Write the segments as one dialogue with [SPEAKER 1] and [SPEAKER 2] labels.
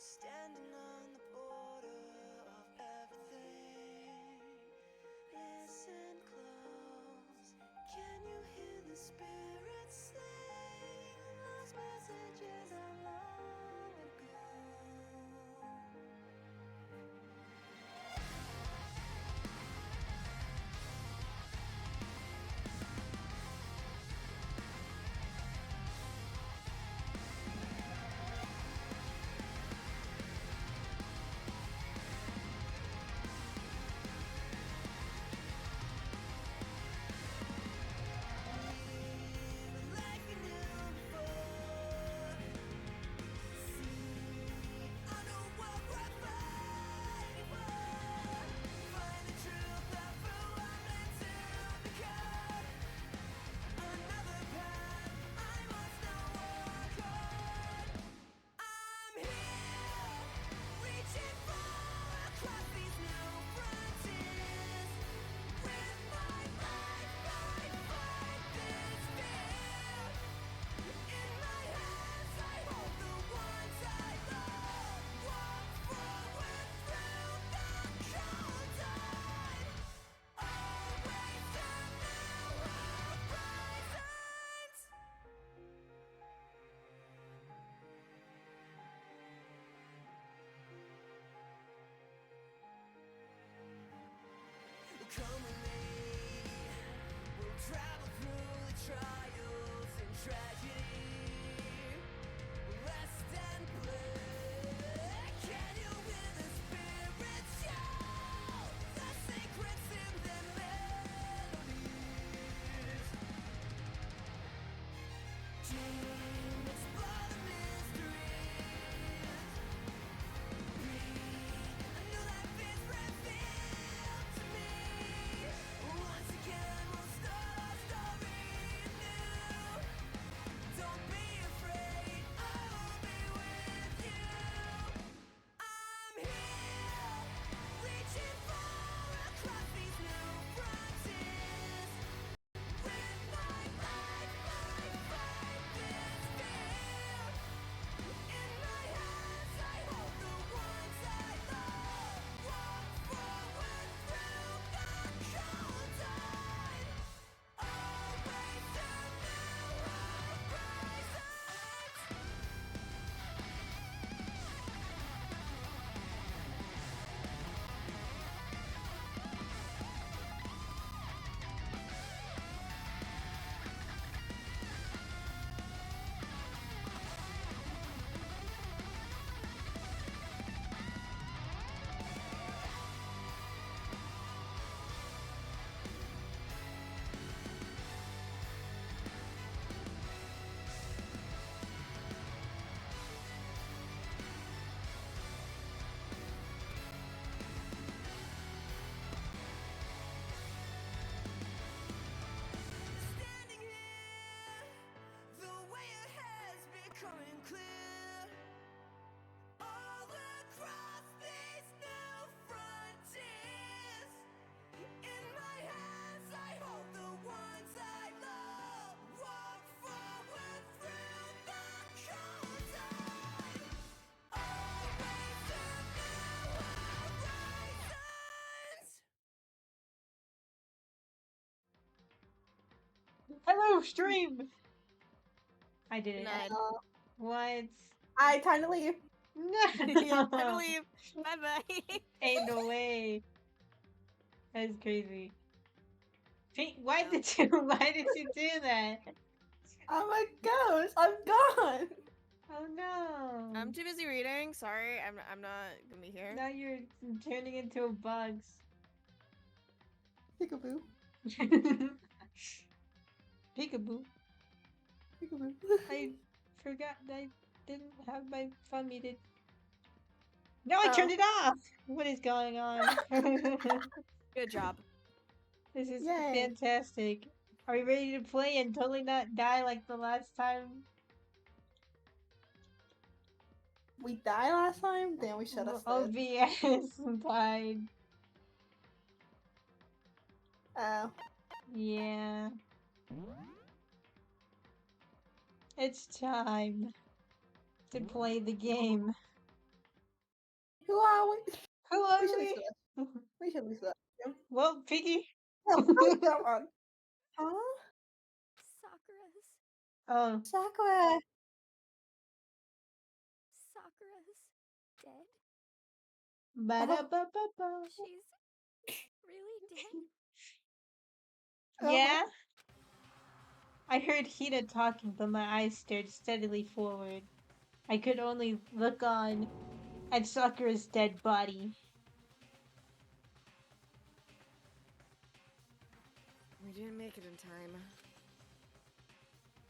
[SPEAKER 1] Standing on the border of everything. Listen close. Can you hear the spirits sing? Lost messages of long ago. Like we knew before. See, I know what we're fighting for. Find the truth of who I'm meant to become. Another path I must now walk on. I'm here, reaching far across these new frontiers. With my life, I fight this fear. In my hands, I hold the ones I love. Walk forward through the cold tide. Always the new horizons. Come with me. We'll travel through the trials and tragedy. Rest and play. Can you hear the spirits shout? The secrets in their melodies. Dream, explore the mysteries. Breathe, a new life is revealed to me. Once again, we'll start our story anew. Don't be afraid, I'll be with you. I'm here, reaching far across these new frontiers. With my life, I fight this fear. In my hands, I hold the ones I love. Walk forward through the cold tide. Always the new horizons. Standing here, the way ahead's becoming clear. All across these new frontiers. In my hands, I hold the ones I love. Walk forward through the cold tide. Always the new horizons.
[SPEAKER 2] Hello, stream! I did it.
[SPEAKER 3] Denied.
[SPEAKER 2] What?
[SPEAKER 4] I time to leave.
[SPEAKER 3] Yeah, I
[SPEAKER 2] No!
[SPEAKER 3] believe. Bye bye.
[SPEAKER 2] Ain't no way. That's crazy. Why did you do that?
[SPEAKER 4] I'm a ghost. I'm gone.
[SPEAKER 2] Oh no.
[SPEAKER 3] I'm too busy reading. Sorry, I'm not gonna be here.
[SPEAKER 2] Now you're turning into a bug.
[SPEAKER 4] Peekaboo.
[SPEAKER 2] Peekaboo.
[SPEAKER 4] Peekaboo.
[SPEAKER 2] I forgot I didn't have my phone muted. No, I turned it off! What is going on?
[SPEAKER 3] Good job.
[SPEAKER 2] This is
[SPEAKER 4] Yay.
[SPEAKER 2] fantastic. Are we ready to play and totally not die like the last time?
[SPEAKER 4] We died last time? Damn, we should have said.
[SPEAKER 2] OBS died.
[SPEAKER 4] Oh.
[SPEAKER 2] Yeah. It's time to play the game.
[SPEAKER 4] are we?
[SPEAKER 2] Who are
[SPEAKER 4] We should
[SPEAKER 2] we?
[SPEAKER 4] lose that. We should lose that. Yeah.
[SPEAKER 2] Well, Piggy.
[SPEAKER 4] Come on. Huh?
[SPEAKER 1] Sakura's
[SPEAKER 2] Oh,
[SPEAKER 4] Sakura.
[SPEAKER 1] Sakura's dead.
[SPEAKER 2] ba-da-ba-ba-ba.
[SPEAKER 1] She's really dead.
[SPEAKER 2] Yeah, I heard Hina talking, but my eyes stared steadily forward. I could only look on at Sakura's dead body.
[SPEAKER 3] We didn't make it in time.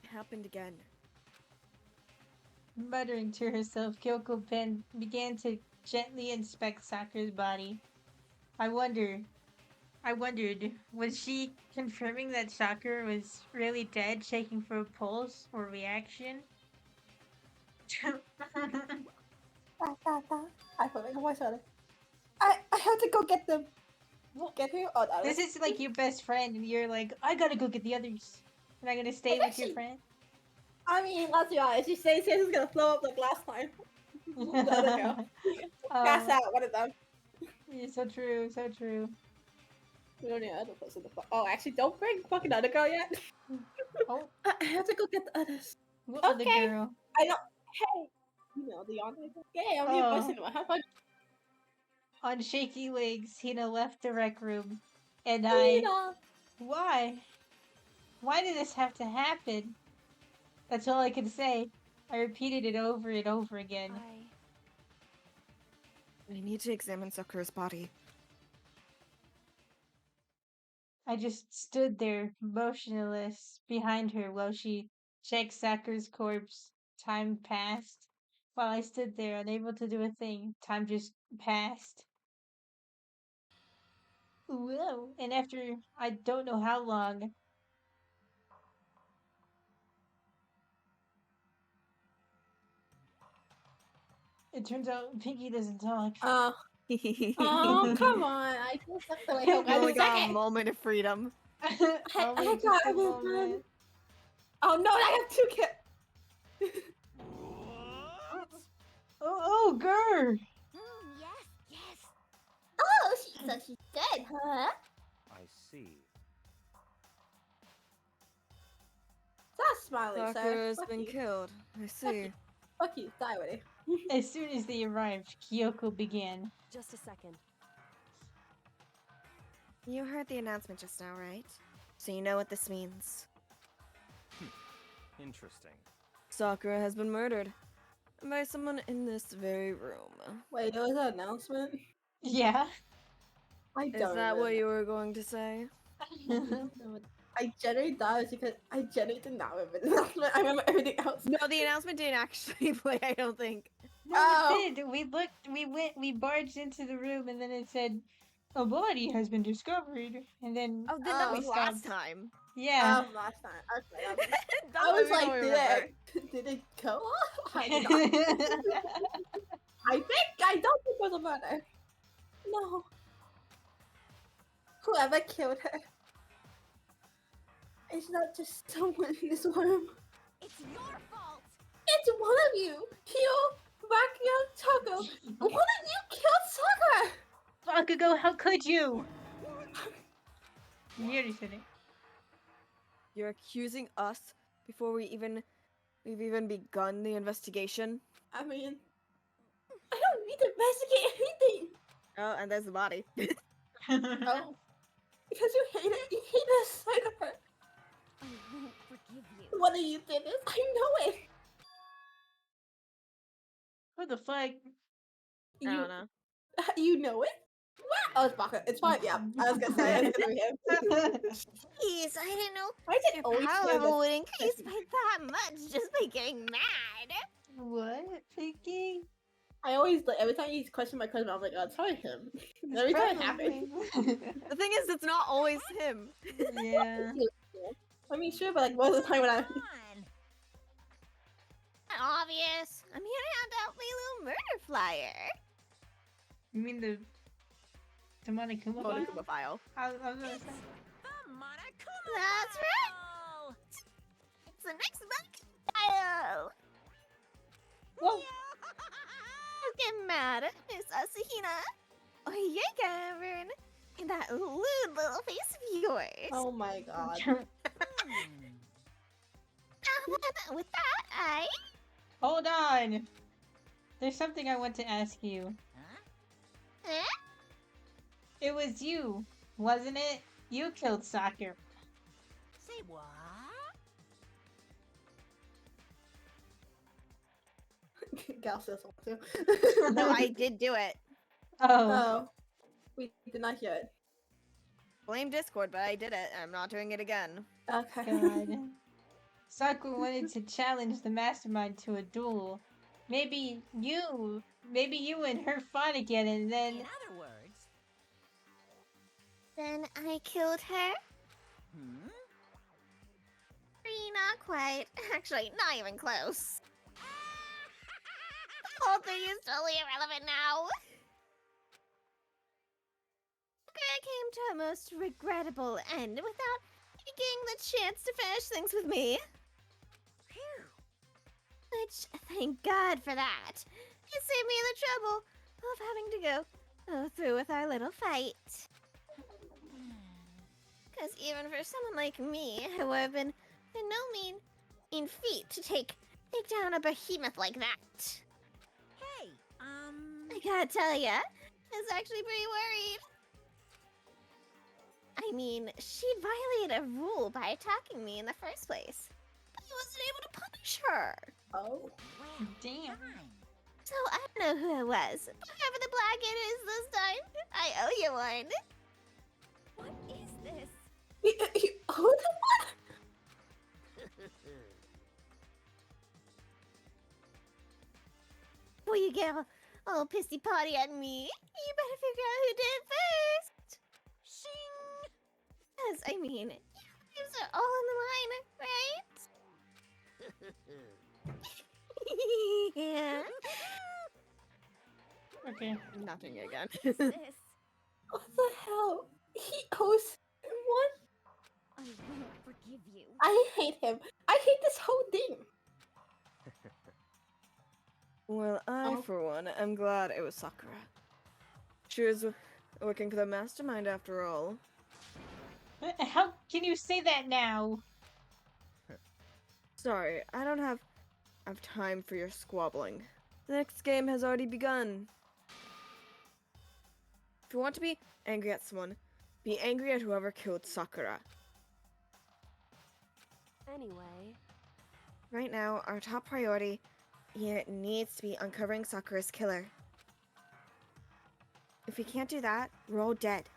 [SPEAKER 3] It happened again.
[SPEAKER 2] Muttering to herself, Kyoko began to gently inspect Sakura's body. I wondered, was she confirming that Sakura was really dead, checking for a pulse or reaction?
[SPEAKER 4] I put my voice on it. I have to go get them. Get her? Oh, that
[SPEAKER 2] This is like your best friend, and you're like, I gotta go get the others. And I'm gonna stay with your
[SPEAKER 4] Actually-
[SPEAKER 2] friend.
[SPEAKER 4] I mean, let's be honest. She says he's gonna blow up like last time. The other girl. Pass
[SPEAKER 2] Oh,
[SPEAKER 4] out. One of them.
[SPEAKER 2] yeah, so true, so true.
[SPEAKER 4] We don't need other person to fuck. Oh, actually, don't bring fucking other girl yet.
[SPEAKER 2] Oh,
[SPEAKER 4] I have to go get the others.
[SPEAKER 2] what other
[SPEAKER 4] Okay.
[SPEAKER 2] girl?
[SPEAKER 4] I don't. Hey, you know the other. Okay, I'm the voice cinema. Have fun.
[SPEAKER 2] On shaky legs, Hina left the rec room, and
[SPEAKER 4] Lena.
[SPEAKER 2] Why? Why did this have to happen? That's all I could say. I repeated it over and over again.
[SPEAKER 3] I need to examine Sakura's body.
[SPEAKER 2] I just stood there, motionless, behind her while she checked Sakura's corpse. Time passed. While I stood there, unable to do a thing, time just passed. Whoa. And after I don't know how long, it turns out Pinky doesn't talk.
[SPEAKER 4] Oh, come on. I just stepped away from
[SPEAKER 3] We only
[SPEAKER 4] a
[SPEAKER 3] got a
[SPEAKER 4] second.
[SPEAKER 3] moment of freedom.
[SPEAKER 2] Only
[SPEAKER 4] I
[SPEAKER 2] just
[SPEAKER 4] got
[SPEAKER 2] a
[SPEAKER 4] it, man.
[SPEAKER 2] moment.
[SPEAKER 4] Oh no, I have two kids.
[SPEAKER 2] Oh, girl!
[SPEAKER 1] Yes, yes.
[SPEAKER 5] Oh, so she's dead, huh?
[SPEAKER 6] I see.
[SPEAKER 4] That's Smiley, sir.
[SPEAKER 3] Sakura's
[SPEAKER 4] Fuck
[SPEAKER 3] been
[SPEAKER 4] you.
[SPEAKER 3] killed. I see.
[SPEAKER 4] Fuck you. Die already.
[SPEAKER 2] As soon as they arrived, Kyoko began.
[SPEAKER 1] Just a second.
[SPEAKER 3] You heard the announcement just now, right? So you know what this means.
[SPEAKER 6] Interesting.
[SPEAKER 3] Sakura has been murdered. By someone in this very room.
[SPEAKER 4] Wait, there was an announcement?
[SPEAKER 2] Yeah.
[SPEAKER 4] I
[SPEAKER 3] Is
[SPEAKER 4] don't
[SPEAKER 3] that what
[SPEAKER 4] remember.
[SPEAKER 3] you were going to say?
[SPEAKER 4] I generally died because I generally did not remember the announcement. I remember everything else.
[SPEAKER 3] No, the announcement didn't actually play, I don't think.
[SPEAKER 2] No,
[SPEAKER 4] Oh.
[SPEAKER 2] it did. We looked, we barged into the room, and then it said, a body has been discovered. And then,
[SPEAKER 3] Oh, then that
[SPEAKER 4] Oh.
[SPEAKER 3] was
[SPEAKER 2] we
[SPEAKER 3] last
[SPEAKER 2] stopped.
[SPEAKER 3] time.
[SPEAKER 2] Yeah.
[SPEAKER 4] Last time. Okay,
[SPEAKER 3] That's
[SPEAKER 4] I
[SPEAKER 3] what
[SPEAKER 4] was
[SPEAKER 3] we
[SPEAKER 4] like,
[SPEAKER 3] don't
[SPEAKER 4] did
[SPEAKER 3] remember.
[SPEAKER 4] it go off? I did not. I don't think it was a murder. No. Whoever killed her. It's not just someone in this room.
[SPEAKER 1] It's your fault.
[SPEAKER 4] It's one of you. Hyo, Bakio, Toko. One of you killed Sakura.
[SPEAKER 2] Bakugo, how could you? You already said it.
[SPEAKER 3] You're accusing us before we've even begun the investigation?
[SPEAKER 4] I mean, I don't need to investigate anything.
[SPEAKER 3] Oh, and there's the body.
[SPEAKER 4] Oh. Because you hate it. You hate the sight of her.
[SPEAKER 1] I won't forgive you.
[SPEAKER 4] One of you did this. I know it.
[SPEAKER 2] What the fuck?
[SPEAKER 3] I
[SPEAKER 4] You,
[SPEAKER 3] don't know.
[SPEAKER 4] you know it? What? Oh, it's Baka. It's fine. Yeah, I was gonna say it's gonna be him.
[SPEAKER 1] Jeez, I didn't know
[SPEAKER 4] Why is it
[SPEAKER 1] your
[SPEAKER 4] always
[SPEAKER 1] power
[SPEAKER 4] him
[SPEAKER 1] level
[SPEAKER 4] that's-
[SPEAKER 1] would increase by that much just by getting mad.
[SPEAKER 2] What, Pinky?
[SPEAKER 4] I always like every time you question my cousin, I'm like, oh, it's probably him. Every time it happens.
[SPEAKER 3] The thing is, it's not always him.
[SPEAKER 2] Yeah.
[SPEAKER 4] I mean, sure, but like most of the time when I
[SPEAKER 1] Come on. Not obvious. I'm here to hand out my little murder flyer.
[SPEAKER 2] You mean the Monokuma file?
[SPEAKER 3] Monokuma file.
[SPEAKER 2] I was gonna say.
[SPEAKER 1] That's right. It's the next month file.
[SPEAKER 2] Whoa.
[SPEAKER 1] Don't get mad, Miss Asahina. Or you're gonna ruin that lewd little face of yours.
[SPEAKER 4] Oh my god.
[SPEAKER 1] With that, I...
[SPEAKER 2] Hold on. There's something I want to ask you.
[SPEAKER 1] Eh?
[SPEAKER 2] It was you, wasn't it? You killed Sakura.
[SPEAKER 6] Say what?
[SPEAKER 4] Gal says so too.
[SPEAKER 3] No, I did do it.
[SPEAKER 2] Oh,
[SPEAKER 4] Oh. We did not hear it.
[SPEAKER 3] Blame Discord, but I did it. I'm not doing it again.
[SPEAKER 4] Okay.
[SPEAKER 2] God. Sakura wanted to challenge the mastermind to a duel. Maybe you and her fought again, and then...
[SPEAKER 6] In other words,
[SPEAKER 1] Then I killed her? Not quite. Actually, not even close. The whole thing is totally irrelevant now. I came to a most regrettable end without taking the chance to finish things with me. Which, thank God for that. It saved me the trouble of having to go through with our little fight. Because even for someone like me, who would have been by no mean feat to take down a behemoth like that.
[SPEAKER 6] hey,
[SPEAKER 1] I gotta tell ya, I was actually pretty worried. I mean, she'd violated a rule by attacking me in the first place. But I wasn't able to punish her.
[SPEAKER 4] Oh.
[SPEAKER 6] well,
[SPEAKER 2] Damn.
[SPEAKER 6] fine.
[SPEAKER 1] So I don't know who it was, but whoever the black it is this time, I owe you one. What is this?
[SPEAKER 4] You owe them one?
[SPEAKER 1] Before you get all pissy potty at me, you better figure out who did it first. Shing! Because, I mean, your lives are all on the line, right? Yeah.
[SPEAKER 2] Okay.
[SPEAKER 3] Nothing again.
[SPEAKER 1] This.
[SPEAKER 4] What the hell? He owes him one?
[SPEAKER 1] I won't forgive you.
[SPEAKER 4] I hate him. I hate this whole thing.
[SPEAKER 3] Well, I,
[SPEAKER 4] Oh.
[SPEAKER 3] for one, am glad it was Sakura. She was working for the mastermind after all.
[SPEAKER 2] How can you say that now?
[SPEAKER 3] Sorry, I don't have time for your squabbling. The next game has already begun. If you want to be angry at someone, be angry at whoever killed Sakura.
[SPEAKER 1] Anyway.
[SPEAKER 3] Right now, our top priority here needs to be uncovering Sakura's killer. If we can't do that, we're all dead.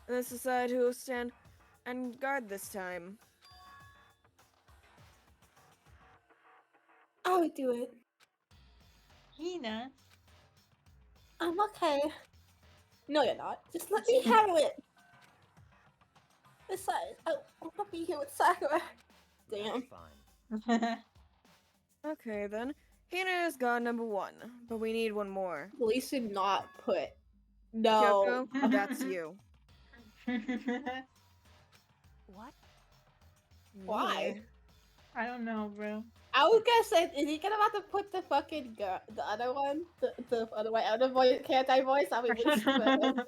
[SPEAKER 3] Let's decide who will stand and guard this time.
[SPEAKER 4] I would do it.
[SPEAKER 2] Hina.
[SPEAKER 4] I'm okay. No, you're not. Just let me handle it. Besides, I want to be here with Sakura. Damn.
[SPEAKER 7] Fine.
[SPEAKER 3] Okay then, Hina is god number 1, but we need one more.
[SPEAKER 4] Please do not put. No.
[SPEAKER 3] Kyoko, that's you.
[SPEAKER 1] What?
[SPEAKER 4] Why?
[SPEAKER 2] I don't know, bro.
[SPEAKER 4] I was gonna say, is he gonna have to put the fucking girl, the other one, the other way, other voice, character voice? I'll be really stupid.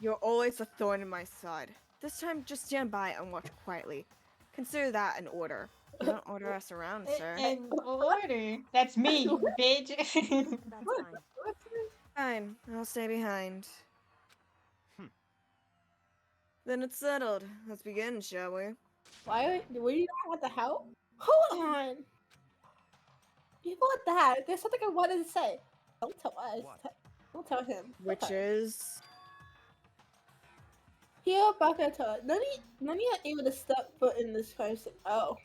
[SPEAKER 3] You're always a thorn in my side. This time, just stand by and watch quietly. Consider that an order. You don't order us around, sir.
[SPEAKER 2] In order. That's me, bitch.
[SPEAKER 1] That's fine.
[SPEAKER 3] Fine, I'll stay behind. Then it's settled. Let's begin, shall we?
[SPEAKER 4] Why would you not want the help? Hold on. Before that, there's something I wanted to say. Don't tell us.
[SPEAKER 7] What?
[SPEAKER 4] Don't tell him.
[SPEAKER 3] Which
[SPEAKER 4] Okay.
[SPEAKER 3] is...
[SPEAKER 4] Here, Bakato. None of you are able to step foot in this person. Oh.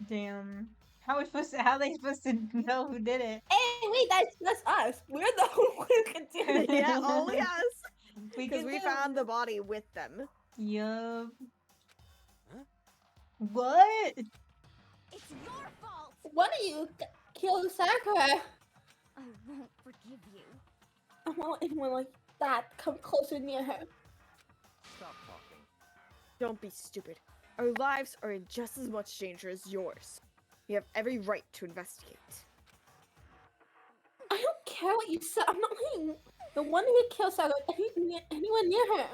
[SPEAKER 2] Damn. How they supposed to know who did it?
[SPEAKER 4] Hey, wait, that's us. We're the only one who can do it.
[SPEAKER 3] Yeah, only us!
[SPEAKER 2] Because
[SPEAKER 3] Because we found the body with them.
[SPEAKER 2] Yup.
[SPEAKER 7] Huh?
[SPEAKER 2] What?
[SPEAKER 1] It's your fault.
[SPEAKER 4] One of you killed Sakura.
[SPEAKER 1] I won't forgive you.
[SPEAKER 4] I won't let anyone like that come closer near her.
[SPEAKER 7] Stop talking.
[SPEAKER 3] Don't be stupid. Our lives are in just as much danger as yours. You have every right to investigate.
[SPEAKER 4] I don't care what you said. I'm not letting the one who killed Sakura anyone near her.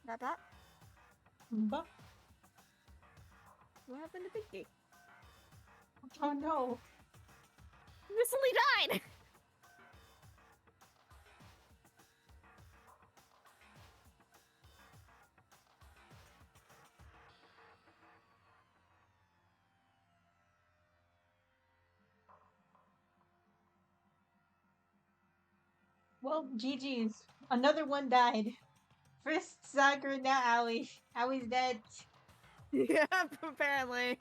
[SPEAKER 3] That?
[SPEAKER 2] But,
[SPEAKER 3] What happened to Pinky?
[SPEAKER 2] oh no.
[SPEAKER 3] Recently died!
[SPEAKER 2] Well, GG's. Another one died. First Sakura, now Aoi. Aoi's dead.
[SPEAKER 3] Yeah, apparently.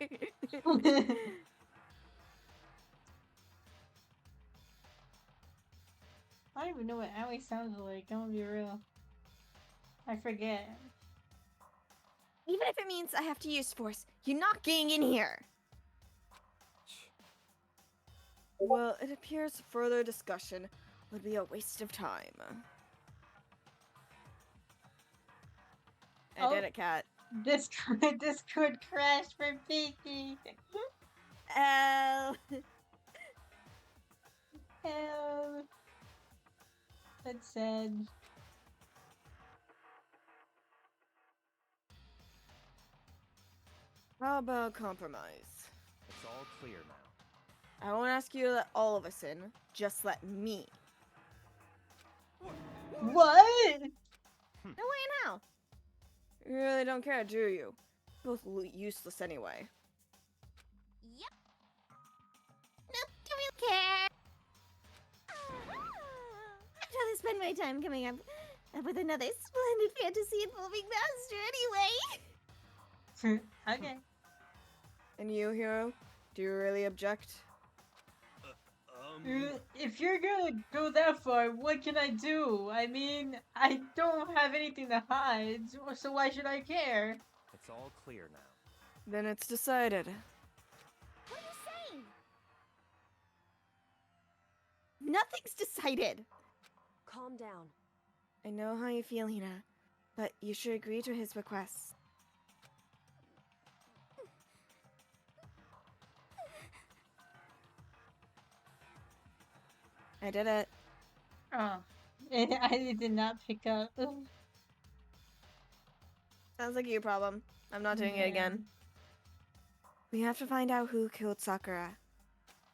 [SPEAKER 2] I don't even know what Aoi sounds like. I'm gonna be real. I forget.
[SPEAKER 3] Even if it means I have to use force, you're not getting in here. Well, it appears further discussion would be a waste of time. I did
[SPEAKER 2] Oh.
[SPEAKER 3] it, Cat.
[SPEAKER 2] Discord crashed for Pinky.
[SPEAKER 3] L.
[SPEAKER 2] Hell. That's sad.
[SPEAKER 3] How about compromise?
[SPEAKER 7] It's all clear now.
[SPEAKER 3] I won't ask you to let all of us in. Just let me.
[SPEAKER 2] What?
[SPEAKER 3] No way now. You really don't care, do you? Both useless anyway.
[SPEAKER 1] Yep. Nope, don't really care. I'd rather spend my time coming up with another splendid fantasy involving Master anyway.
[SPEAKER 2] Okay.
[SPEAKER 3] And you, Hero? Do you really object?
[SPEAKER 2] If you're gonna go that far, what can I do? I mean, I don't have anything to hide, so why should I care?
[SPEAKER 7] It's all clear now.
[SPEAKER 3] Then it's decided.
[SPEAKER 1] What are you saying?
[SPEAKER 3] Nothing's decided!
[SPEAKER 8] Calm down.
[SPEAKER 3] I know how you feel, Hina, but you should agree to his requests. I did it.
[SPEAKER 2] Oh. I did not pick up.
[SPEAKER 3] Sounds like your problem. I'm not doing it again. We have to find out who killed Sakura.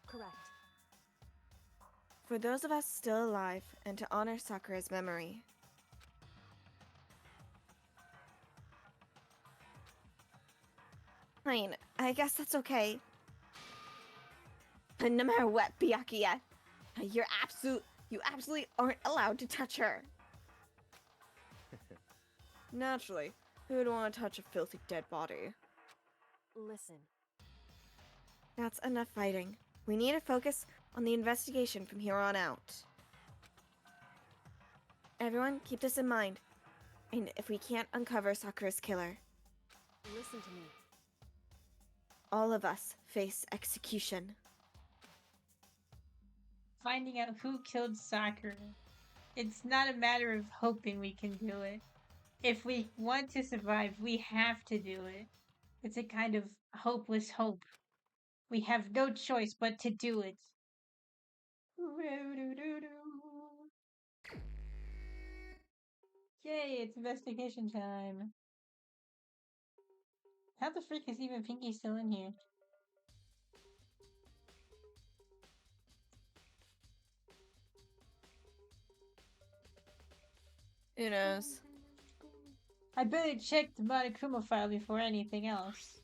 [SPEAKER 8] Correct.
[SPEAKER 3] For those of us still alive, and to honor Sakura's memory. Fine, I guess that's okay. But no matter what, Byakuya, you absolutely aren't allowed to touch her. Naturally, who would want to touch a filthy dead body?
[SPEAKER 8] Listen.
[SPEAKER 3] That's enough fighting. We need to focus on the investigation from here on out. Everyone, keep this in mind. And if we can't uncover Sakura's killer,
[SPEAKER 8] Listen to me.
[SPEAKER 3] all of us face execution.
[SPEAKER 2] Finding out who killed Sakura. It's not a matter of hoping we can do it. If we want to survive, we have to do it. It's a kind of hopeless hope. We have no choice but to do it. Yay, it's investigation time. How the freak is even Pinky still in here?
[SPEAKER 3] Who knows?
[SPEAKER 2] I better check the Monokuma file before anything else.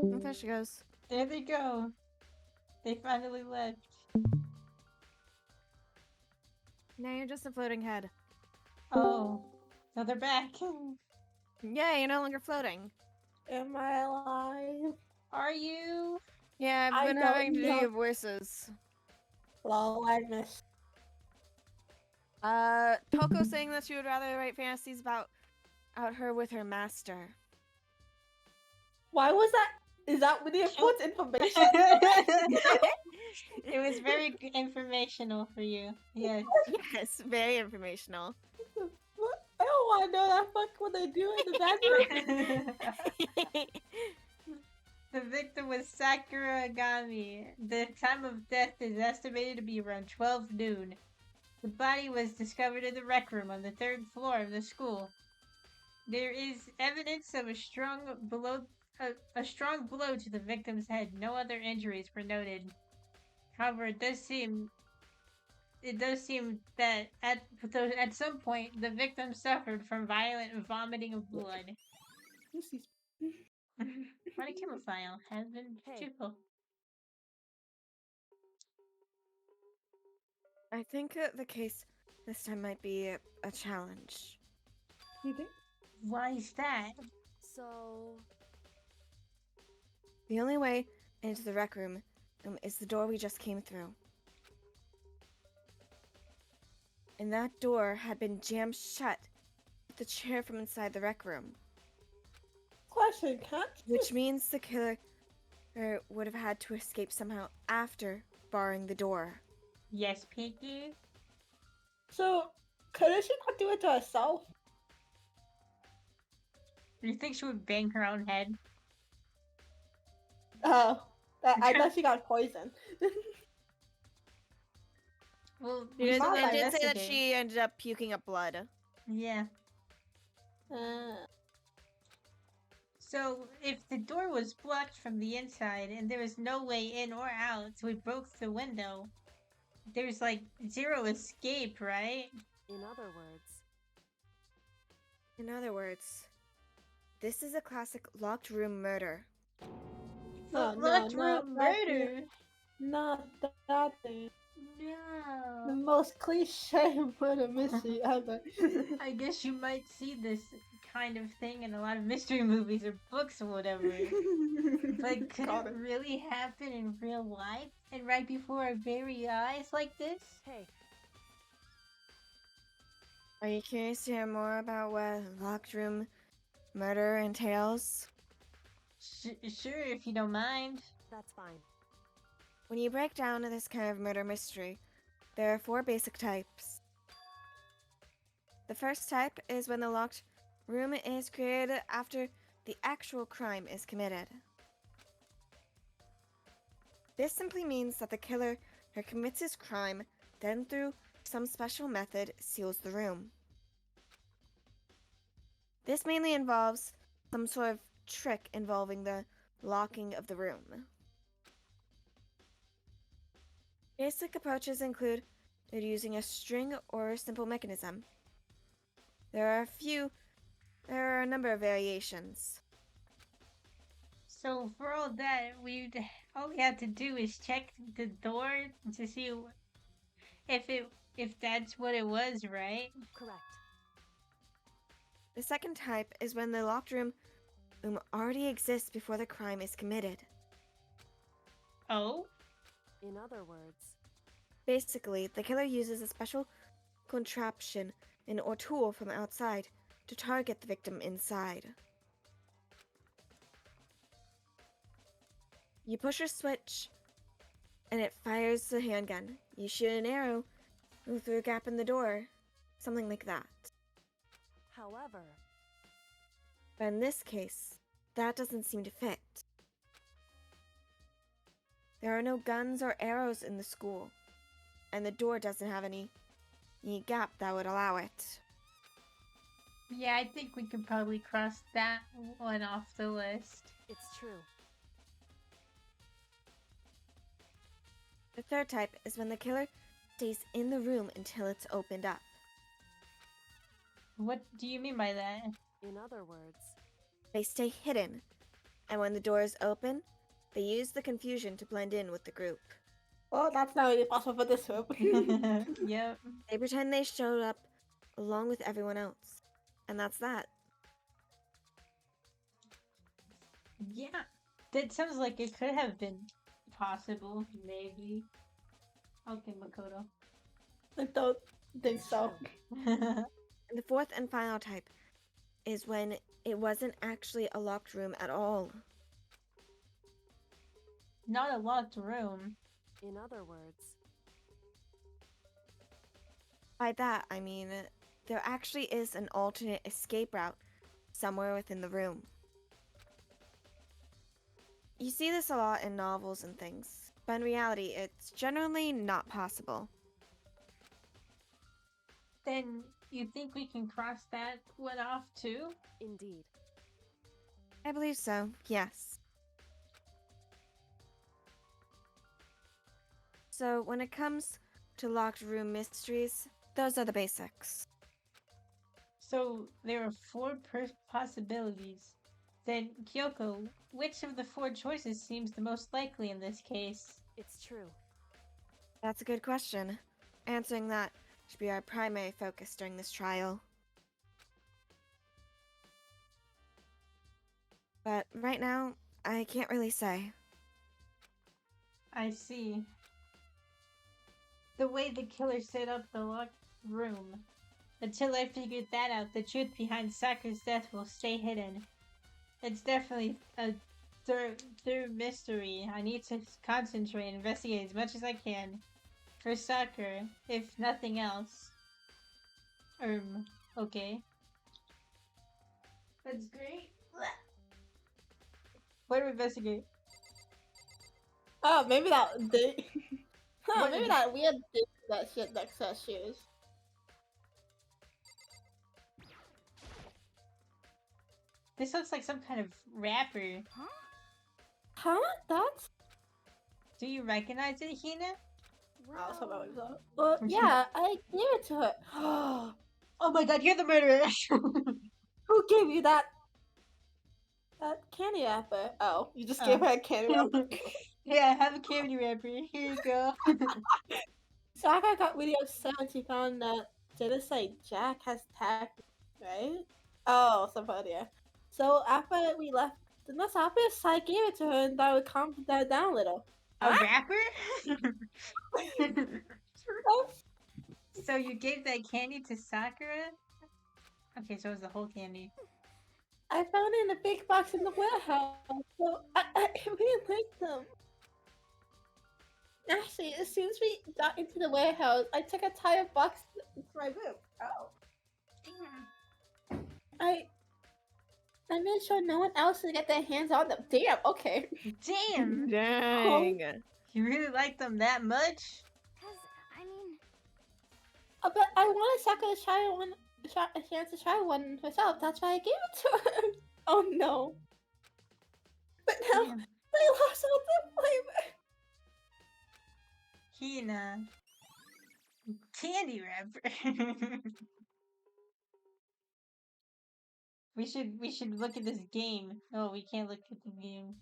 [SPEAKER 3] Oh, there she goes.
[SPEAKER 2] There they go. They finally left.
[SPEAKER 3] Now you're just a floating head.
[SPEAKER 2] Oh, so they're back.
[SPEAKER 3] Yay, you're no longer floating.
[SPEAKER 4] Am I alive?
[SPEAKER 2] Are you?
[SPEAKER 3] Yeah, I've
[SPEAKER 4] I
[SPEAKER 3] been
[SPEAKER 4] don't
[SPEAKER 3] having to do
[SPEAKER 4] know.
[SPEAKER 3] your voices.
[SPEAKER 4] Lol, I missed.
[SPEAKER 3] Toko saying that she would rather write fantasies about her with her master.
[SPEAKER 4] Why was that? Is that really important information?
[SPEAKER 2] It was very informational for you. Yes.
[SPEAKER 3] Yes, very informational.
[SPEAKER 4] What? I don't want to know that fuck what they do in the bedroom.
[SPEAKER 2] The victim was Sakura Agami. The time of death is estimated to be around 12 noon. The body was discovered in the rec room on the 3rd floor of the school. There is evidence of a strong blow to the victim's head. No other injuries were noted. However, it does seem that at some point the victim suffered from violent vomiting of blood. Body camera file has been
[SPEAKER 8] Hey.
[SPEAKER 2] truthful.
[SPEAKER 3] I think the case this time might be a challenge.
[SPEAKER 4] You think?
[SPEAKER 2] Why is that?
[SPEAKER 8] So,
[SPEAKER 3] The only way into the rec room is the door we just came through. And that door had been jammed shut with the chair from inside the rec room.
[SPEAKER 4] Question, can't you
[SPEAKER 3] Which means the killer would have had to escape somehow after barring the door.
[SPEAKER 2] Yes, Pinky?
[SPEAKER 4] So, couldn't she not do it to herself?
[SPEAKER 2] Do you think she would bang her own head?
[SPEAKER 4] Oh, I thought she got poisoned.
[SPEAKER 2] Well,
[SPEAKER 3] She
[SPEAKER 2] we
[SPEAKER 3] did,
[SPEAKER 2] should
[SPEAKER 3] they did say that
[SPEAKER 2] investigate.
[SPEAKER 3] she ended up puking up blood.
[SPEAKER 2] Yeah. So, if the door was blocked from the inside and there was no way in or out, so we broke the window, there's like zero escape, right?
[SPEAKER 8] in other words,
[SPEAKER 3] In other words, this is a classic locked room murder.
[SPEAKER 4] No,
[SPEAKER 2] Locked
[SPEAKER 4] no,
[SPEAKER 2] room
[SPEAKER 4] not that
[SPEAKER 2] murder?
[SPEAKER 4] Not that thing. The
[SPEAKER 2] No.
[SPEAKER 4] most cliche murder mystery ever.
[SPEAKER 2] I guess you might see this kind of thing in a lot of mystery movies or books or whatever. But could
[SPEAKER 4] Got
[SPEAKER 2] it
[SPEAKER 4] it.
[SPEAKER 2] really happen in real life and right before our very eyes like this?
[SPEAKER 8] hey,
[SPEAKER 3] Are you curious to hear more about what locked room murder entails?
[SPEAKER 2] Sure, if you don't mind.
[SPEAKER 8] that's fine.
[SPEAKER 3] When you break down this kind of murder mystery, there are 4 basic types. The first type is when the locked room is created after the actual crime is committed. This simply means that the killer who commits his crime then through some special method seals the room. This mainly involves some sort of trick involving the locking of the room. Basic approaches include using a string or a simple mechanism. There are a number of variations.
[SPEAKER 2] So for all that, all we have to do is check the door to see if that's what it was, right?
[SPEAKER 8] Correct.
[SPEAKER 3] The second type is when the locked room already exists before the crime is committed.
[SPEAKER 2] Oh?
[SPEAKER 8] In other words,
[SPEAKER 3] Basically, the killer uses a special contraption or tool from outside to target the victim inside. You push a switch, and it fires the handgun. You shoot an arrow through a gap in the door, something like that.
[SPEAKER 8] however,
[SPEAKER 3] But in this case, that doesn't seem to fit. There are no guns or arrows in the school, and the door doesn't have any gap that would allow it.
[SPEAKER 2] Yeah, I think we could probably cross that one off the list.
[SPEAKER 8] it's true.
[SPEAKER 3] The third type is when the killer stays in the room until it's opened up.
[SPEAKER 2] What do you mean by that?
[SPEAKER 8] In other words,
[SPEAKER 3] They stay hidden And when the doors open, they use the confusion to blend in with the group.
[SPEAKER 4] Well, that's not really possible for this group.
[SPEAKER 2] Yep.
[SPEAKER 3] They pretend they showed up along with everyone else. And that's that.
[SPEAKER 2] Yeah. That sounds like it could have been possible, maybe. Okay, Makoto.
[SPEAKER 4] I don't think so.
[SPEAKER 3] And the fourth and final type is when it wasn't actually a locked room at all.
[SPEAKER 2] Not a locked room.
[SPEAKER 8] In other words,
[SPEAKER 3] By that, I mean there actually is an alternate escape route somewhere within the room. You see this a lot in novels and things, but in reality, it's generally not possible.
[SPEAKER 2] Then you think we can cross that one off too?
[SPEAKER 8] indeed.
[SPEAKER 3] I believe so, yes. So, when it comes to locked room mysteries, those are the basics.
[SPEAKER 2] So there are four possibilities. Then, Kyoko, which of the four choices seems the most likely in this case?
[SPEAKER 8] It's true.
[SPEAKER 3] That's a good question. Answering that should be our primary focus during this trial. But right now, I can't really say.
[SPEAKER 2] I see. The way the killer set up the locked room. Until I figured that out, the truth behind Sakura's death will stay hidden. It's definitely a through mystery. I need to concentrate and investigate as much as I can. For Sakura, if nothing else. Okay. That's great. What do we investigate?
[SPEAKER 4] Oh, maybe that date.
[SPEAKER 2] What
[SPEAKER 4] Maybe
[SPEAKER 2] is-
[SPEAKER 4] that weird date that shit next to her shoes.
[SPEAKER 2] This looks like some kind of wrapper.
[SPEAKER 4] Huh? That's.
[SPEAKER 2] Do you recognize it, Hina?
[SPEAKER 4] Oh, so that was well, yeah, I gave it to her.
[SPEAKER 2] Oh my god, you're the murderer!
[SPEAKER 4] Who gave you that candy wrapper? Oh, you just gave her a candy wrapper.
[SPEAKER 2] Yeah, have a candy wrapper. Here you go.
[SPEAKER 4] Sakura got really upset when she found that didn't say Jack has tagged, right? Oh, somebody. Yeah. So after we left the nest office, I gave it to her and that would calm that down a little.
[SPEAKER 2] A
[SPEAKER 4] Huh?
[SPEAKER 2] wrapper?
[SPEAKER 4] Oh,
[SPEAKER 2] So you gave that candy to Sakura? Okay, so it was the whole candy.
[SPEAKER 4] I found it in a big box in the warehouse. So I really like them. Actually, as soon as we got into the warehouse, I took a entire box into my room. Oh. I made sure no one else would get their hands on them. Damn, okay.
[SPEAKER 2] Damn!
[SPEAKER 3] Dang!
[SPEAKER 2] You really like them that much?
[SPEAKER 5] Cause I mean,
[SPEAKER 4] But I wanted Sakura to try a chance to try one herself. That's why I gave it to her. Oh no. But now
[SPEAKER 2] Damn.
[SPEAKER 4] I lost all the flavor.
[SPEAKER 2] Hina. Candy wrapper. We should look at this game. Oh, we can't look at the game.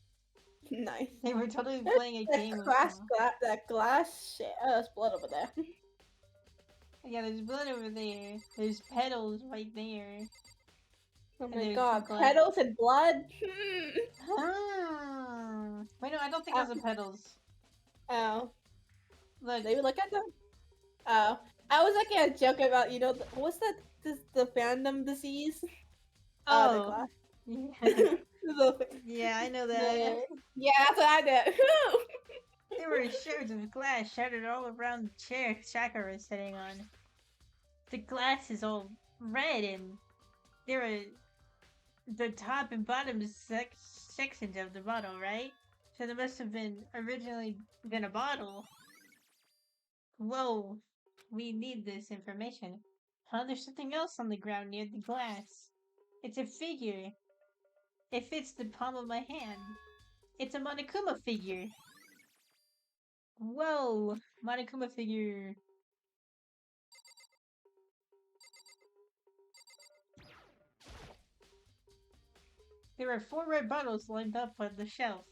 [SPEAKER 4] Nice.
[SPEAKER 2] They were totally playing a game with
[SPEAKER 4] That glass shit. Oh, there's blood over there.
[SPEAKER 2] Yeah, there's blood over there. There's petals right there.
[SPEAKER 4] Oh
[SPEAKER 2] And
[SPEAKER 4] my
[SPEAKER 2] there's
[SPEAKER 4] god,
[SPEAKER 2] blood.
[SPEAKER 4] petals and blood?
[SPEAKER 2] Wait, no, I don't think those are petals.
[SPEAKER 4] Oh.
[SPEAKER 2] Look.
[SPEAKER 4] Maybe look at them? Oh. I was making a joke about, what's the fandom disease? The
[SPEAKER 2] Oh.
[SPEAKER 4] glass.
[SPEAKER 2] Yeah.
[SPEAKER 4] The-
[SPEAKER 2] Yeah, I know that.
[SPEAKER 4] yeah, that's what I did.
[SPEAKER 2] There were shards of glass shattered all around the chair Sakura was sitting on. The glass is all red and there are the top and bottom sections of the bottle, right? So there must have originally been a bottle. Whoa, we need this information. Huh? There's something else on the ground near the glass. It's a figure. It fits the palm of my hand. It's a Monokuma figure. Whoa, Monokuma figure. There were 4 red bottles lined up on the shelf.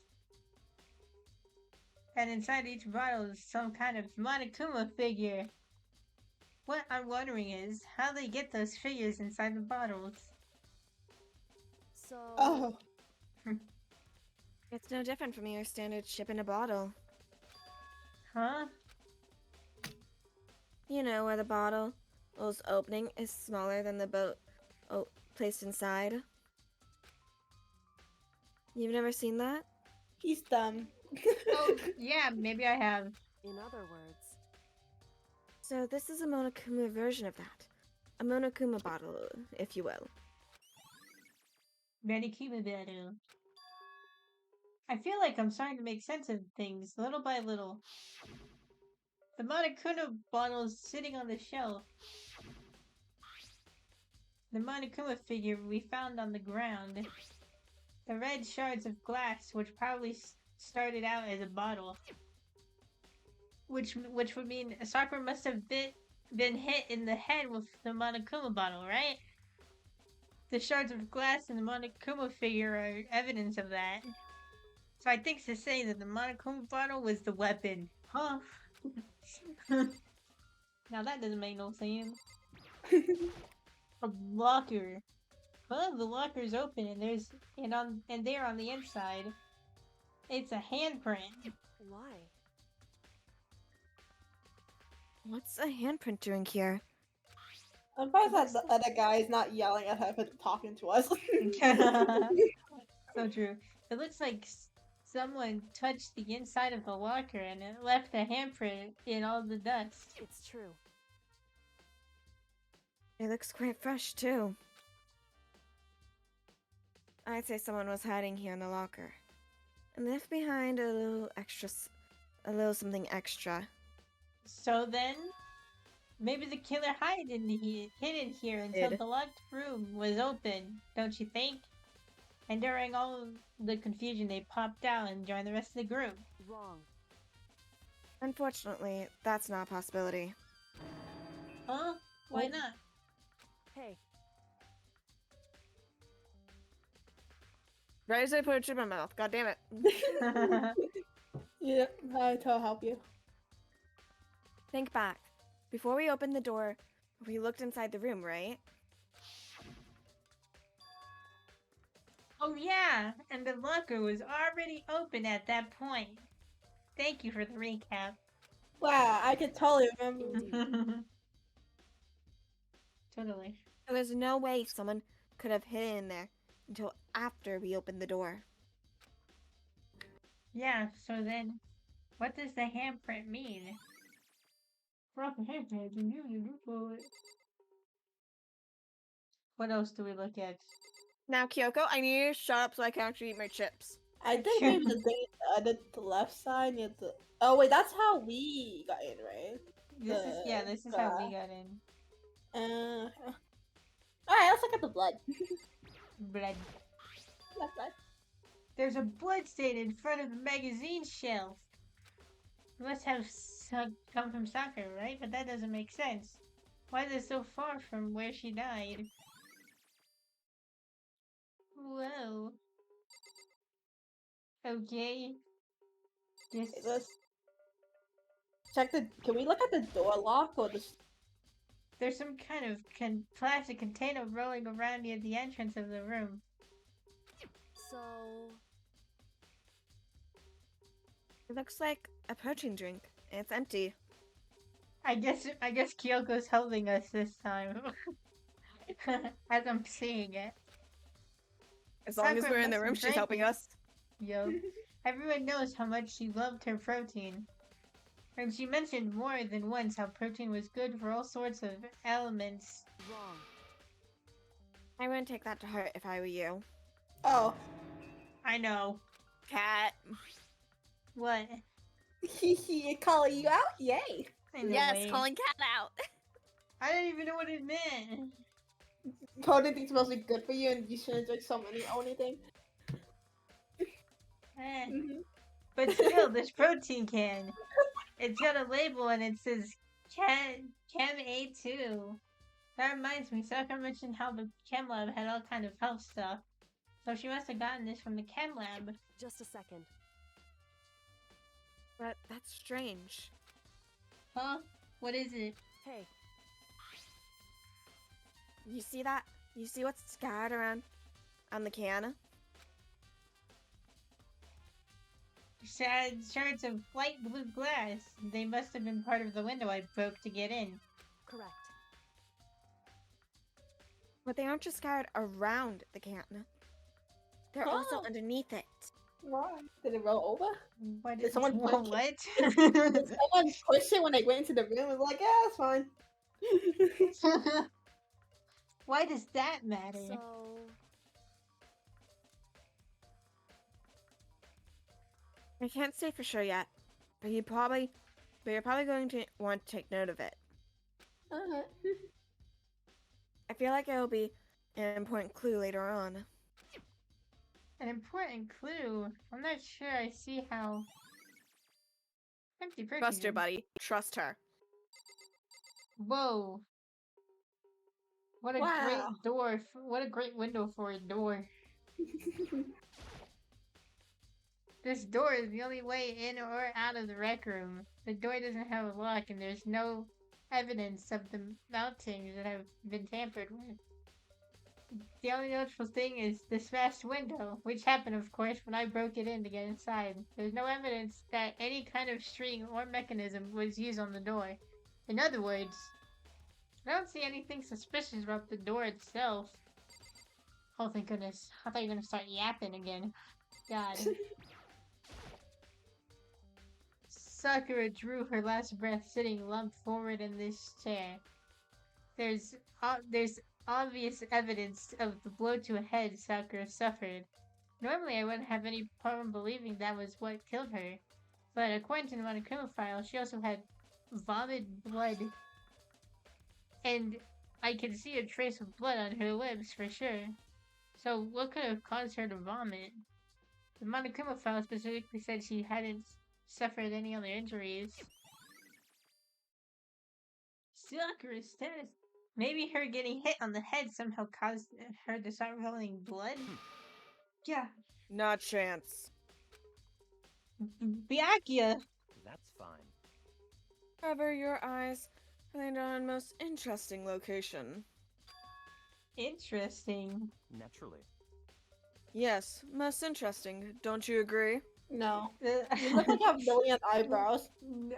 [SPEAKER 2] And inside each bottle is some kind of Monokuma figure. What I'm wondering is how they get those figures inside the bottles.
[SPEAKER 8] So,
[SPEAKER 4] Oh,
[SPEAKER 3] It's no different from your standard ship in a bottle.
[SPEAKER 2] Huh?
[SPEAKER 3] You know, where the bottle's opening is smaller than the boat placed inside. You've never seen that?
[SPEAKER 4] he's dumb.
[SPEAKER 2] Oh, yeah, maybe I have.
[SPEAKER 8] in other words,
[SPEAKER 3] So this is a Monokuma version of that. A Monokuma bottle, if you will.
[SPEAKER 2] Monokuma battle. I feel like I'm starting to make sense of things little by little. The Monokuma bottle is sitting on the shelf. The Monokuma figure we found on the ground. The red shards of glass, which probably started out as a bottle. Which would mean Sakura must have been hit in the head with the Monokuma bottle, right? The shards of glass in the Monokuma figure are evidence of that. So I think to say that the Monokuma bottle was the weapon. Huh? Now that doesn't make no sense. A locker. Well, the locker's open and there on the inside, it's a handprint.
[SPEAKER 8] why?
[SPEAKER 3] What's a handprint doing here?
[SPEAKER 4] I'm surprised that the other guy is not yelling at her for talking to us.
[SPEAKER 2] So true. It looks like someone touched the inside of the locker and it left a handprint in all the dust.
[SPEAKER 8] It's true.
[SPEAKER 3] It looks quite fresh, too. I'd say someone was hiding here in the locker. And left behind a little something extra.
[SPEAKER 2] So then, maybe the killer hidden here until
[SPEAKER 3] Did.
[SPEAKER 2] the locked room was open, don't you think? And during all the confusion, they popped out and joined the rest of the group.
[SPEAKER 8] Wrong.
[SPEAKER 3] Unfortunately, that's not a possibility.
[SPEAKER 2] Huh? Why
[SPEAKER 4] Oh.
[SPEAKER 2] not?
[SPEAKER 8] Hey,
[SPEAKER 3] Right as I put it in my mouth, god damn it.
[SPEAKER 4] Yeah, I'll help you.
[SPEAKER 3] Think back. Before we opened the door, we looked inside the room, right?
[SPEAKER 2] Oh yeah, and the locker was already open at that point. Thank you for the recap.
[SPEAKER 4] Wow, I could totally remember.
[SPEAKER 8] indeed.
[SPEAKER 2] Totally.
[SPEAKER 3] So there's no way someone could have hidden in there until after we opened the door.
[SPEAKER 2] Yeah, so then, what does the handprint mean? Proper handprint. What else do we look at?
[SPEAKER 3] Now, Kyoko, I need you to shut up so I can actually eat my chips.
[SPEAKER 4] I think maybe the thing at the left side near the. Oh wait, that's how we got in, right?
[SPEAKER 2] This is how we got in.
[SPEAKER 4] All right, let's look at the blood.
[SPEAKER 2] Blood.
[SPEAKER 4] Left side.
[SPEAKER 2] There's a blood stain in front of the magazine shelf. It must have come from Sakura, right? But that doesn't make sense. Why is it so far from where she died? Whoa. Okay. Yes.
[SPEAKER 4] Let's check the. Can we look at the door lock or the?
[SPEAKER 2] There's some kind of plastic container rolling around near the entrance of the room.
[SPEAKER 8] So,
[SPEAKER 3] It looks like a protein drink, and it's empty.
[SPEAKER 2] I guess Kyoko's helping us this time. As I'm seeing it.
[SPEAKER 3] As long as
[SPEAKER 2] Sakura
[SPEAKER 3] we're in the
[SPEAKER 2] must
[SPEAKER 3] room,
[SPEAKER 2] have
[SPEAKER 3] she's helping
[SPEAKER 2] drank
[SPEAKER 3] us.
[SPEAKER 2] Yo. Everyone knows how much she loved her protein. And she mentioned more than once how protein was good for all sorts of elements.
[SPEAKER 8] wrong.
[SPEAKER 3] I wouldn't take that to heart if I were you.
[SPEAKER 4] Oh,
[SPEAKER 2] I know.
[SPEAKER 3] Cat.
[SPEAKER 2] What?
[SPEAKER 4] calling you out? Yay!
[SPEAKER 3] Yes, calling Cat out.
[SPEAKER 2] I didn't even know what it meant.
[SPEAKER 4] Protein thing's supposed to be good for you, and you shouldn't drink so many or anything.
[SPEAKER 2] Eh.
[SPEAKER 4] Mhm.
[SPEAKER 2] But still, this protein can. It's got a label and it says Chem A2. That reminds me, Sakura mentioned how the chem lab had all kind of health stuff. So she must have gotten this from the chem lab.
[SPEAKER 8] Just a second.
[SPEAKER 3] But that's strange.
[SPEAKER 2] Huh? What is it?
[SPEAKER 8] Hey,
[SPEAKER 3] You see that? You see what's scattered around on the can?
[SPEAKER 2] Sad shards of light blue glass. They must have been part of the window I broke to get in.
[SPEAKER 8] correct.
[SPEAKER 3] But they aren't just scattered around the can. They're also
[SPEAKER 4] Oh.
[SPEAKER 3] underneath it.
[SPEAKER 4] Why? Did it roll over?
[SPEAKER 2] What?
[SPEAKER 4] Did someone push it?
[SPEAKER 2] What?
[SPEAKER 4] Did someone push it when they went into the room? It was like, yeah, it's fine.
[SPEAKER 2] Why does that matter?
[SPEAKER 8] So,
[SPEAKER 3] I can't say for sure yet, but you're probably going to want to take note of it.
[SPEAKER 4] Alright.
[SPEAKER 3] I feel like it'll be an important clue later on.
[SPEAKER 2] An important clue. I'm not sure I see how. Empty
[SPEAKER 3] Trust
[SPEAKER 2] perfume.
[SPEAKER 3] her, buddy. Trust her.
[SPEAKER 2] Whoa. What a
[SPEAKER 4] Wow.
[SPEAKER 2] great door. What a great window for a door. This door is the only way in or out of the rec room. The door doesn't have a lock and there's no evidence of the mountings that have been tampered with. The only notable thing is the smashed window, which happened, of course, when I broke it in to get inside. There's no evidence that any kind of string or mechanism was used on the door. In other words, I don't see anything suspicious about the door itself. Oh, thank goodness. I thought you were gonna start yapping again. God. Sakura drew her last breath sitting lumped forward in this chair. There's obvious evidence of the blow to a head Sakura suffered. Normally I wouldn't have any problem believing that was what killed her, but according to the Monokuma file, she also had vomited blood. And I can see a trace of blood on her lips for sure. So what could have caused her to vomit? The Monokuma file specifically said she hadn't suffered any other injuries. Sakura's status. Maybe her getting hit on the head somehow caused her to start rolling blood? Yeah.
[SPEAKER 3] Not chance.
[SPEAKER 2] Byakuya!
[SPEAKER 7] That's fine.
[SPEAKER 3] However, your eyes land on a most interesting location.
[SPEAKER 2] Interesting.
[SPEAKER 7] Naturally.
[SPEAKER 3] Yes, most interesting. Don't you agree?
[SPEAKER 4] No. You look like you have a million eyebrows.
[SPEAKER 2] No,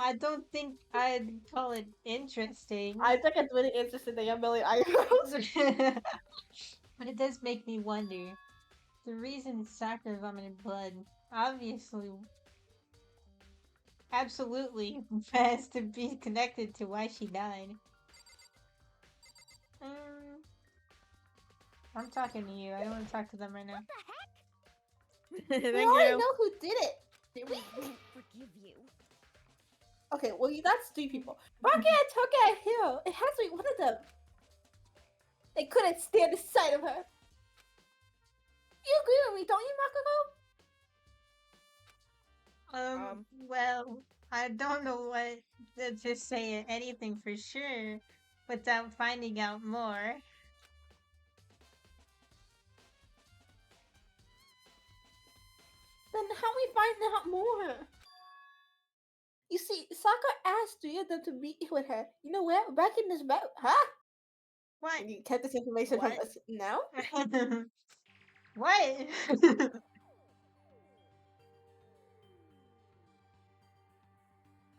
[SPEAKER 2] I don't think I'd call it interesting.
[SPEAKER 4] I think it's really interesting that you have a million eyebrows.
[SPEAKER 2] But it does make me wonder. The reason Sakura vomited blood, obviously, absolutely, has to be connected to why she died. I'm talking to you. I don't want to talk to them right now.
[SPEAKER 3] Thank
[SPEAKER 4] We already
[SPEAKER 3] you.
[SPEAKER 4] know who did it.
[SPEAKER 1] We won't forgive you.
[SPEAKER 4] Okay, well, that's 3 people. Rocket and Toki and Hero. It has to be one of them. They couldn't stand the sight of her. You agree with me, don't you, Makoto?
[SPEAKER 2] Well, I don't know what to say anything for sure without finding out more.
[SPEAKER 4] Then how we find out more? You see, Sakura asked 3 of them to meet with her. You know where? Back in this boat. Huh?
[SPEAKER 2] What?
[SPEAKER 4] And you kept this information from
[SPEAKER 2] What?
[SPEAKER 4] us now?
[SPEAKER 2] What?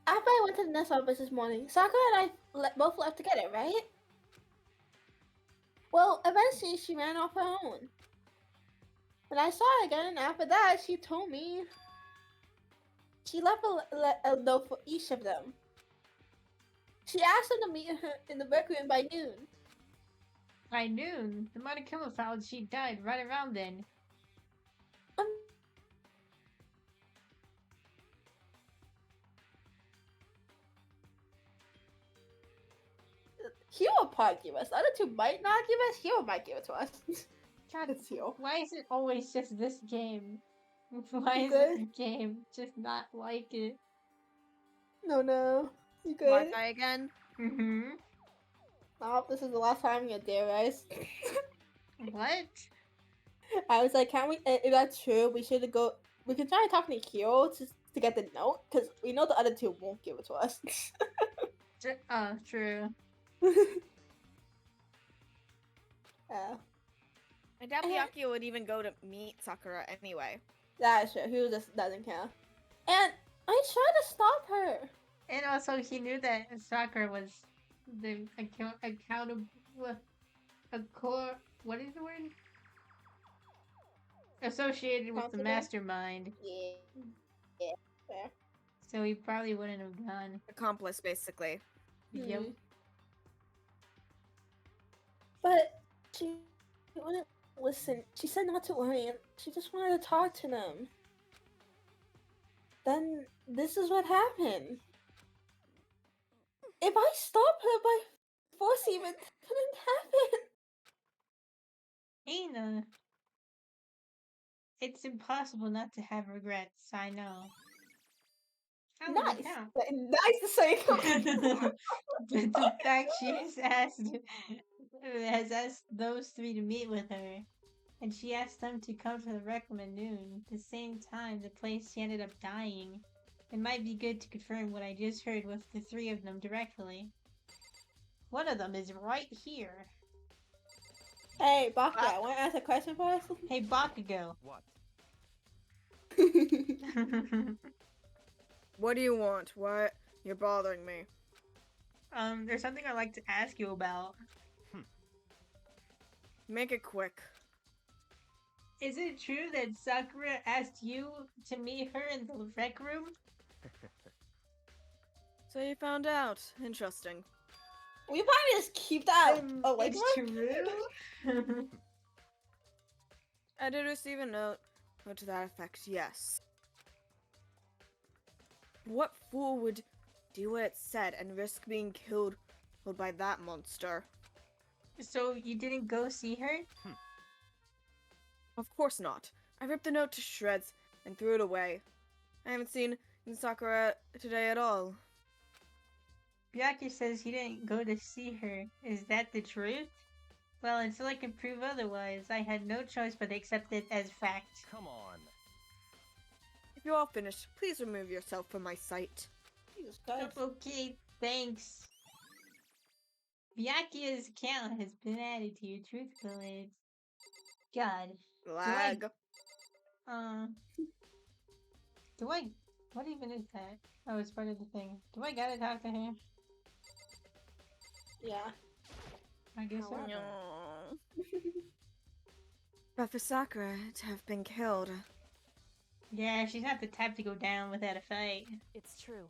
[SPEAKER 4] After I went to the nest office this morning, Sakura and I both left together, right? Well, eventually she ran off her own. When I saw her again, after that, she told me she left a note for each of them. She asked them to meet her in the rec room by noon.
[SPEAKER 2] By noon, the Monokuma found she died right around then.
[SPEAKER 4] Hero might give us. The other 2 might not give us. Hero might give it to us.
[SPEAKER 2] God,
[SPEAKER 4] It's Hero.
[SPEAKER 2] why is it always just this game? Why is
[SPEAKER 4] Good.
[SPEAKER 2] this game just not like it?
[SPEAKER 4] No. You good?
[SPEAKER 3] Wi-Fi again?
[SPEAKER 2] Mm-hmm.
[SPEAKER 4] I hope this is the last time you're there, guys.
[SPEAKER 2] What?
[SPEAKER 4] I was like, can't we? If that's true, we should go. We could try talking to Hiro to get the note, because we know the other two won't give it to us.
[SPEAKER 2] Oh, true.
[SPEAKER 4] Yeah,
[SPEAKER 3] I doubt
[SPEAKER 4] Eh.
[SPEAKER 3] Byakuya would even go to meet Sakura anyway.
[SPEAKER 4] that's true. He just doesn't care. And I tried to stop her.
[SPEAKER 2] And also, he knew that Sakura was the accountable, a core. What is the word? Associated with the
[SPEAKER 4] Confident?
[SPEAKER 2] mastermind.
[SPEAKER 4] Yeah. Yeah. Fair.
[SPEAKER 2] So he probably wouldn't have gone.
[SPEAKER 3] Accomplice, basically.
[SPEAKER 2] Yep.
[SPEAKER 4] Hmm. But she wouldn't listen. She said not to worry, and she just wanted to talk to them. Then this is what happened. If I stop her by forcing it, couldn't happen.
[SPEAKER 2] Aina. It's impossible not to have regrets, I know. How would it
[SPEAKER 4] Nice.
[SPEAKER 2] count?
[SPEAKER 4] Nice to say.
[SPEAKER 2] But the fact she has asked those three to meet with her, and she asked them to come to the Rec Room at noon, the same time the place she ended up dying. It might be good to confirm what I just heard with the three of them directly. One of them is right here.
[SPEAKER 4] Hey, Bakuya, want to ask a question for us?
[SPEAKER 2] Hey, Bakugo.
[SPEAKER 7] What?
[SPEAKER 3] What do you want? What? You're bothering me.
[SPEAKER 2] There's something I'd like to ask you about.
[SPEAKER 3] Make it quick.
[SPEAKER 2] Is it true that Sakura asked you to meet her in the Rec Room?
[SPEAKER 3] So you found out. Interesting.
[SPEAKER 4] We probably just keep that.
[SPEAKER 2] It's true.
[SPEAKER 3] I did receive a note to that effect, yes. What fool would do what it said and risk being killed by that monster?
[SPEAKER 2] So you didn't go see her?
[SPEAKER 3] Of course not. I ripped the note to shreds and threw it away. I haven't seen Sakura today at all.
[SPEAKER 2] Byakuya says he didn't go to see her. Is that the truth? Well, until I can prove otherwise, I had no choice but to accept it as fact.
[SPEAKER 7] Come on.
[SPEAKER 3] If you're all finished, please remove yourself from my sight.
[SPEAKER 4] Jesus Christ.
[SPEAKER 2] Okay, thanks. Byakuya's account has been added to your truth college. God.
[SPEAKER 3] Lag.
[SPEAKER 2] Do I... What even is that? Oh, it's part of the thing. Do I gotta talk to her?
[SPEAKER 4] Yeah.
[SPEAKER 2] I guess so.
[SPEAKER 3] But for Sakura to have been killed,
[SPEAKER 2] Yeah, she's not the type to go down without a fight.
[SPEAKER 8] It's true.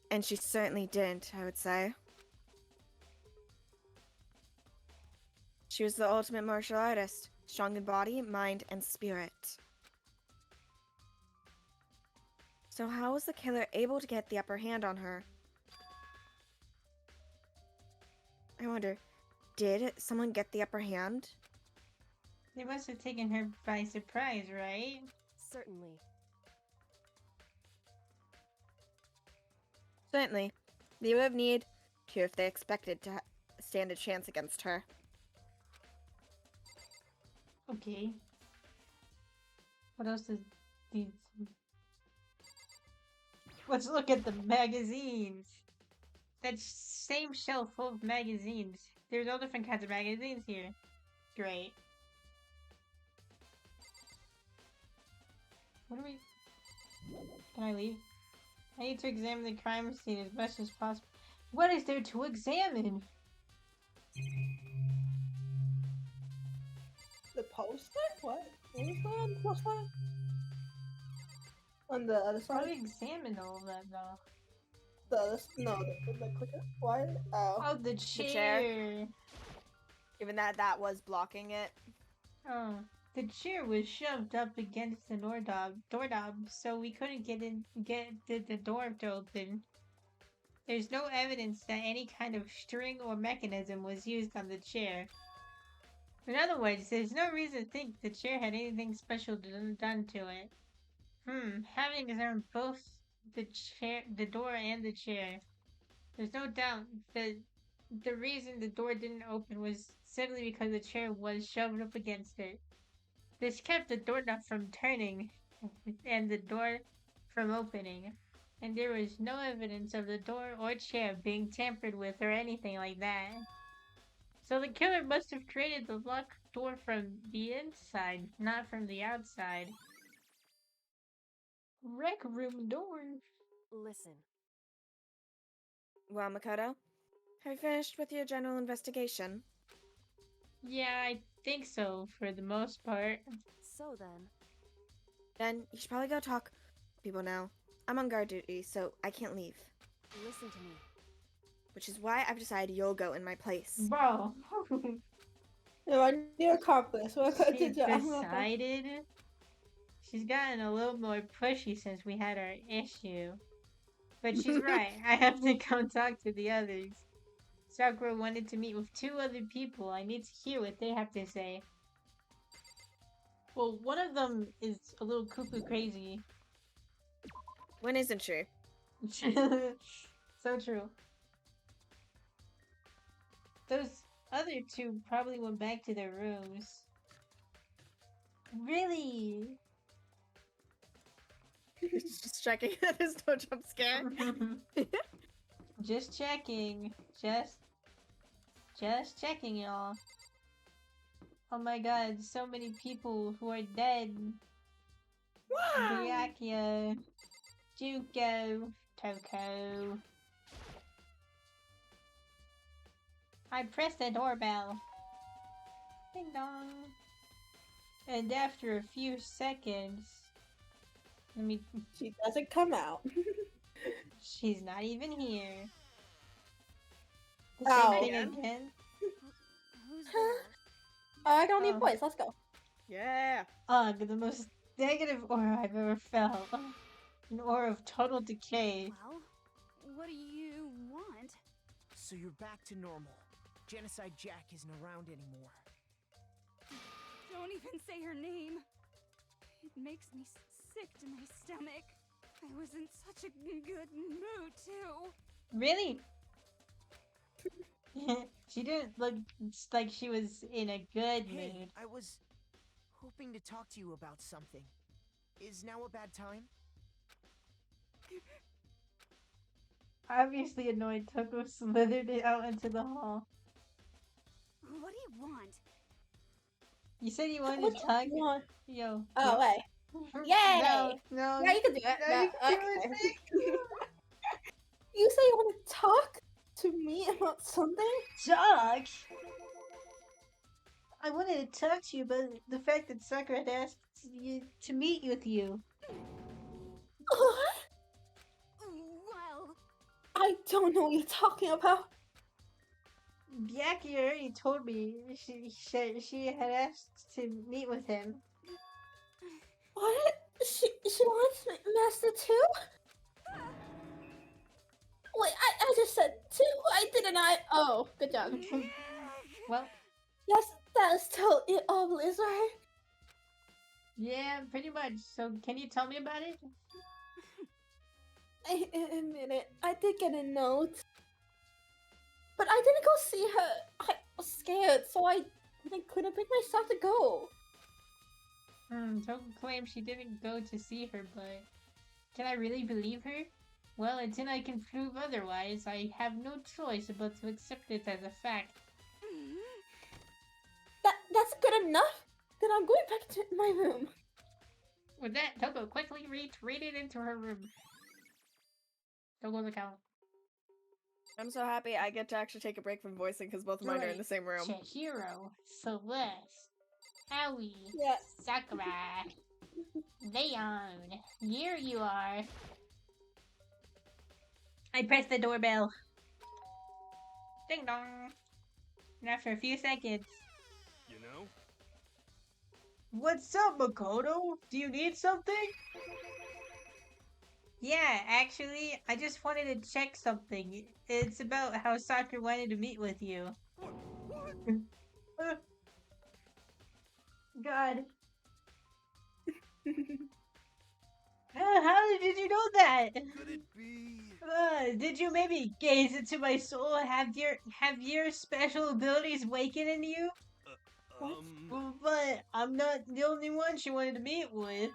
[SPEAKER 3] and she certainly didn't, I would say. She was the ultimate martial artist, strong in body, mind, and spirit. So how was the killer able to get the upper hand on her? I wonder, did someone get the upper hand?
[SPEAKER 2] They must have taken her by surprise, right?
[SPEAKER 8] Certainly.
[SPEAKER 3] Certainly. They would have needed to if they expected to stand a chance against her.
[SPEAKER 2] Okay. What else is these? Let's look at the magazines. That same shelf full of magazines. There's all different kinds of magazines here. Great. What do we... Can I leave? I need to examine the crime scene as much as possible. What is there to examine?
[SPEAKER 4] The poster? What? What is going on the poster? On the other
[SPEAKER 2] How do
[SPEAKER 4] side?
[SPEAKER 2] we examine all of that though?
[SPEAKER 4] The other, no, the clicker. Why? Oh.
[SPEAKER 2] Oh, the
[SPEAKER 3] chair.
[SPEAKER 2] chair.
[SPEAKER 3] Given that that was blocking it.
[SPEAKER 2] Oh, the chair was shoved up against the doorknob, so we couldn't get the door to open. There's no evidence that any kind of string or mechanism was used on the chair. In other words, there's no reason to think the chair had anything special done to it. Having examined both the door and the chair, there's no doubt that the reason the door didn't open was simply because the chair was shoved up against it. This kept the doorknob from turning and the door from opening, and there was no evidence of the door or chair being tampered with or anything like that. So the killer must have created the locked door from the inside, not from the outside. Rec room door.
[SPEAKER 8] Listen.
[SPEAKER 3] Well, Makoto, have you finished with your general investigation?
[SPEAKER 2] Yeah, I think so, for the most part.
[SPEAKER 8] So then,
[SPEAKER 3] Then you should probably go talk to people now. I'm on guard duty, so I can't leave.
[SPEAKER 8] listen to me.
[SPEAKER 3] Which is why I've decided you'll go in my place.
[SPEAKER 2] Bro.
[SPEAKER 4] No, I need a accomplice. We're going
[SPEAKER 2] She
[SPEAKER 4] to do.
[SPEAKER 2] decided. She's gotten a little more pushy since we had our issue. But she's right. I have to go talk to the others. Sakura wanted to meet with 2 other people. I need to hear what they have to say. Well, one of them is a little cuckoo crazy.
[SPEAKER 3] When isn't she?
[SPEAKER 2] So true. Those other 2 probably went back to their rooms. Really?
[SPEAKER 3] Just checking that there's no jump scare.
[SPEAKER 2] Just checking. Just checking, y'all. Oh my god, so many people who are dead. Byakuya, Juko, Toko. I pressed the doorbell. Ding dong. And after a few seconds,
[SPEAKER 4] She doesn't come out.
[SPEAKER 2] she's not even here. The
[SPEAKER 4] Oh.
[SPEAKER 2] same thing again.
[SPEAKER 8] Who's there?
[SPEAKER 4] I don't need
[SPEAKER 2] Oh.
[SPEAKER 4] boys. Let's go.
[SPEAKER 3] Yeah.
[SPEAKER 2] Ugh, the most negative aura I've ever felt. An aura of total decay.
[SPEAKER 8] Well, what do you want?
[SPEAKER 6] So you're back to normal. Genocide Jack isn't around anymore.
[SPEAKER 8] Don't even say her name. It makes me sick to my stomach. I was in such a good mood, too.
[SPEAKER 2] Really? She didn't look like she was in a good
[SPEAKER 6] Hey,
[SPEAKER 2] mood.
[SPEAKER 6] I was hoping to talk to you about something. Is now a bad time?
[SPEAKER 2] Obviously annoyed, Toko slithered it out into the hall.
[SPEAKER 8] What do you want?
[SPEAKER 2] You said you
[SPEAKER 4] What
[SPEAKER 2] wanted
[SPEAKER 4] do
[SPEAKER 2] to talk?
[SPEAKER 4] you want?
[SPEAKER 2] Yo.
[SPEAKER 4] Oh, wait.
[SPEAKER 2] No,
[SPEAKER 4] Yay!
[SPEAKER 2] no.
[SPEAKER 4] Yeah, you can do it.
[SPEAKER 2] No,
[SPEAKER 4] No,
[SPEAKER 2] you can do
[SPEAKER 4] okay.
[SPEAKER 2] it.
[SPEAKER 4] You say you want to talk to me about something?
[SPEAKER 2] Talk? I wanted to talk to you about the fact that Sakura had asked you to meet with you.
[SPEAKER 4] What?
[SPEAKER 8] Well,
[SPEAKER 4] I don't know what you're talking about.
[SPEAKER 2] Byakuya already told me she had asked to meet with him.
[SPEAKER 4] What? She wants Master too? Wait, I just said two. I didn't. Oh, good job.
[SPEAKER 2] Well,
[SPEAKER 4] Yes, that's totally obvious, right?
[SPEAKER 2] yeah, pretty much. So, can you tell me about it?
[SPEAKER 4] I admit it. I did get a note. But I didn't go see her. I was scared, so I couldn't bring myself to go.
[SPEAKER 2] Toko claims she didn't go to see her, but can I really believe her? Well, until I can prove otherwise, I have no choice but to accept it as a fact.
[SPEAKER 4] That's good enough. Then I'm going back to my room.
[SPEAKER 2] With that, Toko quickly retreated into her room. Toko's account.
[SPEAKER 3] I'm so happy I get to actually take a break from voicing because both of mine are in the same room.
[SPEAKER 2] Chihiro, Celeste, Aoi,
[SPEAKER 4] Yeah.
[SPEAKER 2] Sakura, Leon, here you are. I pressed the doorbell. Ding dong. And after a few seconds.
[SPEAKER 7] You know?
[SPEAKER 2] What's up, Makoto? Do you need something? Yeah, actually, I just wanted to check something. It's about how Sakura wanted to meet with you. God. How did you know that?
[SPEAKER 7] Could it be?
[SPEAKER 2] Did you maybe gaze into my soul? Have your special abilities wakened in you? But I'm not the only one she wanted to meet with.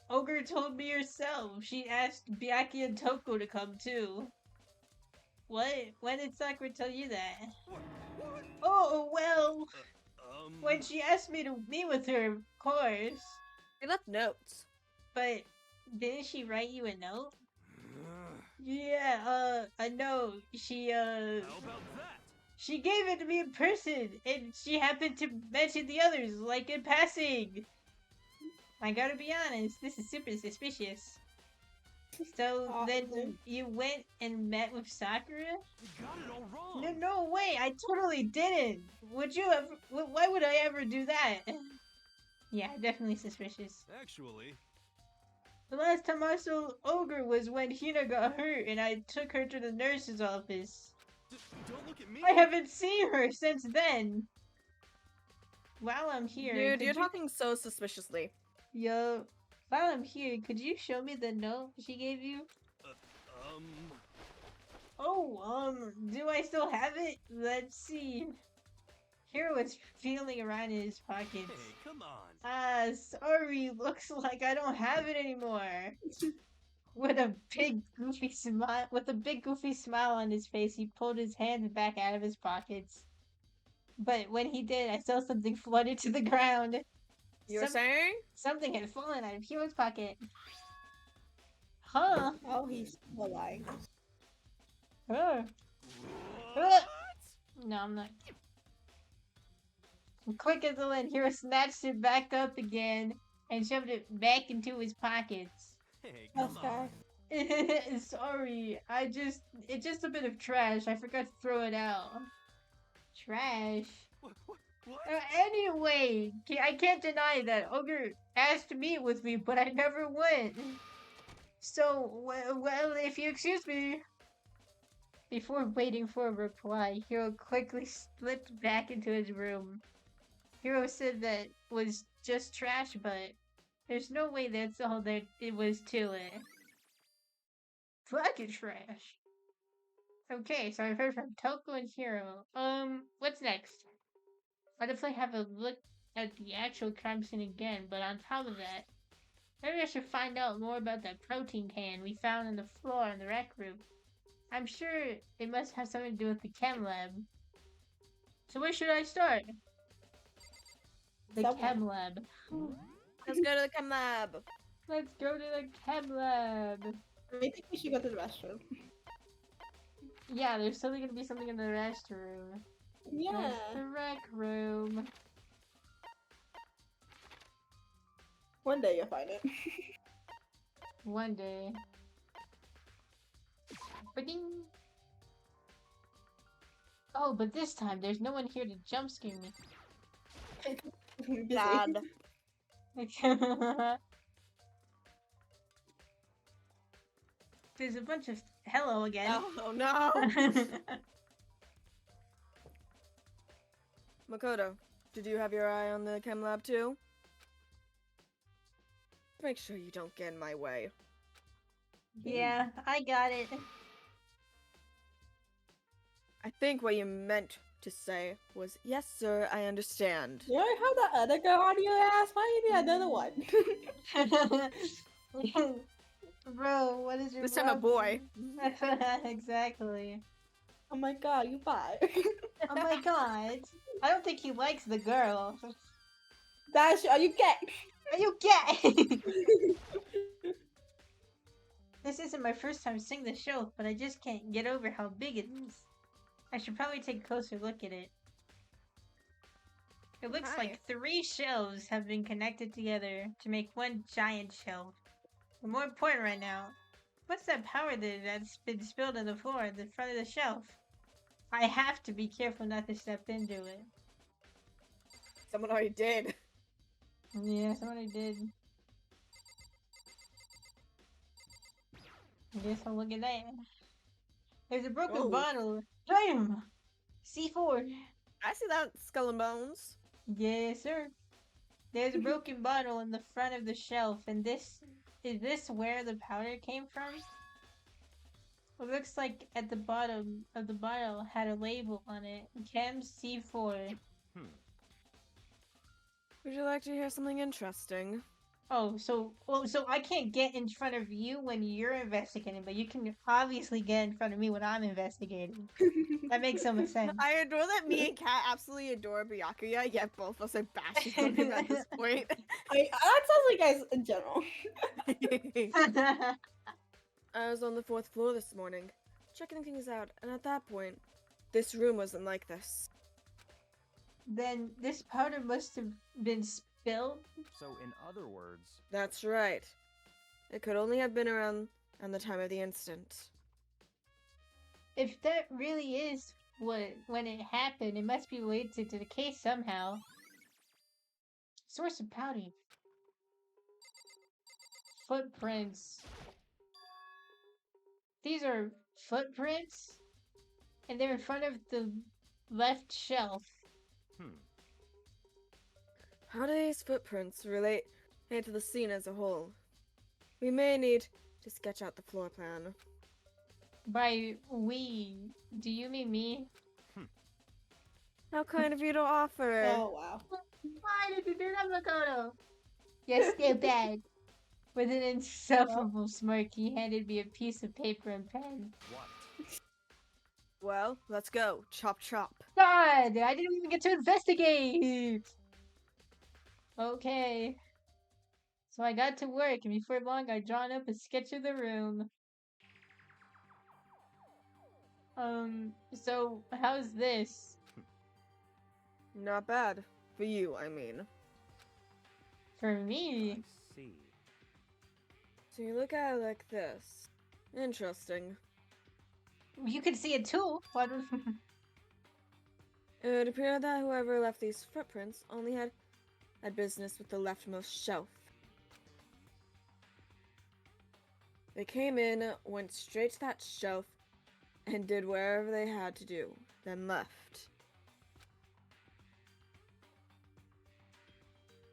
[SPEAKER 2] Ogre told me herself. She asked Byaki and Toko to come too. What? When did Sakura tell you that? Oh, well, when she asked me to meet with her, of course.
[SPEAKER 3] They left notes.
[SPEAKER 2] But didn't she write you a note? Yeah, a note.
[SPEAKER 7] How about that?
[SPEAKER 2] She gave it to me in person, and she happened to mention the others, like in passing. I gotta be honest, this is super suspicious. So then
[SPEAKER 4] Awesome.
[SPEAKER 2] you went and met with Sakura?
[SPEAKER 7] You got it all wrong.
[SPEAKER 2] No way, I totally didn't. Would you ever? Why would I ever do that? Yeah, definitely suspicious.
[SPEAKER 7] Actually,
[SPEAKER 2] The last time I saw Ogre was when Hina got hurt, and I took her to the nurse's office.
[SPEAKER 7] don't look at me.
[SPEAKER 2] I haven't seen her since then. While I'm here,
[SPEAKER 3] Dude,
[SPEAKER 2] could
[SPEAKER 3] you're
[SPEAKER 2] you-
[SPEAKER 3] talking so suspiciously.
[SPEAKER 2] Yo, while I'm here, could you show me the note she gave you? Oh, do I still have it? Let's see. Hero was feeling around in his pockets.
[SPEAKER 7] Hey, come on.
[SPEAKER 2] Sorry, looks like I don't have it anymore. With a big goofy smile on his face, he pulled his hands back out of his pockets. But when he did, I saw something flooded to the ground.
[SPEAKER 3] You were
[SPEAKER 2] Some-
[SPEAKER 3] saying?
[SPEAKER 2] Something had fallen out of Hero's pocket. Huh?
[SPEAKER 4] Oh, he's still lying.
[SPEAKER 2] Huh.
[SPEAKER 7] What?
[SPEAKER 2] No, I'm not. Quick as the wind, Hero snatched it back up again and shoved it back into his pockets.
[SPEAKER 7] Hey,
[SPEAKER 4] That's
[SPEAKER 7] come
[SPEAKER 4] guy.
[SPEAKER 7] on.
[SPEAKER 2] Sorry, it's just a bit of trash. I forgot to throw it out. Trash.
[SPEAKER 7] What?
[SPEAKER 2] Anyway, I can't deny that Ogre asked to meet with me, but I never went. So, well, if you excuse me. Before waiting for a reply, Hero quickly slipped back into his room. Hero said that was just trash, but there's no way that's all there it was to it. Fucking trash. Okay, so I've heard from Toko and Hero. What's next? I'll definitely have a look at the actual crime scene again, but on top of that, maybe I should find out more about that protein can we found on the floor in the rec room. I'm sure it must have something to do with the chem lab. So where should I start? The
[SPEAKER 4] Somewhere.
[SPEAKER 2] chem lab.
[SPEAKER 3] Let's go to the chem lab.
[SPEAKER 2] Let's go to the chem lab.
[SPEAKER 4] I think we should go to the restroom.
[SPEAKER 2] Yeah, there's totally gonna be something in the restroom.
[SPEAKER 4] Yeah.
[SPEAKER 2] That's the rec room.
[SPEAKER 4] One day you'll find it.
[SPEAKER 2] One day. Ba-ding. Oh, but this time there's no one here to jump scare me.
[SPEAKER 4] Busy.
[SPEAKER 3] Dad.
[SPEAKER 2] There's a bunch of hello again.
[SPEAKER 3] Oh no. Makoto, did you have your eye on the chem lab too? Make sure you don't get in my way.
[SPEAKER 2] Yeah, I got it.
[SPEAKER 3] I think what you meant to say was, yes, sir, I understand.
[SPEAKER 4] You already have that other girl on your ass. Why you need another one?
[SPEAKER 2] Bro, what is your
[SPEAKER 3] This time a boy.
[SPEAKER 2] Exactly.
[SPEAKER 4] Oh my god, you bi.
[SPEAKER 2] Oh my god. I don't think he likes the girl.
[SPEAKER 4] Dash, are you gay?
[SPEAKER 2] Are you gay? This isn't my first time seeing the shelf, but I just can't get over how big it is. I should probably take a closer look at it. It looks like 3 shelves have been connected together to make one giant shelf. But more important right now, what's that powder that's been spilled on the floor at the front of the shelf? I have to be careful not to step into it.
[SPEAKER 3] Someone already did.
[SPEAKER 2] Yeah, somebody did. I guess I'll look at that. There's a broken
[SPEAKER 3] Oh.
[SPEAKER 2] bottle. Damn! C4.
[SPEAKER 3] I see that, Skull and Bones.
[SPEAKER 2] Yes, sir. There's a broken bottle in the front of the shelf, and is this where the powder came from? It looks like at the bottom of the bottle had a label on it. Chem C4.
[SPEAKER 7] Hmm.
[SPEAKER 3] Would you like to hear something interesting?
[SPEAKER 2] Oh, so I can't get in front of you when you're investigating, but you can obviously get in front of me when I'm investigating. That makes so much sense.
[SPEAKER 3] I adore that me and Kat absolutely adore Byakuya, yet both of us are bashing on him at this point.
[SPEAKER 4] That sounds like guys in general.
[SPEAKER 3] I was on the 4th floor this morning, checking things out, and at that point, this room wasn't like this.
[SPEAKER 2] Then this powder must have been spilled.
[SPEAKER 7] So, in other words,
[SPEAKER 3] That's right. It could only have been around the time of the incident.
[SPEAKER 2] If that really is when it happened, it must be related to the case somehow. Source of powder. Footprints. These are footprints? And they're in front of the left shelf.
[SPEAKER 3] How do these footprints relate to the scene as a whole? We may need to sketch out the floor plan.
[SPEAKER 2] By we, do you mean me?
[SPEAKER 3] How kind of you to offer.
[SPEAKER 4] Oh wow.
[SPEAKER 2] Why did you do that, Makoto? You're still bad. With an insufferable smirk, he handed me a piece of paper and pen.
[SPEAKER 7] what?
[SPEAKER 3] Well, let's go. Chop chop.
[SPEAKER 2] God, I didn't even get to investigate! Okay. So I got to work, and before long I drawn up a sketch of the room. So how's this?
[SPEAKER 3] Not bad. For you, I mean.
[SPEAKER 2] For
[SPEAKER 7] I
[SPEAKER 2] me?
[SPEAKER 7] see.
[SPEAKER 3] So you look at it like this. Interesting.
[SPEAKER 2] You can see it too. But
[SPEAKER 3] It would appear that whoever left these footprints only had business with the leftmost shelf. They came in, went straight to that shelf, and did whatever they had to do, then left.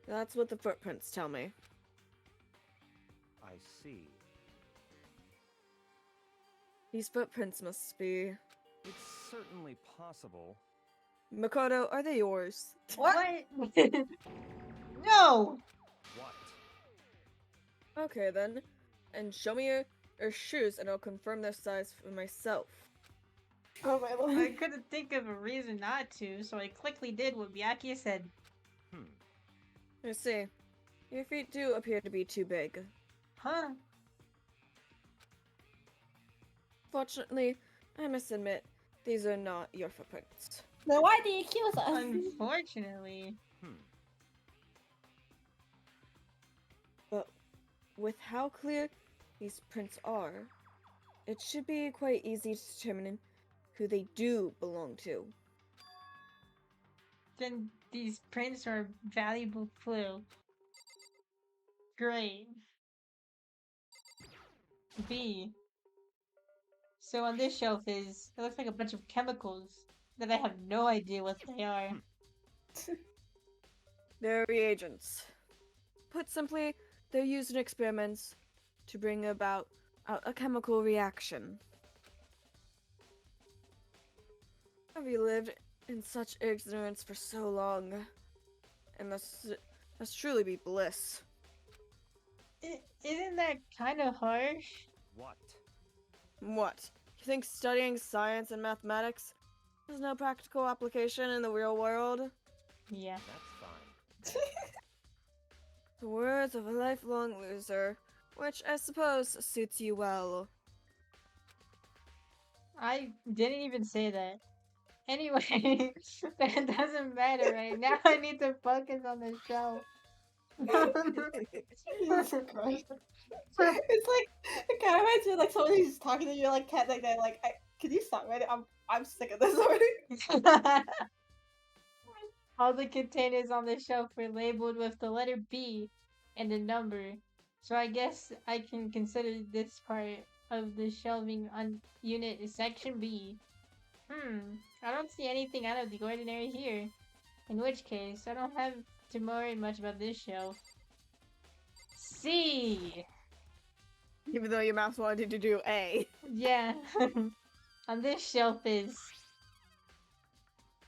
[SPEAKER 3] That's what the footprints tell me.
[SPEAKER 7] I see.
[SPEAKER 3] These footprints must be...
[SPEAKER 7] It's certainly possible.
[SPEAKER 3] Makoto, are they yours?
[SPEAKER 2] what? No!
[SPEAKER 7] What?
[SPEAKER 3] Okay then. And show me your shoes and I'll confirm their size for myself.
[SPEAKER 4] Oh my lord.
[SPEAKER 2] I couldn't think of a reason not to, so I quickly did what Byakuya said.
[SPEAKER 3] I see. Your feet do appear to be too big.
[SPEAKER 2] Huh?
[SPEAKER 3] Fortunately, I must admit, these are not your footprints.
[SPEAKER 4] Then why do you accuse us?
[SPEAKER 2] Unfortunately.
[SPEAKER 3] But with how clear these prints are, it should be quite easy to determine who they do belong to.
[SPEAKER 2] Then these prints are a valuable clue. Great. B. So on this shelf it looks like a bunch of chemicals that I have no idea what they are.
[SPEAKER 3] They're reagents. Put simply, they're used in experiments to bring about a chemical reaction. Have you lived in such ignorance for so long? And must truly be bliss.
[SPEAKER 2] Isn't that kind of harsh?
[SPEAKER 7] What?
[SPEAKER 3] What? You think studying science and mathematics has no practical application in the real world?
[SPEAKER 2] Yeah.
[SPEAKER 7] That's fine.
[SPEAKER 3] The words of a lifelong loser, which I suppose suits you well.
[SPEAKER 2] I didn't even say that. Anyway, that doesn't matter right now. I need to focus on the show.
[SPEAKER 4] Jesus Christ. It's like, I can't imagine like someone who's talking to you like cat like that, like, can you stop already? I'm sick of this already.
[SPEAKER 2] All the containers on the shelf were labeled with the letter B and a number, so I guess I can consider this part of the shelving on unit section B. I don't see anything out of the ordinary here. In which case, I don't have to worry much about this shelf. C!
[SPEAKER 3] Even though your mouse wanted to do A.
[SPEAKER 2] Yeah. On this shelf is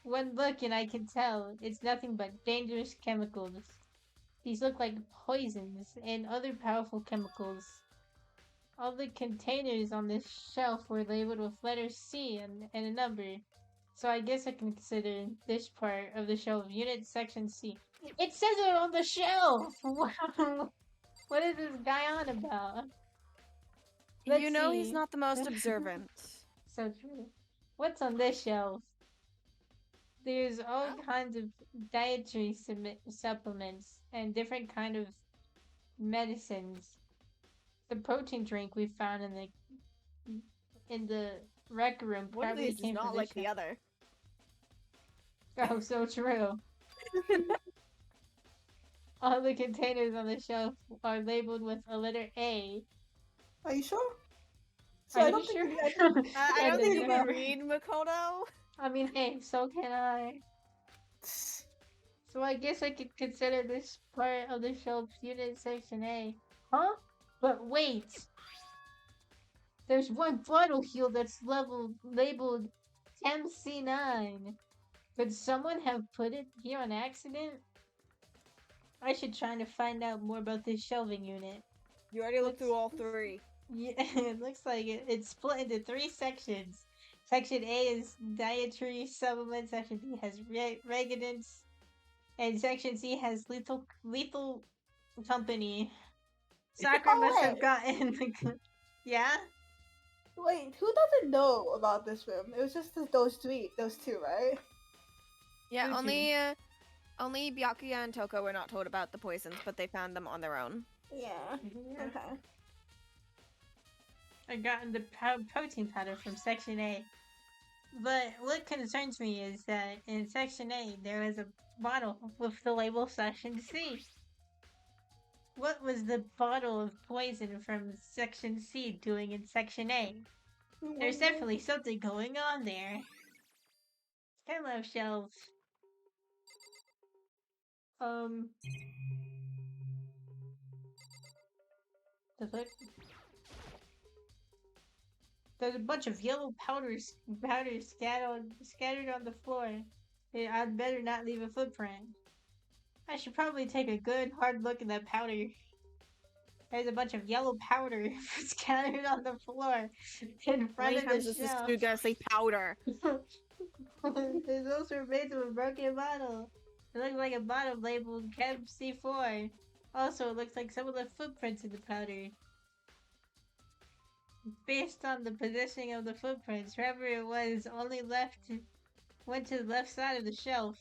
[SPEAKER 2] one look and I can tell it's nothing but dangerous chemicals. These look like poisons and other powerful chemicals. All the containers on this shelf were labeled with letter C and a number. So I guess I can consider this part of the shelf Unit Section C. It says it on the shelf! Wow. What is this guy on about? Let's
[SPEAKER 3] you know he's
[SPEAKER 2] see.
[SPEAKER 3] not the most observant.
[SPEAKER 2] So true. What's on this shelf? There's all kinds of dietary supplements and different kind of medicines. The protein drink we found in the rec room
[SPEAKER 3] One of
[SPEAKER 2] probably
[SPEAKER 3] these is
[SPEAKER 2] came from
[SPEAKER 3] not
[SPEAKER 2] this
[SPEAKER 3] like the
[SPEAKER 2] shelf.
[SPEAKER 3] other.
[SPEAKER 2] Oh, so true. All the containers on the shelf are labeled with a letter A.
[SPEAKER 4] Are you sure? So
[SPEAKER 2] Are
[SPEAKER 4] I
[SPEAKER 2] you
[SPEAKER 4] don't
[SPEAKER 2] sure?
[SPEAKER 4] think I think
[SPEAKER 3] I
[SPEAKER 2] And
[SPEAKER 3] don't
[SPEAKER 2] the
[SPEAKER 3] think you
[SPEAKER 2] number.
[SPEAKER 3] can read, Makoto.
[SPEAKER 2] I mean, hey, so can I. So I guess I could consider this part of the shelf Unit Section A. Huh? But wait! There's one bottle here that's labeled MC9. Could someone have put it here on accident? I should try to find out more about this shelving unit.
[SPEAKER 3] You already looked through all three.
[SPEAKER 2] Yeah, it looks like it's split into 3 sections. Section A is dietary supplements, Section B has regiments, and Section C has lethal company. Sakura
[SPEAKER 4] Oh,
[SPEAKER 2] must have
[SPEAKER 4] wait.
[SPEAKER 2] gotten yeah?
[SPEAKER 4] Wait, who doesn't know about this room? It was just those two, right?
[SPEAKER 3] Yeah,
[SPEAKER 2] Who
[SPEAKER 3] only Byakuya and Toko were not told about the poisons, but they found them on their own.
[SPEAKER 4] Yeah. Okay.
[SPEAKER 2] I got the protein powder from Section A. But what concerns me is that in Section A, there is a bottle with the label Section C. What was the bottle of poison from Section C doing in Section A? There's definitely something going on there. Hello, shelves. The fuck? There's a bunch of yellow powder scattered on the floor. I'd better not leave a footprint. I should probably take a good hard look at that powder. There's a bunch of yellow powder scattered on the floor in
[SPEAKER 3] How
[SPEAKER 2] front
[SPEAKER 3] many
[SPEAKER 2] of
[SPEAKER 3] times
[SPEAKER 2] the
[SPEAKER 3] is this
[SPEAKER 2] shelf.
[SPEAKER 3] dude gonna say powder?
[SPEAKER 2] There's also remains of a broken bottle. It looks like a bottle labeled Chem C4. Also, it looks like some of the footprints in the powder. Based on the positioning of the footprints, whoever it was went to the left side of the shelf.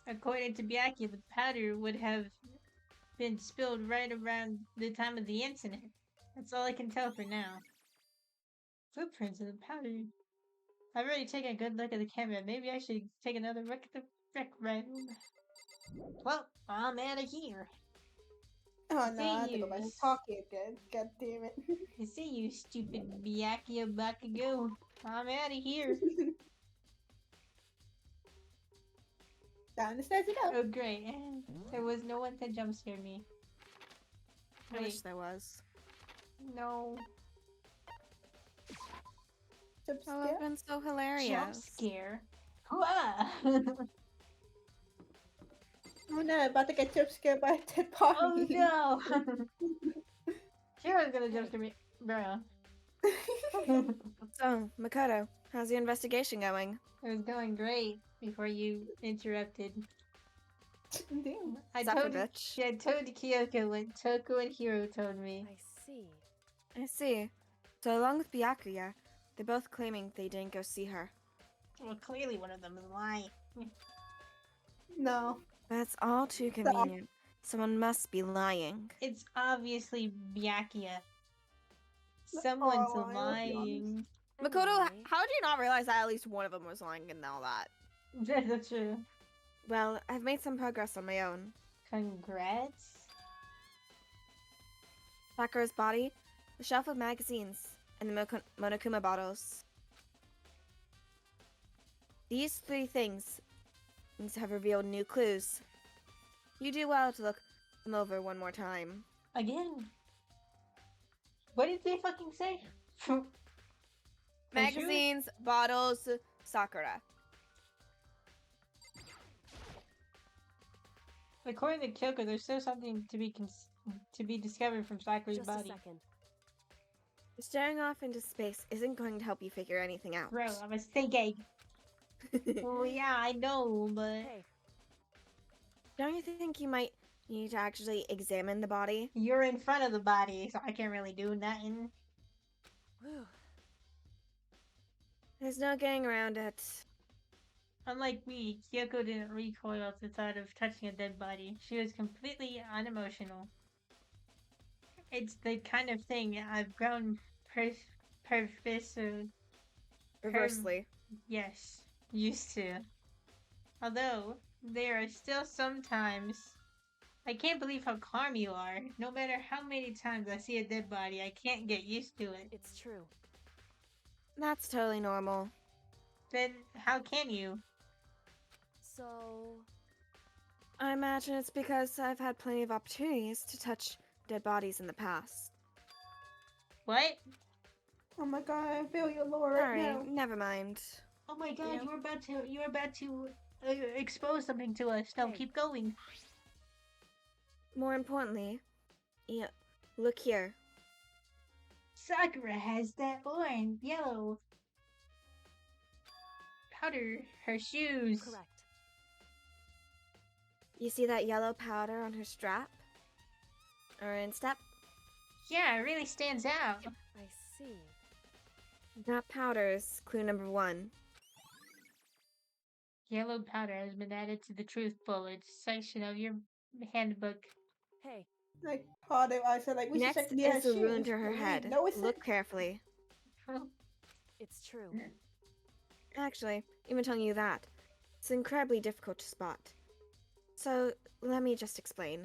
[SPEAKER 2] According to Byakuya, the powder would have been spilled right around the time of the incident. That's all I can tell for now. Footprints of the powder. I've already taken a good look at the camera. Maybe I should take another look at the rec room. Well, I'm out of here.
[SPEAKER 4] Oh no,
[SPEAKER 2] See
[SPEAKER 4] I have to go back
[SPEAKER 2] you.
[SPEAKER 4] to talking again. God damn it.
[SPEAKER 2] I see you, stupid Byakuya Bakugo. I'm out of here.
[SPEAKER 4] Down the stairs you go.
[SPEAKER 2] Oh, great. There was no one to jump scare me.
[SPEAKER 3] I wish
[SPEAKER 2] Wait,
[SPEAKER 3] there was.
[SPEAKER 2] no.
[SPEAKER 4] Jump
[SPEAKER 3] Oh, it's
[SPEAKER 4] scare.
[SPEAKER 3] been so hilarious.
[SPEAKER 2] Jump scare? Hooah!
[SPEAKER 4] Oh no, I'm about to get jump scared by a dead body.
[SPEAKER 2] Oh no! Kira's gonna jump scare me. Bro.
[SPEAKER 3] So, Makoto, how's your investigation going?
[SPEAKER 2] It was going great before you interrupted.
[SPEAKER 4] Damn.
[SPEAKER 2] I
[SPEAKER 3] Sucker
[SPEAKER 2] told
[SPEAKER 3] bitch.
[SPEAKER 2] yeah, I told Kyoko what Toko and Hiro told me.
[SPEAKER 1] see.
[SPEAKER 3] I see. So, along with Byakuya, they're both claiming they didn't go see her.
[SPEAKER 2] Well, clearly one of them is lying.
[SPEAKER 4] No.
[SPEAKER 3] That's all too convenient. Someone must be lying.
[SPEAKER 2] It's obviously Byakuya. Someone's
[SPEAKER 4] all lying, let's be
[SPEAKER 2] lying.
[SPEAKER 3] Makoto, how did you not realize that at least one of them was lying and all that?
[SPEAKER 2] That's true.
[SPEAKER 3] Well, I've made some progress on my own.
[SPEAKER 2] Congrats.
[SPEAKER 3] Sakura's body, the shelf of magazines, and the Monokuma bottles. These 3 things have revealed new clues. You do well to look them over one more time.
[SPEAKER 2] Again. What did they fucking say?
[SPEAKER 3] Magazines, bottles, Sakura.
[SPEAKER 2] According to Kyoko, there's still something to be discovered from Sakura's
[SPEAKER 9] Just a
[SPEAKER 2] body.
[SPEAKER 9] second.
[SPEAKER 3] Staring off into space isn't going to help you figure anything out.
[SPEAKER 2] Bro, I was thinking. Well, yeah, I know, but
[SPEAKER 9] Hey,
[SPEAKER 3] Don't you think you might need to actually examine the body?
[SPEAKER 2] you're in front of the body, so I can't really do nothing.
[SPEAKER 9] whew.
[SPEAKER 3] There's no getting around it.
[SPEAKER 2] Unlike me, Kyoko didn't recoil at the thought of touching a dead body. She was completely unemotional. It's the kind of thing I've grown pervasive.
[SPEAKER 3] Reversely.
[SPEAKER 2] Yes, used to. Although, there are still some times. I can't believe how calm you are. No matter how many times I see a dead body, I can't get used to it.
[SPEAKER 9] It's true.
[SPEAKER 3] That's totally normal.
[SPEAKER 2] Then, how can you?
[SPEAKER 9] So,
[SPEAKER 3] I imagine it's because I've had plenty of opportunities to touch dead bodies in the past.
[SPEAKER 2] What?
[SPEAKER 4] Oh my god, I feel your lore right
[SPEAKER 3] Sorry,
[SPEAKER 4] now.
[SPEAKER 3] never mind.
[SPEAKER 2] Oh my god,
[SPEAKER 4] Yeah.
[SPEAKER 2] you were about to expose something to us. No,
[SPEAKER 9] Hey.
[SPEAKER 2] keep going.
[SPEAKER 3] More importantly, yeah, look here.
[SPEAKER 2] Sakura has that orange, yellow powder, her shoes.
[SPEAKER 9] correct.
[SPEAKER 3] You see that yellow powder on her strap? Or instep?
[SPEAKER 2] Yeah, it really stands out.
[SPEAKER 9] I see.
[SPEAKER 3] That powder is clue number 1.
[SPEAKER 2] Yellow powder has been added to the truth bullet section of your handbook.
[SPEAKER 9] Hey,
[SPEAKER 4] Like, oh, I said, like, we should
[SPEAKER 3] Next
[SPEAKER 4] check the
[SPEAKER 3] is the
[SPEAKER 4] shoes.
[SPEAKER 3] wound to her
[SPEAKER 4] But we
[SPEAKER 3] head.
[SPEAKER 4] didn't notice
[SPEAKER 3] Look
[SPEAKER 4] it.
[SPEAKER 3] carefully.
[SPEAKER 9] it's true.
[SPEAKER 3] Actually, even telling you that, it's incredibly difficult to spot. So, let me just explain.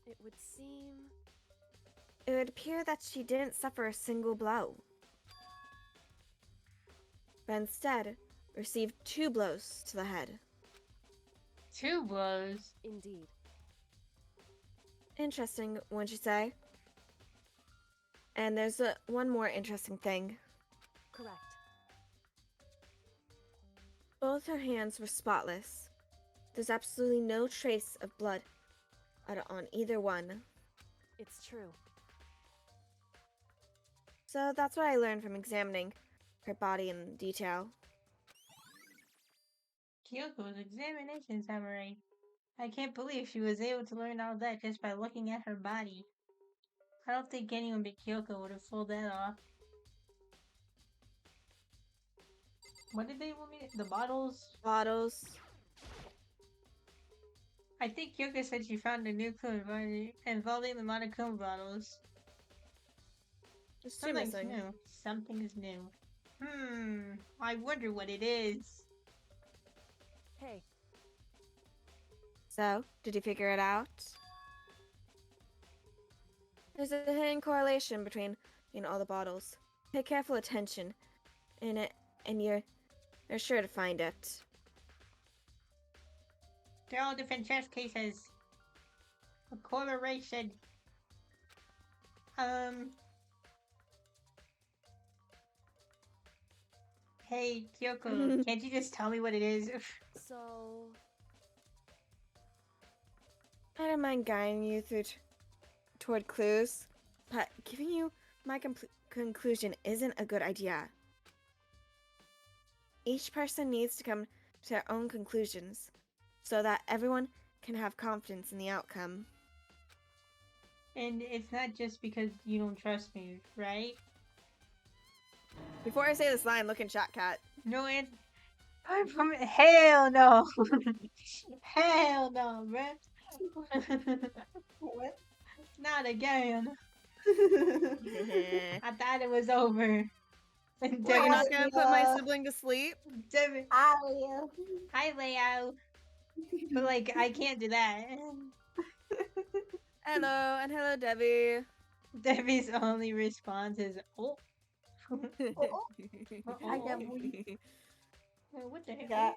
[SPEAKER 9] It would seem.
[SPEAKER 3] It would appear that she didn't suffer a single blow, but instead received 2 blows to the head.
[SPEAKER 2] 2 blows.
[SPEAKER 9] Indeed.
[SPEAKER 3] Interesting, wouldn't you say? And there's one more interesting thing.
[SPEAKER 9] Correct.
[SPEAKER 3] Both her hands were spotless. There's absolutely no trace of blood on either one.
[SPEAKER 9] It's true.
[SPEAKER 3] So that's what I learned from examining her body in detail.
[SPEAKER 2] Kyoko's examination summary. I can't believe she was able to learn all that just by looking at her body. I don't think anyone but Kyoko would have pulled that off. What did they want me to... The bottles?
[SPEAKER 3] Bottles.
[SPEAKER 2] I think Kyoko said she found a new clue involving the Monokuma bottles.
[SPEAKER 3] There's 2
[SPEAKER 2] Something's
[SPEAKER 3] missing.
[SPEAKER 2] new. Something is new. I wonder what it is.
[SPEAKER 9] Hey,
[SPEAKER 3] So, did you figure it out? There's a hidden correlation between all the bottles. Pay careful attention in it, and you're sure to find it.
[SPEAKER 2] They're all different chess cases. A correlation. Hey, Kyoko, can't you just tell me what it is?
[SPEAKER 9] so.
[SPEAKER 3] I don't mind guiding you toward clues, but giving you my conclusion isn't a good idea. Each person needs to come to their own conclusions, so that everyone can have confidence in the outcome.
[SPEAKER 2] And it's not just because you don't trust me, right?
[SPEAKER 3] Before I say this line, look in chat, Cat.
[SPEAKER 2] No, hell no. Hell no, bruh.
[SPEAKER 4] What?
[SPEAKER 2] Not again.
[SPEAKER 3] You're
[SPEAKER 2] I thought it was over. And
[SPEAKER 3] not
[SPEAKER 4] What?
[SPEAKER 3] gonna put my sibling to sleep?
[SPEAKER 2] Devin,
[SPEAKER 4] I will.
[SPEAKER 2] hi Leo. But like, I can't do that.
[SPEAKER 3] Hello, and hello, Debbie.
[SPEAKER 2] Debbie's only response is, oh.
[SPEAKER 4] I got bullied.
[SPEAKER 2] What the heck?
[SPEAKER 4] Yeah.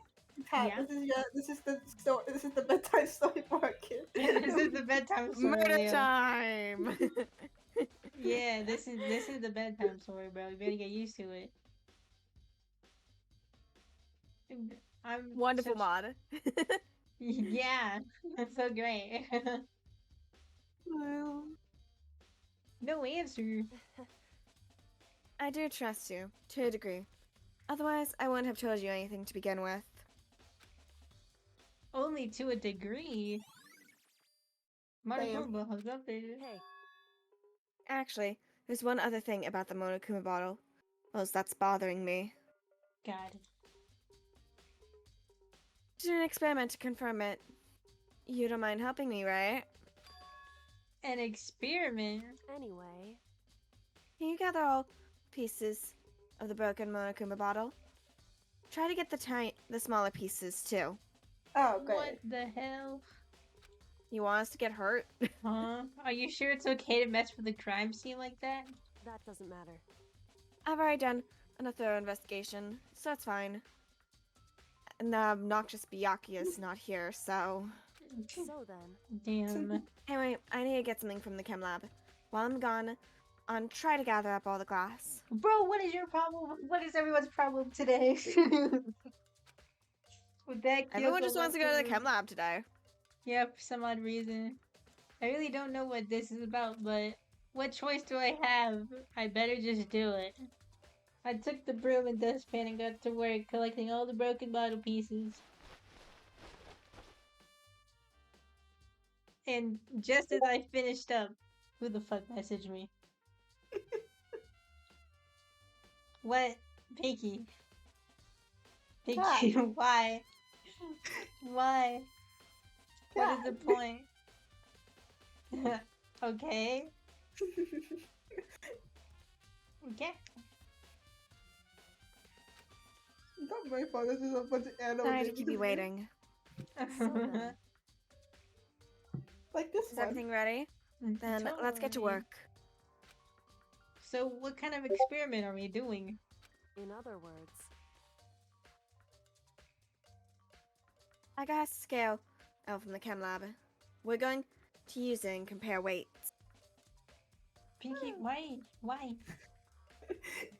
[SPEAKER 4] Pat,
[SPEAKER 2] Yeah.
[SPEAKER 4] this is the story. This is the bedtime story for our kid.
[SPEAKER 2] This is the bedtime story.
[SPEAKER 3] Murder
[SPEAKER 2] Leo.
[SPEAKER 3] time!
[SPEAKER 2] Yeah, this is the bedtime story, bro. You better get used to it. I'm
[SPEAKER 3] Wonderful
[SPEAKER 2] such
[SPEAKER 3] mod.
[SPEAKER 2] yeah, that's so great.
[SPEAKER 4] Well,
[SPEAKER 2] No answer.
[SPEAKER 3] I do trust you, to a degree. Otherwise, I wouldn't have told you anything to begin with.
[SPEAKER 2] Only to a degree.
[SPEAKER 4] damn.
[SPEAKER 2] Monokuma has updated.
[SPEAKER 9] Hey,
[SPEAKER 3] Actually, there's one other thing about the Monokuma bottle. Well, that's bothering me.
[SPEAKER 2] God.
[SPEAKER 3] Did an experiment to confirm it. You don't mind helping me, right?
[SPEAKER 2] An experiment.
[SPEAKER 9] anyway.
[SPEAKER 3] Can you gather all pieces of the broken Monokuma bottle? Try to get the smaller pieces too.
[SPEAKER 4] Oh,
[SPEAKER 2] What
[SPEAKER 4] great.
[SPEAKER 2] the hell?
[SPEAKER 3] You want us to get hurt?
[SPEAKER 2] Huh? Are you sure it's okay to mess with a crime scene like that?
[SPEAKER 9] That doesn't matter.
[SPEAKER 3] I've already done a thorough investigation, so it's fine. And the obnoxious Byakuya's not here, so...
[SPEAKER 9] So then,
[SPEAKER 2] Damn.
[SPEAKER 3] Anyway, I need to get something from the chem lab. While I'm gone, try to gather up all the glass.
[SPEAKER 2] Bro, what is your problem? What is everyone's problem today? With that
[SPEAKER 3] Everyone
[SPEAKER 2] Kyoko
[SPEAKER 3] just wants to go to the
[SPEAKER 2] leftover-
[SPEAKER 3] chem lab today.
[SPEAKER 2] Yeah, for some odd reason. I really don't know what this is about, but what choice do I have? I better just do it. I took the broom and dustpan and got to work collecting all the broken bottle pieces. And just as I finished up, who the fuck messaged me? What? Pinky. Pinky, why? Why? What is the point? Okay. Okay.
[SPEAKER 4] Not my fault. This is a bunch of anime.
[SPEAKER 3] Sorry to keep you waiting.
[SPEAKER 9] So then.
[SPEAKER 4] Like this
[SPEAKER 3] Is
[SPEAKER 4] one.
[SPEAKER 3] everything ready? Then let's get to
[SPEAKER 2] Totally.
[SPEAKER 3] work.
[SPEAKER 2] So what kind of experiment are we doing?
[SPEAKER 9] In other words,
[SPEAKER 3] I got a scale out from the chem lab. We're going to use it and compare weights.
[SPEAKER 2] Pinky, why? Why?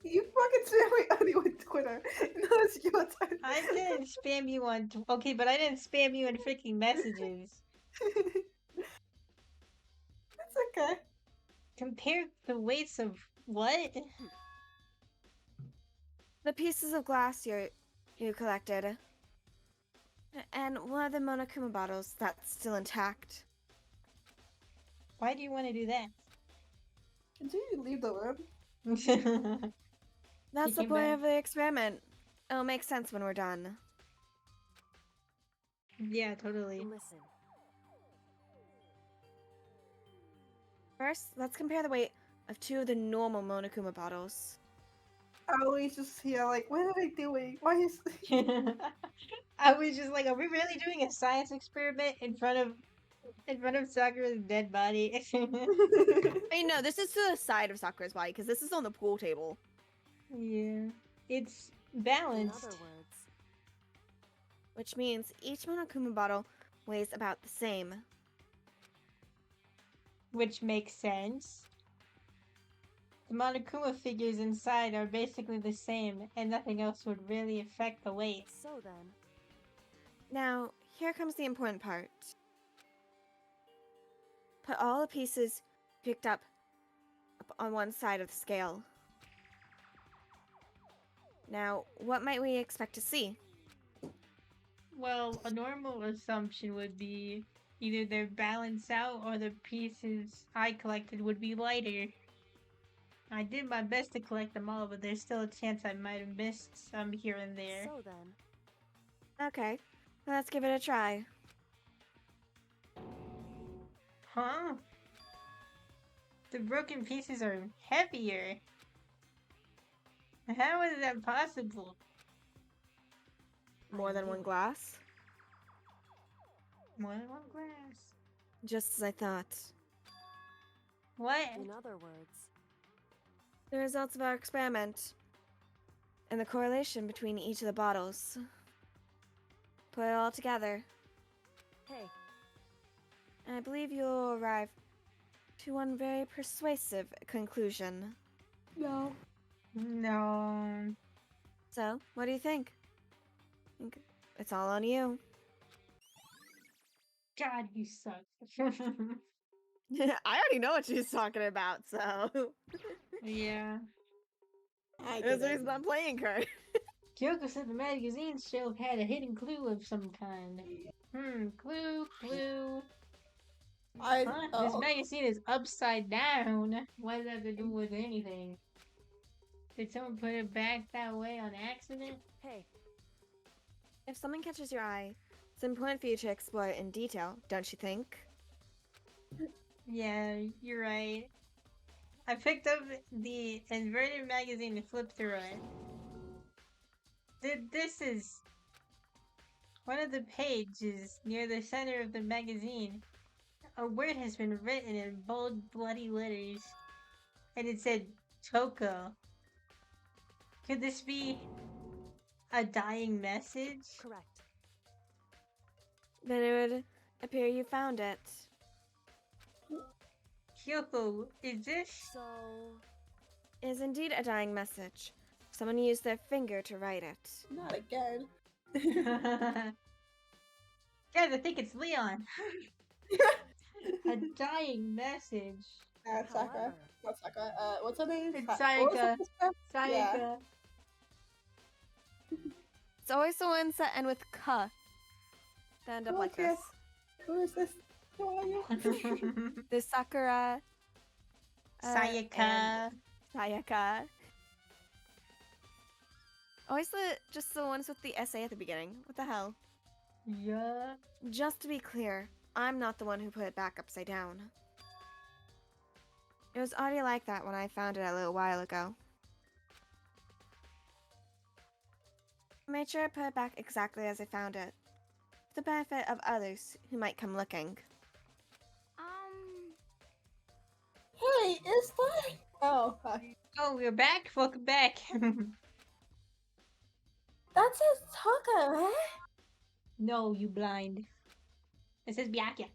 [SPEAKER 4] You fucking spam me on you on Twitter. No, it's your turn.
[SPEAKER 2] I didn't spam you on. Okay, but I didn't spam you in freaking messages.
[SPEAKER 4] It's okay.
[SPEAKER 2] Compare the weights of what?
[SPEAKER 3] The pieces of glass you collected. And one of the Monokuma bottles that's still intact.
[SPEAKER 2] Why do you want to do that?
[SPEAKER 4] Did you leave the room?
[SPEAKER 3] That's the
[SPEAKER 2] came
[SPEAKER 3] point
[SPEAKER 2] back.
[SPEAKER 3] of the experiment. It'll make sense when we're done.
[SPEAKER 2] Yeah, totally.
[SPEAKER 9] listen.
[SPEAKER 3] First, let's compare the weight of two of the normal Monokuma bottles.
[SPEAKER 4] I always just here like, what are they doing? Why is
[SPEAKER 2] I was just like, are we really doing a science experiment in front of Sakura's dead body?
[SPEAKER 3] Wait, no, this is to the side of Sakura's body, because this is on the pool table.
[SPEAKER 2] Yeah. It's
[SPEAKER 9] In
[SPEAKER 2] balanced.
[SPEAKER 9] other words,
[SPEAKER 3] Which means each Monokuma bottle weighs about the same.
[SPEAKER 2] Which makes sense. The Monokuma figures inside are basically the same, and nothing else would really affect the weight.
[SPEAKER 9] so then,
[SPEAKER 3] Now, here comes the important part. Put all the pieces picked up on one side of the scale. Now, what might we expect to see?
[SPEAKER 2] Well, a normal assumption would be either they're balanced out or the pieces I collected would be lighter. I did my best to collect them all, but there's still a chance I might have missed some here and there.
[SPEAKER 9] so then,
[SPEAKER 3] Okay, let's give it a try.
[SPEAKER 2] Huh? The broken pieces are heavier. How is that possible?
[SPEAKER 3] More than one glass?
[SPEAKER 2] More than one glass.
[SPEAKER 3] Just as I thought.
[SPEAKER 2] What?
[SPEAKER 9] in other words,
[SPEAKER 3] The results of our experiment and the correlation between each of the bottles. Put it all together,
[SPEAKER 9] hey,
[SPEAKER 3] and I believe you'll arrive to one very persuasive conclusion.
[SPEAKER 4] No.
[SPEAKER 2] No.
[SPEAKER 3] So, what do you think? Think it's all on you.
[SPEAKER 2] God, you suck.
[SPEAKER 3] I already know what she's talking about, so
[SPEAKER 2] Yeah.
[SPEAKER 4] I
[SPEAKER 3] there's
[SPEAKER 4] get
[SPEAKER 3] the
[SPEAKER 4] it.
[SPEAKER 3] reason I'm playing her.
[SPEAKER 2] Kyoko said the magazine shelf had a hidden clue of some kind. Clue. Huh? This magazine is upside down. What does that have to do with anything? Did someone put it back that way on accident?
[SPEAKER 9] Hey,
[SPEAKER 3] If something catches your eye, it's important for you to explore it in detail, don't you think?
[SPEAKER 2] Yeah, you're right. I picked up the inverted magazine and flipped through it. This is one of the pages near the center of the magazine. A word has been written in bold, bloody letters, and it said Toko. Could this be a dying message?
[SPEAKER 9] correct.
[SPEAKER 3] Then it would appear you found it.
[SPEAKER 2] Kyoko, is this?
[SPEAKER 9] So,
[SPEAKER 3] It is indeed a dying message. Someone used their finger to write it.
[SPEAKER 4] Not again.
[SPEAKER 2] Guys, I think it's Leon. A dying message.
[SPEAKER 4] Sakura.
[SPEAKER 9] however,
[SPEAKER 4] Not Sakura. What's her name?
[SPEAKER 2] It's
[SPEAKER 4] What was
[SPEAKER 2] Sayaka.
[SPEAKER 4] her sister? Yeah.
[SPEAKER 2] Sayaka.
[SPEAKER 3] It's always the ones that end with "ka" that end up like
[SPEAKER 4] Okay.
[SPEAKER 3] this.
[SPEAKER 4] Who is this? Who are you?
[SPEAKER 3] There's Sakura,
[SPEAKER 2] Sayaka.
[SPEAKER 3] and Sayaka. Always just the ones with the essay at the beginning. What the hell?
[SPEAKER 2] Yeah.
[SPEAKER 3] Just to be clear, I'm not the one who put it back upside down. It was already like that when I found it a little while ago. I made sure I put it back exactly as I found it, for the benefit of others who might come looking.
[SPEAKER 4] Hey, is that? Oh, hi.
[SPEAKER 2] Oh, we're back? Welcome back.
[SPEAKER 4] That says Taka, right?
[SPEAKER 2] No, you blind. It says Byakuya.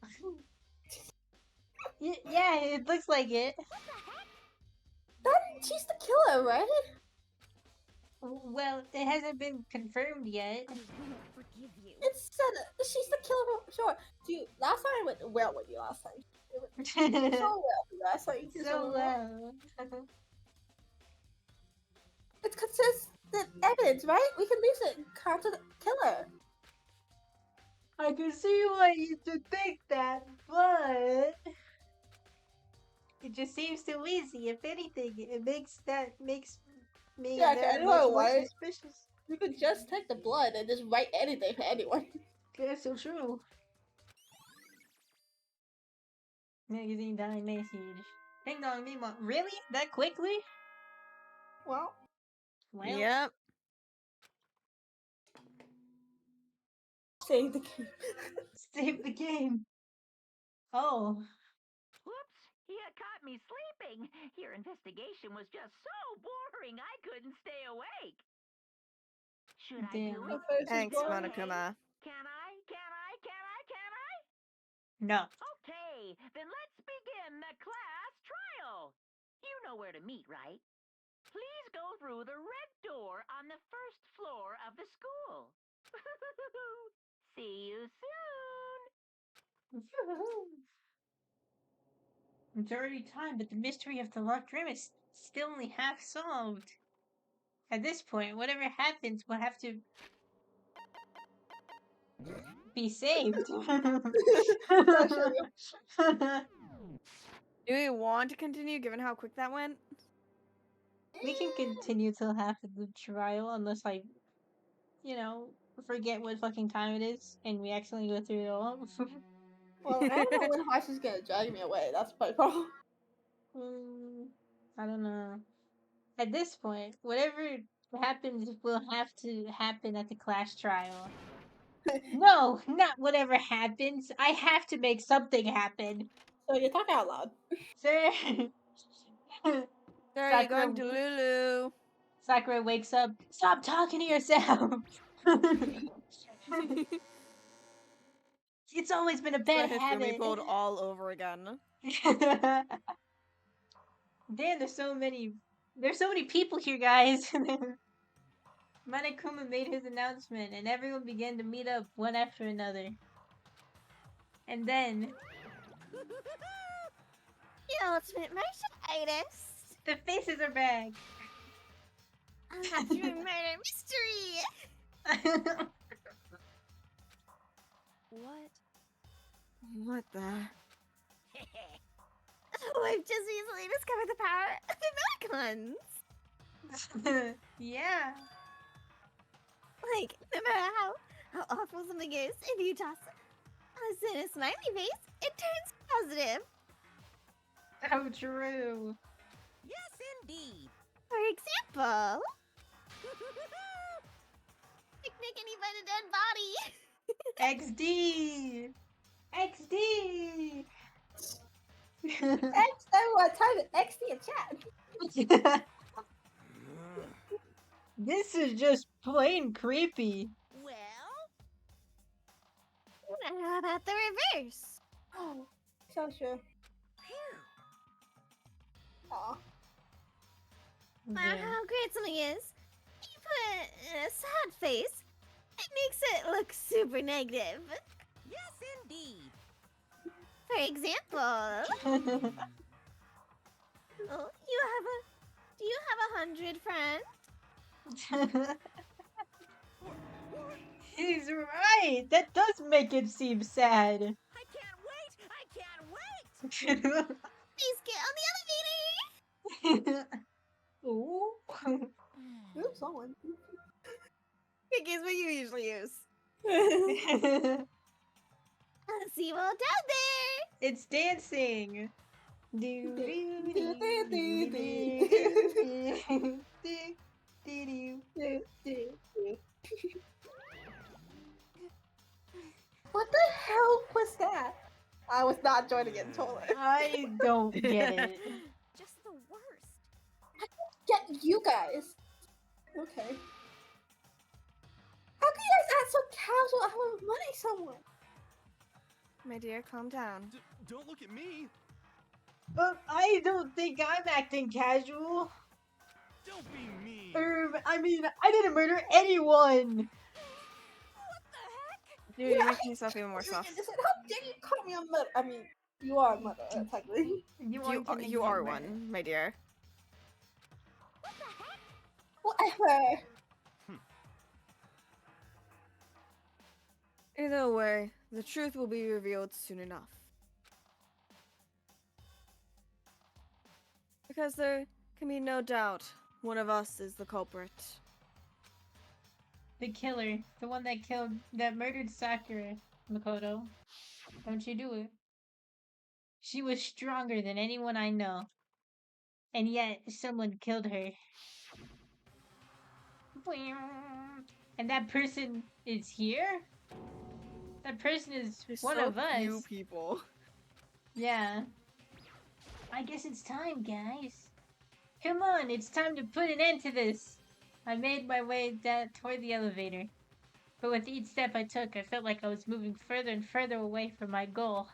[SPEAKER 2] Yeah, it looks like it.
[SPEAKER 4] She's the killer, right?
[SPEAKER 2] Well, it hasn't been confirmed yet.
[SPEAKER 1] I will forgive you.
[SPEAKER 4] It said she's the killer for sure. Dude, last time I went well with you last time. It went so well last time.
[SPEAKER 2] So well.
[SPEAKER 4] It's consistent evidence, right? We can use it and counter the killer.
[SPEAKER 2] I can see why you should think that, but it just seems too easy. If anything, it makes me
[SPEAKER 4] Yeah,
[SPEAKER 2] that
[SPEAKER 4] I know
[SPEAKER 2] much more
[SPEAKER 4] why.
[SPEAKER 2] suspicious.
[SPEAKER 4] You could just take the blood and just write anything for anyone.
[SPEAKER 2] That's so true. Magazine dying message. Ding dong, meanwhile. Really? That quickly?
[SPEAKER 4] Well,
[SPEAKER 2] Well,
[SPEAKER 3] Yep.
[SPEAKER 4] save the game.
[SPEAKER 2] save the game. Oh.
[SPEAKER 10] Whoops! You caught me sleeping. Your investigation was just so boring I couldn't stay awake. Should I do
[SPEAKER 2] Damn.
[SPEAKER 10] it?
[SPEAKER 3] Thanks,
[SPEAKER 10] Okay.
[SPEAKER 3] Monokuma.
[SPEAKER 10] Can I? Can I?
[SPEAKER 2] No.
[SPEAKER 10] Okay, then let's begin the class trial. You know where to meet, right? Please go through the red door on the first floor of the school. See you soon.
[SPEAKER 2] It's already time, but the mystery of the locked room is still only half solved. At this point, whatever happens will have to be saved.
[SPEAKER 3] Do we want to continue given how quick that went?
[SPEAKER 2] We can continue till half of the trial unless I, forget what fucking time it is and we accidentally go through it all.
[SPEAKER 4] Well, I don't know when Hashi's gonna drag me away. That's my problem.
[SPEAKER 2] I don't know. At this point, whatever happens will have to happen at the class trial. No, not whatever happens. I have to make something happen.
[SPEAKER 4] So you talk out loud.
[SPEAKER 2] Sir.
[SPEAKER 3] Sir, you're going to Lulu.
[SPEAKER 2] Sakura wakes up. Stop talking to yourself. It's always been a
[SPEAKER 3] So
[SPEAKER 2] bad
[SPEAKER 3] Hifumi
[SPEAKER 2] habit.
[SPEAKER 3] pulled all over again.
[SPEAKER 2] Damn, there's so many people here, guys. Monokuma made his announcement, and everyone began to meet up one after another. And then
[SPEAKER 1] The ultimate merchandise.
[SPEAKER 2] the faces are back.
[SPEAKER 1] After a murder mystery.
[SPEAKER 9] What?
[SPEAKER 3] What the?
[SPEAKER 1] Oh, I've just recently discovered the power of emoticons.
[SPEAKER 2] Yeah.
[SPEAKER 1] Like, no matter how awful something is, if you toss a smiley face, it turns positive.
[SPEAKER 2] Oh, true.
[SPEAKER 6] Yes, indeed.
[SPEAKER 1] For example, picnic and you find a dead body.
[SPEAKER 2] XD. XD.
[SPEAKER 4] Everyone type in XD in chat.
[SPEAKER 2] This is just plain creepy.
[SPEAKER 6] Well,
[SPEAKER 1] And how about the reverse?
[SPEAKER 4] Oh, so true. Aw.
[SPEAKER 1] Matter how great something is, you put a sad face, it makes it look super negative.
[SPEAKER 6] yes, indeed.
[SPEAKER 1] For example, oh, do you have 100 friends?
[SPEAKER 2] He's right. That does make it seem sad.
[SPEAKER 6] I can't wait. I can't wait.
[SPEAKER 1] Please get on the elevator.
[SPEAKER 2] Ooh.
[SPEAKER 4] Ooh, someone.
[SPEAKER 3] Kiki is what you usually use.
[SPEAKER 1] I'll see you all down there.
[SPEAKER 2] It's dancing.
[SPEAKER 4] What the hell was that? I was not joining it, totally.
[SPEAKER 2] I don't get it.
[SPEAKER 8] Just the worst.
[SPEAKER 4] Get you guys. Okay. How can you guys act so casual out of money somewhere?
[SPEAKER 3] My dear, calm down.
[SPEAKER 7] Don't look at me.
[SPEAKER 2] But I don't think I'm acting casual.
[SPEAKER 7] Don't be mean.
[SPEAKER 2] I mean, I didn't murder anyone.
[SPEAKER 3] Dude, you're making yourself even more soft.
[SPEAKER 4] How dare you call me a mother? I mean, you are a mother, technically.
[SPEAKER 3] You are one, my dear.
[SPEAKER 4] Whatever.
[SPEAKER 3] Either way, the truth will be revealed soon enough. Because there can be no doubt one of us is the culprit.
[SPEAKER 2] The killer, the one that murdered Sakura, Makoto. Don't you do it. She was stronger than anyone I know. And yet, someone killed her. And that person is here? That person is
[SPEAKER 3] There's
[SPEAKER 2] one
[SPEAKER 3] so
[SPEAKER 2] of us.
[SPEAKER 3] few people.
[SPEAKER 2] Yeah. I guess it's time, guys. Come on, it's time to put an end to this. I made my way toward the elevator. But with each step I took, I felt like I was moving further and further away from my goal.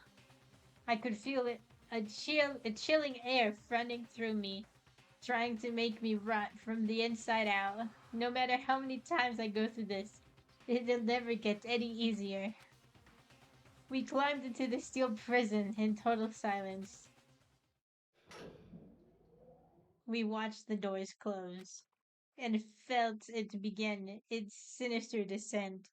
[SPEAKER 2] I could feel it, a chilling air running through me, trying to make me rot from the inside out. No matter how many times I go through this, it'll never get any easier. We climbed into the steel prison in total silence. We watched the doors close, and felt it begin its sinister descent.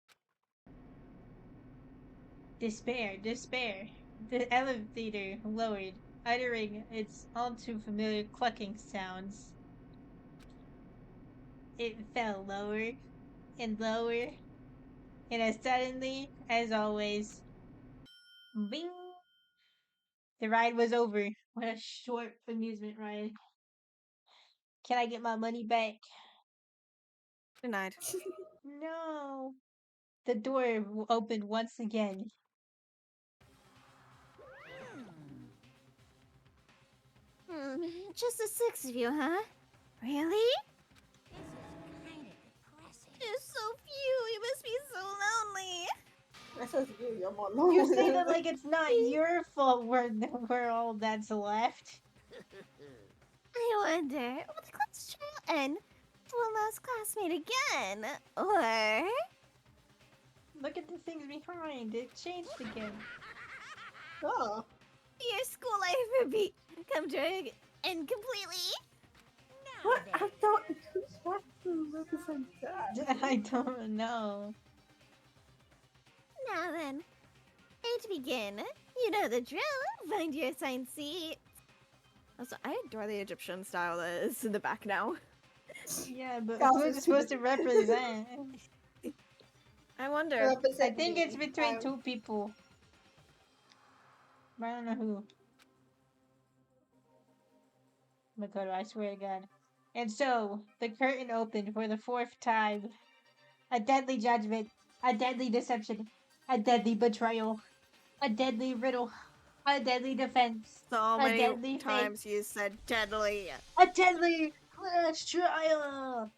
[SPEAKER 2] Despair, despair. The elevator lowered, uttering its all too familiar clucking sounds. It fell lower and lower, and as suddenly as always, bing! The ride was over. What a short amusement ride. Can I get my money back?
[SPEAKER 3] Denied.
[SPEAKER 2] No. The door opened once again.
[SPEAKER 1] Just the 6 of you, huh? Really?
[SPEAKER 10] This is kind of depressing.
[SPEAKER 1] There's so few. You must be so lonely.
[SPEAKER 4] That says you're more lonely.
[SPEAKER 2] You say that like it's not your fault we're all that's left.
[SPEAKER 1] I wonder, will the class trial end with one last classmate again? Or...
[SPEAKER 2] Look at the things behind. It changed again.
[SPEAKER 4] Oh.
[SPEAKER 1] your school life would be come to an end completely?
[SPEAKER 4] What? I thought you have to represent that.
[SPEAKER 2] I don't know.
[SPEAKER 1] Now then, to begin, you know the drill. Find your assigned seat.
[SPEAKER 3] Also, I adore the Egyptian style that is in the back now.
[SPEAKER 2] Yeah, but
[SPEAKER 4] That
[SPEAKER 2] who's
[SPEAKER 4] was
[SPEAKER 2] it supposed to represent?
[SPEAKER 3] I wonder.
[SPEAKER 2] I
[SPEAKER 4] Represent
[SPEAKER 2] think
[SPEAKER 4] me.
[SPEAKER 2] it's between two people. But I don't know who. Makoto, I swear to God. And so, the curtain opened for the 4th time. A deadly judgment, a deadly deception, a deadly betrayal, a deadly riddle, a deadly defense,
[SPEAKER 3] So
[SPEAKER 2] a
[SPEAKER 3] many
[SPEAKER 2] deadly fate,
[SPEAKER 3] times you said deadly.
[SPEAKER 2] a deadly class trial.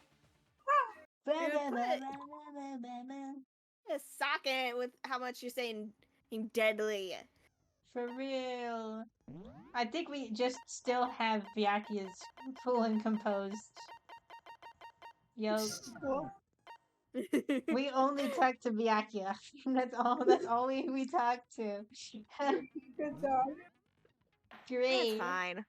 [SPEAKER 3] Just sock it with how much you're saying deadly.
[SPEAKER 2] For real. I think we just still have Byakuya's cool and composed. Yo,
[SPEAKER 4] Well,
[SPEAKER 2] we only talk to Byakuya. That's all we talk to.
[SPEAKER 4] good job.
[SPEAKER 2] Great.
[SPEAKER 3] It's fine.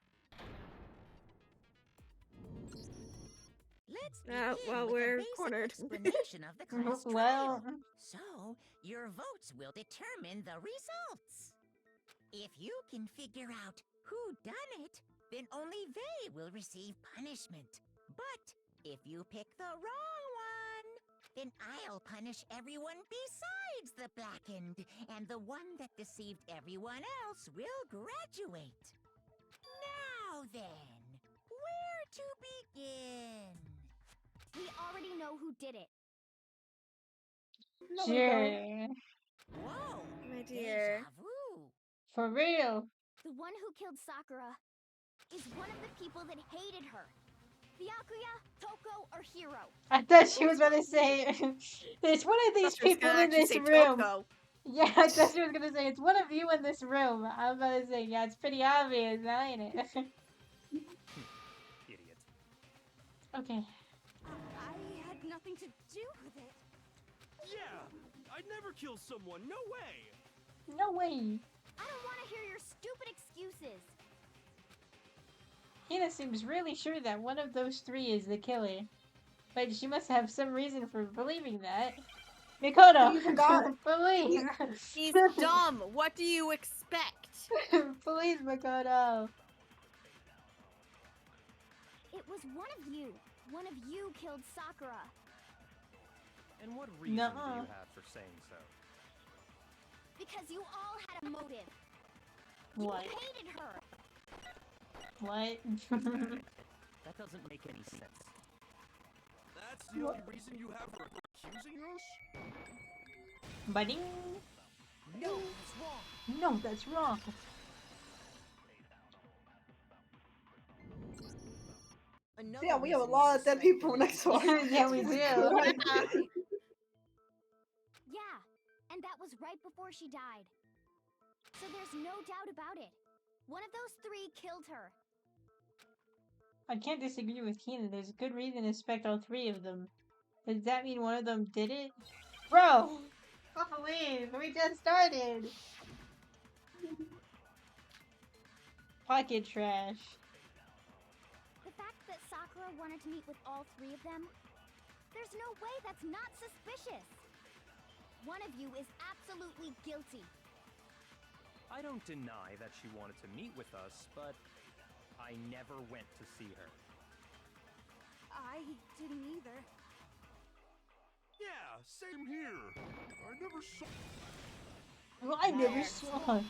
[SPEAKER 10] Let's
[SPEAKER 3] well,
[SPEAKER 10] begin with
[SPEAKER 3] we're
[SPEAKER 10] a basic
[SPEAKER 3] cornered.
[SPEAKER 10] explanation of the class
[SPEAKER 2] Well,
[SPEAKER 10] trial. So, your votes will determine the results. If you can figure out who done it, then only they will receive punishment. But if you pick the wrong one, then I'll punish everyone besides the blackened, and the one that deceived everyone else will graduate. Now then, where to begin?
[SPEAKER 5] We already know who did it.
[SPEAKER 2] sure.
[SPEAKER 10] Whoa!
[SPEAKER 3] My dear.
[SPEAKER 10] Deja vu.
[SPEAKER 2] For real.
[SPEAKER 5] The one who killed Sakura is one of the people that hated her. Byakuya, Toko, or Hiro.
[SPEAKER 2] I thought she was gonna say it's one of these
[SPEAKER 3] Thought she was
[SPEAKER 2] people
[SPEAKER 3] gonna
[SPEAKER 2] in
[SPEAKER 3] actually
[SPEAKER 2] this
[SPEAKER 3] say
[SPEAKER 2] room.
[SPEAKER 3] Toko.
[SPEAKER 2] Yeah, I thought she was gonna say it's one of you in this room. I'm gonna say, yeah, it's pretty obvious, ain't it?
[SPEAKER 7] Idiot.
[SPEAKER 2] Okay.
[SPEAKER 8] I had nothing to do with it.
[SPEAKER 7] Yeah! I'd never kill someone, no way!
[SPEAKER 2] No way.
[SPEAKER 5] I don't want to hear your stupid excuses.
[SPEAKER 2] Hina seems really sure that one of those 3 is the killer. But she must have some reason for believing that. Mikoto!
[SPEAKER 4] You even got it.
[SPEAKER 2] Please!
[SPEAKER 3] He's dumb. What do you expect?
[SPEAKER 2] Please, Makoto!
[SPEAKER 5] It was one of you. One of you killed Sakura.
[SPEAKER 7] And what reason do
[SPEAKER 2] Nuh-uh.
[SPEAKER 7] you have for saying so?
[SPEAKER 5] Because you all had a motive.
[SPEAKER 2] What?
[SPEAKER 5] You hated her.
[SPEAKER 2] What?
[SPEAKER 6] That doesn't make any sense.
[SPEAKER 7] That's the only reason you have for accusing us?
[SPEAKER 2] Buddy?
[SPEAKER 6] No, it's wrong.
[SPEAKER 2] No, that's wrong.
[SPEAKER 6] Another
[SPEAKER 4] Yeah, we have a
[SPEAKER 6] reason
[SPEAKER 4] lot
[SPEAKER 6] you
[SPEAKER 4] of dead
[SPEAKER 6] suspect
[SPEAKER 4] people
[SPEAKER 6] me
[SPEAKER 4] next
[SPEAKER 6] of
[SPEAKER 4] to us.
[SPEAKER 2] Yeah, we do.
[SPEAKER 5] Yeah, and that was right before she died. So there's no doubt about it. One of those 3 killed her.
[SPEAKER 2] I can't disagree with Hina. There's a good reason to suspect all 3 of them. Does that mean one of them did it? Bro! Oh, please, we just started! Pocket trash.
[SPEAKER 5] The fact that Sakura wanted to meet with all 3 of them, there's no way that's not suspicious. One of you is absolutely guilty.
[SPEAKER 7] I don't deny that she wanted to meet with us, but I never went to see her.
[SPEAKER 8] I didn't either.
[SPEAKER 7] Yeah, same here. I never saw.
[SPEAKER 2] Well, I never saw.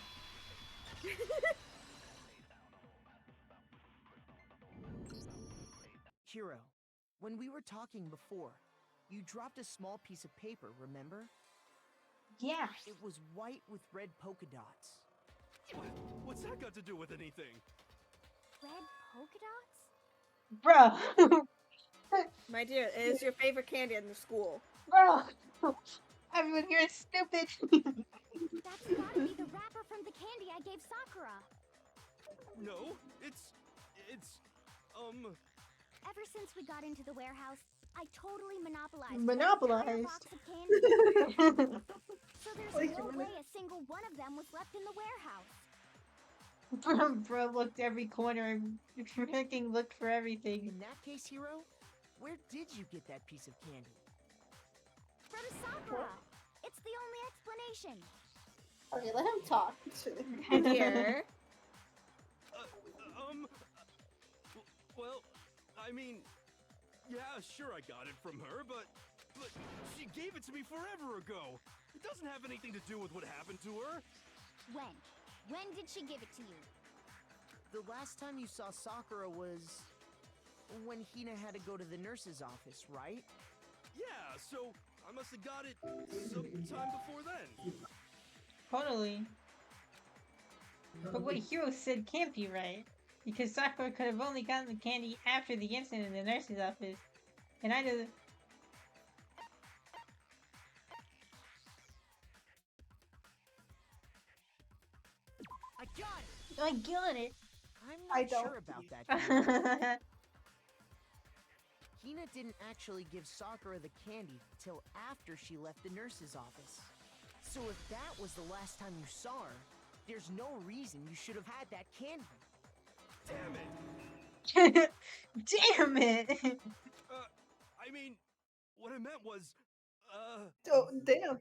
[SPEAKER 6] Hiro, when we were talking before, you dropped a small piece of paper, remember?
[SPEAKER 2] Yeah.
[SPEAKER 6] It was white with red polka dots.
[SPEAKER 7] What's that got to do with anything?
[SPEAKER 5] Red polka dots?
[SPEAKER 2] Bro!
[SPEAKER 3] My dear, it is your favorite candy in the school.
[SPEAKER 2] Bro! Everyone here is stupid.
[SPEAKER 5] That's gotta be the wrapper from the candy I gave Sakura.
[SPEAKER 7] No,
[SPEAKER 5] Ever since we got into the warehouse, I totally monopolized the entire box of candy. So there's
[SPEAKER 4] Wait a
[SPEAKER 5] no
[SPEAKER 4] minute.
[SPEAKER 5] way a single one of them was left in the warehouse.
[SPEAKER 2] Bro looked every corner and freaking looked for everything.
[SPEAKER 6] In that case, Hero, where did you get that piece of candy?
[SPEAKER 5] From Sakura. It's the only explanation.
[SPEAKER 4] Okay, let him talk.
[SPEAKER 3] Dear.
[SPEAKER 7] Well, I mean, yeah, sure I got it from her, but she gave it to me forever ago. It doesn't have anything to do with what happened to her.
[SPEAKER 5] When? When did she give it to you?
[SPEAKER 6] The last time you saw Sakura was when Hina had to go to the nurse's office, right?
[SPEAKER 7] Yeah, so I must have got it sometime before then.
[SPEAKER 2] Totally. But what Hiro said can't be right. Because Sakura could have only gotten the candy after the incident in the nurse's office. And I know
[SPEAKER 6] I got it!
[SPEAKER 2] I got it.
[SPEAKER 6] I'm
[SPEAKER 4] I
[SPEAKER 6] not
[SPEAKER 4] don't.
[SPEAKER 6] sure about that. Hina didn't actually give Sakura the candy till after she left the nurse's office. So if that was the last time you saw her, there's no reason you should have had that candy.
[SPEAKER 7] Damn it!
[SPEAKER 2] Damn it!
[SPEAKER 7] I mean, what I meant was,
[SPEAKER 4] Oh, damn.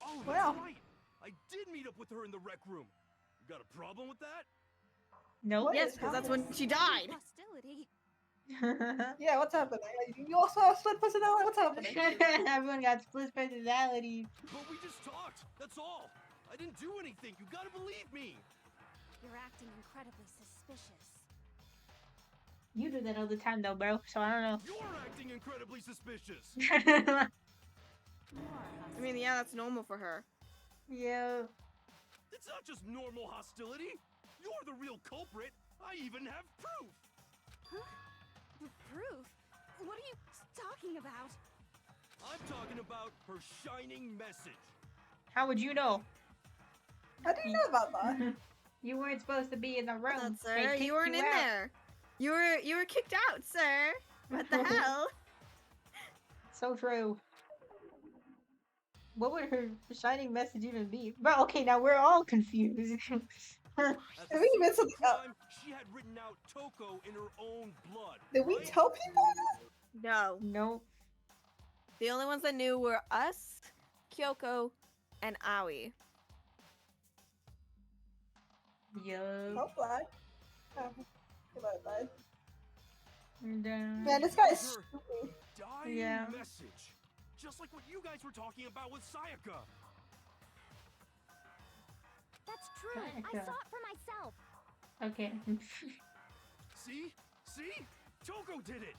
[SPEAKER 7] oh, that's
[SPEAKER 4] Wow.
[SPEAKER 7] right! I did meet up with her in the rec room. You got a problem with that?
[SPEAKER 2] Nope.
[SPEAKER 4] What
[SPEAKER 3] Yes,
[SPEAKER 4] is
[SPEAKER 3] because that's
[SPEAKER 4] happening?
[SPEAKER 3] when she died.
[SPEAKER 8] Hostility.
[SPEAKER 4] Yeah, what's happening? You also have split personality? What's happening?
[SPEAKER 2] Everyone got split personalities.
[SPEAKER 7] But we just talked, that's all. I didn't do anything, you gotta believe me.
[SPEAKER 8] You're acting incredibly suspicious.
[SPEAKER 2] You do that all the time though, bro, so I don't
[SPEAKER 7] You're acting incredibly suspicious.
[SPEAKER 2] know.
[SPEAKER 3] I mean, yeah, that's normal for her.
[SPEAKER 2] Yeah.
[SPEAKER 7] It's not just normal hostility. You're the real culprit. I even have proof.
[SPEAKER 8] Proof? What are you talking about?
[SPEAKER 7] I'm talking about her shining message.
[SPEAKER 2] How would you know?
[SPEAKER 4] How do you know about that?
[SPEAKER 2] You weren't supposed to be in the room.
[SPEAKER 3] That,
[SPEAKER 2] They
[SPEAKER 3] sir,
[SPEAKER 2] kicked
[SPEAKER 3] you weren't in
[SPEAKER 2] out.
[SPEAKER 3] there. You were kicked out, sir. What the hell?
[SPEAKER 2] So true. What would her shining message even be? Bro, okay, now we're all confused.
[SPEAKER 7] At
[SPEAKER 4] Did
[SPEAKER 7] the
[SPEAKER 4] we
[SPEAKER 7] same
[SPEAKER 4] miss something up?
[SPEAKER 7] time, she had written out Toko in her own blood.
[SPEAKER 4] Did we
[SPEAKER 7] right?
[SPEAKER 4] tell people that?
[SPEAKER 3] No.
[SPEAKER 2] Nope.
[SPEAKER 3] The only ones that knew were us, Kyoko, and Aoi.
[SPEAKER 2] Yo.
[SPEAKER 4] Oh, flag. Oh, about that.
[SPEAKER 2] And,
[SPEAKER 4] Man, this guy's
[SPEAKER 7] Her
[SPEAKER 4] stupid.
[SPEAKER 7] dying
[SPEAKER 2] Yeah.
[SPEAKER 7] message. Just like what you guys were talking about with Sayaka.
[SPEAKER 5] That's true. I
[SPEAKER 2] Sayaka.
[SPEAKER 5] saw it for myself.
[SPEAKER 2] Okay.
[SPEAKER 7] See? See? Toko did it.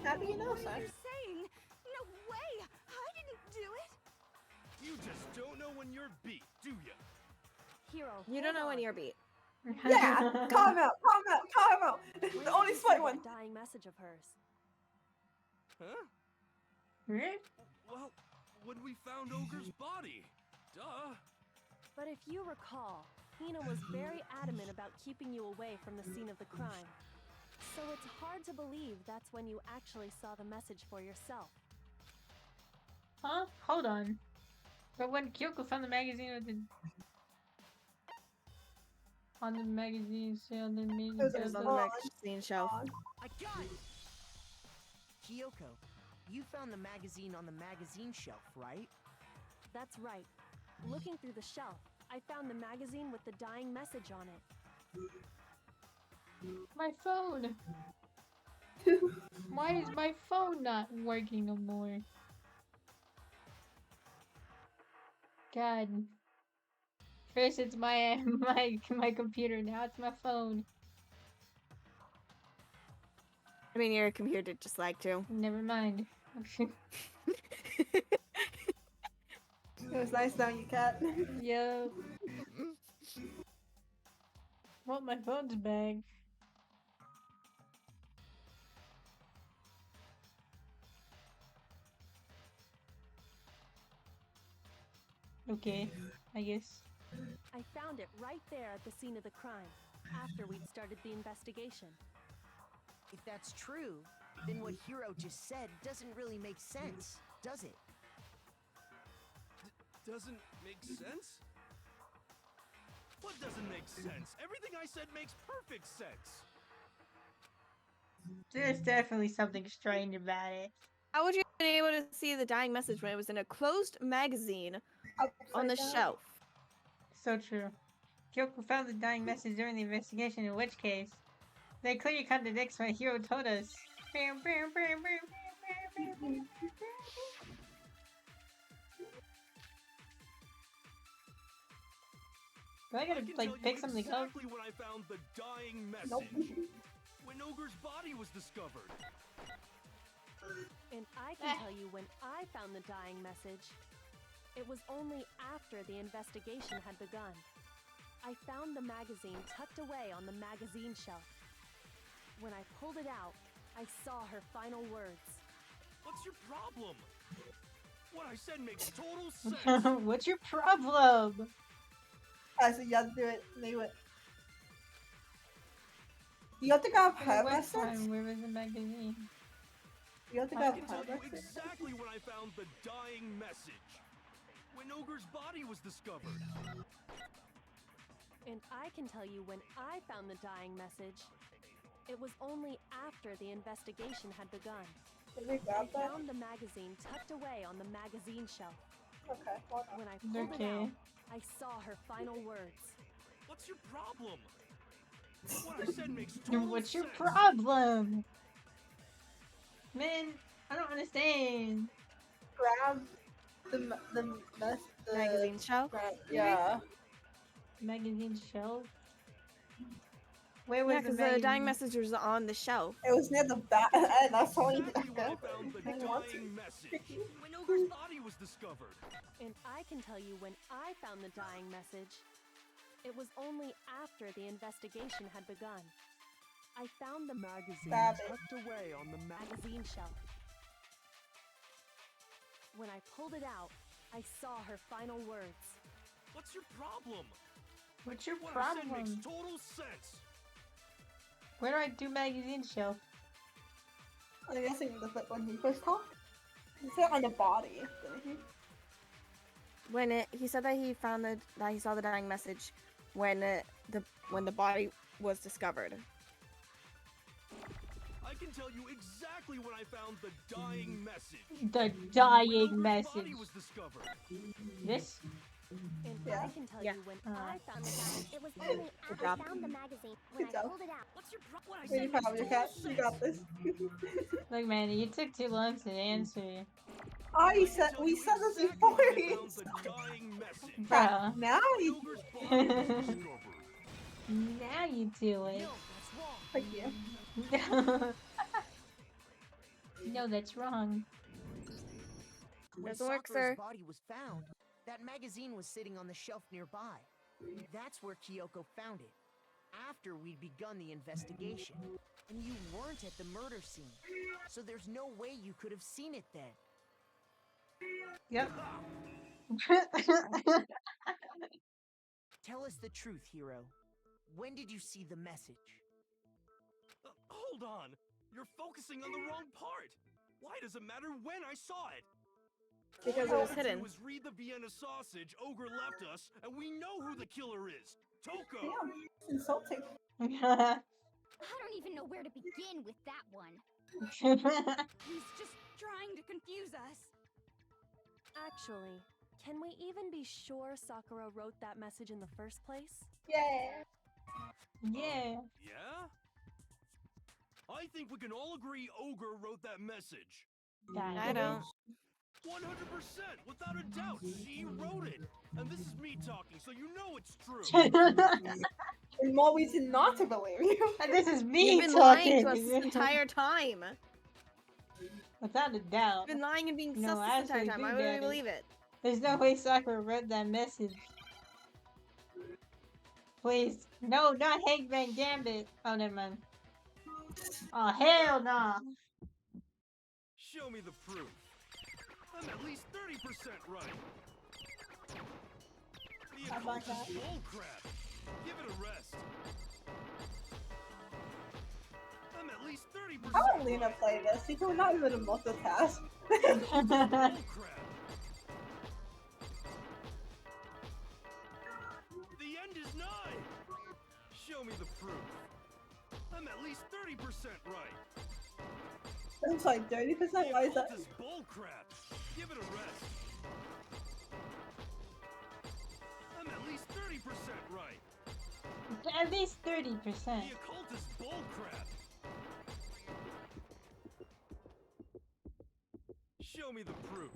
[SPEAKER 4] How do you know,
[SPEAKER 8] What are
[SPEAKER 4] sir?
[SPEAKER 8] you saying? No way! I didn't do it!
[SPEAKER 7] You just don't know when you're beat, do ya?
[SPEAKER 5] Hero.
[SPEAKER 3] You don't know when you're beat.
[SPEAKER 4] Yeah, calm out, calm out, calm out.
[SPEAKER 9] Where
[SPEAKER 4] The
[SPEAKER 9] did
[SPEAKER 4] only
[SPEAKER 9] you see
[SPEAKER 4] smart
[SPEAKER 9] that
[SPEAKER 4] one.
[SPEAKER 9] dying message of hers.
[SPEAKER 7] Huh?
[SPEAKER 2] Right?
[SPEAKER 7] Well, when we found Ogre's body. Duh.
[SPEAKER 9] But if you recall, Hina was very adamant about keeping you away from the scene of the crime. So it's hard to believe that's when you actually saw the message for yourself.
[SPEAKER 2] Huh? Hold on. But when Kyoko found the magazine with the... On the magazine sale, then maybe
[SPEAKER 4] It was
[SPEAKER 3] It was on
[SPEAKER 4] Hold
[SPEAKER 3] the
[SPEAKER 4] on.
[SPEAKER 3] magazine shelf.
[SPEAKER 6] I got it! Kyoko, you found the magazine on the magazine shelf, right?
[SPEAKER 9] That's right. Looking through the shelf, I found the magazine with the dying message on it.
[SPEAKER 2] My phone! Why is my phone not working no more? God. First it's my my computer, now it's my phone.
[SPEAKER 3] I mean, your computer just like to.
[SPEAKER 2] Never mind.
[SPEAKER 4] It was nice knowing you, Cat.
[SPEAKER 2] Yo. Well, my phone's back. Okay, I guess.
[SPEAKER 9] I found it right there at the scene of the crime, after we'd started the investigation.
[SPEAKER 6] If that's true, then what Hiro just said doesn't really make sense, does it?
[SPEAKER 7] Doesn't make sense? What doesn't make sense? Everything I said makes perfect sense.
[SPEAKER 2] There's definitely something strange about it.
[SPEAKER 3] How would you have been able to see the dying message when it was in a closed magazine on the
[SPEAKER 4] Upside down.
[SPEAKER 3] shelf?
[SPEAKER 2] So true. Kyoko found the dying message during the investigation, in which case, that clearly contradicts what Hiro told us. Do I gotta,
[SPEAKER 7] can
[SPEAKER 2] like,
[SPEAKER 7] tell
[SPEAKER 2] pick
[SPEAKER 7] you
[SPEAKER 2] something up?
[SPEAKER 7] exactly when I found the dying message.
[SPEAKER 4] Nope.
[SPEAKER 7] When Ogre's body was discovered.
[SPEAKER 9] And I can tell you when I found the dying message. It was only after the investigation had begun. I found the magazine tucked away on the magazine shelf. When I pulled it out, I saw her final words.
[SPEAKER 7] What's your problem? What I said makes total sense.
[SPEAKER 2] What's your problem?
[SPEAKER 4] I said you have to do it. Name it. You have to grab her
[SPEAKER 2] What
[SPEAKER 4] message.
[SPEAKER 2] time? Where was the magazine?
[SPEAKER 4] You have to
[SPEAKER 7] I
[SPEAKER 4] grab
[SPEAKER 7] can
[SPEAKER 4] her
[SPEAKER 7] tell you
[SPEAKER 4] message.
[SPEAKER 7] exactly when I found the dying message. When Ogre's body was discovered.
[SPEAKER 9] And I can tell you when I found the dying message. It was only after the investigation had begun.
[SPEAKER 4] Can we
[SPEAKER 9] I
[SPEAKER 4] grab that?
[SPEAKER 9] found the magazine tucked away on the magazine shelf.
[SPEAKER 4] Okay, hold on.
[SPEAKER 9] When I pulled it
[SPEAKER 2] Okay.
[SPEAKER 9] out, I saw her final words.
[SPEAKER 7] What's your problem? What I said makes total
[SPEAKER 2] What's your
[SPEAKER 7] sense.
[SPEAKER 2] problem? Man, I don't understand.
[SPEAKER 4] Grab the
[SPEAKER 3] Magazine shelf?
[SPEAKER 4] Yeah.
[SPEAKER 2] Magazine shelf? Where was
[SPEAKER 3] Yeah,
[SPEAKER 2] the
[SPEAKER 3] because the
[SPEAKER 2] magazine?
[SPEAKER 3] dying message was on the shelf.
[SPEAKER 4] It was near the back, and I saw you.
[SPEAKER 7] Exactly when I found the
[SPEAKER 4] I want to.
[SPEAKER 7] dying message. When Ogre's body was discovered.
[SPEAKER 9] And I can tell you when I found the dying message. It was only after the investigation had begun. I found the magazine
[SPEAKER 4] Grab it.
[SPEAKER 9] tucked away on the magazine shelf. When I pulled it out, I saw her final words.
[SPEAKER 7] What's your problem?
[SPEAKER 2] What's your
[SPEAKER 7] What I said makes
[SPEAKER 2] problem?
[SPEAKER 7] total sense.
[SPEAKER 2] Where do I do magazine shelf?
[SPEAKER 4] I'm guessing when he first talked. He said on the body, didn't he?
[SPEAKER 3] When he said that he found that he saw the dying message when the body was discovered.
[SPEAKER 7] I can tell you exactly when I found the dying message.
[SPEAKER 2] The
[SPEAKER 7] When
[SPEAKER 2] dying
[SPEAKER 7] Ogre's
[SPEAKER 2] message.
[SPEAKER 7] body was discovered.
[SPEAKER 2] This?
[SPEAKER 9] And
[SPEAKER 4] Yeah.
[SPEAKER 9] I can tell you when I found the magazine.
[SPEAKER 5] It was only after I
[SPEAKER 3] job.
[SPEAKER 5] found the magazine when
[SPEAKER 4] Good
[SPEAKER 5] I
[SPEAKER 4] job.
[SPEAKER 5] pulled it out.
[SPEAKER 7] What's your problem? What I
[SPEAKER 4] Wait,
[SPEAKER 7] said
[SPEAKER 4] you
[SPEAKER 7] makes
[SPEAKER 4] found your
[SPEAKER 7] total
[SPEAKER 4] cat. You got
[SPEAKER 7] sense.
[SPEAKER 4] this.
[SPEAKER 2] Look, man, you took too long to answer.
[SPEAKER 4] Oh,
[SPEAKER 7] I
[SPEAKER 4] you
[SPEAKER 7] can
[SPEAKER 4] said
[SPEAKER 7] tell
[SPEAKER 4] we
[SPEAKER 7] you
[SPEAKER 4] said this
[SPEAKER 7] exactly
[SPEAKER 4] before.
[SPEAKER 7] when I
[SPEAKER 4] You
[SPEAKER 7] found the dying message.
[SPEAKER 2] Bruh.
[SPEAKER 4] now
[SPEAKER 7] When
[SPEAKER 4] you.
[SPEAKER 7] Ogre's body was discovered.
[SPEAKER 2] Now you do it.
[SPEAKER 6] No, that's wrong.
[SPEAKER 4] Thank you.
[SPEAKER 2] No, that's wrong.
[SPEAKER 6] When
[SPEAKER 3] Doesn't work,
[SPEAKER 6] Sakura's
[SPEAKER 3] sir.
[SPEAKER 6] body was found, that magazine was sitting on the shelf nearby. That's where Kyoko found it. After we'd begun the investigation. And you weren't at the murder scene. So there's no way you could have seen it then.
[SPEAKER 2] Yep.
[SPEAKER 6] Tell us the truth, Hiro. When did you see the message?
[SPEAKER 7] Hold on. You're focusing on the wrong part. Why does it matter when I saw it?
[SPEAKER 3] Because
[SPEAKER 7] All
[SPEAKER 3] it
[SPEAKER 7] I
[SPEAKER 3] was
[SPEAKER 7] gotta do
[SPEAKER 3] hidden.
[SPEAKER 7] is read the Vienna sausage Ogre left us, and we know who the killer is. Toko!
[SPEAKER 4] Damn, it's insulting.
[SPEAKER 5] I don't even know where to begin with that one.
[SPEAKER 8] He's just trying to confuse us.
[SPEAKER 9] Actually, can we even be sure Sakura wrote that message in the first place?
[SPEAKER 4] Yeah.
[SPEAKER 2] Yeah.
[SPEAKER 7] Yeah? I think we can all agree Ogre wrote that message.
[SPEAKER 3] I don't.
[SPEAKER 7] 100%, without a doubt, she wrote it. And this is me talking, so you know it's true.
[SPEAKER 4] And more reason not to believe you.
[SPEAKER 2] And this is me
[SPEAKER 3] You've been
[SPEAKER 2] talking.
[SPEAKER 3] lying to us this entire time.
[SPEAKER 2] Without a doubt.
[SPEAKER 3] You've been lying and being
[SPEAKER 2] No,
[SPEAKER 3] sus this entire
[SPEAKER 2] actually,
[SPEAKER 3] time.
[SPEAKER 2] do
[SPEAKER 3] Why would we
[SPEAKER 2] that.
[SPEAKER 3] believe it?
[SPEAKER 2] There's no way Sakura wrote that message. Please. No, not Hangman Gambit. Oh, never mind. Oh, hell no.
[SPEAKER 7] Show me the proof. I'm at least 30% right. The
[SPEAKER 4] I like
[SPEAKER 7] occult is
[SPEAKER 4] that.
[SPEAKER 7] bullcrap. Give it a rest. I'm at least 30%
[SPEAKER 4] How would Lena
[SPEAKER 7] right.
[SPEAKER 4] play this? She could not even multitask.
[SPEAKER 7] Bullcrap. The end is nigh. Show me the proof. I'm at least 30% right.
[SPEAKER 4] That's like 30%?
[SPEAKER 7] The
[SPEAKER 4] Why is that?
[SPEAKER 7] occult is bullcrap. Give it a rest. I'm at least 30% right.
[SPEAKER 2] At least 30%.
[SPEAKER 7] The occult is bullcrap. Show me the proof.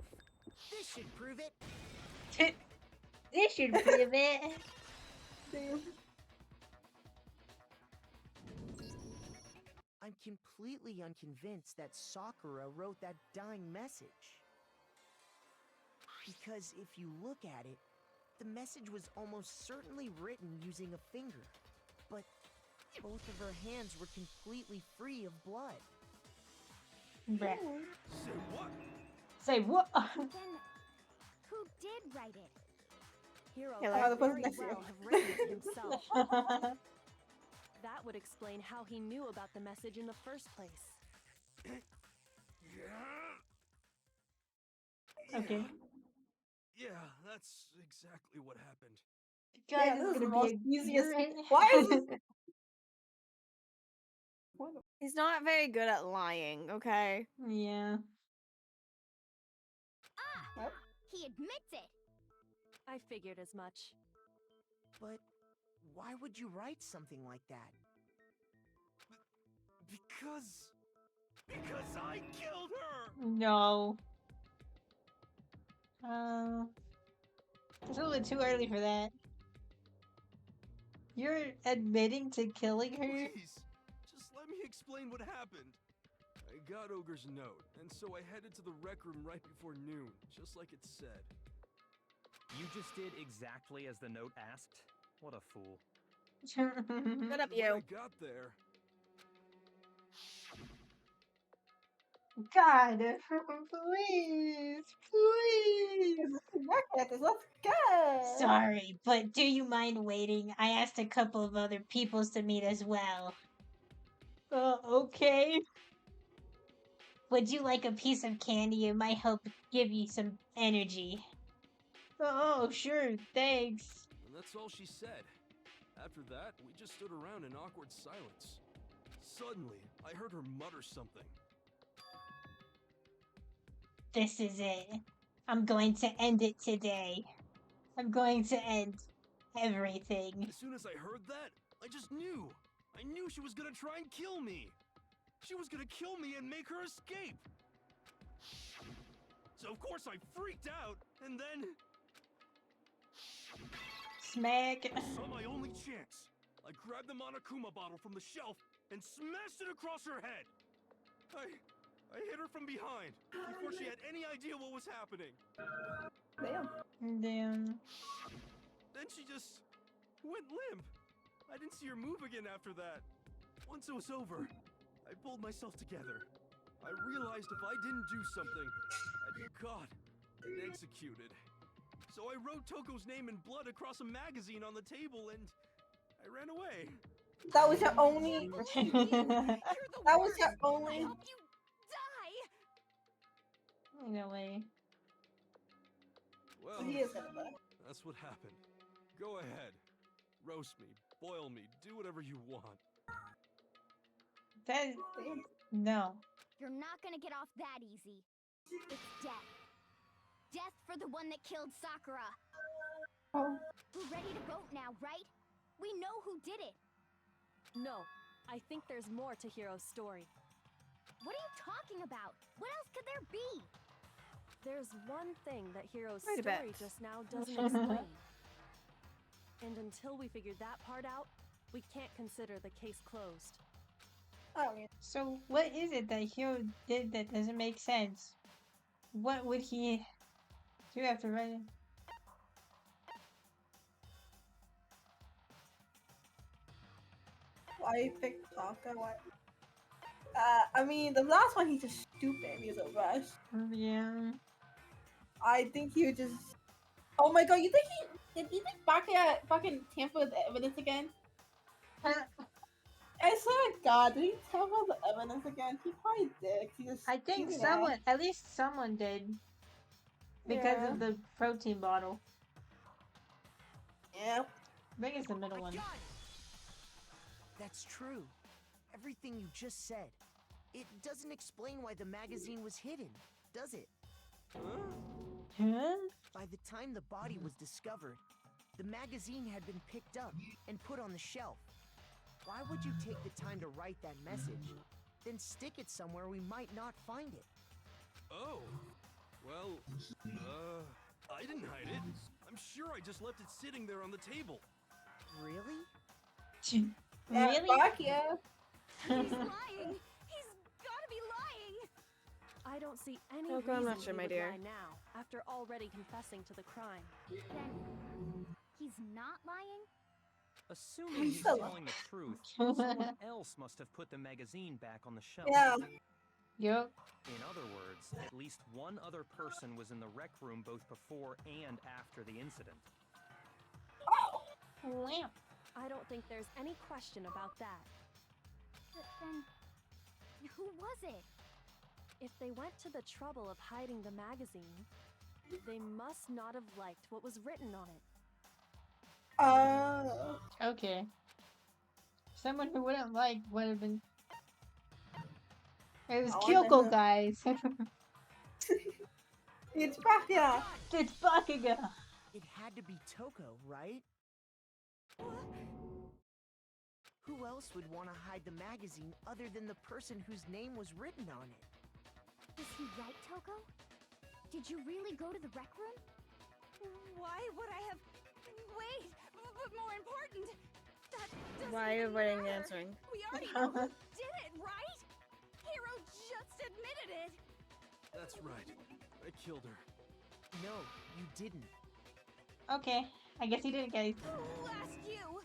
[SPEAKER 6] This should prove it.
[SPEAKER 2] This should prove it.
[SPEAKER 6] I'm completely unconvinced that Sakura wrote that dying message. Because if you look at it, the message was almost certainly written using a finger. But both of her hands were completely free of blood.
[SPEAKER 2] Bruh.
[SPEAKER 7] Say what?
[SPEAKER 2] Say what?
[SPEAKER 5] Then, who did write it?
[SPEAKER 9] Hero
[SPEAKER 3] Yeah,
[SPEAKER 9] could
[SPEAKER 3] like-
[SPEAKER 4] the person
[SPEAKER 9] very
[SPEAKER 4] next to you.
[SPEAKER 9] well have written it himself. That would explain how he knew about the message in the first place.
[SPEAKER 2] Okay.
[SPEAKER 7] Yeah, that's exactly what happened.
[SPEAKER 2] God,
[SPEAKER 4] Yeah,
[SPEAKER 2] this
[SPEAKER 4] this
[SPEAKER 2] is
[SPEAKER 4] is the
[SPEAKER 2] gonna
[SPEAKER 4] most
[SPEAKER 2] be a
[SPEAKER 4] easiest-
[SPEAKER 2] great-
[SPEAKER 4] Why is this?
[SPEAKER 3] He's not very good at lying, okay?
[SPEAKER 2] Yeah.
[SPEAKER 5] Ah! He admits it!
[SPEAKER 9] I figured as much.
[SPEAKER 6] But why would you write something like that?
[SPEAKER 7] Because I killed her!
[SPEAKER 2] No. It's a little bit too early for that. You're admitting to killing her?
[SPEAKER 7] Please, just let me explain what happened. I got Ogre's note, and so I headed to the rec room right before noon, just like it said.
[SPEAKER 11] You just did exactly as the note asked? What a fool.
[SPEAKER 3] Shut up,
[SPEAKER 7] And when
[SPEAKER 3] you.
[SPEAKER 7] I got there,
[SPEAKER 2] God, please, please.
[SPEAKER 4] Work at this. Let's go.
[SPEAKER 2] Sorry, but do you mind waiting? I asked a couple of other peoples to meet as well. Okay. Would you like a piece of candy? It might help give you some energy. Oh, sure, thanks.
[SPEAKER 7] and that's all she said. After that, we just stood around in awkward silence. Suddenly, I heard her mutter something.
[SPEAKER 2] This is it. I'm going to end it today. I'm going to end everything.
[SPEAKER 7] As soon as I heard that, I just knew. I knew she was gonna try and kill me. She was gonna kill me and make her escape. So of course I freaked out, and then
[SPEAKER 2] Smack.
[SPEAKER 7] I saw my only chance. I grabbed the Monokuma bottle from the shelf and smashed it across her head. I hit her from behind before she had any idea what was happening.
[SPEAKER 4] Damn.
[SPEAKER 2] Damn.
[SPEAKER 7] Then she just went limp. I didn't see her move again after that. Once it was over, I pulled myself together. I realized if I didn't do something, I'd be caught and executed. So I wrote Toko's name in blood across a magazine on the table and I ran away.
[SPEAKER 4] That was your only.
[SPEAKER 5] You're the
[SPEAKER 4] That was
[SPEAKER 5] worst.
[SPEAKER 4] your
[SPEAKER 5] I
[SPEAKER 4] only.
[SPEAKER 5] hope you die!
[SPEAKER 2] No way.
[SPEAKER 7] Well,
[SPEAKER 4] He is gonna die.
[SPEAKER 7] that's what happened. Go ahead. Roast me, boil me, do whatever you want.
[SPEAKER 2] That.
[SPEAKER 4] Damn.
[SPEAKER 2] No.
[SPEAKER 5] You're not gonna get off that easy. It's death. Death for the one that killed Sakura.
[SPEAKER 4] Oh.
[SPEAKER 5] We're ready to vote now, right? We know who did it.
[SPEAKER 9] No, I think there's more to Hiro's story.
[SPEAKER 5] What are you talking about? What else could there be?
[SPEAKER 9] There's one thing that Hiro's
[SPEAKER 3] Wait a bit.
[SPEAKER 9] story just now doesn't explain. And until we figure that part out, we can't consider the case closed.
[SPEAKER 4] Oh, yeah.
[SPEAKER 2] So, what is it that Hiro did that doesn't make sense? What would he do after writing?
[SPEAKER 4] Why pick Taka? Why? I mean, the last one he's just stupid. He's a rush.
[SPEAKER 2] Yeah.
[SPEAKER 4] I think he would just. Oh my god! You think he? Did you think Bakuya fucking tamper with the evidence again? I swear to God, did he tamper with the evidence again? He probably did. He just
[SPEAKER 2] I think
[SPEAKER 4] stupid
[SPEAKER 2] someone, at least someone did. Because
[SPEAKER 4] Yeah.
[SPEAKER 2] of the protein bottle.
[SPEAKER 4] Yep.
[SPEAKER 2] I think it's the middle
[SPEAKER 6] I
[SPEAKER 2] one.
[SPEAKER 6] got it! That's true. Everything you just said. It doesn't explain why the magazine was hidden, does it?
[SPEAKER 2] Huh?
[SPEAKER 6] By the time the body was discovered, the magazine had been picked up and put on the shelf. Why would you take the time to write that message, then stick it somewhere we might not find it?
[SPEAKER 7] Oh. Well, I didn't hide it. I'm sure I just left it sitting there on the table.
[SPEAKER 6] Really?
[SPEAKER 2] Really?
[SPEAKER 4] Bakuya.
[SPEAKER 8] He's lying! He's gotta be lying!
[SPEAKER 9] I don't see any
[SPEAKER 3] Kyoko, I'm
[SPEAKER 9] reason
[SPEAKER 3] not sure,
[SPEAKER 9] he
[SPEAKER 3] my
[SPEAKER 9] would
[SPEAKER 3] dear.
[SPEAKER 9] lie now, after already confessing to the crime.
[SPEAKER 5] Then he's not lying?
[SPEAKER 11] Assuming he's
[SPEAKER 4] So-
[SPEAKER 11] telling the truth, someone else must have put the magazine back on the shelf.
[SPEAKER 4] Yeah.
[SPEAKER 2] Yup.
[SPEAKER 11] In other words, at least one other person was in the rec room both before and after the incident.
[SPEAKER 2] Wow.
[SPEAKER 9] I don't think there's any question about that.
[SPEAKER 5] But then, who was it?
[SPEAKER 9] If they went to the trouble of hiding the magazine, they must not have liked what was written on it.
[SPEAKER 2] Okay. Someone who wouldn't like would have been. It was
[SPEAKER 4] I
[SPEAKER 2] Kyoko,
[SPEAKER 4] wonder who-
[SPEAKER 2] guys.
[SPEAKER 4] It's Bakuya.
[SPEAKER 2] It's Bakuga.
[SPEAKER 6] It had to be Toko, right? Who else would want to hide the magazine other than the person whose name was written on it?
[SPEAKER 5] Is he right, Toko? Did you really go to the rec room?
[SPEAKER 8] Why would I have... Wait! But more important, that doesn't
[SPEAKER 3] Why are you
[SPEAKER 8] even
[SPEAKER 3] avoiding
[SPEAKER 8] matter.
[SPEAKER 3] answering?
[SPEAKER 8] We already know who did it, right? Hero just admitted it!
[SPEAKER 7] That's right. I killed her.
[SPEAKER 6] No, you didn't.
[SPEAKER 2] Okay. I guess he didn't, guys.
[SPEAKER 8] Who asked you?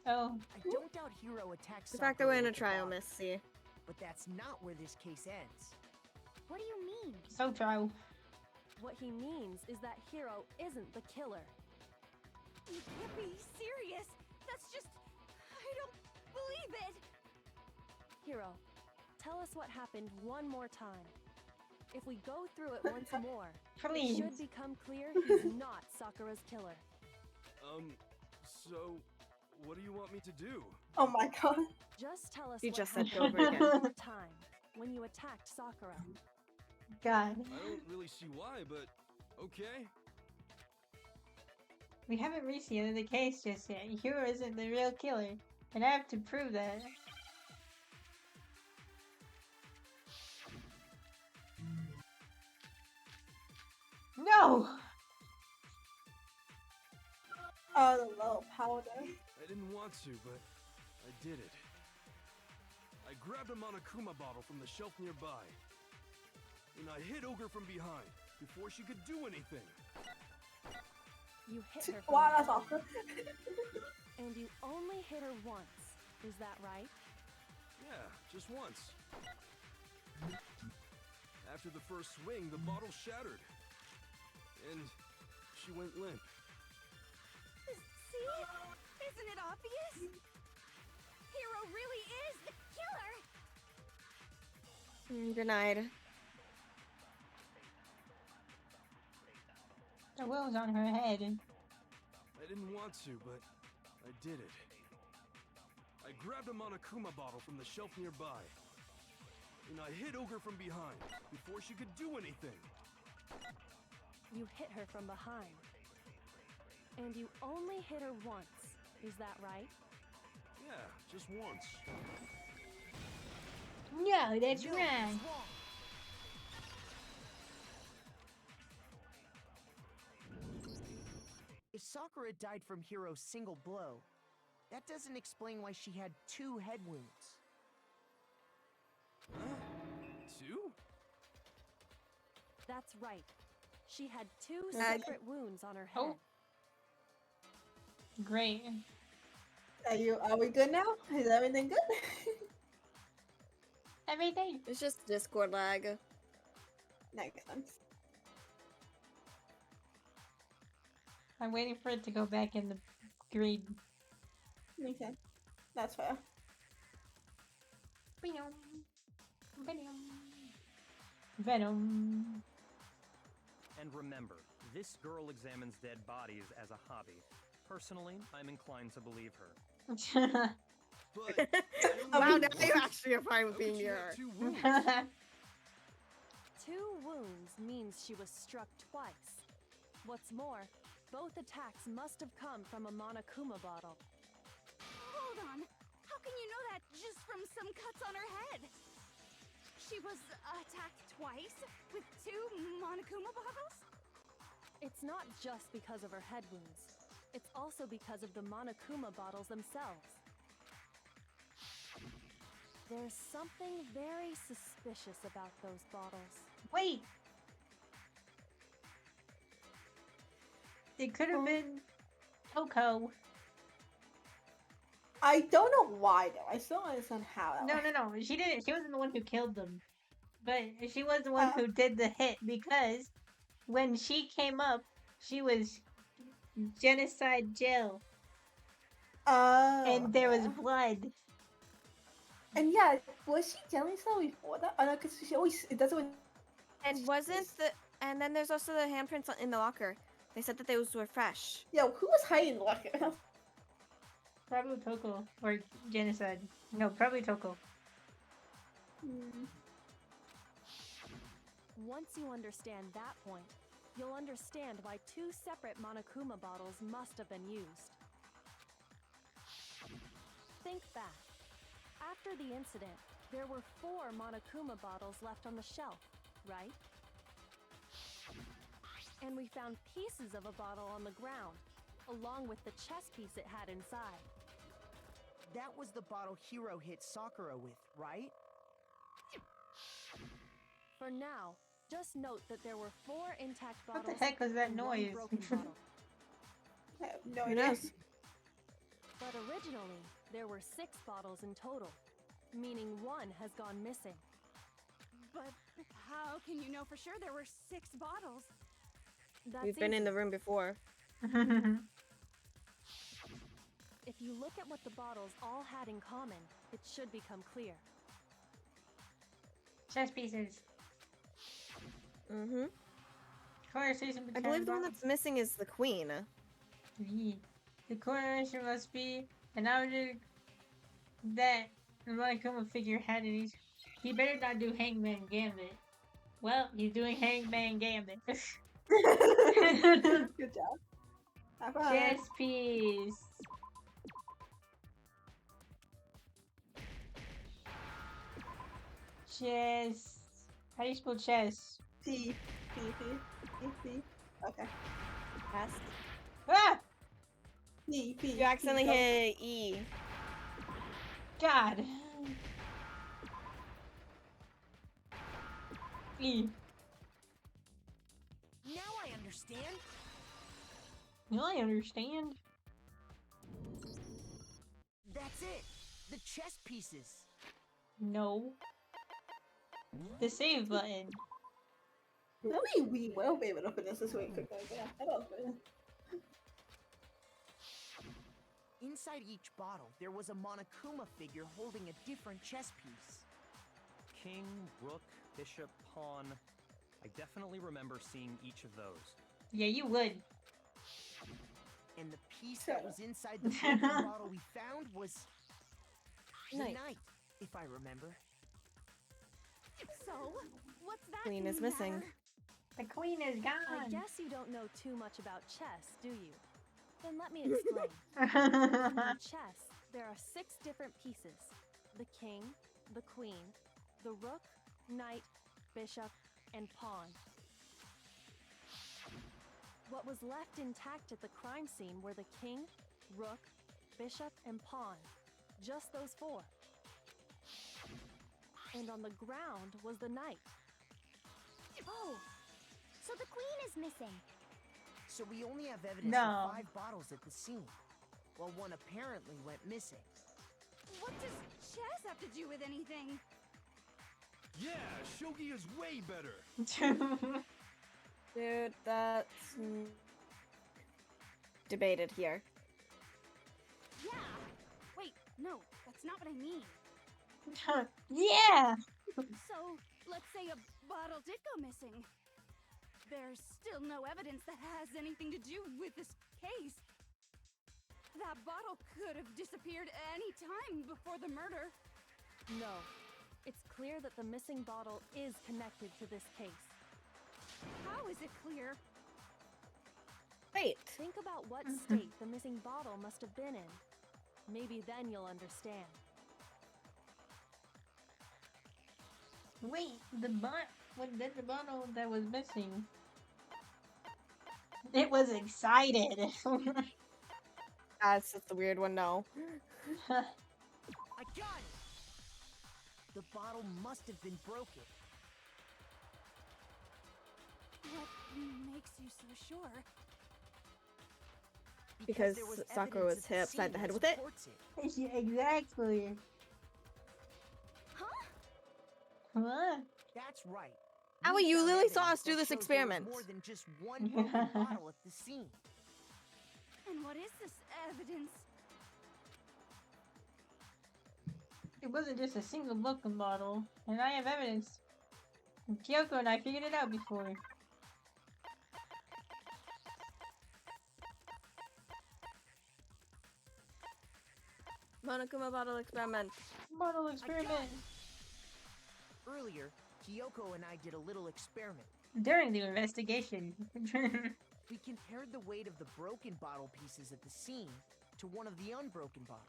[SPEAKER 2] Oh.
[SPEAKER 6] I don't doubt Hero attacked
[SPEAKER 3] The fact that we're in a
[SPEAKER 6] Sakura
[SPEAKER 3] trial,
[SPEAKER 6] with the
[SPEAKER 3] Miss C.
[SPEAKER 6] But that's not where this case ends.
[SPEAKER 5] What do you mean?
[SPEAKER 2] So true.
[SPEAKER 9] What he means is that Hero isn't the killer.
[SPEAKER 8] You can't be serious! That's just... I don't believe it!
[SPEAKER 9] Hero, tell us what happened one more time. If we go through it once more,
[SPEAKER 2] Please.
[SPEAKER 9] it should become clear he's not Sakura's killer.
[SPEAKER 7] So, what do you want me to do?
[SPEAKER 4] Oh my God.
[SPEAKER 9] Just tell us
[SPEAKER 3] You
[SPEAKER 9] what
[SPEAKER 3] just said
[SPEAKER 9] happened
[SPEAKER 3] go over again.
[SPEAKER 9] one more time when you attacked Sakura.
[SPEAKER 2] God.
[SPEAKER 7] I don't really see why, but okay.
[SPEAKER 2] We haven't reached the end of the case just yet. Hero isn't the real killer. And I have to prove that. No!
[SPEAKER 4] Oh, the little powder.
[SPEAKER 7] I didn't want to, but I did it. I grabbed a Monokuma bottle from the shelf nearby. And I hit Ogre from behind before she could do anything.
[SPEAKER 9] You hit her from
[SPEAKER 4] Wow, that's
[SPEAKER 9] behind,
[SPEAKER 4] awesome.
[SPEAKER 9] and you only hit her once. Is that right?
[SPEAKER 7] Yeah, just once. After the first swing, the bottle shattered. And she went limp.
[SPEAKER 8] See? Isn't it obvious? Hero really is the killer!
[SPEAKER 3] Denied.
[SPEAKER 2] The will's on her head.
[SPEAKER 7] I didn't want to, but I did it. I grabbed a Monokuma bottle from the shelf nearby. And I hit Ogre from behind before she could do anything.
[SPEAKER 9] You hit her from behind. And you only hit her once. Is that right?
[SPEAKER 7] Yeah, just once.
[SPEAKER 2] No, that's
[SPEAKER 6] No,
[SPEAKER 2] right.
[SPEAKER 6] it's wrong. If Sakura died from Hero's single blow, that doesn't explain why she had 2 head wounds.
[SPEAKER 7] Huh? 2?
[SPEAKER 9] That's right. She had 2
[SPEAKER 3] Ag-
[SPEAKER 9] separate wounds on her head.
[SPEAKER 2] Oh. Great.
[SPEAKER 4] Are we good now? Is everything good?
[SPEAKER 2] Everything.
[SPEAKER 3] It's just Discord lag.
[SPEAKER 4] Makes sense.
[SPEAKER 2] I'm waiting for it to go back in the green.
[SPEAKER 4] Okay. That's fair.
[SPEAKER 2] Venom.
[SPEAKER 11] And remember, this girl examines dead bodies as a hobby. Personally, I'm inclined to believe her.
[SPEAKER 7] But
[SPEAKER 3] Wow, now you actually are fine with
[SPEAKER 7] how
[SPEAKER 3] being
[SPEAKER 7] could she
[SPEAKER 3] near
[SPEAKER 7] have
[SPEAKER 3] her.
[SPEAKER 7] 2 wounds?
[SPEAKER 9] 2 wounds means she was struck twice. What's more, both attacks must have come from a Monokuma bottle.
[SPEAKER 8] Hold on. How can you know that just from some cuts on her head? She was attacked twice with 2 Monokuma bottles?
[SPEAKER 9] It's not just because of her head wounds. It's also because of the Monokuma bottles themselves. There's something very suspicious about those bottles.
[SPEAKER 2] Wait! It could have been Coco.
[SPEAKER 4] I don't know why though. I still don't understand how.
[SPEAKER 2] No. She didn't. She wasn't the one who killed them. But she was the one who did the hit because when she came up, she was genocide Jill.
[SPEAKER 4] Oh.
[SPEAKER 2] And there was blood.
[SPEAKER 4] And yeah, was she genocide before that? Oh no, because she always it doesn't.
[SPEAKER 3] And wasn't the and then there's also the handprints in the locker. They said that those were fresh.
[SPEAKER 4] Yo, who was hiding the locker?
[SPEAKER 2] Probably Coco or genocide. No, probably Coco.
[SPEAKER 9] Once you understand that point, you'll understand why 2 separate Monokuma bottles must have been used. Think back. After the incident, there were 4 Monokuma bottles left on the shelf, right? And we found pieces of a bottle on the ground, along with the chess piece it had inside.
[SPEAKER 6] That was the bottle Hiro hit Sakura with, right?
[SPEAKER 9] For now, just note that there were 4 intact bottles.
[SPEAKER 2] What the heck was that
[SPEAKER 9] and 1
[SPEAKER 2] noise?
[SPEAKER 9] broken bottle.
[SPEAKER 4] I have no
[SPEAKER 3] Who
[SPEAKER 4] idea.
[SPEAKER 3] knows?
[SPEAKER 9] But originally, there were 6 bottles in total, meaning 1 has gone missing.
[SPEAKER 8] But how can you know for sure there were 6 bottles?
[SPEAKER 9] That's
[SPEAKER 3] We've been in
[SPEAKER 9] easy.
[SPEAKER 3] the room before.
[SPEAKER 9] If you look at what the bottles all had in common, it should become clear.
[SPEAKER 2] Chess pieces.
[SPEAKER 3] Mm-hmm.
[SPEAKER 2] Conversation
[SPEAKER 3] I
[SPEAKER 2] between
[SPEAKER 3] believe the one
[SPEAKER 2] bottles.
[SPEAKER 3] that's missing is the queen.
[SPEAKER 2] The correlation must be an object that the Monokuma figure had in each. He better not do Hangman Gambit. Well, he's doing Hangman Gambit.
[SPEAKER 4] Good job. High five.
[SPEAKER 2] Chess piece. Chess. How do you spell chess?
[SPEAKER 4] P. Okay.
[SPEAKER 3] Yes.
[SPEAKER 2] Ah!
[SPEAKER 4] P.
[SPEAKER 3] You accidentally hit E.
[SPEAKER 2] God. E.
[SPEAKER 6] Now I understand.
[SPEAKER 2] Now I understand.
[SPEAKER 6] That's it. The chess pieces.
[SPEAKER 2] No. The save button.
[SPEAKER 4] Maybe we will be able to finish this week quickly. Yeah, I don't know.
[SPEAKER 6] Inside each bottle, there was a Monokuma figure holding a different chess piece.
[SPEAKER 11] King, rook, bishop, pawn. I definitely remember seeing each of those.
[SPEAKER 2] Yeah, you would.
[SPEAKER 6] And the piece that was inside the broken bottle we found was the
[SPEAKER 3] Knight.
[SPEAKER 6] knight, if I remember.
[SPEAKER 8] So, what's that
[SPEAKER 3] Queen is missing.
[SPEAKER 8] matter?
[SPEAKER 2] The queen is
[SPEAKER 9] I
[SPEAKER 2] gone.
[SPEAKER 9] guess you don't know too much about chess, do you? Then let me explain. In chess, there are 6 different pieces. The king, the queen, the rook, knight, bishop, and pawn. What was left intact at the crime scene were the king, rook, bishop, and pawn. Just those 4. And on the ground was the knight.
[SPEAKER 5] Oh, so the queen is missing.
[SPEAKER 6] So we only have evidence
[SPEAKER 2] No.
[SPEAKER 6] of 5 bottles at the scene, while one apparently went missing.
[SPEAKER 8] What does chess have to do with anything?
[SPEAKER 7] Yeah, shogi is way better.
[SPEAKER 3] Dude, that's... debated here.
[SPEAKER 8] Yeah! Wait, no, that's not what I mean.
[SPEAKER 2] Yeah!
[SPEAKER 8] So, let's say a bottle did go missing. There's still no evidence that has anything to do with this case. That bottle could have disappeared any time before the murder.
[SPEAKER 9] No. It's clear that the missing bottle is connected to this case.
[SPEAKER 8] How is it clear?
[SPEAKER 3] Wait.
[SPEAKER 9] Think about what state the missing bottle must have been in. Maybe then you'll understand.
[SPEAKER 2] Wait, what did the bottle that was missing? It was excited.
[SPEAKER 3] That's just the weird one, no.
[SPEAKER 6] I got it! The bottle must have been broken.
[SPEAKER 8] What makes you so sure?
[SPEAKER 3] Because
[SPEAKER 6] there was
[SPEAKER 3] Sakura was
[SPEAKER 6] evidence
[SPEAKER 3] hit
[SPEAKER 6] at
[SPEAKER 3] upside the
[SPEAKER 6] scene
[SPEAKER 3] head
[SPEAKER 6] that
[SPEAKER 3] with it?
[SPEAKER 6] supports
[SPEAKER 2] Yeah, exactly.
[SPEAKER 8] Huh?
[SPEAKER 2] What?
[SPEAKER 6] That's right.
[SPEAKER 3] Howie,
[SPEAKER 6] We
[SPEAKER 3] you
[SPEAKER 6] found
[SPEAKER 3] literally saw
[SPEAKER 6] evidence
[SPEAKER 3] us do
[SPEAKER 6] that
[SPEAKER 3] this
[SPEAKER 6] shows
[SPEAKER 3] experiment.
[SPEAKER 6] there was more than just one broken bottle at the scene.
[SPEAKER 8] And what is this evidence?
[SPEAKER 2] It wasn't just a single broken bottle, and I have evidence. Kyoko and I figured it out before.
[SPEAKER 3] Monokuma bottle experiment.
[SPEAKER 2] Bottle experiment.
[SPEAKER 6] Earlier, Kyoko and I did a little experiment.
[SPEAKER 2] During the investigation.
[SPEAKER 6] We compared the weight of the broken bottle pieces at the scene to one of the unbroken bottles.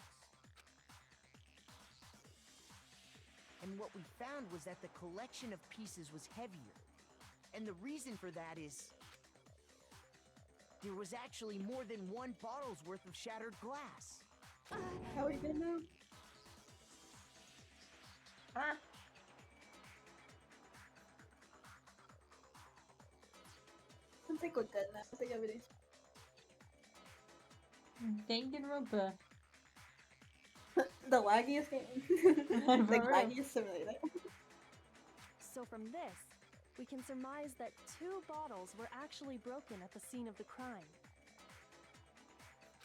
[SPEAKER 6] And what we found was that the collection of pieces was heavier. And the reason for that is there was actually more than one bottle's worth of shattered glass.
[SPEAKER 4] How are we good now?
[SPEAKER 2] Huh?
[SPEAKER 4] I think we're good now. I think everything's
[SPEAKER 2] Danganronpa.
[SPEAKER 4] the laggiest game.
[SPEAKER 2] For
[SPEAKER 4] the
[SPEAKER 2] real.
[SPEAKER 4] laggiest simulator.
[SPEAKER 9] So from this, we can surmise that 2 bottles were actually broken at the scene of the crime.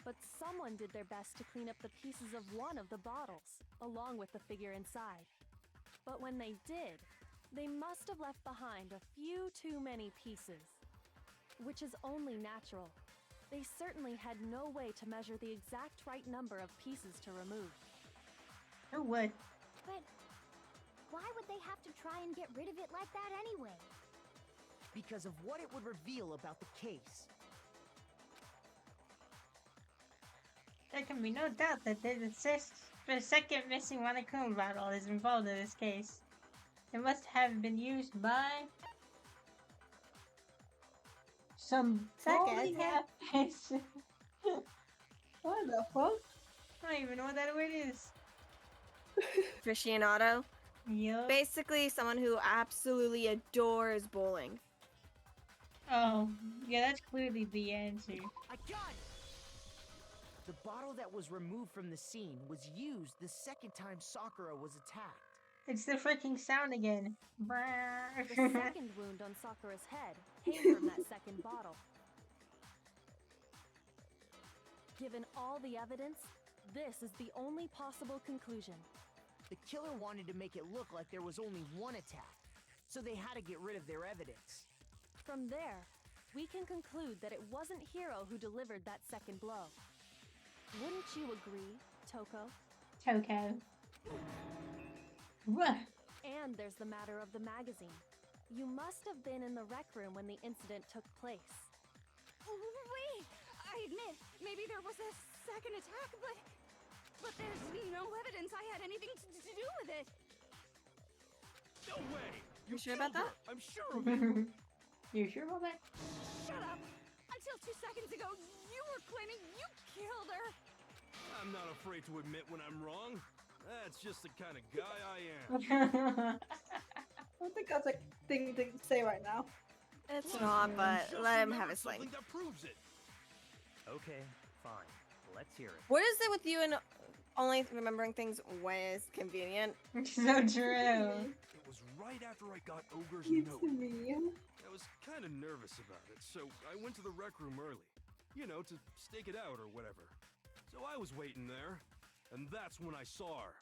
[SPEAKER 9] But someone did their best to clean up the pieces of one of the bottles, along with the figure inside. But when they did, they must have left behind a few too many pieces. Which is only natural. They certainly had no way to measure the exact right number of pieces to remove.
[SPEAKER 2] Who would?
[SPEAKER 5] But why would they have to try and get rid of it like that anyway?
[SPEAKER 6] Because of what it would reveal about the case.
[SPEAKER 2] There can be no doubt that the second missing Monokuma bottle is involved in this case. It must have been used by some
[SPEAKER 4] Second?
[SPEAKER 2] person.
[SPEAKER 4] What the fuck?
[SPEAKER 2] I don't even know what that word is.
[SPEAKER 3] Aficionado.
[SPEAKER 2] Yup.
[SPEAKER 3] Basically, someone who absolutely adores bowling.
[SPEAKER 2] Oh, yeah, that's clearly the answer.
[SPEAKER 6] I got it! The bottle that was removed from the scene was used the second time Sakura was attacked.
[SPEAKER 2] It's the freaking sound again.
[SPEAKER 9] The second wound on Sakura's head came from that second bottle. Given all the evidence, this is the only possible conclusion.
[SPEAKER 6] The killer wanted to make it look like there was only one attack, so they had to get rid of their evidence.
[SPEAKER 9] From there, we can conclude that it wasn't Hiro who delivered that second blow. Wouldn't you agree, Toko?
[SPEAKER 2] Toko. What?
[SPEAKER 9] And there's the matter of the magazine. You must have been in the rec room when the incident took place.
[SPEAKER 8] Wait! I admit, maybe there was a second attack, but there's no evidence I had anything to do with it.
[SPEAKER 7] No way!
[SPEAKER 3] You sure about
[SPEAKER 7] killed
[SPEAKER 3] that?
[SPEAKER 7] her. I'm sure of it.
[SPEAKER 2] You sure about that?
[SPEAKER 8] Shut up! Until 2 seconds ago, you were claiming you killed her!
[SPEAKER 7] I'm not afraid to admit when I'm wrong. That's just the kind of guy I am.
[SPEAKER 4] I don't think that's a thing to say right now.
[SPEAKER 3] It's
[SPEAKER 7] Plus,
[SPEAKER 3] not,
[SPEAKER 7] you
[SPEAKER 3] but
[SPEAKER 7] just
[SPEAKER 3] let him
[SPEAKER 7] remembered
[SPEAKER 3] have his
[SPEAKER 7] something
[SPEAKER 3] sling.
[SPEAKER 7] that proves it.
[SPEAKER 11] Okay, fine. Let's hear it.
[SPEAKER 3] What is it with you and only remembering things when it's convenient?
[SPEAKER 2] So true.
[SPEAKER 7] It was right after I got Ogre's
[SPEAKER 4] It's
[SPEAKER 7] note.
[SPEAKER 4] me.
[SPEAKER 7] I was kind of nervous about it, so I went to the rec room early. you know, to stake it out or whatever. So I was waiting there, and that's when I saw her.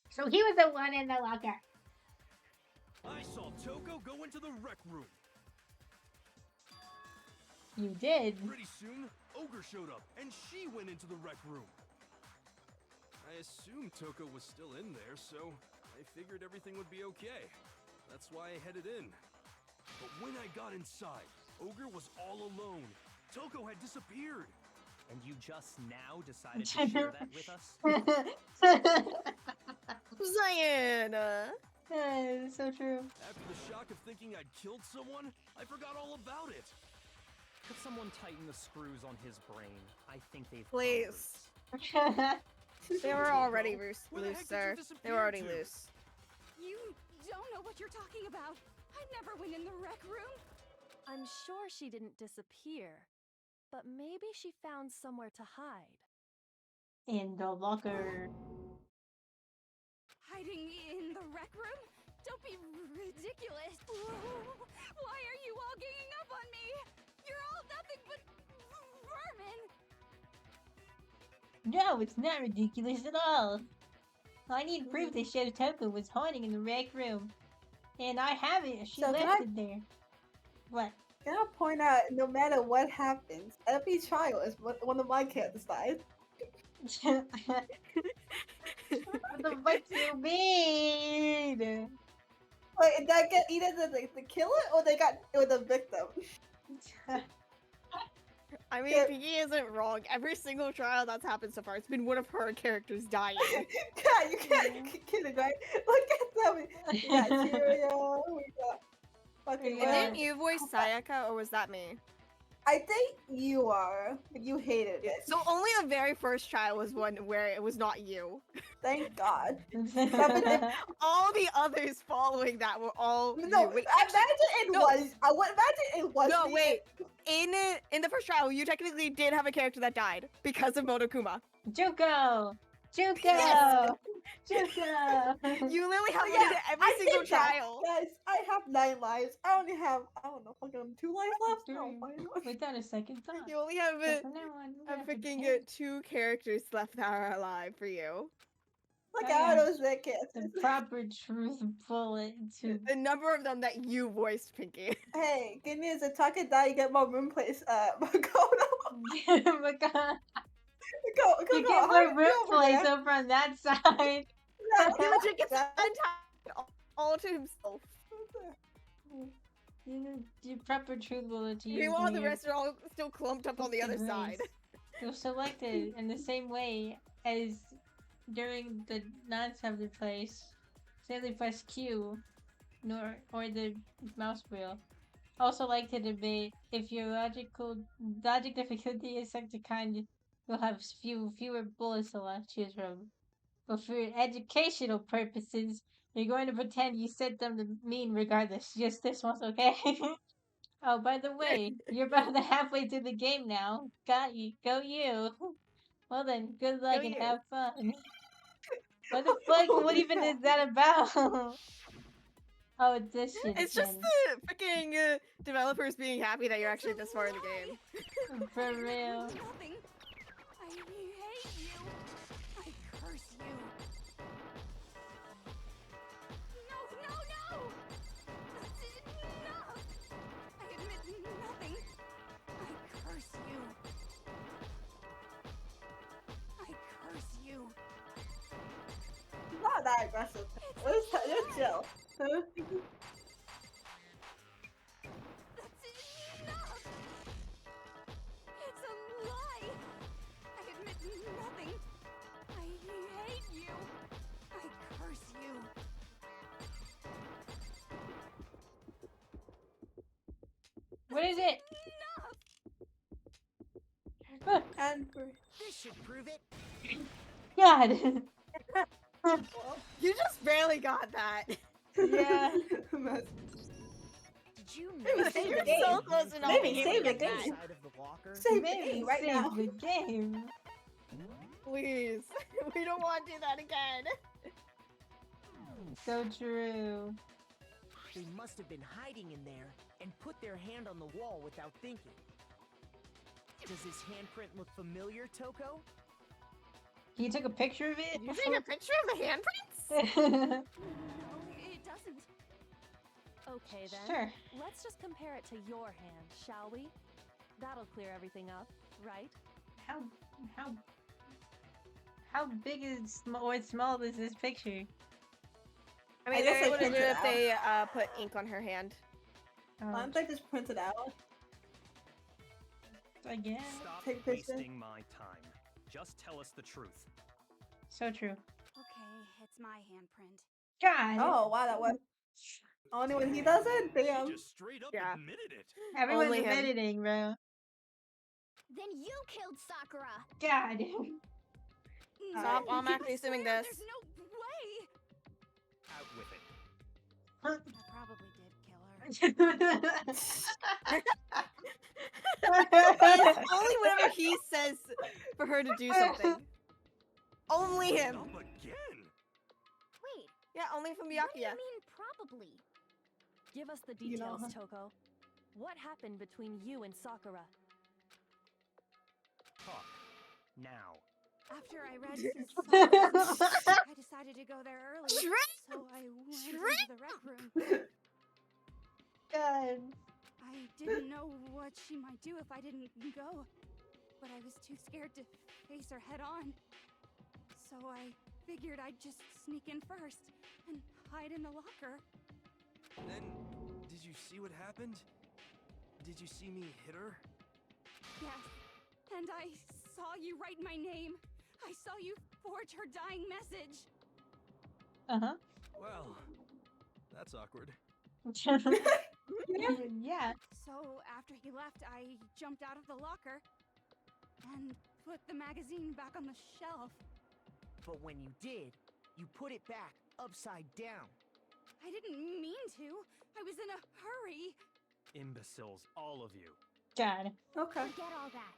[SPEAKER 2] So he was the one in the locker.
[SPEAKER 7] I saw Toko go into the rec room.
[SPEAKER 2] You did.
[SPEAKER 7] Pretty soon, Ogre showed up, and she went into the rec room. I assumed Toko was still in there, so I figured everything would be okay. That's why I headed in. But when I got inside, Ogre was all alone. Toko had disappeared.
[SPEAKER 11] And you just now decided to share that with us?
[SPEAKER 3] Zion!
[SPEAKER 2] So true.
[SPEAKER 7] After the shock of thinking I'd killed someone, I forgot all about it.
[SPEAKER 11] Could someone tighten the screws on his brain? I think they've
[SPEAKER 3] Please.
[SPEAKER 11] come
[SPEAKER 3] They were already
[SPEAKER 7] Where
[SPEAKER 3] loose,
[SPEAKER 7] the heck did you
[SPEAKER 3] sir. They
[SPEAKER 7] disappear
[SPEAKER 3] were already
[SPEAKER 7] to?
[SPEAKER 3] loose.
[SPEAKER 8] You don't know what you're talking about. I never went in the rec room.
[SPEAKER 9] I'm sure she didn't disappear, but maybe she found somewhere to hide.
[SPEAKER 2] In the locker.
[SPEAKER 8] Hiding in the rec room? Don't be ridiculous. Why are you all ganging up on me? You're all nothing but vermin.
[SPEAKER 2] No, it's not ridiculous at all. I need proof that Chef Toko was hiding in the rec room. And I have it. She
[SPEAKER 4] So can
[SPEAKER 2] left
[SPEAKER 4] I-
[SPEAKER 2] it there. What?
[SPEAKER 4] Can I point out, no matter what happens, every child is one of my characters died.
[SPEAKER 2] What the fuck do you mean?
[SPEAKER 4] Wait, did I get either the killer or the victim?
[SPEAKER 3] I mean,
[SPEAKER 4] Yeah.
[SPEAKER 3] Pinky isn't wrong. Every single trial that's happened so far, it's been one of her characters dying.
[SPEAKER 4] God, you can't kidding, right? Look at them. We got Cheerio. We got fucking.
[SPEAKER 2] Yeah.
[SPEAKER 3] Didn't you voice Sayaka, or was that me?
[SPEAKER 4] I think you are. But you hated it.
[SPEAKER 3] So only the very first trial was one where it was not you.
[SPEAKER 4] Thank God.
[SPEAKER 3] All the others following that were all
[SPEAKER 4] No,
[SPEAKER 3] you. Wait,
[SPEAKER 4] imagine it
[SPEAKER 3] no.
[SPEAKER 4] was. I would imagine it was.
[SPEAKER 3] No,
[SPEAKER 4] me.
[SPEAKER 3] wait. In the first trial, you technically did have a character that died because of Monokuma.
[SPEAKER 2] Juko! Juko!
[SPEAKER 3] Yes.
[SPEAKER 2] Juko!
[SPEAKER 3] You literally have
[SPEAKER 4] Yeah,
[SPEAKER 3] it in every
[SPEAKER 4] I
[SPEAKER 3] single
[SPEAKER 4] did that.
[SPEAKER 3] trial.
[SPEAKER 4] Guys, I have 9 lives. I only have, I don't know, fucking 2 lives left. Oh my God.
[SPEAKER 2] Without a second thought.
[SPEAKER 3] You only have
[SPEAKER 2] So from now on, we're
[SPEAKER 3] a
[SPEAKER 2] gonna have to
[SPEAKER 3] freaking
[SPEAKER 2] pay
[SPEAKER 3] 2 characters left that are alive for you.
[SPEAKER 4] Look
[SPEAKER 2] I
[SPEAKER 4] at
[SPEAKER 2] am
[SPEAKER 4] those that kids.
[SPEAKER 2] the proper truth bullet to
[SPEAKER 3] The number of them that you voiced, Pinky.
[SPEAKER 4] Hey, good news. If Taka die, you get more room place. But go,
[SPEAKER 2] Oh my god.
[SPEAKER 4] go.
[SPEAKER 2] You get more room place over on that side.
[SPEAKER 3] He legit gets the entire all to himself.
[SPEAKER 2] You proper truth bullet to use.
[SPEAKER 3] Meanwhile, the rest are all still clumped up on the other side.
[SPEAKER 2] You're selected in the same way as during the non-assembly place. Simply press Q or the mouse wheel. Also like to debate if your logic difficulty is such a kind you'll have fewer bullets to choose from. But for educational purposes, you're going to pretend you set them to mean regardless. Just this one's okay. Oh, by the way, you're about halfway through the game now. Got you. Go you. Well then, good luck and
[SPEAKER 3] you.
[SPEAKER 2] have fun. What the fuck?
[SPEAKER 4] Oh
[SPEAKER 2] What
[SPEAKER 4] my
[SPEAKER 2] even
[SPEAKER 4] God.
[SPEAKER 2] is that about? Oh, it's this shit
[SPEAKER 3] It's just
[SPEAKER 2] again.
[SPEAKER 3] the freaking developers being happy that you're actually this far in the game.
[SPEAKER 2] For real.
[SPEAKER 8] Nothing. I hate you. I curse you. No. That's enough. I admit nothing. I curse you. I curse you.
[SPEAKER 4] Not that aggressive. You're chill. Huh?
[SPEAKER 8] That's enough. It's a lie. I admit nothing. I hate you. I curse you.
[SPEAKER 2] What is it?
[SPEAKER 4] And
[SPEAKER 6] This should prove it.
[SPEAKER 2] God.
[SPEAKER 3] You just barely got that.
[SPEAKER 2] Yeah.
[SPEAKER 6] Did you
[SPEAKER 4] Maybe
[SPEAKER 6] know
[SPEAKER 4] save
[SPEAKER 3] You're
[SPEAKER 4] the game.
[SPEAKER 3] so close enough.
[SPEAKER 4] Maybe
[SPEAKER 3] to be
[SPEAKER 4] save
[SPEAKER 3] able to
[SPEAKER 4] the
[SPEAKER 3] get that.
[SPEAKER 4] game.
[SPEAKER 6] inside of the locker?
[SPEAKER 4] Save the
[SPEAKER 2] Maybe
[SPEAKER 4] game right
[SPEAKER 2] save
[SPEAKER 4] now.
[SPEAKER 2] the game.
[SPEAKER 3] Please. We don't want to do that again.
[SPEAKER 2] So true.
[SPEAKER 6] They must have been hiding in there and put their hand on the wall without thinking. Does this handprint look familiar, Toko?
[SPEAKER 2] He took a picture of it?
[SPEAKER 1] You take a picture of the handprints?
[SPEAKER 8] No, it doesn't.
[SPEAKER 9] Okay then.
[SPEAKER 2] Sure.
[SPEAKER 9] Let's just compare it to your hand, shall we? That'll clear everything up, right?
[SPEAKER 2] How big is or small is this picture?
[SPEAKER 3] I mean,
[SPEAKER 4] guess
[SPEAKER 3] they're
[SPEAKER 4] I
[SPEAKER 3] able to do
[SPEAKER 4] printed
[SPEAKER 3] it if
[SPEAKER 4] out.
[SPEAKER 3] they put ink on her hand.
[SPEAKER 2] Oh,
[SPEAKER 4] Why don't they just print it out?
[SPEAKER 2] again.
[SPEAKER 11] Stop
[SPEAKER 4] Take a picture.
[SPEAKER 11] wasting my time. Just tell us the truth.
[SPEAKER 2] So true.
[SPEAKER 8] Okay, it's my handprint.
[SPEAKER 2] God.
[SPEAKER 4] Oh, wow, that was only when he does it? Damn.
[SPEAKER 7] He just straight up
[SPEAKER 3] Yeah.
[SPEAKER 7] admitted it.
[SPEAKER 2] Everyone's
[SPEAKER 3] Only him.
[SPEAKER 2] editing, bro.
[SPEAKER 5] Then you killed Sakura.
[SPEAKER 2] God.
[SPEAKER 3] Stop
[SPEAKER 8] No,
[SPEAKER 3] automatically
[SPEAKER 8] I
[SPEAKER 3] assuming
[SPEAKER 8] swear,
[SPEAKER 3] this.
[SPEAKER 8] There's no way.
[SPEAKER 11] Out with it.
[SPEAKER 8] I probably did kill her.
[SPEAKER 3] It's only whenever he says for her to do something. Only him.
[SPEAKER 7] Up again.
[SPEAKER 5] Wait,
[SPEAKER 3] Yeah, only from
[SPEAKER 5] what do you
[SPEAKER 3] Byakuya.
[SPEAKER 5] mean probably?
[SPEAKER 9] Give us the
[SPEAKER 4] You know,
[SPEAKER 9] details, Toko. What happened between you and Sakura?
[SPEAKER 11] Talk. Now.
[SPEAKER 8] After I read his songs, I decided to go there early.
[SPEAKER 3] Shrimp!
[SPEAKER 8] So I went into
[SPEAKER 3] Shrimp!
[SPEAKER 8] the rec room.
[SPEAKER 2] God.
[SPEAKER 8] I didn't know what she might do if I didn't go, but I was too scared to face her head on. So I figured I'd just sneak in first and hide in the locker.
[SPEAKER 7] Then, did you see what happened? Did you see me hit her?
[SPEAKER 8] Yes, and I saw you write my name. I saw you forge her dying message.
[SPEAKER 2] Uh-huh.
[SPEAKER 7] Well, that's awkward.
[SPEAKER 2] Yeah.
[SPEAKER 8] So after he left, I jumped out of the locker and put the magazine back on the shelf.
[SPEAKER 6] But when you did, you put it back upside down.
[SPEAKER 8] I didn't mean to. I was in a hurry.
[SPEAKER 11] Imbeciles, all of you.
[SPEAKER 2] God.
[SPEAKER 4] Okay.
[SPEAKER 5] Forget all that.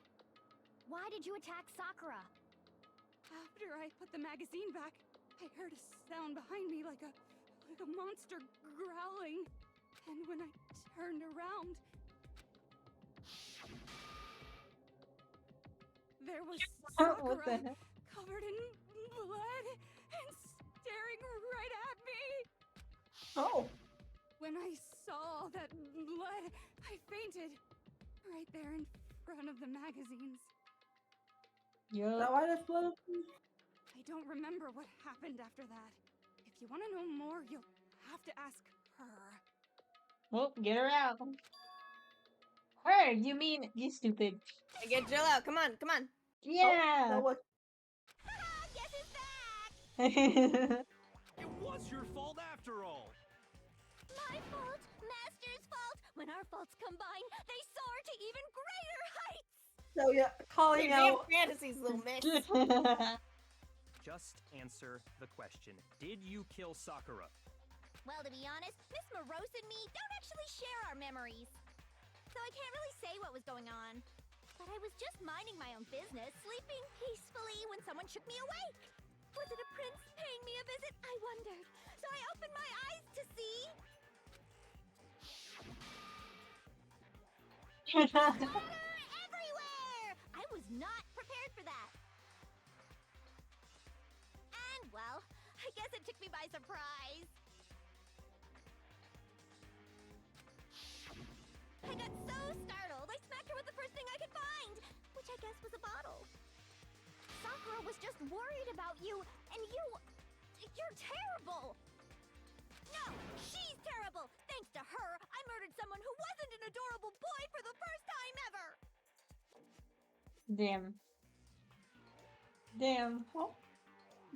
[SPEAKER 5] Why did you attack Sakura?
[SPEAKER 8] After I put the magazine back, I heard a sound behind me like a monster growling. And when I turned around, there was
[SPEAKER 2] What the
[SPEAKER 8] Sakura
[SPEAKER 2] heck?
[SPEAKER 8] covered in blood and staring right at me.
[SPEAKER 4] Oh.
[SPEAKER 8] When I saw all that blood, I fainted right there in front of the magazines.
[SPEAKER 4] Is
[SPEAKER 2] Yup.
[SPEAKER 4] that why there's blood?
[SPEAKER 8] I don't remember what happened after that. If you want to know more, you'll have to ask her.
[SPEAKER 2] Well, get her out. Her, you mean you stupid.
[SPEAKER 3] Hey, get Jill out. Come on, come on.
[SPEAKER 2] Yeah.
[SPEAKER 4] So what?
[SPEAKER 5] Guess who's back?
[SPEAKER 7] It was your fault after all.
[SPEAKER 5] My fault, Master's fault. When our faults combine, they soar to even greater heights.
[SPEAKER 4] So yeah, calling
[SPEAKER 3] Damn
[SPEAKER 4] out.
[SPEAKER 3] fantasies, little miss.
[SPEAKER 11] Just answer the question. Did you kill Sakura?
[SPEAKER 5] Well, to be honest, Miss Morose and me don't actually share our memories. So I can't really say what was going on. But I was just minding my own business, sleeping peacefully when someone shook me awake. Was it a prince paying me a visit? I wondered. So I opened my eyes to see... everywhere! I was not prepared for that. And, well, I guess it took me by surprise. I got so startled, I smacked her with the first thing I could find, which I guess was a bottle. Sakura was just worried about you, and you're terrible! No, she's terrible! Thanks to her, I murdered someone who wasn't an adorable boy for the first time ever!
[SPEAKER 2] Damn. Damn.
[SPEAKER 4] Oh,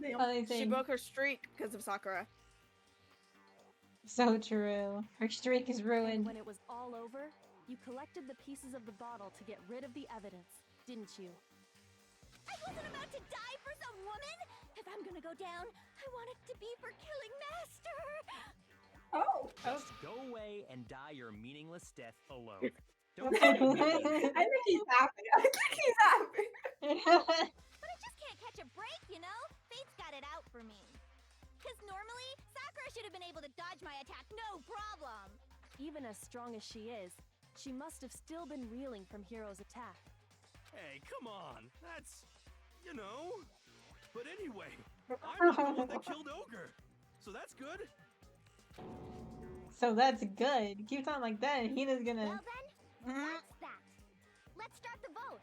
[SPEAKER 4] damn.
[SPEAKER 2] Funny
[SPEAKER 3] She
[SPEAKER 2] thing.
[SPEAKER 3] broke her streak because of Sakura.
[SPEAKER 2] So true. Her streak is
[SPEAKER 9] And
[SPEAKER 2] ruined.
[SPEAKER 9] when it was all over, you collected the pieces of the bottle to get rid of the evidence, didn't you?
[SPEAKER 5] I wasn't about to die for some woman! If I'm gonna go down, I want it to be for killing Master!
[SPEAKER 4] Oh.
[SPEAKER 11] Just go away and die your meaningless death alone. Don't
[SPEAKER 4] I
[SPEAKER 11] try to make me-
[SPEAKER 4] think he's happy. I think he's happy.
[SPEAKER 5] But I just can't catch a break, you know? Fate's got it out for me. Because normally, Sakura should have been able to dodge my attack no problem.
[SPEAKER 9] Even as strong as she is, she must have still been reeling from Hiro's attack.
[SPEAKER 7] Hey, come on. That's, you know. But anyway, I'm not the one that killed Ogre. So that's good.
[SPEAKER 2] So that's good. Keep on like that, and Hina's gonna.
[SPEAKER 5] Well then, that's that. Let's start the vote.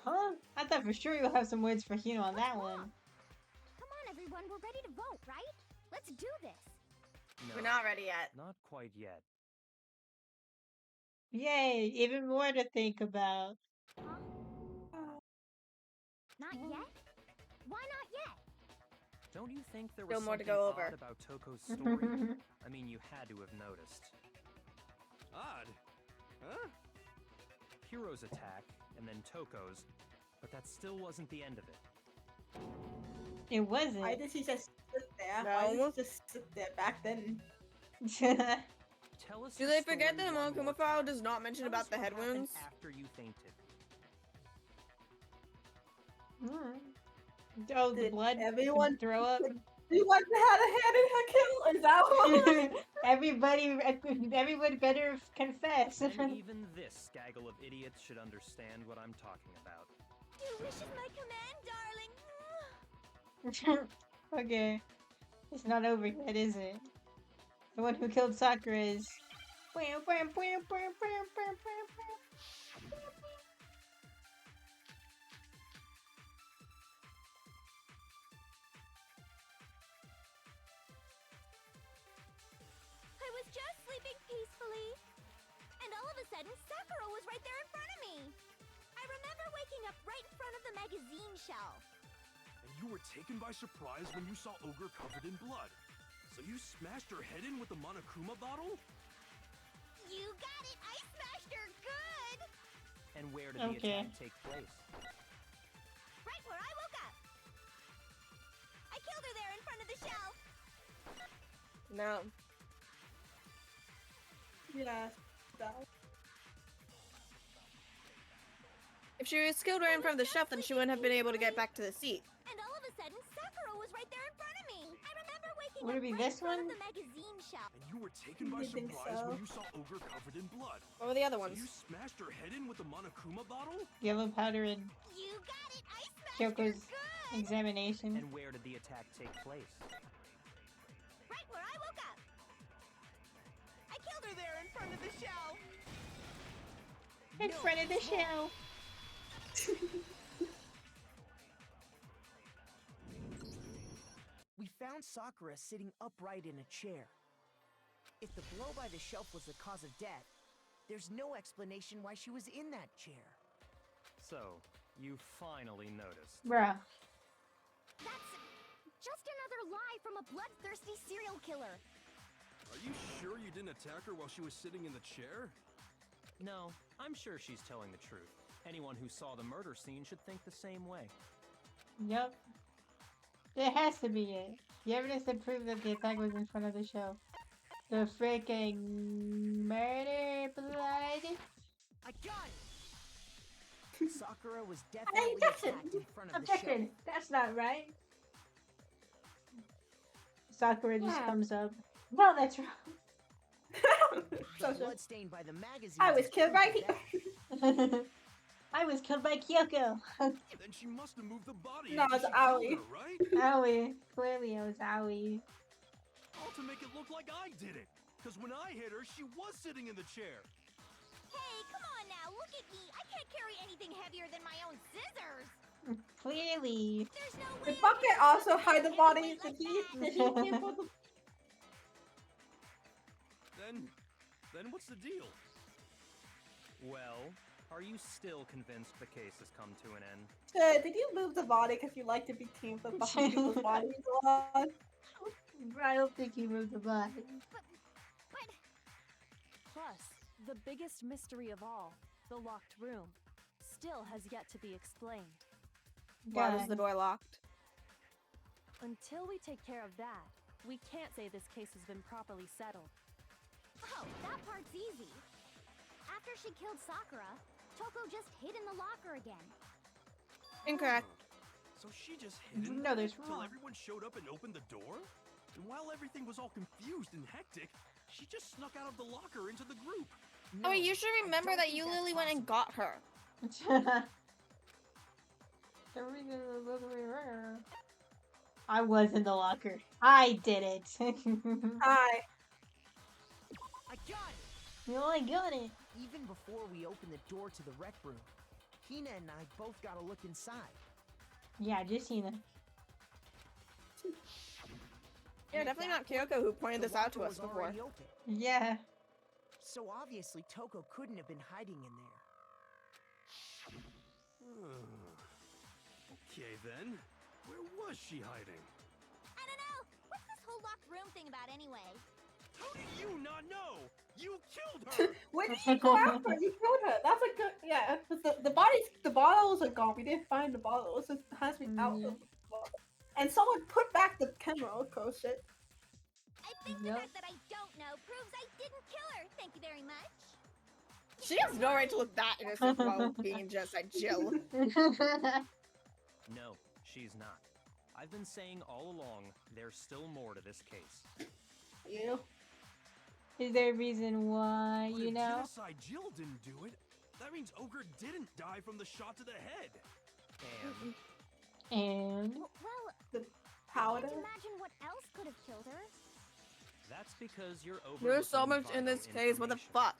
[SPEAKER 2] Huh? I thought for sure you'll have some words for Hina on that one.
[SPEAKER 5] Come on, everyone, we're ready to vote, right? Let's do this.
[SPEAKER 11] No,
[SPEAKER 3] We're not ready yet.
[SPEAKER 11] not quite yet.
[SPEAKER 2] Yay! Even more to think about.
[SPEAKER 5] Not yet? Why not yet?
[SPEAKER 11] Don't you think there
[SPEAKER 3] Still
[SPEAKER 11] was
[SPEAKER 3] more to
[SPEAKER 11] something
[SPEAKER 3] go over.
[SPEAKER 11] odd about Toko's story? I mean, you had to have noticed.
[SPEAKER 7] Odd. Huh?
[SPEAKER 11] Hiro's attack, and then Toko's, but that still wasn't the end of it.
[SPEAKER 2] It wasn't.
[SPEAKER 4] Why did she just sit there?
[SPEAKER 3] No.
[SPEAKER 4] Why did she just sit there back then?
[SPEAKER 11] Tell us
[SPEAKER 3] Do
[SPEAKER 11] the
[SPEAKER 3] they forget
[SPEAKER 11] story
[SPEAKER 3] that the
[SPEAKER 11] one more
[SPEAKER 3] Monokuma file
[SPEAKER 11] time.
[SPEAKER 3] does not mention
[SPEAKER 11] Tell
[SPEAKER 3] about
[SPEAKER 11] us
[SPEAKER 3] the
[SPEAKER 11] what
[SPEAKER 3] head
[SPEAKER 11] happened
[SPEAKER 3] wounds?
[SPEAKER 11] after you fainted.
[SPEAKER 2] Oh, the
[SPEAKER 4] Did
[SPEAKER 2] blood.
[SPEAKER 4] everyone
[SPEAKER 2] Throw up.
[SPEAKER 4] Everyone had a hand in her kill? Is that what?
[SPEAKER 2] Everyone better confess.
[SPEAKER 11] And even this gaggle of idiots should understand what I'm talking about.
[SPEAKER 5] Your wish is my command, darling.
[SPEAKER 2] Okay. It's not over yet, is it? The one who killed Sakura is.
[SPEAKER 5] I was just sleeping peacefully. And all of a sudden, Sakura was right there in front of me. I remember waking up right in front of the magazine shelf.
[SPEAKER 7] And you were taken by surprise when you saw Ogre covered in blood. So you smashed her head in with the Monokuma bottle?
[SPEAKER 5] You got it! I smashed her good!
[SPEAKER 11] And where did the attack take place?
[SPEAKER 5] Right where I woke up. I killed her there in front of the shelf.
[SPEAKER 3] No.
[SPEAKER 4] Yeah. That.
[SPEAKER 3] If she was killed right in front of the shelf, then she wouldn't have been able to get back to the seat.
[SPEAKER 5] And all of a sudden, Sakura was right there in front of me. I remember waking
[SPEAKER 2] Would
[SPEAKER 5] up
[SPEAKER 2] it be
[SPEAKER 5] right
[SPEAKER 2] this
[SPEAKER 5] in front
[SPEAKER 2] one?
[SPEAKER 5] of the magazine shelf.
[SPEAKER 7] And you were taken by
[SPEAKER 4] You think
[SPEAKER 7] surprise
[SPEAKER 4] so?
[SPEAKER 7] when you saw Ogre covered in blood.
[SPEAKER 3] What were the other
[SPEAKER 7] So
[SPEAKER 3] ones?
[SPEAKER 7] you smashed her head in with the Monokuma bottle?
[SPEAKER 2] Yellow powder and
[SPEAKER 5] You got it! I smashed her
[SPEAKER 2] Kyoko's
[SPEAKER 5] good!
[SPEAKER 2] examination.
[SPEAKER 11] And where did the attack take place?
[SPEAKER 5] Right where I woke up. I killed her there in front of the shelf.
[SPEAKER 2] In front of the shelf.
[SPEAKER 6] We found Sakura sitting upright in a chair. If the blow by the shelf was the cause of death, there's no explanation why she was in that chair.
[SPEAKER 11] So, you finally noticed.
[SPEAKER 2] Bruh.
[SPEAKER 5] That's just another lie from a bloodthirsty serial killer.
[SPEAKER 7] Are you sure you didn't attack her while she was sitting in the chair?
[SPEAKER 11] No, I'm sure she's telling the truth. Anyone who saw the murder scene should think the same way.
[SPEAKER 2] Yep. There has to be it. The evidence that proves that the attack was in front of the shelf. The freaking murder blood.
[SPEAKER 6] I got it! Sakura was definitely
[SPEAKER 4] objection.
[SPEAKER 6] attacked in front of the shelf.
[SPEAKER 2] Objection! That's not right. Sakura just
[SPEAKER 4] Yeah.
[SPEAKER 2] comes up. No, that's wrong.
[SPEAKER 6] The blood stained by the magazine.
[SPEAKER 4] I was killed by
[SPEAKER 2] I was killed by Kyoko.
[SPEAKER 7] Then she must have moved the body.
[SPEAKER 4] No,
[SPEAKER 7] after
[SPEAKER 4] it's
[SPEAKER 7] she killed
[SPEAKER 4] Aoi.
[SPEAKER 7] her, right?
[SPEAKER 2] Owie. Clearly it was Owie.
[SPEAKER 7] All to make it look like I did it. Because when I hit her, she was sitting in the chair.
[SPEAKER 5] Hey, come on now, look at me. I can't carry anything heavier than my own scissors.
[SPEAKER 2] Clearly.
[SPEAKER 5] There's no way.
[SPEAKER 4] Did Bucket also hide the body?
[SPEAKER 5] Like
[SPEAKER 4] Did he kill the
[SPEAKER 7] Then what's the deal?
[SPEAKER 11] Well, are you still convinced the case has come to an end?
[SPEAKER 4] Did you move the body because you like to be teamed with fucking people's bodies a lot?
[SPEAKER 2] I don't think he moved the body.
[SPEAKER 5] But
[SPEAKER 9] Plus, the biggest mystery of all, the locked room, still has yet to be explained.
[SPEAKER 3] Why was
[SPEAKER 2] God.
[SPEAKER 3] the door locked?
[SPEAKER 9] Until we take care of that, we can't say this case has been properly settled.
[SPEAKER 5] oh, that part's easy. After she killed Sakura, Toko just hid in the locker again.
[SPEAKER 3] Incorrect.
[SPEAKER 7] So she just hid in
[SPEAKER 2] No,
[SPEAKER 7] there
[SPEAKER 2] there's
[SPEAKER 7] till
[SPEAKER 2] wrong.
[SPEAKER 7] everyone showed up and opened the door? And while everything was all confused and hectic, she just snuck out of the locker into the group.
[SPEAKER 3] Oh,
[SPEAKER 6] No,
[SPEAKER 3] you should
[SPEAKER 6] I
[SPEAKER 3] remember
[SPEAKER 6] don't
[SPEAKER 3] that
[SPEAKER 6] think
[SPEAKER 3] you
[SPEAKER 6] that's
[SPEAKER 3] literally went and
[SPEAKER 6] possible.
[SPEAKER 3] got her.
[SPEAKER 2] I was in the locker. I did it.
[SPEAKER 4] Hi.
[SPEAKER 6] I got it!
[SPEAKER 2] Well, I got it.
[SPEAKER 6] Even before we opened the door to the rec room, Hina and I both got a look inside.
[SPEAKER 2] Yeah, just seen it.
[SPEAKER 3] Yeah,
[SPEAKER 6] And at
[SPEAKER 3] definitely
[SPEAKER 6] that
[SPEAKER 3] not Kyoko
[SPEAKER 6] point,
[SPEAKER 3] who pointed
[SPEAKER 6] the
[SPEAKER 3] this out to
[SPEAKER 6] locker
[SPEAKER 3] us
[SPEAKER 6] was
[SPEAKER 3] before.
[SPEAKER 6] already open.
[SPEAKER 2] Yeah.
[SPEAKER 6] So obviously Toko couldn't have been hiding in there.
[SPEAKER 7] Okay then. Where was she hiding?
[SPEAKER 5] I don't know. What's this whole locked room thing about anyway?
[SPEAKER 7] How do you not know? You killed her!
[SPEAKER 4] When did you go after her? You killed her. That's a good. Yeah, 'cause the bottles are gone. We didn't find the bottles. It has to be out of the bottle. And someone put back the camera. Oh shit.
[SPEAKER 5] I think the fact that I don't know proves I didn't kill her. Thank you very much.
[SPEAKER 3] She has no right to look that innocent while being just a Jill.
[SPEAKER 11] No, she's not. I've been saying all along, there's still more to this case.
[SPEAKER 4] You.
[SPEAKER 2] Is there a reason why,
[SPEAKER 7] But
[SPEAKER 2] you
[SPEAKER 7] if
[SPEAKER 2] know?
[SPEAKER 7] Genocide Jill didn't do it, that means Ogre didn't die from the shot to the head.
[SPEAKER 2] And
[SPEAKER 5] Well,
[SPEAKER 4] The powder.
[SPEAKER 5] can't imagine what else could have killed her.
[SPEAKER 11] That's because you're over.
[SPEAKER 3] There's so much in this case. What the fuck?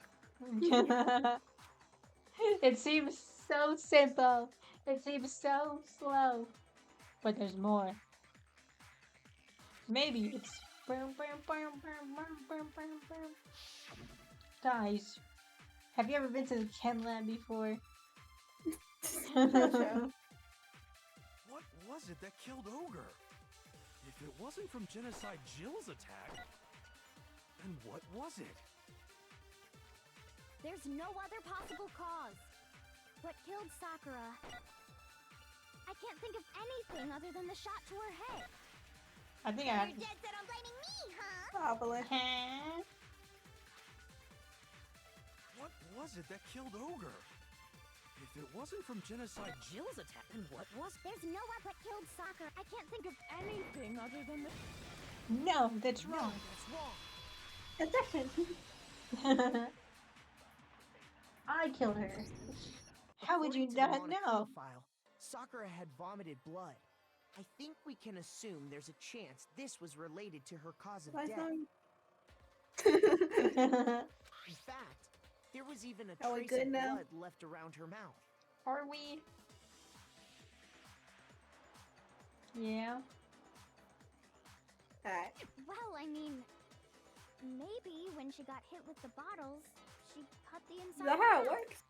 [SPEAKER 2] it seems so simple. It seems so slow. But there's more. Maybe it's Guys, have you ever been to the chem lab before?
[SPEAKER 7] What was it that killed Ogre? If it wasn't from Genocide Jill's attack, then what was it?
[SPEAKER 5] There's no other possible cause. What killed Sakura? I can't think of anything other than the shot to her head.
[SPEAKER 2] I think
[SPEAKER 5] So
[SPEAKER 2] I
[SPEAKER 5] you're dead set on blaming me, huh?
[SPEAKER 4] Probably.
[SPEAKER 7] What was it that killed Ogre? If it wasn't from Genocide Jill's attack, then what was it?
[SPEAKER 5] There's no one what killed Sakura. I can't think of anything other than the.
[SPEAKER 2] No, that's wrong.
[SPEAKER 6] That's wrong.
[SPEAKER 4] It's different.
[SPEAKER 2] I killed her. How would you
[SPEAKER 6] According to the
[SPEAKER 2] not know?
[SPEAKER 6] Monokuma file, Sakura had vomited blood. I think we can assume there's a chance this was related to her cause of
[SPEAKER 4] Why is
[SPEAKER 6] death. In fact, there was even a
[SPEAKER 4] Are we
[SPEAKER 6] trace
[SPEAKER 4] good
[SPEAKER 6] of
[SPEAKER 4] now?
[SPEAKER 6] blood left around her mouth.
[SPEAKER 2] Are we? Yeah.
[SPEAKER 4] Alright.
[SPEAKER 5] Well, I mean, maybe when she got hit with the bottles, she cut the
[SPEAKER 4] Is
[SPEAKER 5] inside.
[SPEAKER 4] that how it
[SPEAKER 5] out.
[SPEAKER 4] works?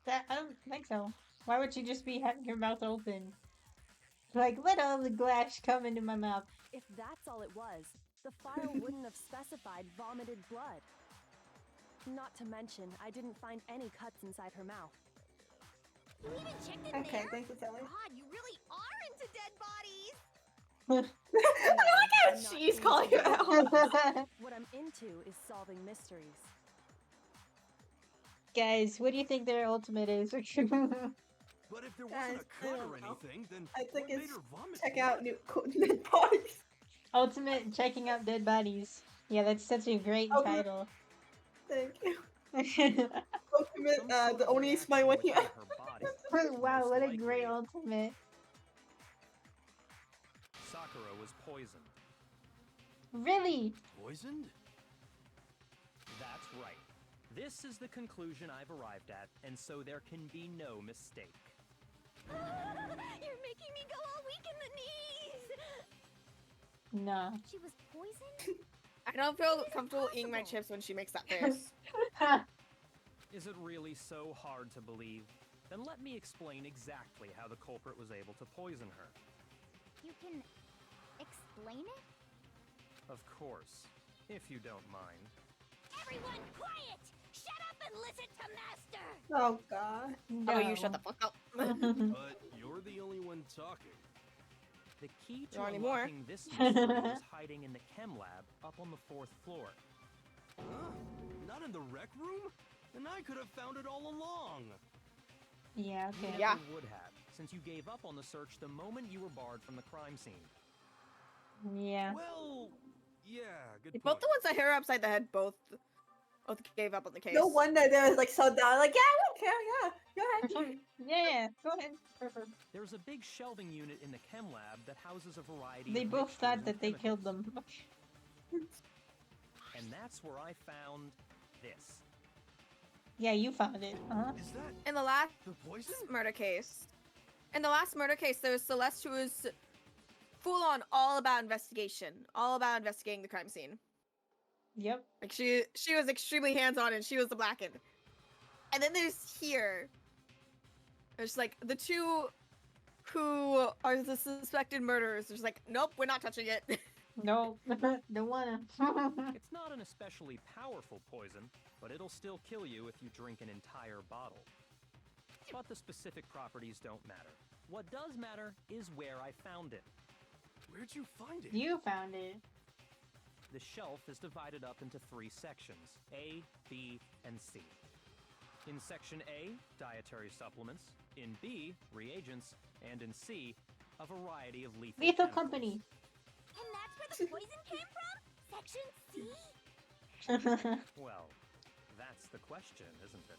[SPEAKER 2] That I don't think so. Why would she just be having her mouth open? Like, let all the glass come into my mouth.
[SPEAKER 9] If that's all it was, the file wouldn't have specified vomited blood. Not to mention, I didn't find any cuts inside her mouth.
[SPEAKER 5] You even checked in
[SPEAKER 4] Okay,
[SPEAKER 5] there?
[SPEAKER 4] thanks for telling.
[SPEAKER 5] God, you really are into dead bodies.
[SPEAKER 4] I like how
[SPEAKER 9] I'm not
[SPEAKER 4] she's
[SPEAKER 9] into
[SPEAKER 4] calling her
[SPEAKER 9] dead
[SPEAKER 4] out.
[SPEAKER 9] bodies. What I'm into is solving mysteries.
[SPEAKER 2] Guys, what do you think their ultimate is?
[SPEAKER 7] But if there wasn't
[SPEAKER 4] Guys,
[SPEAKER 7] a
[SPEAKER 4] I
[SPEAKER 7] cut
[SPEAKER 4] don't
[SPEAKER 7] or
[SPEAKER 4] know.
[SPEAKER 7] anything, then
[SPEAKER 4] I think
[SPEAKER 7] what made
[SPEAKER 4] it's
[SPEAKER 7] her vomit?
[SPEAKER 4] check out new dead bodies.
[SPEAKER 2] Ultimate checking out dead bodies. Yeah, that's such a great
[SPEAKER 4] Ultimate-
[SPEAKER 2] title.
[SPEAKER 4] Thank you.
[SPEAKER 2] Ultimate,
[SPEAKER 4] Ultimate,
[SPEAKER 11] Some sort
[SPEAKER 4] the
[SPEAKER 11] of
[SPEAKER 4] only is my
[SPEAKER 11] reaction
[SPEAKER 4] way
[SPEAKER 11] within
[SPEAKER 4] out.
[SPEAKER 11] her body.
[SPEAKER 2] wow,
[SPEAKER 11] Most
[SPEAKER 2] what a
[SPEAKER 11] likely,
[SPEAKER 2] great ultimate.
[SPEAKER 11] Sakura was poisoned.
[SPEAKER 2] Really?
[SPEAKER 7] Poisoned?
[SPEAKER 11] That's right. This is the conclusion I've arrived at, and so there can be no mistake.
[SPEAKER 5] You're making me go all weak in the knees.
[SPEAKER 2] No.
[SPEAKER 5] She was poisoned?
[SPEAKER 3] I don't feel comfortable eating my chips when she makes that face.
[SPEAKER 11] Is it really so hard to believe? Then let me explain exactly how the culprit was able to poison her.
[SPEAKER 5] You can explain it?
[SPEAKER 11] Of course, if you don't mind.
[SPEAKER 5] Everyone quiet! Shut up and listen to Master!
[SPEAKER 4] Oh god.
[SPEAKER 3] Oh, you shut the fuck up.
[SPEAKER 7] But you're the only one talking.
[SPEAKER 11] The key to
[SPEAKER 3] Not anymore.
[SPEAKER 11] unlocking this mystery was hiding in the chem lab up on the 4th floor.
[SPEAKER 7] Huh? Not in the rec room? And I could have found it all along.
[SPEAKER 2] Yeah,
[SPEAKER 11] You
[SPEAKER 2] okay.
[SPEAKER 3] Yeah.
[SPEAKER 11] never would have, since you gave up on the search the moment you were barred from the crime scene.
[SPEAKER 2] Yeah.
[SPEAKER 7] Well, yeah, good
[SPEAKER 3] Both
[SPEAKER 7] point.
[SPEAKER 3] the ones that hit her upside the head both both gave up on the case.
[SPEAKER 4] No wonder they was like so down. Like, yeah, I don't care. Yeah, go ahead.
[SPEAKER 2] Yeah, go ahead.
[SPEAKER 11] There's a big shelving unit in the chem lab that houses a variety
[SPEAKER 2] They
[SPEAKER 11] of
[SPEAKER 2] both
[SPEAKER 11] mixtures
[SPEAKER 2] thought
[SPEAKER 11] and
[SPEAKER 2] that they killed
[SPEAKER 11] chemicals.
[SPEAKER 2] them.
[SPEAKER 11] And that's where I found this.
[SPEAKER 2] Yeah, you found it.
[SPEAKER 7] Is that
[SPEAKER 3] In the last
[SPEAKER 7] the poison?
[SPEAKER 3] murder case, there was Celeste who was full on all about investigation, all about investigating the crime scene.
[SPEAKER 2] Yep.
[SPEAKER 3] Like she was extremely hands on, and she was the blackened. And then there's here. There's like the two who are the suspected murderers. There's like, nope, we're not touching it.
[SPEAKER 2] No, don't wanna.
[SPEAKER 11] It's not an especially powerful poison, but it'll still kill you if you drink an entire bottle. But the specific properties don't matter. What does matter is where I found it.
[SPEAKER 7] Where'd you find it?
[SPEAKER 2] You found it.
[SPEAKER 11] The shelf is divided up into 3 sections, A, B, and C. In Section A, dietary supplements. In B, reagents. And in C, a variety of lethal
[SPEAKER 2] Lethal
[SPEAKER 11] chemicals.
[SPEAKER 2] Company.
[SPEAKER 5] And that's where the poison came from? Section C?
[SPEAKER 11] Well, that's the question, isn't it?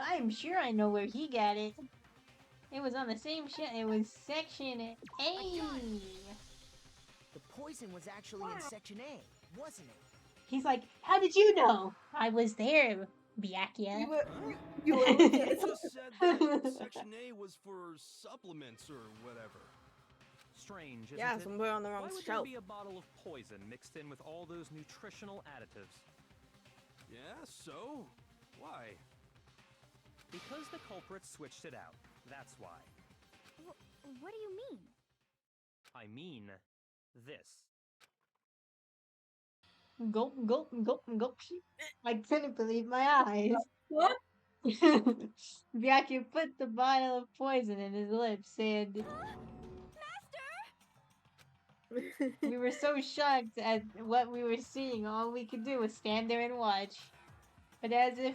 [SPEAKER 2] I'm sure I know where he got it. It was on the same shit. It was Section A.
[SPEAKER 6] The poison was actually in Section A, wasn't it?
[SPEAKER 2] He's like, how did you know? I was there, Byakuya.
[SPEAKER 4] You were
[SPEAKER 7] It
[SPEAKER 4] legit.
[SPEAKER 7] just said that Section A was for supplements or whatever.
[SPEAKER 11] Strange, isn't
[SPEAKER 3] Yeah,
[SPEAKER 11] it?
[SPEAKER 3] so we're on the
[SPEAKER 11] Why
[SPEAKER 3] wrong
[SPEAKER 11] would
[SPEAKER 3] shelf.
[SPEAKER 11] there be a bottle of poison mixed in with all those nutritional additives?
[SPEAKER 7] Yeah, so? Why?
[SPEAKER 11] Because the culprit switched it out. That's why.
[SPEAKER 5] What do you mean?
[SPEAKER 11] I mean, this.
[SPEAKER 2] Gulp, gulp, gulp, gulp. I couldn't believe my eyes.
[SPEAKER 4] What?
[SPEAKER 2] Byakuya put the bottle of poison in his lips and we were so shocked at what we were seeing, all we could do was stand there and watch. But as if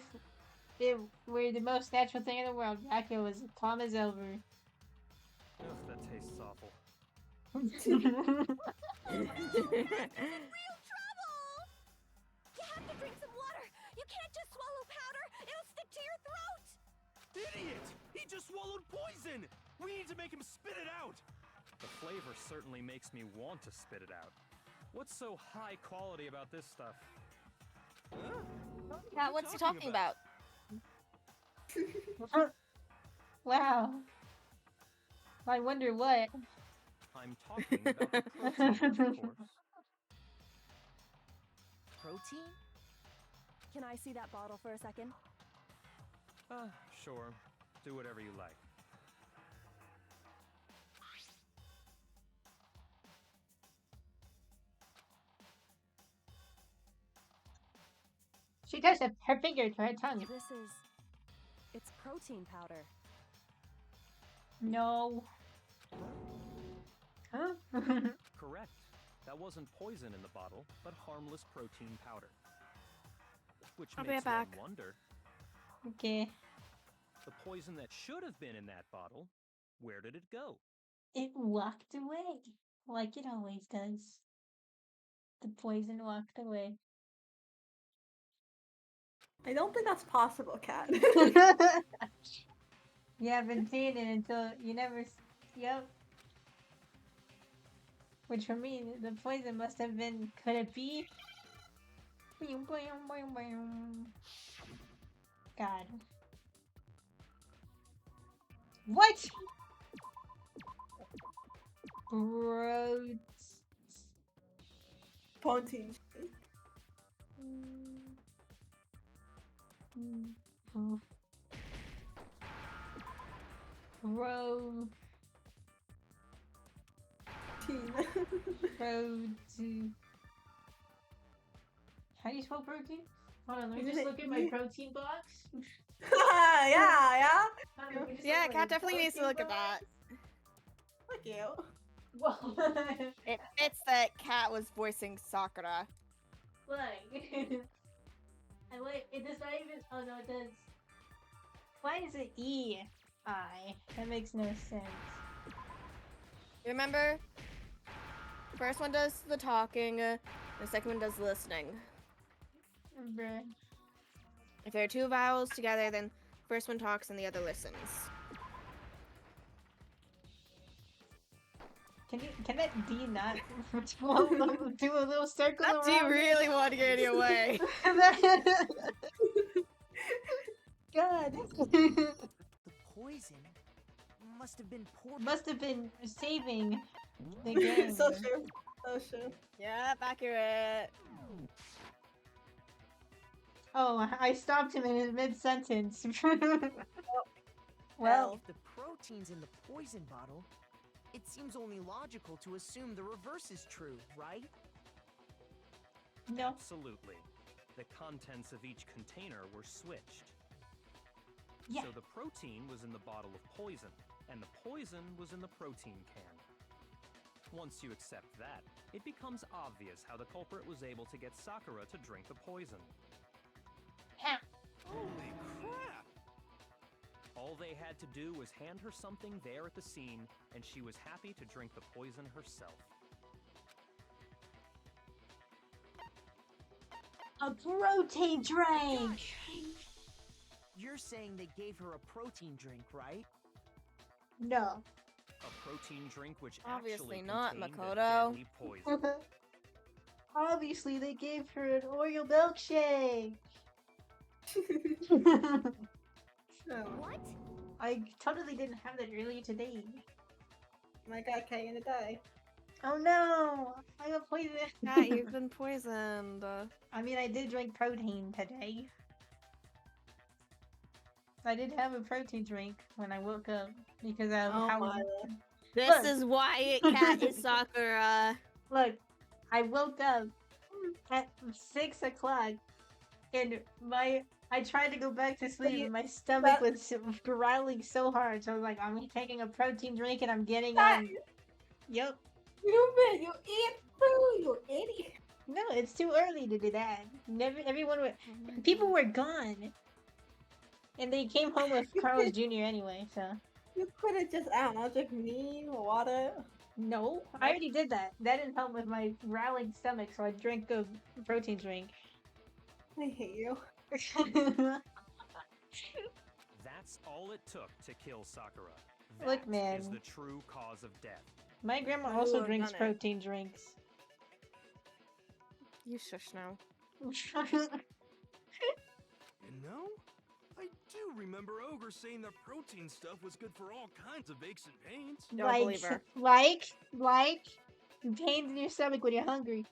[SPEAKER 2] it were the most natural thing in the world, Byakuya was calm as ever.
[SPEAKER 11] Ugh, that tastes awful.
[SPEAKER 5] Real trouble! You have to drink some water! You can't just swallow powder! It'll stick to your throat!
[SPEAKER 7] Idiot! He just swallowed poison! We need to make him spit it out!
[SPEAKER 11] The flavor certainly makes me want to spit it out. What's so high quality about this stuff?
[SPEAKER 7] Huh?
[SPEAKER 3] Kat, what's he talking about?
[SPEAKER 2] Wow. I wonder what.
[SPEAKER 11] I'm talking about the protein, of course.
[SPEAKER 6] Protein?
[SPEAKER 9] Can I see that bottle for a second?
[SPEAKER 11] Sure. Do whatever you like.
[SPEAKER 2] She touched her finger to her tongue.
[SPEAKER 9] It's protein powder.
[SPEAKER 2] No. Huh?
[SPEAKER 11] Correct. That wasn't poison in the bottle, but harmless protein powder. Which
[SPEAKER 3] I'll be
[SPEAKER 11] makes
[SPEAKER 3] right
[SPEAKER 11] one
[SPEAKER 3] back.
[SPEAKER 11] wonder,
[SPEAKER 2] Okay.
[SPEAKER 11] the poison that should have been in that bottle, where did it go?
[SPEAKER 2] It walked away. Like it always does. The poison walked away.
[SPEAKER 4] I don't think that's possible, Kat.
[SPEAKER 2] You haven't seen it until you never. Yep. Which for me, the poison must have been. Could it be? God. What? Protein.
[SPEAKER 4] Protein.
[SPEAKER 2] Protein. How do you spell protein? Hold on, let me
[SPEAKER 4] Isn't
[SPEAKER 2] just
[SPEAKER 4] it
[SPEAKER 2] look at my
[SPEAKER 4] E?
[SPEAKER 2] protein box.
[SPEAKER 4] yeah.
[SPEAKER 2] Hold on, let me just
[SPEAKER 3] Yeah,
[SPEAKER 2] look at
[SPEAKER 3] Kat
[SPEAKER 2] my
[SPEAKER 3] definitely needs to
[SPEAKER 2] protein
[SPEAKER 3] look at that.
[SPEAKER 4] Fuck you.
[SPEAKER 2] box. Whoa.
[SPEAKER 3] It fits that Kat was voicing Sakura.
[SPEAKER 2] Look. And wait, it does not even. Oh no, it does. Why is it E-I? That makes no sense.
[SPEAKER 3] Remember? First one does the talking, The second one does listening.
[SPEAKER 2] Bruh.
[SPEAKER 3] If there are two vowels together, then first one talks and the other listens.
[SPEAKER 2] Can that D not do a little circle
[SPEAKER 3] Do you
[SPEAKER 2] around?
[SPEAKER 3] really want to get your way?
[SPEAKER 2] God.
[SPEAKER 6] The poison must have been poured.
[SPEAKER 2] Must have been saving the game.
[SPEAKER 4] So true. So true.
[SPEAKER 3] Yep, accurate.
[SPEAKER 2] Oh, I stopped him in his mid-sentence.
[SPEAKER 6] Well,
[SPEAKER 2] Well,
[SPEAKER 6] if the protein's in the poison bottle, it seems only logical to assume the reverse is true, right?
[SPEAKER 2] no.
[SPEAKER 11] Absolutely. The contents of each container were switched.
[SPEAKER 2] Yeah.
[SPEAKER 11] So the protein was in the bottle of poison, and the poison was in the protein can. Once you accept that, it becomes obvious how the culprit was able to get Sakura to drink the poison.
[SPEAKER 7] Holy crap!
[SPEAKER 11] All they had to do was hand her something there at the scene, and she was happy to drink the poison herself.
[SPEAKER 2] A protein drink.
[SPEAKER 6] You're saying they gave her a protein drink, right?
[SPEAKER 2] No.
[SPEAKER 11] A protein drink which
[SPEAKER 3] Obviously
[SPEAKER 11] actually
[SPEAKER 3] not,
[SPEAKER 11] contained
[SPEAKER 3] Makoto.
[SPEAKER 11] a deadly poison.
[SPEAKER 2] Obviously, they gave her an Oreo milkshake.
[SPEAKER 5] What?
[SPEAKER 2] I totally didn't have that earlier today.
[SPEAKER 4] My God, Kay gonna die.
[SPEAKER 2] Oh no! I got poisoned.
[SPEAKER 3] Cat, you've been poisoned.
[SPEAKER 2] I mean, I did drink protein today. I did have a protein drink when I woke up because of
[SPEAKER 4] Oh
[SPEAKER 2] how.
[SPEAKER 4] my.
[SPEAKER 3] This
[SPEAKER 2] Look.
[SPEAKER 3] is why Cat is Sakura.
[SPEAKER 2] Look, I woke up at 6 o'clock, and I tried to go back to sleep, and my stomach was growling so hard. So I was like, I'm taking a protein drink, and I'm getting on. Yep.
[SPEAKER 4] Stupid! You eat food, you idiot!
[SPEAKER 2] No, it's too early to do that. Never, everyone were, people were gone, and they came home with Carl's Jr. anyway. So
[SPEAKER 4] You could have just, I don't know, drink me, water.
[SPEAKER 2] no, I already did that. That didn't help with my growling stomach, so I drank a protein drink.
[SPEAKER 4] I hate you.
[SPEAKER 11] That's all it took to kill Sakura.
[SPEAKER 2] Look,
[SPEAKER 11] That
[SPEAKER 2] man.
[SPEAKER 11] is the true cause of death.
[SPEAKER 2] My grandma
[SPEAKER 3] Ooh,
[SPEAKER 2] also
[SPEAKER 3] I've
[SPEAKER 2] drinks
[SPEAKER 3] done it.
[SPEAKER 2] protein drinks.
[SPEAKER 3] You shush now.
[SPEAKER 7] You know, I do remember Ogre saying that protein stuff was good for all kinds of aches and pains.
[SPEAKER 3] Don't believe her.
[SPEAKER 2] like pains in your stomach when you're hungry.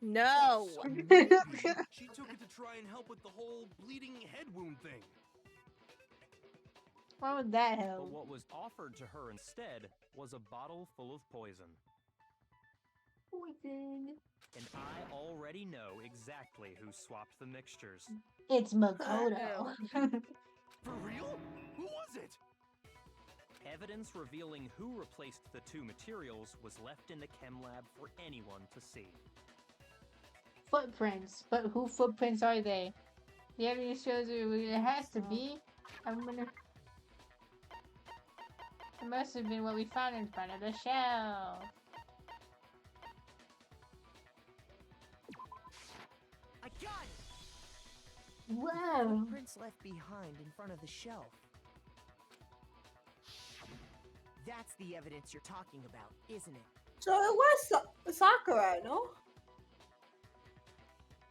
[SPEAKER 3] No.
[SPEAKER 7] Maybe she took it to try and help with the whole bleeding head wound thing.
[SPEAKER 2] Why would that
[SPEAKER 11] But
[SPEAKER 2] help?
[SPEAKER 11] what was offered to her instead was a bottle full of poison.
[SPEAKER 2] Poison.
[SPEAKER 11] And I already know exactly who swapped the mixtures.
[SPEAKER 2] It's Makoto.
[SPEAKER 7] For real? Who was it?
[SPEAKER 11] Evidence revealing who replaced the two materials was left in the chem lab for anyone to see.
[SPEAKER 2] Footprints, but who footprints are they? The evidence shows it has to be. I'm gonna. It must have been what we found in front of the shelf.
[SPEAKER 6] I got it!
[SPEAKER 2] Whoa!
[SPEAKER 6] Footprints left behind in front of the shelf. That's the evidence you're talking about, isn't it?
[SPEAKER 4] So it was Sakura, no?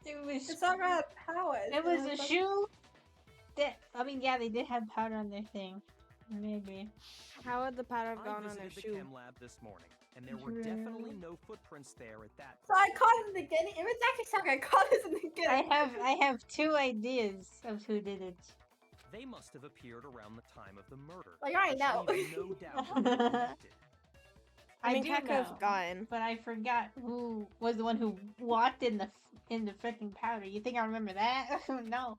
[SPEAKER 2] It was.
[SPEAKER 4] Sakura had powers.
[SPEAKER 2] It was a shoe. That I mean, yeah, they did have powder on their thing. Maybe.
[SPEAKER 3] How would the powder have
[SPEAKER 11] I
[SPEAKER 3] gone on their
[SPEAKER 11] visited the
[SPEAKER 3] shoe?
[SPEAKER 11] chem lab this morning, and there were definitely no footprints there at that
[SPEAKER 4] So I caught it in the beginning. It was actually Sakura. I caught it in the beginning.
[SPEAKER 2] I have two ideas of who did it.
[SPEAKER 11] They must have appeared around the time of the murder.
[SPEAKER 4] Like, I know.
[SPEAKER 11] which leave no doubt that they were connected.
[SPEAKER 3] I mean,
[SPEAKER 2] do
[SPEAKER 3] Cat could
[SPEAKER 2] know,
[SPEAKER 3] have gone.
[SPEAKER 2] but I forgot who was the one who walked in the freaking powder. You think I remember that? No.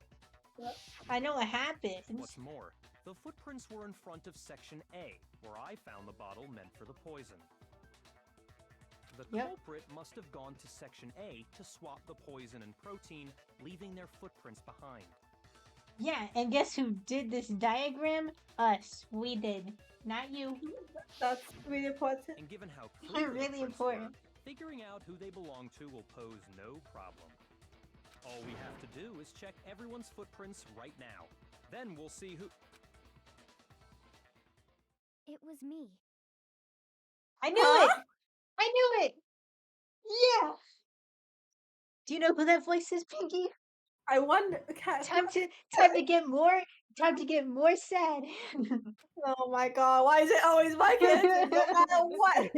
[SPEAKER 4] Yep.
[SPEAKER 2] I know what happened.
[SPEAKER 11] What's more, the footprints were in front of Section A, where I found the bottle meant for the poison. The
[SPEAKER 2] Yep.
[SPEAKER 11] culprit must have gone to Section A to swap the poison and protein, leaving their footprints behind.
[SPEAKER 2] Yeah, and guess who did this diagram? Us. We did. Not you.
[SPEAKER 4] That's really important.
[SPEAKER 11] And given how clear the
[SPEAKER 2] Really
[SPEAKER 11] prints
[SPEAKER 2] important.
[SPEAKER 11] were, Figuring out who they belong to will pose no problem. All we have to do is check everyone's footprints right now. Then we'll see who...
[SPEAKER 5] It was me.
[SPEAKER 2] I knew it! I knew it! Yeah! Do you know who that voice is, Pinky?
[SPEAKER 4] I wonder.
[SPEAKER 2] Time to get more sad.
[SPEAKER 4] Oh my god, why is it always my kids? No matter what.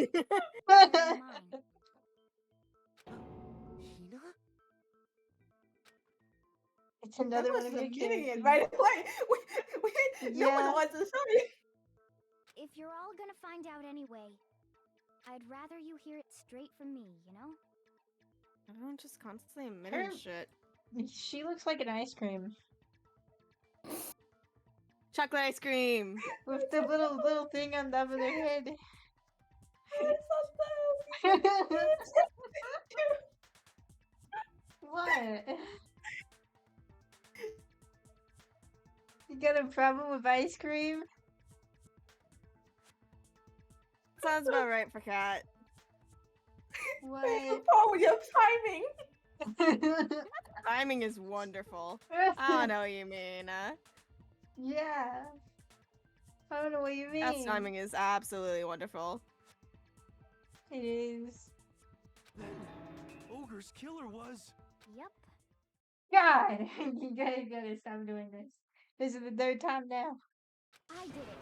[SPEAKER 5] Never mind.
[SPEAKER 6] Hina?
[SPEAKER 2] It's another one of your
[SPEAKER 4] Getting it
[SPEAKER 2] characters.
[SPEAKER 4] right away. No one
[SPEAKER 2] Yeah.
[SPEAKER 4] wants to show me.
[SPEAKER 5] If you're all gonna find out anyway, I'd rather you hear it straight from me, you know?
[SPEAKER 3] Everyone just constantly admitting
[SPEAKER 2] Her-
[SPEAKER 3] shit.
[SPEAKER 2] She looks like an ice cream
[SPEAKER 3] Chocolate ice cream.
[SPEAKER 2] with the little thing on top of their head. What? You got a problem with ice cream?
[SPEAKER 3] Sounds about right for Cat.
[SPEAKER 2] What?
[SPEAKER 4] Oh, you have timing.
[SPEAKER 3] Timing is wonderful. I know what you mean.
[SPEAKER 2] Yeah. I don't know what you mean.
[SPEAKER 3] Cat's timing is absolutely wonderful.
[SPEAKER 2] It is.
[SPEAKER 7] Then Ogre's killer was.
[SPEAKER 5] Yep.
[SPEAKER 2] God! You guys gotta stop doing this. This is the third time now.
[SPEAKER 5] I did it.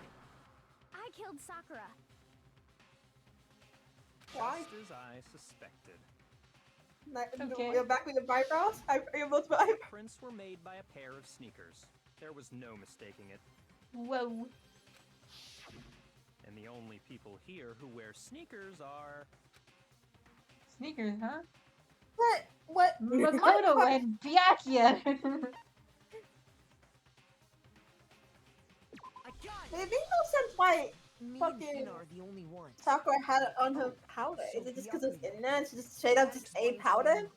[SPEAKER 5] I killed Sakura.
[SPEAKER 4] Why?
[SPEAKER 11] Just as I suspected.
[SPEAKER 2] Okay.
[SPEAKER 4] You're back with your eyebrows? Are you both eyebrows?
[SPEAKER 11] Prints were made by a pair of sneakers. There was no mistaking it.
[SPEAKER 2] Whoa.
[SPEAKER 11] And the only people here who wear sneakers are...
[SPEAKER 2] Sneakers, huh?
[SPEAKER 4] What?
[SPEAKER 2] Makoto and Byakuya.
[SPEAKER 6] I got
[SPEAKER 4] It
[SPEAKER 6] it!
[SPEAKER 4] makes no sense why
[SPEAKER 6] Me and
[SPEAKER 4] fucking
[SPEAKER 6] Hina are the only ones.
[SPEAKER 4] Sakura had it on her powder. Is it just because it's internet and she just straight up just ate powder?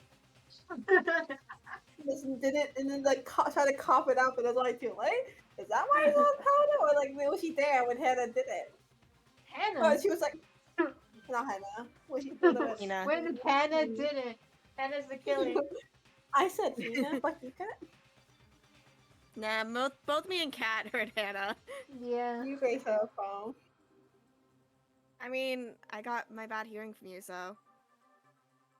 [SPEAKER 4] Just didn't, and then like try to cough it up, but it was already too late? Is that why it's on powder? Or like, was she there when Hannah did it?
[SPEAKER 2] Hannah?
[SPEAKER 4] But she was like, not Hannah. Was she doing it?
[SPEAKER 3] Hina.
[SPEAKER 2] When Hannah did it. Hannah's the killer.
[SPEAKER 4] I said Hina, but you can't.
[SPEAKER 3] Nah, both me and Cat heard Hannah.
[SPEAKER 2] Yeah.
[SPEAKER 4] You raised her phone.
[SPEAKER 3] I mean, I got my bad hearing from you, so.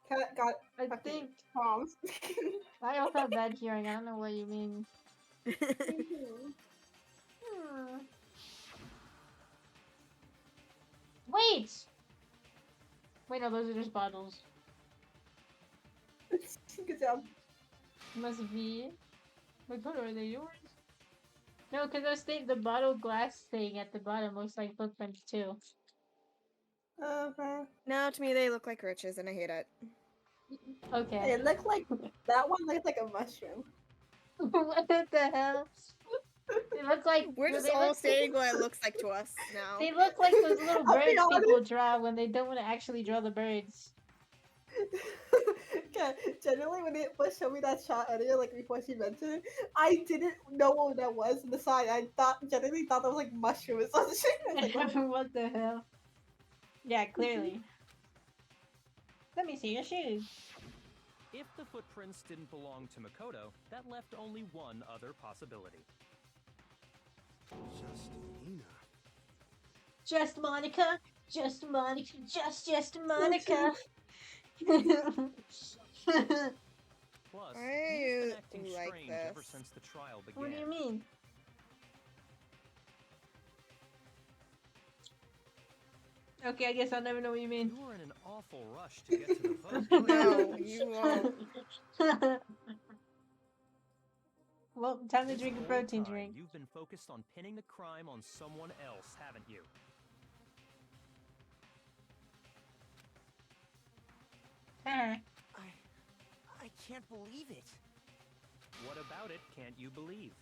[SPEAKER 4] Cat got
[SPEAKER 2] I
[SPEAKER 4] fucking
[SPEAKER 2] think
[SPEAKER 4] palms.
[SPEAKER 2] I also have bad hearing. I don't know what you mean. Hmm. Wait! Wait, no, those are just bottles.
[SPEAKER 4] Good job.
[SPEAKER 2] Must be. What color are they yours? No, because the bottle glass thing at the bottom looks like footprints too.
[SPEAKER 4] Okay.
[SPEAKER 3] No, to me they look like riches, and I hate it.
[SPEAKER 2] Okay.
[SPEAKER 4] It looked like that one looked like a mushroom.
[SPEAKER 2] What the hell? They look like
[SPEAKER 3] We're just
[SPEAKER 2] they
[SPEAKER 3] all
[SPEAKER 2] look-
[SPEAKER 3] saying what it looks like to us now.
[SPEAKER 2] They look like those little
[SPEAKER 4] I'll be
[SPEAKER 2] birds
[SPEAKER 4] honest.
[SPEAKER 2] people draw when they don't want to actually draw the birds.
[SPEAKER 4] Okay, generally when it first showed me that shot earlier, like before she mentioned it, I didn't know what that was on the side. I generally thought that was like mushrooms or something. I was like, oh.
[SPEAKER 2] What the hell? Yeah, clearly. Let me see your shoes.
[SPEAKER 11] If the footprints didn't belong to Makoto, that left only one other possibility.
[SPEAKER 7] Just Hina.
[SPEAKER 2] Just Monica. Just Monica. Just Monica.
[SPEAKER 11] Plus,
[SPEAKER 3] Why are
[SPEAKER 11] he's
[SPEAKER 3] you
[SPEAKER 11] been acting
[SPEAKER 3] like
[SPEAKER 11] strange ever
[SPEAKER 3] this?
[SPEAKER 11] since the trial began.
[SPEAKER 2] What do you mean? Okay, I guess I'll never know what you mean.
[SPEAKER 11] You were in an awful rush to get to the vote.
[SPEAKER 3] No, you won't.
[SPEAKER 2] Well, time to
[SPEAKER 11] This
[SPEAKER 2] drink a
[SPEAKER 11] whole
[SPEAKER 2] protein
[SPEAKER 11] time,
[SPEAKER 2] drink.
[SPEAKER 11] You've been focused on pinning the crime on someone else, haven't you?
[SPEAKER 2] Huh.
[SPEAKER 6] I can't believe it.
[SPEAKER 11] What about it can't you believe?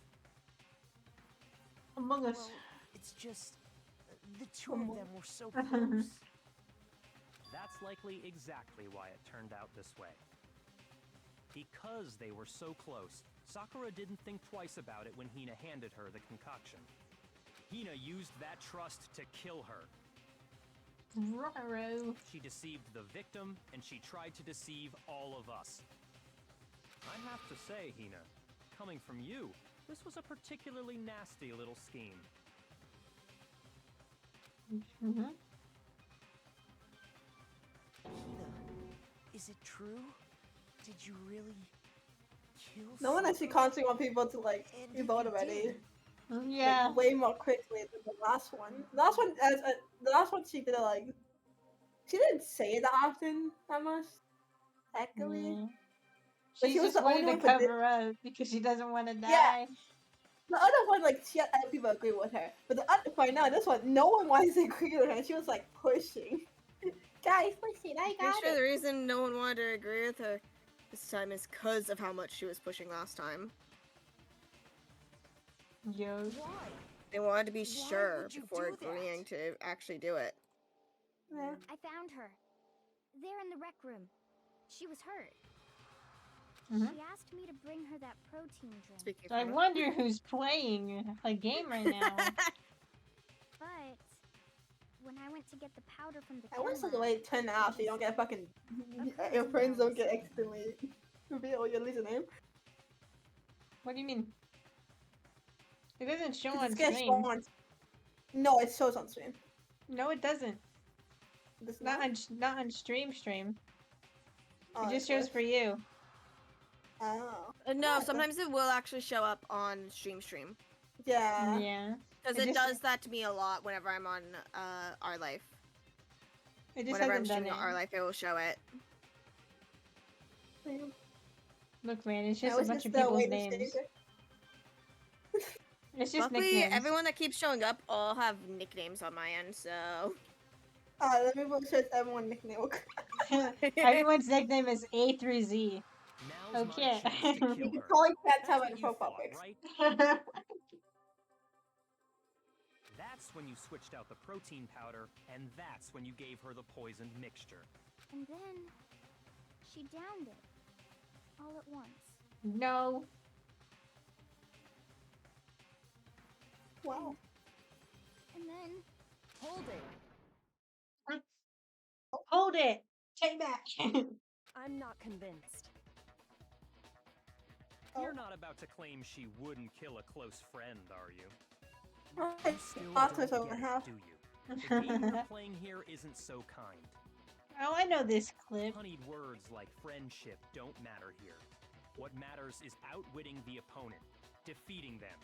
[SPEAKER 2] Among Us.
[SPEAKER 6] Well, it's just the two of them were so close.
[SPEAKER 11] That's likely exactly why it turned out this way. Because they were so close, Sakura didn't think twice about it when Hina handed her the concoction. Hina used that trust to kill her.
[SPEAKER 2] Ruh-roh.
[SPEAKER 11] She deceived the victim, and she tried to deceive all of us. I have to say, Hina, coming from you, this was a particularly nasty little scheme.
[SPEAKER 2] Mm-hmm.
[SPEAKER 6] Hina, is it true? Did you really kill
[SPEAKER 4] No one actually
[SPEAKER 6] Sakura?
[SPEAKER 4] constantly want people to like
[SPEAKER 6] And
[SPEAKER 4] be
[SPEAKER 6] if
[SPEAKER 4] voted
[SPEAKER 6] you
[SPEAKER 4] already.
[SPEAKER 6] did,
[SPEAKER 2] Yeah.
[SPEAKER 4] Like, way more quickly than the last one. The last one she did it like she didn't say it that often that much, technically.
[SPEAKER 2] Yeah.
[SPEAKER 4] But
[SPEAKER 2] She
[SPEAKER 4] she was
[SPEAKER 2] just
[SPEAKER 4] the only
[SPEAKER 2] wanted to
[SPEAKER 4] one for this.
[SPEAKER 2] cover up because she doesn't want to
[SPEAKER 4] Yeah,
[SPEAKER 2] die.
[SPEAKER 4] the other one like she had other people agree with her, but the other right now this one no one wants to agree with her. She was like pushing. Guys, listen, I
[SPEAKER 3] Pretty
[SPEAKER 4] got
[SPEAKER 3] sure
[SPEAKER 4] it.
[SPEAKER 3] the reason no one wanted to agree with her this time is because of how much she was pushing last time.
[SPEAKER 2] Yo.
[SPEAKER 6] why?
[SPEAKER 3] They wanted to be
[SPEAKER 6] Why
[SPEAKER 3] sure
[SPEAKER 6] would you
[SPEAKER 3] before
[SPEAKER 6] do that?
[SPEAKER 3] agreeing to actually do it.
[SPEAKER 4] Yeah.
[SPEAKER 5] I found her. There in the rec room. She was hurt.
[SPEAKER 2] Mhm.
[SPEAKER 5] She asked me to bring her that protein drink.
[SPEAKER 3] Speaking
[SPEAKER 2] So I
[SPEAKER 3] from
[SPEAKER 2] wonder who's playing a game right now.
[SPEAKER 5] But when I went to get the powder from the
[SPEAKER 4] I wish
[SPEAKER 5] chem
[SPEAKER 4] the way
[SPEAKER 5] lab,
[SPEAKER 4] it turned out so you don't get fucking your
[SPEAKER 5] protein
[SPEAKER 4] friends don't
[SPEAKER 5] powder.
[SPEAKER 4] get accidentally reveal your username.
[SPEAKER 2] What do you mean? It doesn't show
[SPEAKER 4] 'Cause
[SPEAKER 2] on
[SPEAKER 4] it's gonna show
[SPEAKER 2] stream.
[SPEAKER 4] on- No, it shows on stream.
[SPEAKER 2] No, it doesn't.
[SPEAKER 4] It's
[SPEAKER 2] Not on stream.
[SPEAKER 4] Oh,
[SPEAKER 2] It just
[SPEAKER 4] it
[SPEAKER 2] shows
[SPEAKER 4] was?
[SPEAKER 2] for you.
[SPEAKER 4] Oh.
[SPEAKER 3] No,
[SPEAKER 4] Oh,
[SPEAKER 3] sometimes it will actually show up on stream.
[SPEAKER 4] Yeah.
[SPEAKER 2] Yeah.
[SPEAKER 3] Because
[SPEAKER 2] It
[SPEAKER 3] it
[SPEAKER 2] just-
[SPEAKER 3] does that to me a lot whenever I'm on Our Life.
[SPEAKER 2] It just
[SPEAKER 3] Whenever I'm
[SPEAKER 2] hasn't done
[SPEAKER 3] streaming
[SPEAKER 2] it.
[SPEAKER 3] Our Life, it will show it.
[SPEAKER 2] Look, man, it's
[SPEAKER 4] I
[SPEAKER 2] just a
[SPEAKER 4] always
[SPEAKER 2] bunch
[SPEAKER 4] get
[SPEAKER 2] of
[SPEAKER 4] the
[SPEAKER 2] people's
[SPEAKER 4] way to
[SPEAKER 2] names.
[SPEAKER 4] save it.
[SPEAKER 2] It's just
[SPEAKER 3] Luckily,
[SPEAKER 2] nicknames.
[SPEAKER 3] everyone that keeps showing up all have nicknames on my end, so...
[SPEAKER 4] Let me make sure it's everyone nickname.
[SPEAKER 2] Everyone's nickname is A through Z.
[SPEAKER 11] Now's
[SPEAKER 2] Okay.
[SPEAKER 11] my chance to kill
[SPEAKER 4] You
[SPEAKER 11] her.
[SPEAKER 4] probably can't
[SPEAKER 11] That's
[SPEAKER 4] tell by
[SPEAKER 11] what
[SPEAKER 4] the
[SPEAKER 11] you
[SPEAKER 4] profile
[SPEAKER 11] thought,
[SPEAKER 4] pics.
[SPEAKER 11] right? That's when you switched out the protein powder, and that's when you gave her the poisoned mixture.
[SPEAKER 5] And then she downed it all at once.
[SPEAKER 2] No.
[SPEAKER 4] Wow.
[SPEAKER 5] And then
[SPEAKER 6] Hold it.
[SPEAKER 2] Hold it. Take back.
[SPEAKER 9] I'm not convinced.
[SPEAKER 11] You're not about to claim she wouldn't kill a close friend, are you?
[SPEAKER 4] Okay.
[SPEAKER 11] You still
[SPEAKER 4] After
[SPEAKER 11] don't
[SPEAKER 4] it's over
[SPEAKER 11] get
[SPEAKER 4] half.
[SPEAKER 11] it, do you? The game you're playing here isn't so kind.
[SPEAKER 2] Oh, I know this clip.
[SPEAKER 11] Honeyed words like friendship don't matter here. What matters is outwitting the opponent, defeating them.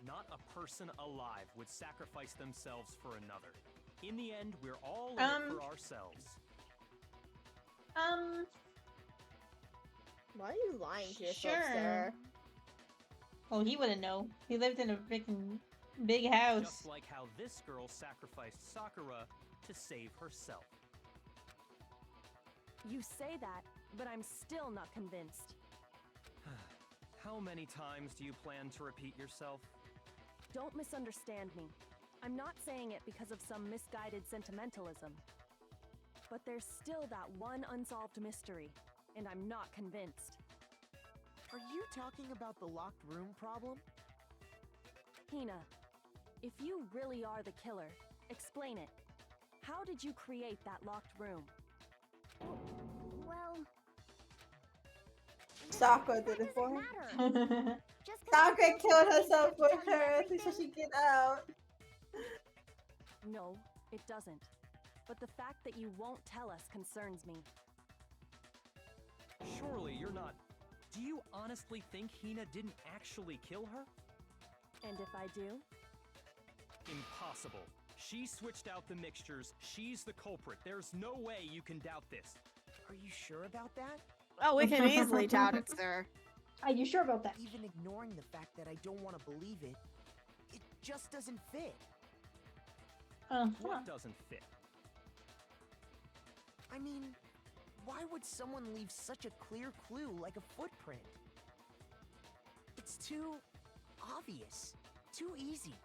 [SPEAKER 11] Not a person alive would sacrifice themselves for another. In the end, we're all in it for ourselves.
[SPEAKER 3] Why are you lying to yourself,
[SPEAKER 2] Sure.
[SPEAKER 3] sir?
[SPEAKER 2] Well, he wouldn't know. He lived in a freaking big house.
[SPEAKER 11] Just like how this girl sacrificed Sakura to save herself.
[SPEAKER 9] You say that, but I'm still not convinced.
[SPEAKER 11] How many times do you plan to repeat yourself?
[SPEAKER 9] Don't misunderstand me. I'm not saying it because of some misguided sentimentalism. But there's still that one unsolved mystery, and I'm not convinced.
[SPEAKER 6] Are you talking about the locked room problem?
[SPEAKER 9] Hina, if you really are the killer, explain it. How did you create that locked room?
[SPEAKER 5] well,
[SPEAKER 4] Sakura
[SPEAKER 5] that
[SPEAKER 4] did it
[SPEAKER 5] doesn't
[SPEAKER 4] for her.
[SPEAKER 5] matter. Just 'cause
[SPEAKER 4] Sakura
[SPEAKER 5] I
[SPEAKER 4] killed
[SPEAKER 5] don't
[SPEAKER 4] herself
[SPEAKER 5] tell
[SPEAKER 4] with
[SPEAKER 5] you
[SPEAKER 4] her so
[SPEAKER 5] everything.
[SPEAKER 4] she get out.
[SPEAKER 9] No, it doesn't. But the fact that you won't tell us concerns me.
[SPEAKER 11] Surely you're not... Do you honestly think Hina didn't actually kill her?
[SPEAKER 9] And if I do?
[SPEAKER 11] Impossible. She switched out the mixtures. She's the culprit. There's no way you can doubt this.
[SPEAKER 6] Are you sure about that?
[SPEAKER 3] Oh, we can easily doubt it, sir.
[SPEAKER 2] Are you sure about that?
[SPEAKER 6] Even ignoring the fact that I don't want to believe it, it just doesn't fit.
[SPEAKER 11] What doesn't fit?
[SPEAKER 6] I mean, why would someone leave such a clear clue like a footprint? It's too obvious, too easy.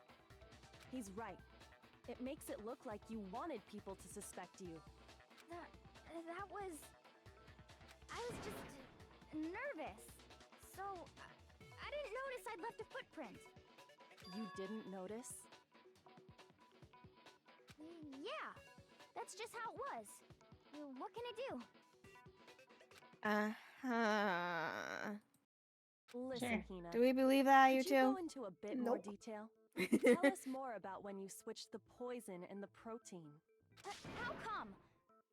[SPEAKER 9] He's right. It makes it look like you wanted people to suspect you.
[SPEAKER 5] That was... I was just nervous. So, I didn't notice I'd left a footprint.
[SPEAKER 9] You didn't notice?
[SPEAKER 5] Yeah, That's just how it was. What can I do?
[SPEAKER 9] Listen,
[SPEAKER 2] Sure.
[SPEAKER 9] Hina.
[SPEAKER 3] Do we believe that, you
[SPEAKER 9] Could you go
[SPEAKER 3] two?
[SPEAKER 9] into a bit more
[SPEAKER 4] Nope.
[SPEAKER 9] detail? Tell us more about when you switched the poison and the protein.
[SPEAKER 5] How come?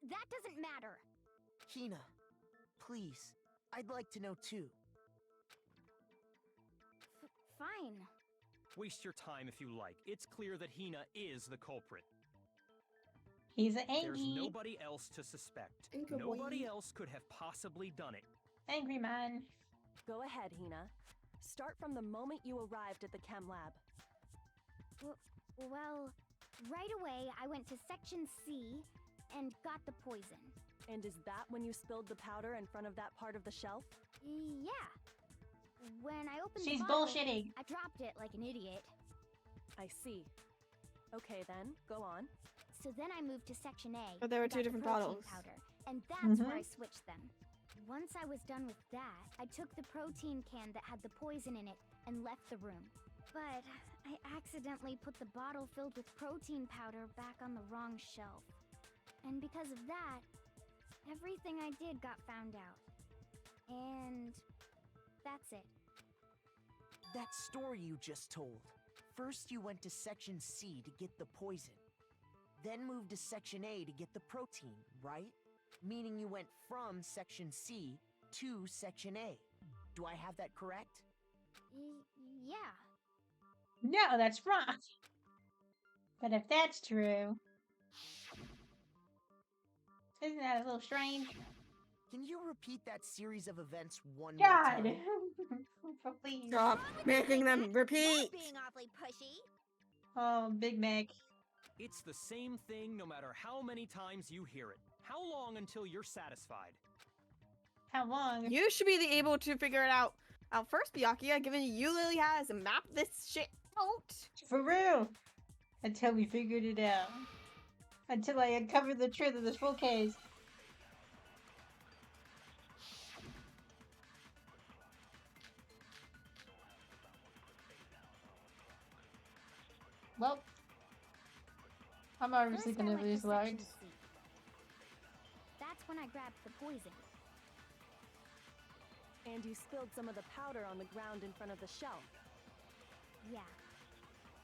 [SPEAKER 5] That doesn't matter.
[SPEAKER 6] Hina, please. I'd like to know too.
[SPEAKER 5] Fine.
[SPEAKER 11] Waste your time if you like. It's clear that Hina is the culprit.
[SPEAKER 2] He's an
[SPEAKER 11] There's
[SPEAKER 2] angry,
[SPEAKER 11] nobody else to suspect.
[SPEAKER 4] Angry boy.
[SPEAKER 11] Nobody else could have possibly done it.
[SPEAKER 2] angry man.
[SPEAKER 9] Go ahead, Hina. Start from the moment you arrived at the chem lab.
[SPEAKER 5] Well, right away I went to Section C and got the poison.
[SPEAKER 9] And is that when you spilled the powder in front of that part of the shelf?
[SPEAKER 5] Yeah. When I opened
[SPEAKER 2] She's
[SPEAKER 5] the bottle,
[SPEAKER 2] bullshitting.
[SPEAKER 5] I dropped it like an idiot.
[SPEAKER 9] I see. Okay then, go on.
[SPEAKER 5] So then I moved to Section A.
[SPEAKER 3] But there were
[SPEAKER 5] and
[SPEAKER 3] two
[SPEAKER 5] got the
[SPEAKER 3] different
[SPEAKER 5] protein
[SPEAKER 3] bottles.
[SPEAKER 5] powder, and that's where
[SPEAKER 2] Mhm.
[SPEAKER 5] I switched them. Once I was done with that, I took the protein can that had the poison in it and left the room. But I accidentally put the bottle filled with protein powder back on the wrong shelf. And because of that, everything I did got found out. And that's it.
[SPEAKER 6] That story you just told. First, you went to Section C to get the poison. Then moved to Section A to get the protein, right? Meaning you went from Section C to Section A. Do I have that correct?
[SPEAKER 5] Yeah.
[SPEAKER 2] No, that's wrong. But if that's true, isn't that a little strange?
[SPEAKER 6] Can you repeat that series of events one
[SPEAKER 2] God!
[SPEAKER 6] more time?
[SPEAKER 2] Please.
[SPEAKER 3] Stop making them repeat.
[SPEAKER 5] Being awfully pushy.
[SPEAKER 2] Oh, Big Mac.
[SPEAKER 11] It's the same thing no matter how many times you hear it. How long until you're satisfied?
[SPEAKER 2] How long?
[SPEAKER 3] You should be able to figure it out first, Byakuya, given you literally has mapped this shit out.
[SPEAKER 2] For real. Until we figured it out. Until I uncovered the truth of this full case. Well, I'm obviously
[SPEAKER 5] First, I
[SPEAKER 2] gonna
[SPEAKER 5] went to
[SPEAKER 2] lose
[SPEAKER 5] Section
[SPEAKER 2] lives.
[SPEAKER 5] C. That's when I grabbed the poison.
[SPEAKER 9] And you spilled some of the powder on the ground in front of the shelf.
[SPEAKER 5] Yeah.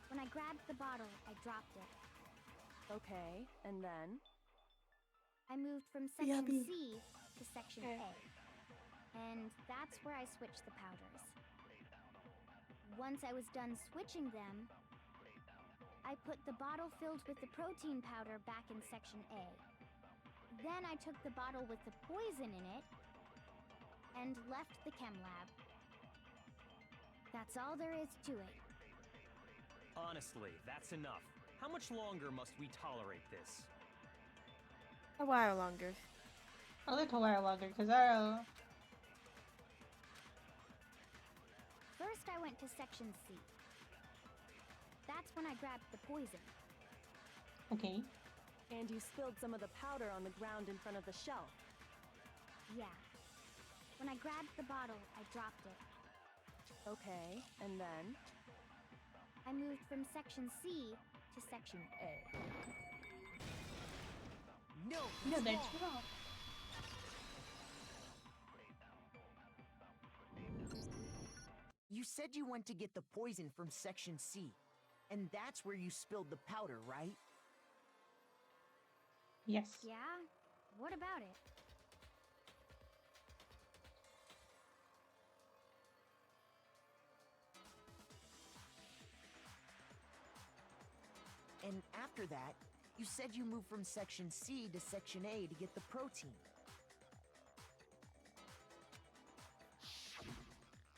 [SPEAKER 5] When I grabbed the bottle, I dropped it.
[SPEAKER 9] Okay, and then?
[SPEAKER 5] I moved from Section
[SPEAKER 4] Yummy.
[SPEAKER 5] C to Section
[SPEAKER 4] Okay.
[SPEAKER 5] A. And that's where I switched the powders. Once I was done switching them, I put the bottle filled with the protein powder back in Section A. Then I took the bottle with the poison in it and left the chem lab. That's all there is to it.
[SPEAKER 11] Honestly, that's enough. How much longer must we tolerate this?
[SPEAKER 3] A while longer.
[SPEAKER 2] A little while longer, because I'll...
[SPEAKER 5] First, I went to Section C. That's when I grabbed the poison.
[SPEAKER 2] Okay.
[SPEAKER 9] And you spilled some of the powder on the ground in front of the shelf.
[SPEAKER 5] Yeah. When I grabbed the bottle, I dropped it.
[SPEAKER 9] Okay, and then?
[SPEAKER 5] I moved from Section C to Section A.
[SPEAKER 6] No,
[SPEAKER 2] No,
[SPEAKER 6] it's
[SPEAKER 2] that's
[SPEAKER 6] wrong.
[SPEAKER 2] wrong.
[SPEAKER 6] You said you went to get the poison from Section C. And that's where you spilled the powder, right?
[SPEAKER 2] Yes.
[SPEAKER 5] Yeah? What about it?
[SPEAKER 6] And after that, you said you moved from Section C to Section A to get the protein.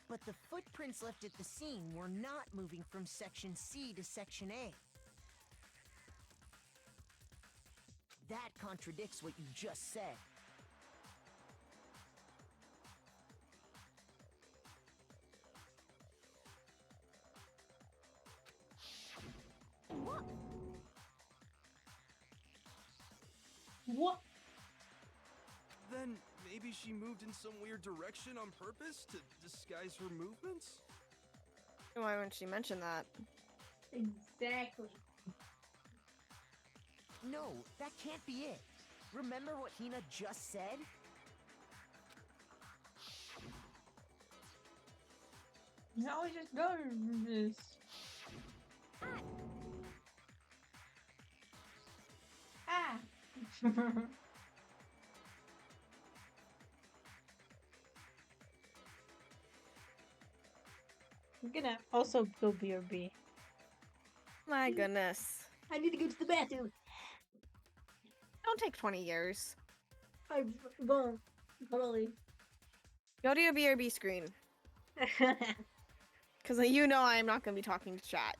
[SPEAKER 6] But the footprints left at the scene were not moving from Section C to Section A. That contradicts what you just said.
[SPEAKER 5] What?
[SPEAKER 2] What?
[SPEAKER 7] Then maybe she moved in some weird direction on purpose to disguise her movements?
[SPEAKER 3] Why wouldn't she mention that?
[SPEAKER 2] Exactly.
[SPEAKER 6] No, that can't be it. Remember what Hina just said?
[SPEAKER 2] Now we just go to this. Ah! I'm gonna also go BRB.
[SPEAKER 3] My goodness.
[SPEAKER 4] I need to go to the bathroom.
[SPEAKER 3] Don't take 20 years.
[SPEAKER 4] I won't. Totally.
[SPEAKER 3] Go to your BRB screen. Because you know I'm not going to be talking to chat.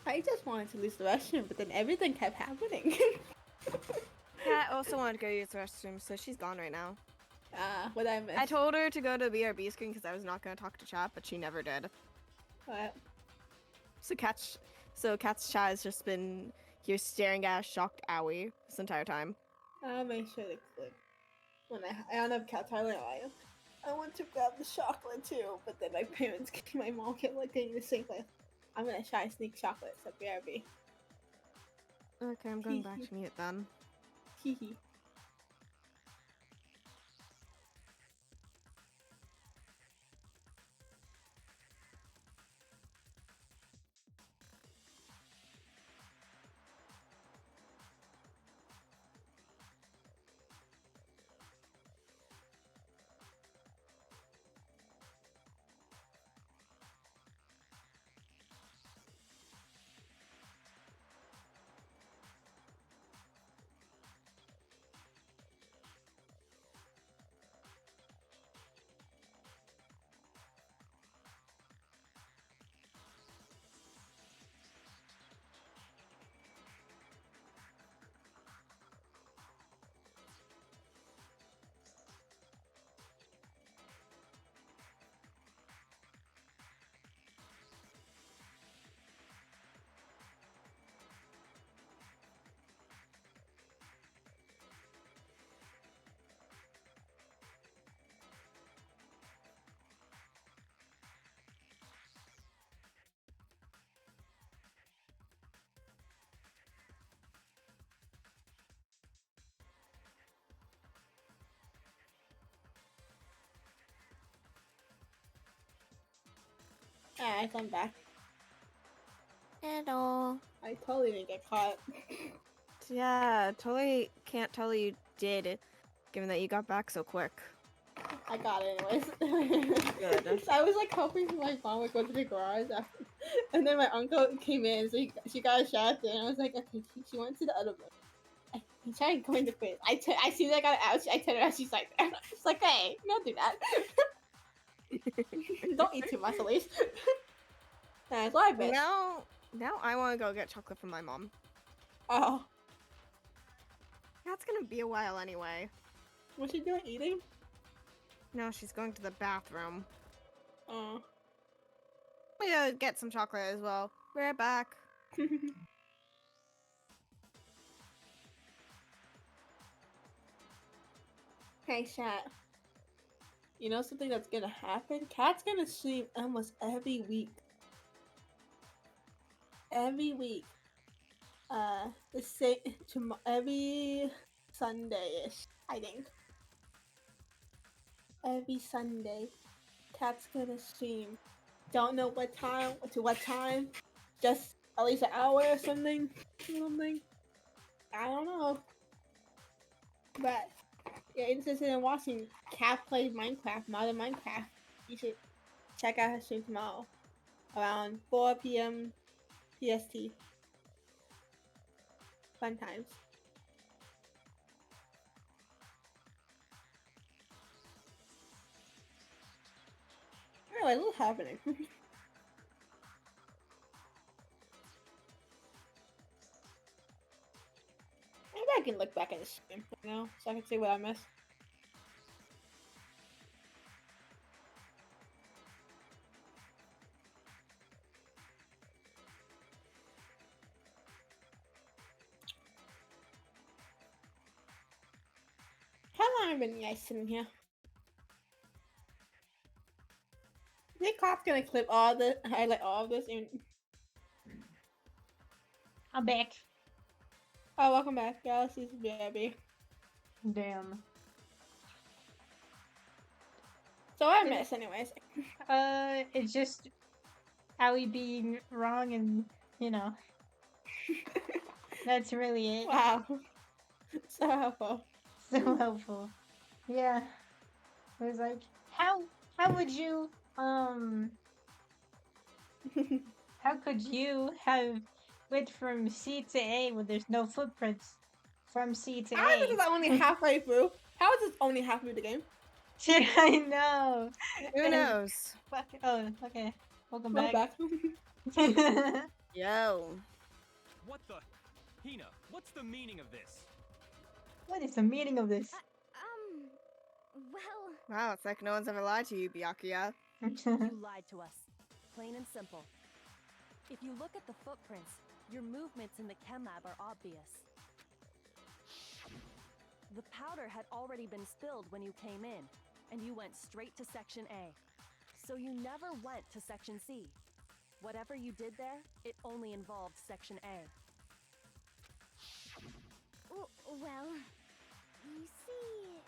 [SPEAKER 4] I just wanted to use the restroom, but then everything kept happening.
[SPEAKER 3] Kat also wanted to go use the restroom, so she's gone right now.
[SPEAKER 4] What I missed.
[SPEAKER 3] I told her to go to BRB screen because I was not going to talk to chat, but she never did.
[SPEAKER 4] What?
[SPEAKER 3] So Kat's chat has just been here staring at a shocked owie this entire time.
[SPEAKER 4] I'll make sure to click. When I don't have cat Tyler, I want to grab the chocolate too, but then my mom kept like getting the sink with. I'm gonna try sneak chocolates at BRB.
[SPEAKER 3] Okay, I'm going back to mute then.
[SPEAKER 4] Hee hee. Alright, I'm back.
[SPEAKER 3] Hello.
[SPEAKER 4] I totally didn't get caught.
[SPEAKER 3] Yeah, totally can't tell you did, given that you got back so quick.
[SPEAKER 4] I got it anyways.
[SPEAKER 3] Good.
[SPEAKER 4] So I was like helping my mom like, go to the garage, after, and then my uncle came in, so she got a shot, and I was like, okay, she went to the other room. He tried going to quit. I see that I got it out. I turned around. She's like, she's like, hey, don't do that. Don't eat too much, at least. That's why I missed.
[SPEAKER 3] Now I want to go get chocolate from my mom.
[SPEAKER 4] Oh,
[SPEAKER 3] That's gonna be a while anyway.
[SPEAKER 4] what's she doing? Eating?
[SPEAKER 3] No, she's going to the bathroom.
[SPEAKER 4] Oh.
[SPEAKER 3] We gotta get some chocolate as well. Be right back.
[SPEAKER 4] Hey, chat. You know something that's gonna happen? Cat's gonna stream almost every week. Every week. The same every Sunday-ish, I think. Every Sunday, Cat's gonna stream. Don't know what time to what time. Just at least an hour or something. Something. I don't know. But you're interested in watching Cat play Minecraft, modern Minecraft, you should check out her stream tomorrow around 4 p.m. PST. Fun times. Anyway, what's happening? Maybe I can look back at the stream, you know, so I can see what I missed. How long have you guys sitting here? I think Cop's gonna clip all the highlight all of this and
[SPEAKER 2] I'm back.
[SPEAKER 4] oh, welcome back, Galaxy's baby.
[SPEAKER 2] Damn.
[SPEAKER 4] So I missed anyways.
[SPEAKER 2] It's just Allie being wrong, and you know, that's really it.
[SPEAKER 4] Wow. So helpful.
[SPEAKER 2] So helpful. Yeah. It was like, how would you how could you have went from C to A when there's no footprints from C to
[SPEAKER 4] How is
[SPEAKER 2] A?
[SPEAKER 4] this only halfway through? How is this only halfway through the game?
[SPEAKER 2] I know.
[SPEAKER 3] Who knows?
[SPEAKER 2] Fuck. Oh, okay. Welcome
[SPEAKER 4] Welcome
[SPEAKER 2] back.
[SPEAKER 4] back.
[SPEAKER 3] Yo.
[SPEAKER 11] What the? Hina, what's the meaning of this?
[SPEAKER 2] What is the meaning of this?
[SPEAKER 5] Well,
[SPEAKER 3] Wow, it's like no one's ever lied to you, Byakuya.
[SPEAKER 9] You lied to us. Plain and simple. If you look at the footprints, your movements in the chem lab are obvious. The powder had already been spilled when you came in, and you went straight to Section A. So you never went to Section C. Whatever you did there, it only involved Section A.
[SPEAKER 5] well, you see...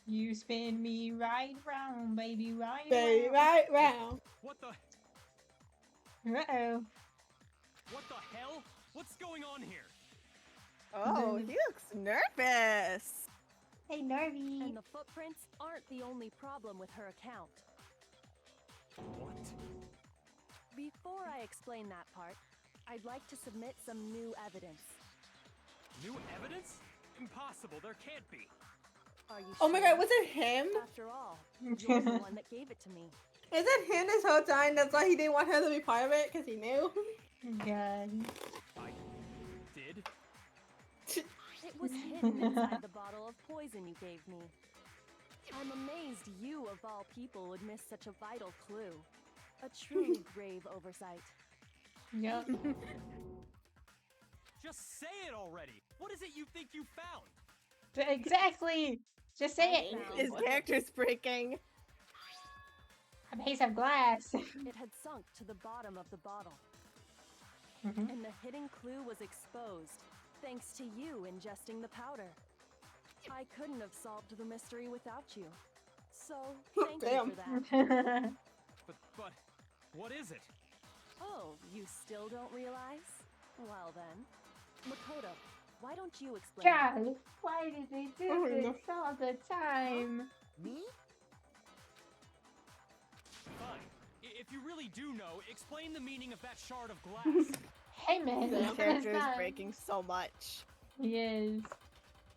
[SPEAKER 2] You spin me right round, baby, right
[SPEAKER 4] Baby,
[SPEAKER 2] round.
[SPEAKER 4] right round.
[SPEAKER 11] What the?
[SPEAKER 2] Uh-oh.
[SPEAKER 11] What the hell? What's going on here?
[SPEAKER 3] Oh, he looks nervous.
[SPEAKER 2] Hey, Nervy.
[SPEAKER 9] And the footprints aren't the only problem with her account.
[SPEAKER 11] What?
[SPEAKER 9] Before I explain that part, I'd like to submit some new evidence.
[SPEAKER 11] New evidence? Impossible, there can't be.
[SPEAKER 9] Are you
[SPEAKER 4] Oh my
[SPEAKER 9] sure?
[SPEAKER 4] god, was it him?
[SPEAKER 9] After all, you're the one that gave it to me.
[SPEAKER 4] Is it him this whole time? That's why he didn't want her to be part of it? Because he knew?
[SPEAKER 2] God.
[SPEAKER 11] I did?
[SPEAKER 9] It was hidden inside the bottle of poison you gave me. I'm amazed you, of all people, would miss such a vital clue. A truly grave oversight.
[SPEAKER 2] Yep.
[SPEAKER 11] Just say it already! What is it you think you found?
[SPEAKER 2] Exactly. Just say it.
[SPEAKER 3] His character's breaking.
[SPEAKER 2] A piece of glass.
[SPEAKER 9] It had sunk to the bottom of the bottle. And the hidden clue was exposed, thanks to you ingesting the powder. I couldn't have solved the mystery without you. So, thank you
[SPEAKER 4] Damn.
[SPEAKER 9] for that.
[SPEAKER 11] But, what is it?
[SPEAKER 9] Oh, you still don't realize? Well then. Makoto, why don't you explain?
[SPEAKER 2] God, why did they do
[SPEAKER 4] Oh,
[SPEAKER 2] this
[SPEAKER 4] no.
[SPEAKER 2] all the time?
[SPEAKER 6] Me?
[SPEAKER 11] Fine. If you really do know, explain the meaning of that shard of glass.
[SPEAKER 2] Hey man,
[SPEAKER 3] This
[SPEAKER 4] Damn.
[SPEAKER 3] character is
[SPEAKER 2] not-
[SPEAKER 3] breaking so much.
[SPEAKER 2] He is.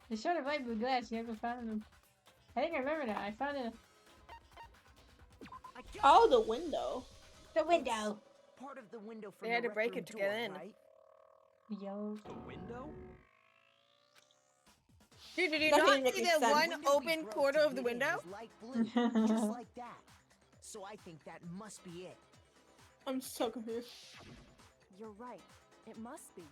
[SPEAKER 2] The short of light blue glass, you ever found them? I think I remember now. I found it.
[SPEAKER 6] I got
[SPEAKER 4] Oh, the window.
[SPEAKER 2] The window!
[SPEAKER 6] part of the window from
[SPEAKER 3] They had
[SPEAKER 6] the
[SPEAKER 3] to break
[SPEAKER 6] rec room
[SPEAKER 3] it to get
[SPEAKER 6] door,
[SPEAKER 3] in.
[SPEAKER 6] right?
[SPEAKER 2] Yo.
[SPEAKER 11] The window?
[SPEAKER 3] Dude, did you
[SPEAKER 4] That
[SPEAKER 3] not
[SPEAKER 4] didn't make
[SPEAKER 3] see
[SPEAKER 4] any
[SPEAKER 3] the
[SPEAKER 4] sense.
[SPEAKER 3] one
[SPEAKER 6] Window we
[SPEAKER 3] open
[SPEAKER 6] broke
[SPEAKER 3] portal
[SPEAKER 6] to
[SPEAKER 3] of the
[SPEAKER 6] get in
[SPEAKER 3] window?
[SPEAKER 6] was light blue, just like that. So I think that must be it.
[SPEAKER 4] I'm so confused.
[SPEAKER 9] You're right. It must be.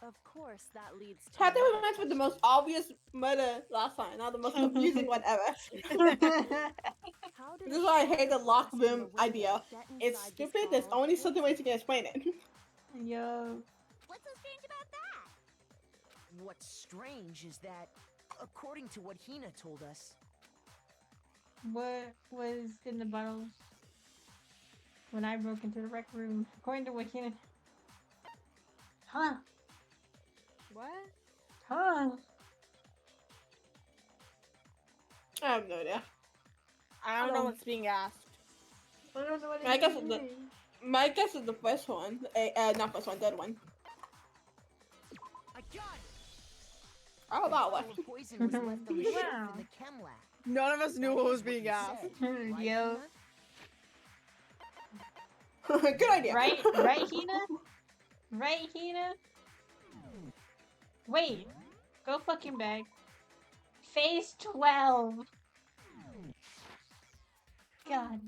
[SPEAKER 9] Of course, that leads to.
[SPEAKER 4] How they
[SPEAKER 9] another
[SPEAKER 4] were meant with the
[SPEAKER 9] question.
[SPEAKER 4] most obvious murder last time, not the most confusing one ever.
[SPEAKER 9] How did
[SPEAKER 4] This
[SPEAKER 9] a
[SPEAKER 4] is why I
[SPEAKER 9] shard
[SPEAKER 4] hate the
[SPEAKER 9] of
[SPEAKER 4] lock
[SPEAKER 9] glass from
[SPEAKER 4] room
[SPEAKER 9] the window
[SPEAKER 4] idea.
[SPEAKER 9] get
[SPEAKER 4] It's
[SPEAKER 9] inside this
[SPEAKER 4] stupid. There's
[SPEAKER 9] bottle of
[SPEAKER 4] only certain ways
[SPEAKER 9] poison?
[SPEAKER 4] you can explain it.
[SPEAKER 2] Yo.
[SPEAKER 5] What's so strange about that?
[SPEAKER 6] What's strange is that, according to what Hina told us,
[SPEAKER 2] What was in the bottle when I broke into the rec room? According to Wakina. Huh?
[SPEAKER 3] What?
[SPEAKER 2] Huh?
[SPEAKER 4] I have no idea.
[SPEAKER 3] I don't know what's being asked.
[SPEAKER 2] I don't know what
[SPEAKER 4] I
[SPEAKER 2] it
[SPEAKER 4] guess
[SPEAKER 2] means.
[SPEAKER 4] my guess is the first one. Not first one, third one.
[SPEAKER 6] I got it!
[SPEAKER 4] How about what?
[SPEAKER 6] Bottle of poison was left on the shelf
[SPEAKER 2] Wow.
[SPEAKER 6] in the chem lab.
[SPEAKER 3] None of us knew
[SPEAKER 6] That
[SPEAKER 3] what
[SPEAKER 6] is
[SPEAKER 3] was being
[SPEAKER 6] you
[SPEAKER 3] asked.
[SPEAKER 6] said, right,
[SPEAKER 2] Yo.
[SPEAKER 6] Hina?
[SPEAKER 4] Good idea.
[SPEAKER 2] Right, right, Hina? Right, Hina? Wait, go fucking back. Phase 12. God.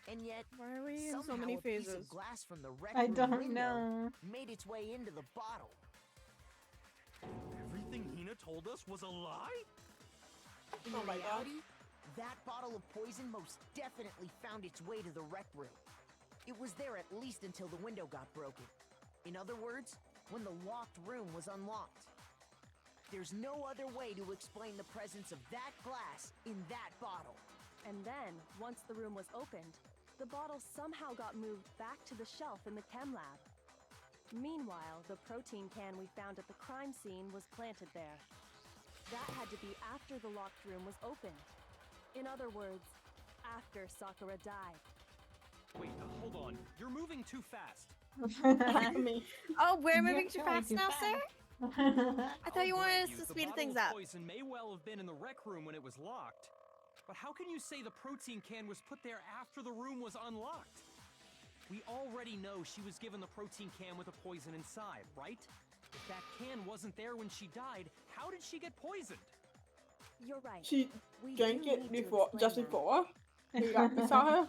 [SPEAKER 6] And yet,
[SPEAKER 3] Why are we in so
[SPEAKER 6] somehow
[SPEAKER 3] many
[SPEAKER 6] a piece
[SPEAKER 3] phases?
[SPEAKER 6] of glass from the rec
[SPEAKER 2] I
[SPEAKER 6] room
[SPEAKER 2] don't
[SPEAKER 6] window
[SPEAKER 2] know.
[SPEAKER 6] made its way into the bottle.
[SPEAKER 7] Everything Hina told us was a lie?
[SPEAKER 6] In
[SPEAKER 4] Oh my God.
[SPEAKER 6] reality, that bottle of poison most definitely found its way to the rec room. It was there at least until the window got broken. In other words, when the locked room was unlocked. There's no other way to explain the presence of that glass in that bottle.
[SPEAKER 9] And then, once the room was opened, the bottle somehow got moved back to the shelf in the chem lab. Meanwhile, the protein can we found at the crime scene was planted there. That had to be after the locked room was opened. In other words, after Sakura died.
[SPEAKER 11] Wait, hold on. You're moving too fast.
[SPEAKER 4] I mean,
[SPEAKER 3] Oh, we're
[SPEAKER 2] You're
[SPEAKER 3] moving too
[SPEAKER 2] going
[SPEAKER 3] fast
[SPEAKER 2] too
[SPEAKER 3] now,
[SPEAKER 2] fast.
[SPEAKER 3] sir? I thought you
[SPEAKER 11] I'll
[SPEAKER 3] wanted
[SPEAKER 11] grant
[SPEAKER 3] us
[SPEAKER 11] you,
[SPEAKER 3] to
[SPEAKER 11] the
[SPEAKER 3] speed
[SPEAKER 11] bottle
[SPEAKER 3] things
[SPEAKER 11] of
[SPEAKER 3] up.
[SPEAKER 11] poison may well have been in the rec room when it was locked. But how can you say the protein can was put there after the room was unlocked? We already know she was given the protein can with the poison inside, right? If that can wasn't there when she died, how did she get poisoned?
[SPEAKER 9] You're right.
[SPEAKER 4] she
[SPEAKER 9] We
[SPEAKER 4] drank
[SPEAKER 9] do
[SPEAKER 4] it
[SPEAKER 9] need to
[SPEAKER 4] before,
[SPEAKER 9] explain
[SPEAKER 4] just
[SPEAKER 9] that.
[SPEAKER 4] before. We saw her.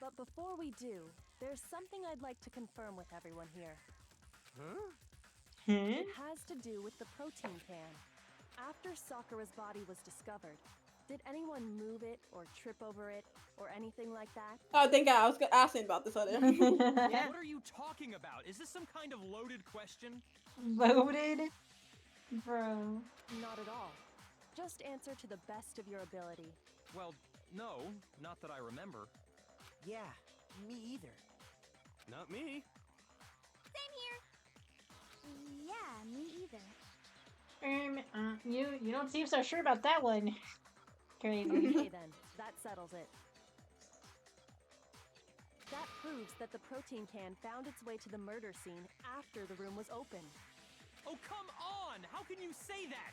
[SPEAKER 9] But before we do, there's something I'd like to confirm with everyone here.
[SPEAKER 6] Huh?
[SPEAKER 9] It has to do with the protein can. After Sakura's body was discovered, did anyone move it or trip over it or anything like that?
[SPEAKER 4] Oh, thank God. I was asking about this earlier.
[SPEAKER 3] Yeah.
[SPEAKER 11] What are you talking about? Is this some kind of loaded question?
[SPEAKER 2] Loaded? Bro.
[SPEAKER 9] Not at all. Just answer to the best of your ability.
[SPEAKER 11] Well, no, not that I remember.
[SPEAKER 6] Yeah, me either.
[SPEAKER 7] Not me.
[SPEAKER 5] Same here. Yeah, me either.
[SPEAKER 2] You don't seem so sure about that one. Crazy.
[SPEAKER 9] Okay then, that settles it. That proves that the protein can found its way to the murder scene after the room was opened.
[SPEAKER 11] Oh, come on! How can you say that?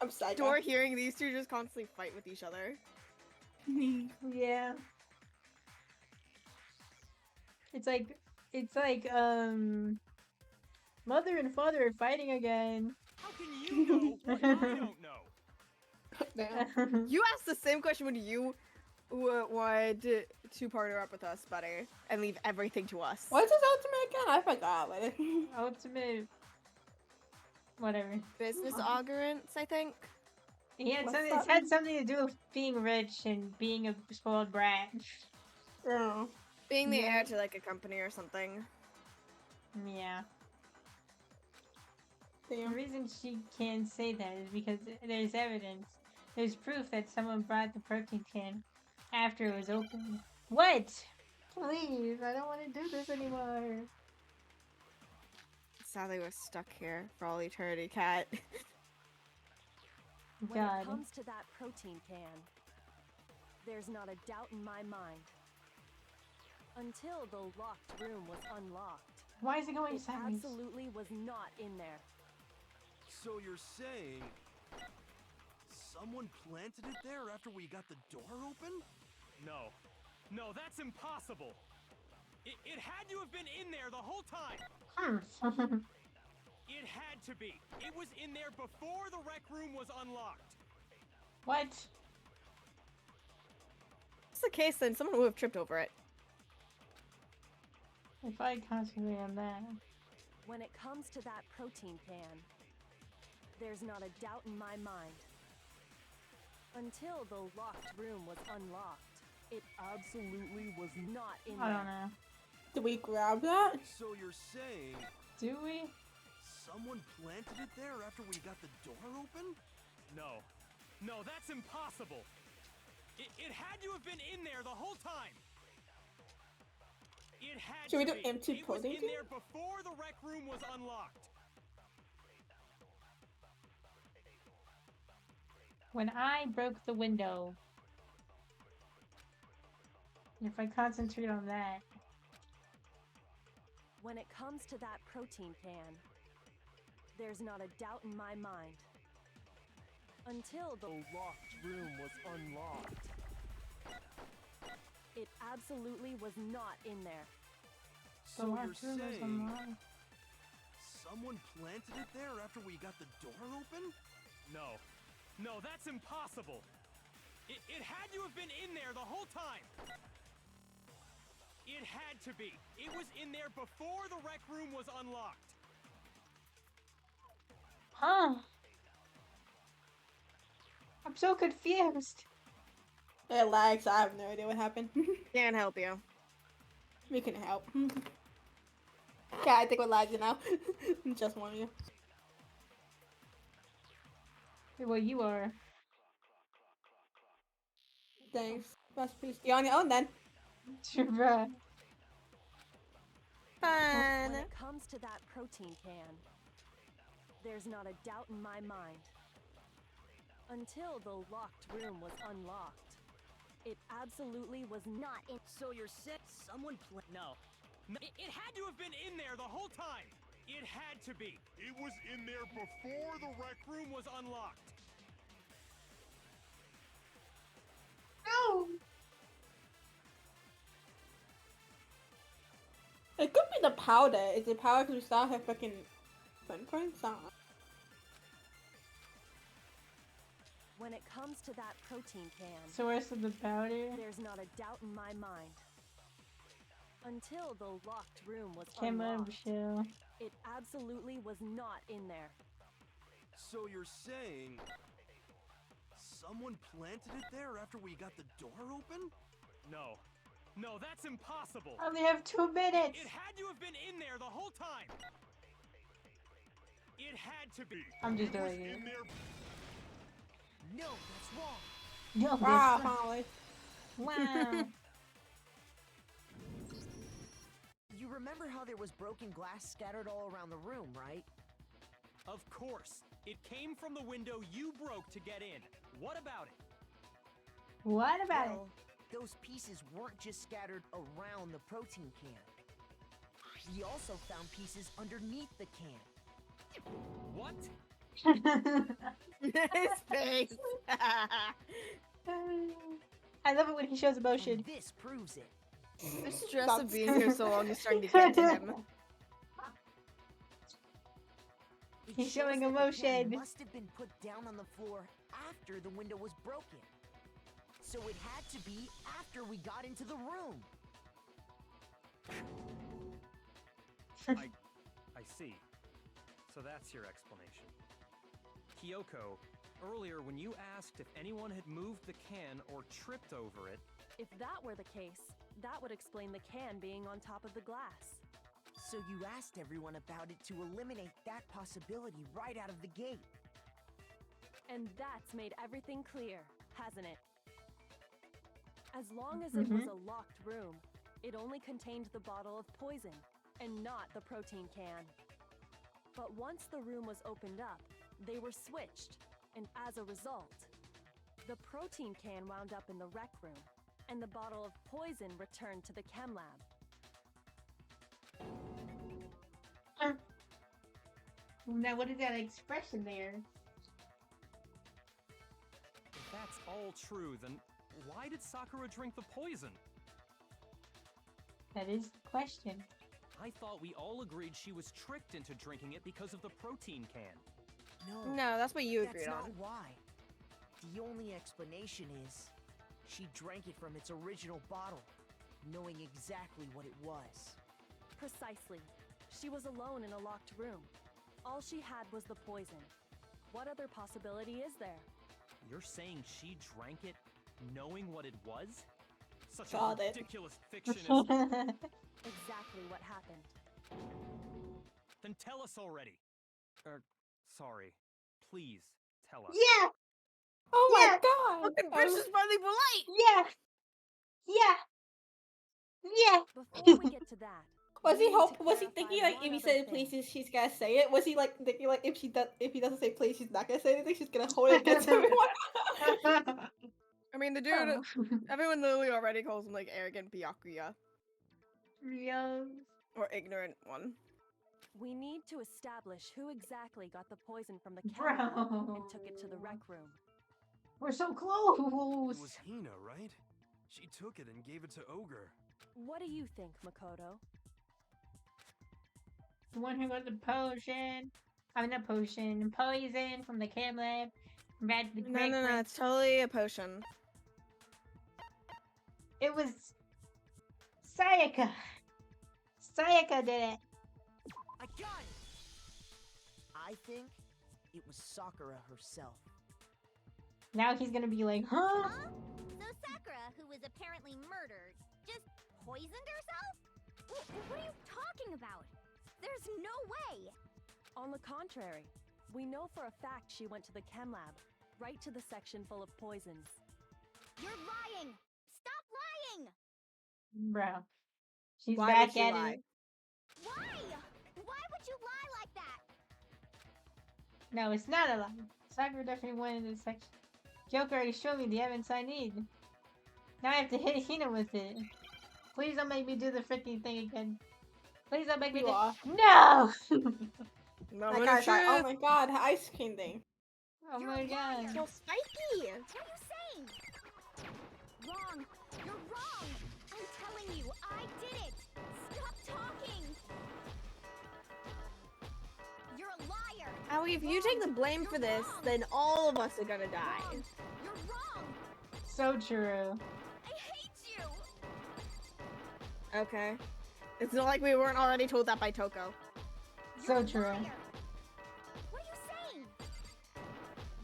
[SPEAKER 4] I'm psycho.
[SPEAKER 3] Door hearing these two just constantly fight with each other.
[SPEAKER 2] Yeah. It's like mother and father are fighting again.
[SPEAKER 11] How can you know what I don't know?
[SPEAKER 4] Damn.
[SPEAKER 3] You asked the same question when you wanted to partner up with us, Butter, and leave everything to us.
[SPEAKER 4] What's his ultimate again? I forgot. But
[SPEAKER 2] Ultimate. Whatever.
[SPEAKER 3] Business augurants, I think.
[SPEAKER 2] He had
[SPEAKER 4] What's
[SPEAKER 2] something.
[SPEAKER 4] that
[SPEAKER 2] It's had something to do with being rich and being a spoiled brat.
[SPEAKER 4] yeah.
[SPEAKER 3] Being the
[SPEAKER 2] Yeah.
[SPEAKER 3] heir to like a company or something.
[SPEAKER 2] Yeah. The
[SPEAKER 4] Damn.
[SPEAKER 2] reason she can't say that is because there's evidence. There's proof that someone brought the protein can after it was opened. What? Please, I don't want to do this anymore.
[SPEAKER 3] Sadly, we're stuck here for all eternity, Cat.
[SPEAKER 9] When it
[SPEAKER 2] God.
[SPEAKER 9] comes to that protein can, there's not a doubt in my mind. Until the locked room was unlocked,
[SPEAKER 2] Why is it going
[SPEAKER 9] it
[SPEAKER 2] sideways?
[SPEAKER 9] absolutely was not in there.
[SPEAKER 7] So you're saying someone planted it there after we got the door open?
[SPEAKER 11] No. No, that's impossible. It had to have been in there the whole time. It had to be. It was in there before the rec room was unlocked.
[SPEAKER 2] What?
[SPEAKER 3] If that's the case, then someone would have tripped over it.
[SPEAKER 2] If I concentrate on that.
[SPEAKER 9] When it comes to that protein can, there's not a doubt in my mind. Until the locked room was unlocked, it absolutely was not in
[SPEAKER 2] I
[SPEAKER 9] there.
[SPEAKER 2] don't know.
[SPEAKER 4] Did we grab that?
[SPEAKER 7] So you're saying
[SPEAKER 2] Do we?
[SPEAKER 7] someone planted it there after we got the door open?
[SPEAKER 11] No. No, that's impossible. It had to have been in there the whole time. It had
[SPEAKER 4] Should we
[SPEAKER 11] to
[SPEAKER 4] do
[SPEAKER 11] be.
[SPEAKER 4] empty
[SPEAKER 11] It was
[SPEAKER 4] protein
[SPEAKER 11] in
[SPEAKER 4] can?
[SPEAKER 11] there before the rec room was unlocked.
[SPEAKER 2] When I broke the window. If I concentrate on that.
[SPEAKER 9] When it comes to that protein can, there's not a doubt in my mind. Until the locked room was unlocked, it absolutely was not in there.
[SPEAKER 2] The
[SPEAKER 7] So
[SPEAKER 2] locked
[SPEAKER 7] you're
[SPEAKER 2] room is
[SPEAKER 7] saying
[SPEAKER 2] unlocked.
[SPEAKER 7] someone planted it there after we got the door open?
[SPEAKER 11] No. No, that's impossible. It had to have been in there the whole time. It had to be. It was in there before the rec room was unlocked.
[SPEAKER 2] Huh? I'm so confused.
[SPEAKER 4] It lags. I have no idea what happened.
[SPEAKER 3] Can't help you.
[SPEAKER 4] We can help. Yeah, I think we're lagging now. Just one of you.
[SPEAKER 2] Well, you are.
[SPEAKER 4] Thanks. Best please be on your own then.
[SPEAKER 2] Bruh.
[SPEAKER 3] Fun.
[SPEAKER 9] When it comes to that protein can, there's not a doubt in my mind. Until the locked room was unlocked, it absolutely was not in.
[SPEAKER 6] So you're sick? Someone
[SPEAKER 11] No. It had to have been in there the whole time. It had to be. It was in there before the rec room was unlocked.
[SPEAKER 2] No.
[SPEAKER 4] It could be the powder. Is it powder because we still have fucking fingerprints? I don't know.
[SPEAKER 9] When it comes to that protein can,
[SPEAKER 2] Source of the powder.
[SPEAKER 9] there's not a doubt in my mind. Until the locked room was
[SPEAKER 2] Came out of
[SPEAKER 9] unlocked,
[SPEAKER 2] shell.
[SPEAKER 9] it absolutely was not in there.
[SPEAKER 7] So you're saying someone planted it there after we got the door open?
[SPEAKER 11] No. No, that's impossible.
[SPEAKER 2] I only have 2 minutes.
[SPEAKER 11] It had to have been in there the whole time. It had to be.
[SPEAKER 2] I'm just
[SPEAKER 11] It was
[SPEAKER 2] doing it.
[SPEAKER 11] in there.
[SPEAKER 6] No, that's wrong.
[SPEAKER 2] No,
[SPEAKER 4] Wow,
[SPEAKER 2] this-
[SPEAKER 4] finally.
[SPEAKER 2] Wow.
[SPEAKER 6] You remember how there was broken glass scattered all around the room, right?
[SPEAKER 11] Of course. It came from the window you broke to get in. What about it?
[SPEAKER 2] What about
[SPEAKER 6] Well, those pieces weren't just scattered around the protein can. We also found pieces underneath the can.
[SPEAKER 11] What?
[SPEAKER 2] it?
[SPEAKER 3] His face.
[SPEAKER 2] I love it when he shows emotion.
[SPEAKER 6] And this proves it.
[SPEAKER 3] The stress of being here so long is starting to get to him.
[SPEAKER 6] It
[SPEAKER 2] He's
[SPEAKER 6] shows
[SPEAKER 2] showing
[SPEAKER 6] that the can
[SPEAKER 2] emotion.
[SPEAKER 6] must have been put down on the floor after the window was broken. So it had to be after we got into the room.
[SPEAKER 11] I see. So that's your explanation. Kyoko, earlier when you asked if anyone had moved the can or tripped over it,
[SPEAKER 9] If that were the case, that would explain the can being on top of the glass.
[SPEAKER 6] So you asked everyone about it to eliminate that possibility right out of the gate.
[SPEAKER 9] And that's made everything clear, hasn't it? As long as it was a locked room, it only contained the bottle of poison, and not the protein can. But once the room was opened up, they were switched, and as a result, the protein can wound up in the rec room, and the bottle of poison returned to the chem lab.
[SPEAKER 2] Now, what is that expression there?
[SPEAKER 11] If that's all true, then why did Sakura drink the poison?
[SPEAKER 2] That is the question.
[SPEAKER 11] I thought we all agreed she was tricked into drinking it because of the protein can.
[SPEAKER 3] No, that's what you agreed
[SPEAKER 6] That's
[SPEAKER 3] on.
[SPEAKER 6] not why. The only explanation is she drank it from its original bottle, knowing exactly what it was.
[SPEAKER 9] Precisely. She was alone in a locked room. All she had was the poison. What other possibility is there?
[SPEAKER 11] You're saying she drank it knowing what it was? Such
[SPEAKER 4] Got
[SPEAKER 11] a
[SPEAKER 4] it.
[SPEAKER 11] ridiculous fiction is...
[SPEAKER 9] Exactly what happened.
[SPEAKER 11] Then tell us already. Sorry. Please, tell us.
[SPEAKER 2] Yeah!
[SPEAKER 4] Oh
[SPEAKER 2] Yeah.
[SPEAKER 4] my god!
[SPEAKER 3] Fucking Prince is finally polite!
[SPEAKER 2] Yeah! Yeah! Yeah!
[SPEAKER 9] Before we get to that,
[SPEAKER 4] Was he
[SPEAKER 9] we need to
[SPEAKER 4] was he
[SPEAKER 9] clarify
[SPEAKER 4] thinking like
[SPEAKER 9] one
[SPEAKER 4] if he
[SPEAKER 9] other
[SPEAKER 4] said
[SPEAKER 9] thing.
[SPEAKER 4] places she's gonna say it? Was he like thinking like if he doesn't say place she's not gonna say anything, she's gonna hold it against everyone?
[SPEAKER 3] I mean, the dude,
[SPEAKER 2] Oh.
[SPEAKER 3] everyone literally already calls him like arrogant Byakuya.
[SPEAKER 2] Yo.
[SPEAKER 3] Or ignorant one.
[SPEAKER 9] We need to establish who exactly got the poison from the chem lab and took it to the rec room.
[SPEAKER 2] We're so close!
[SPEAKER 7] It was Hina, right? She took it and gave it to Ogre.
[SPEAKER 9] What do you think, Makoto?
[SPEAKER 2] The one who got the potion. I mean, not potion. Poison from the chem lab. Red the
[SPEAKER 3] No, it's totally a potion.
[SPEAKER 2] It was Sayaka. Sayaka did it.
[SPEAKER 6] I got it! I think it was Sakura herself.
[SPEAKER 2] Now he's gonna be like, huh?
[SPEAKER 5] Huh? So Sakura, who was apparently murdered, just poisoned herself? What are you talking about? There's no way!
[SPEAKER 9] On the contrary, we know for a fact she went to the chem lab, right to the section full of poisons.
[SPEAKER 5] You're lying! Stop lying!
[SPEAKER 2] Bro. She's
[SPEAKER 3] Why would
[SPEAKER 2] back
[SPEAKER 3] she
[SPEAKER 2] at
[SPEAKER 3] lie?
[SPEAKER 2] it.
[SPEAKER 5] Why? Why would you lie like that?
[SPEAKER 2] No, it's not a lie. Sakura definitely went in this section. Joker already showed me the evidence I need. Now I have to hit Hina with it. Please don't make me do the freaking thing again. Please don't make me
[SPEAKER 4] You
[SPEAKER 2] do-
[SPEAKER 4] are.
[SPEAKER 2] No!
[SPEAKER 3] Moment
[SPEAKER 4] That
[SPEAKER 3] of
[SPEAKER 4] guy's like, oh
[SPEAKER 3] truth.
[SPEAKER 4] my god, ice cream thing.
[SPEAKER 2] Oh
[SPEAKER 5] You're
[SPEAKER 2] my
[SPEAKER 5] a
[SPEAKER 2] god.
[SPEAKER 5] liar.
[SPEAKER 1] So spiky!
[SPEAKER 5] What are you saying? Wrong! You're wrong! I'm telling you, I did it! Stop talking! You're a liar!
[SPEAKER 3] Aoi, if you take the blame for this, then all of us are gonna die.
[SPEAKER 5] Wrong. You're wrong!
[SPEAKER 2] So true.
[SPEAKER 5] I hate you!
[SPEAKER 3] Okay. It's not like we weren't already told that by Toko.
[SPEAKER 2] So
[SPEAKER 5] You're a
[SPEAKER 2] true.
[SPEAKER 5] liar. What are you saying?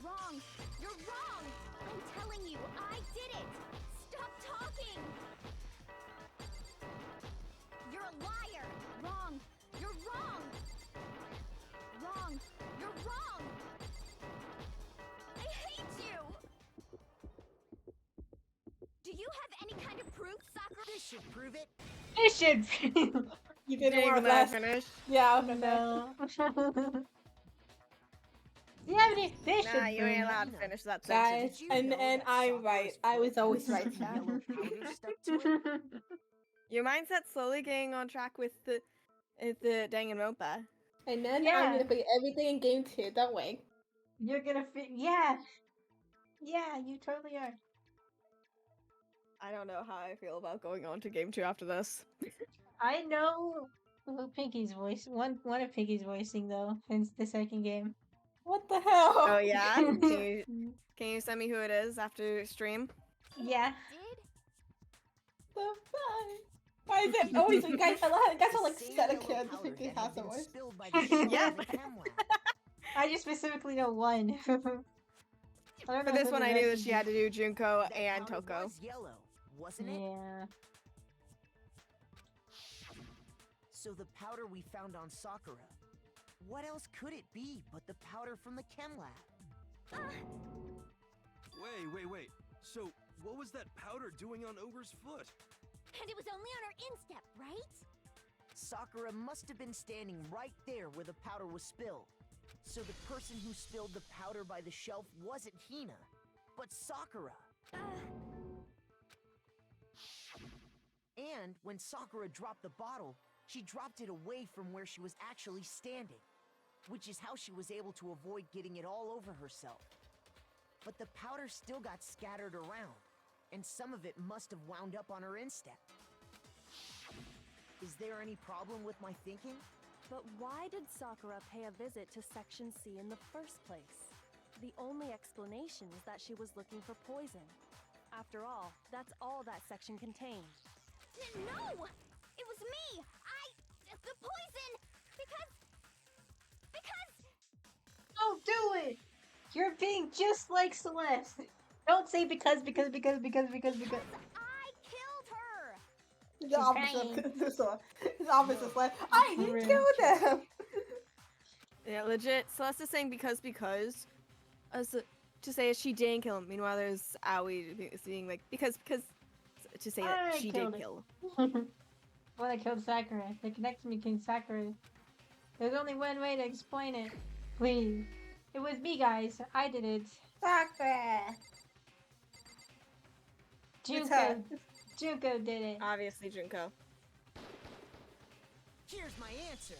[SPEAKER 5] Wrong! You're wrong! I'm telling you, I did it! Stop talking! You're a liar! Wrong! You're wrong! Wrong! You're wrong! I hate you! Do you have any kind of proof, Sakura?
[SPEAKER 6] This should prove it.
[SPEAKER 2] It should
[SPEAKER 4] You
[SPEAKER 3] Didn't
[SPEAKER 4] didn't
[SPEAKER 3] even
[SPEAKER 4] want
[SPEAKER 3] let
[SPEAKER 4] last.
[SPEAKER 3] her finish.
[SPEAKER 4] Yeah, okay.
[SPEAKER 2] No. Yeah, but this
[SPEAKER 3] Nah,
[SPEAKER 2] should
[SPEAKER 3] you ain't
[SPEAKER 2] prove
[SPEAKER 3] allowed to
[SPEAKER 6] Hina.
[SPEAKER 3] finish that
[SPEAKER 4] Guys,
[SPEAKER 3] sentence.
[SPEAKER 6] Did you
[SPEAKER 4] and
[SPEAKER 6] know that
[SPEAKER 4] I'm
[SPEAKER 6] Sakura's
[SPEAKER 4] right. I was
[SPEAKER 6] foot
[SPEAKER 4] always
[SPEAKER 6] had
[SPEAKER 4] right,
[SPEAKER 6] some
[SPEAKER 4] chat.
[SPEAKER 6] yellow powder stuck to it?
[SPEAKER 3] Your mindset's slowly getting on track with the Danganronpa.
[SPEAKER 4] And then
[SPEAKER 2] Yeah.
[SPEAKER 4] I'm gonna put everything in game 2, don't wait.
[SPEAKER 2] You're gonna fit. Yeah. Yeah, you totally are.
[SPEAKER 3] I don't know how I feel about going on to game 2 after this.
[SPEAKER 2] I know who Pinky's voice. One of Pinky's voicing though in the second game.
[SPEAKER 4] What the hell?
[SPEAKER 3] Oh yeah? Can you send me who it is after stream?
[SPEAKER 2] Yeah.
[SPEAKER 5] Did?
[SPEAKER 4] The fuck? Why is it always you guys? You guys are like
[SPEAKER 6] The same
[SPEAKER 4] set a
[SPEAKER 6] yellow
[SPEAKER 4] kid.
[SPEAKER 6] powder
[SPEAKER 4] Pinky
[SPEAKER 6] that
[SPEAKER 4] has
[SPEAKER 6] had
[SPEAKER 4] a
[SPEAKER 6] been
[SPEAKER 4] voice.
[SPEAKER 6] spilled by the shelf
[SPEAKER 3] Yeah.
[SPEAKER 6] in the chem lab.
[SPEAKER 2] I just specifically know one. I don't
[SPEAKER 3] For
[SPEAKER 2] know
[SPEAKER 3] this
[SPEAKER 2] who
[SPEAKER 3] one,
[SPEAKER 2] the
[SPEAKER 3] I knew
[SPEAKER 2] rest
[SPEAKER 3] that
[SPEAKER 2] of
[SPEAKER 3] she had to do Junko
[SPEAKER 6] That
[SPEAKER 3] and
[SPEAKER 6] powder
[SPEAKER 3] Toko.
[SPEAKER 6] was yellow, wasn't it?
[SPEAKER 2] Yeah.
[SPEAKER 6] So the powder we found on Sakura. What else could it be but the powder from the chem lab?
[SPEAKER 7] Wait. So, what was that powder doing on Ogre's foot?
[SPEAKER 5] And it was only on her instep, right?
[SPEAKER 6] Sakura must have been standing right there where the powder was spilled. So the person who spilled the powder by the shelf wasn't Hina, but Sakura. And when Sakura dropped the bottle, she dropped it away from where she was actually standing, which is how she was able to avoid getting it all over herself. But the powder still got scattered around, and some of it must have wound up on her instep. Is there any problem with my thinking?
[SPEAKER 9] But why did Sakura pay a visit to Section C in the first place? The only explanation is that she was looking for poison. After all, that's all that section contained.
[SPEAKER 5] No! It was me! The poison! Because...
[SPEAKER 2] Don't do it! You're being just like Celeste. Don't say because.
[SPEAKER 5] I killed her!
[SPEAKER 4] The opposite. The opposite is like, I didn't kill them!
[SPEAKER 3] Yeah, legit. Celeste is saying because, as to say she didn't kill him. Meanwhile, there's Aoi being like, because, to say that she did kill him.
[SPEAKER 2] Well, I killed Sakura. They connected me to Sakura. There's only one way to explain it. Please. It was me, guys. I did it.
[SPEAKER 4] Sakura!
[SPEAKER 2] Junko did it.
[SPEAKER 3] Obviously, Junko.
[SPEAKER 6] Here's my answer.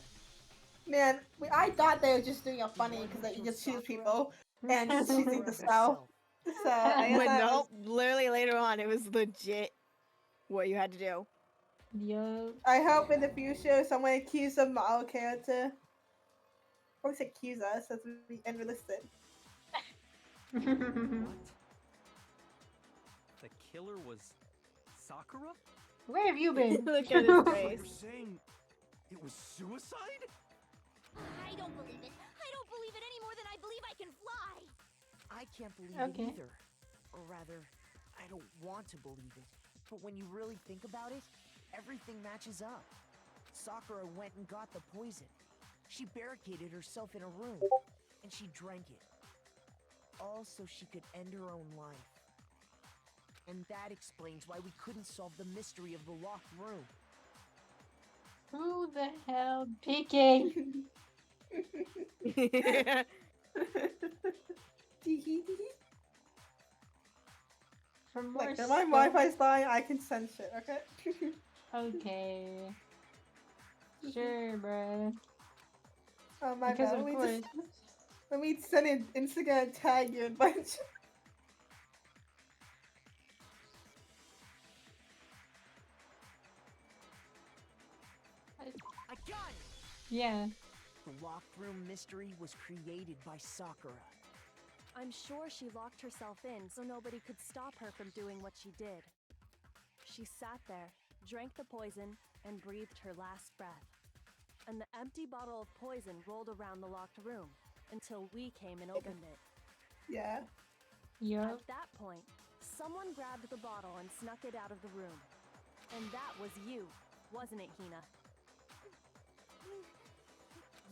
[SPEAKER 4] Man, I thought they were just doing a funny because you just choose people and choosing the spell. So I guess
[SPEAKER 3] But no, literally later on, it was legit what you had to do.
[SPEAKER 2] Yo.
[SPEAKER 4] I hope in the future someone accuses a Mao character. Or accuse us as we end listed.
[SPEAKER 11] What? The killer was Sakura?
[SPEAKER 2] Where have you been?
[SPEAKER 3] Look at his
[SPEAKER 7] You're
[SPEAKER 3] face.
[SPEAKER 7] saying it was suicide?
[SPEAKER 5] I don't believe it. I don't believe it any more than I believe I can fly.
[SPEAKER 6] I can't believe
[SPEAKER 2] Okay.
[SPEAKER 6] it either. Or rather, I don't want to believe it. But when you really think about it, everything matches up. Sakura went and got the poison. She barricaded herself in a room, and she drank it. All so she could end her own life. And that explains why we couldn't solve the mystery of the locked room.
[SPEAKER 2] Who the hell, PK? For more
[SPEAKER 4] Like, when my Wi-Fi's dying, I can sense it, okay?
[SPEAKER 2] Okay. Sure, bruh.
[SPEAKER 4] Oh my
[SPEAKER 2] Because
[SPEAKER 4] bad.
[SPEAKER 2] of course.
[SPEAKER 4] Let me send an Instagram tag you a bunch.
[SPEAKER 6] I got it!
[SPEAKER 2] Yeah.
[SPEAKER 6] The locked room mystery was created by Sakura.
[SPEAKER 9] I'm sure she locked herself in so nobody could stop her from doing what she did. She sat there, drank the poison, and breathed her last breath. And the empty bottle of poison rolled around the locked room until we came and opened it.
[SPEAKER 4] Yeah.
[SPEAKER 2] Yup.
[SPEAKER 9] At that point, someone grabbed the bottle and snuck it out of the room. And that was you, wasn't it, Hina?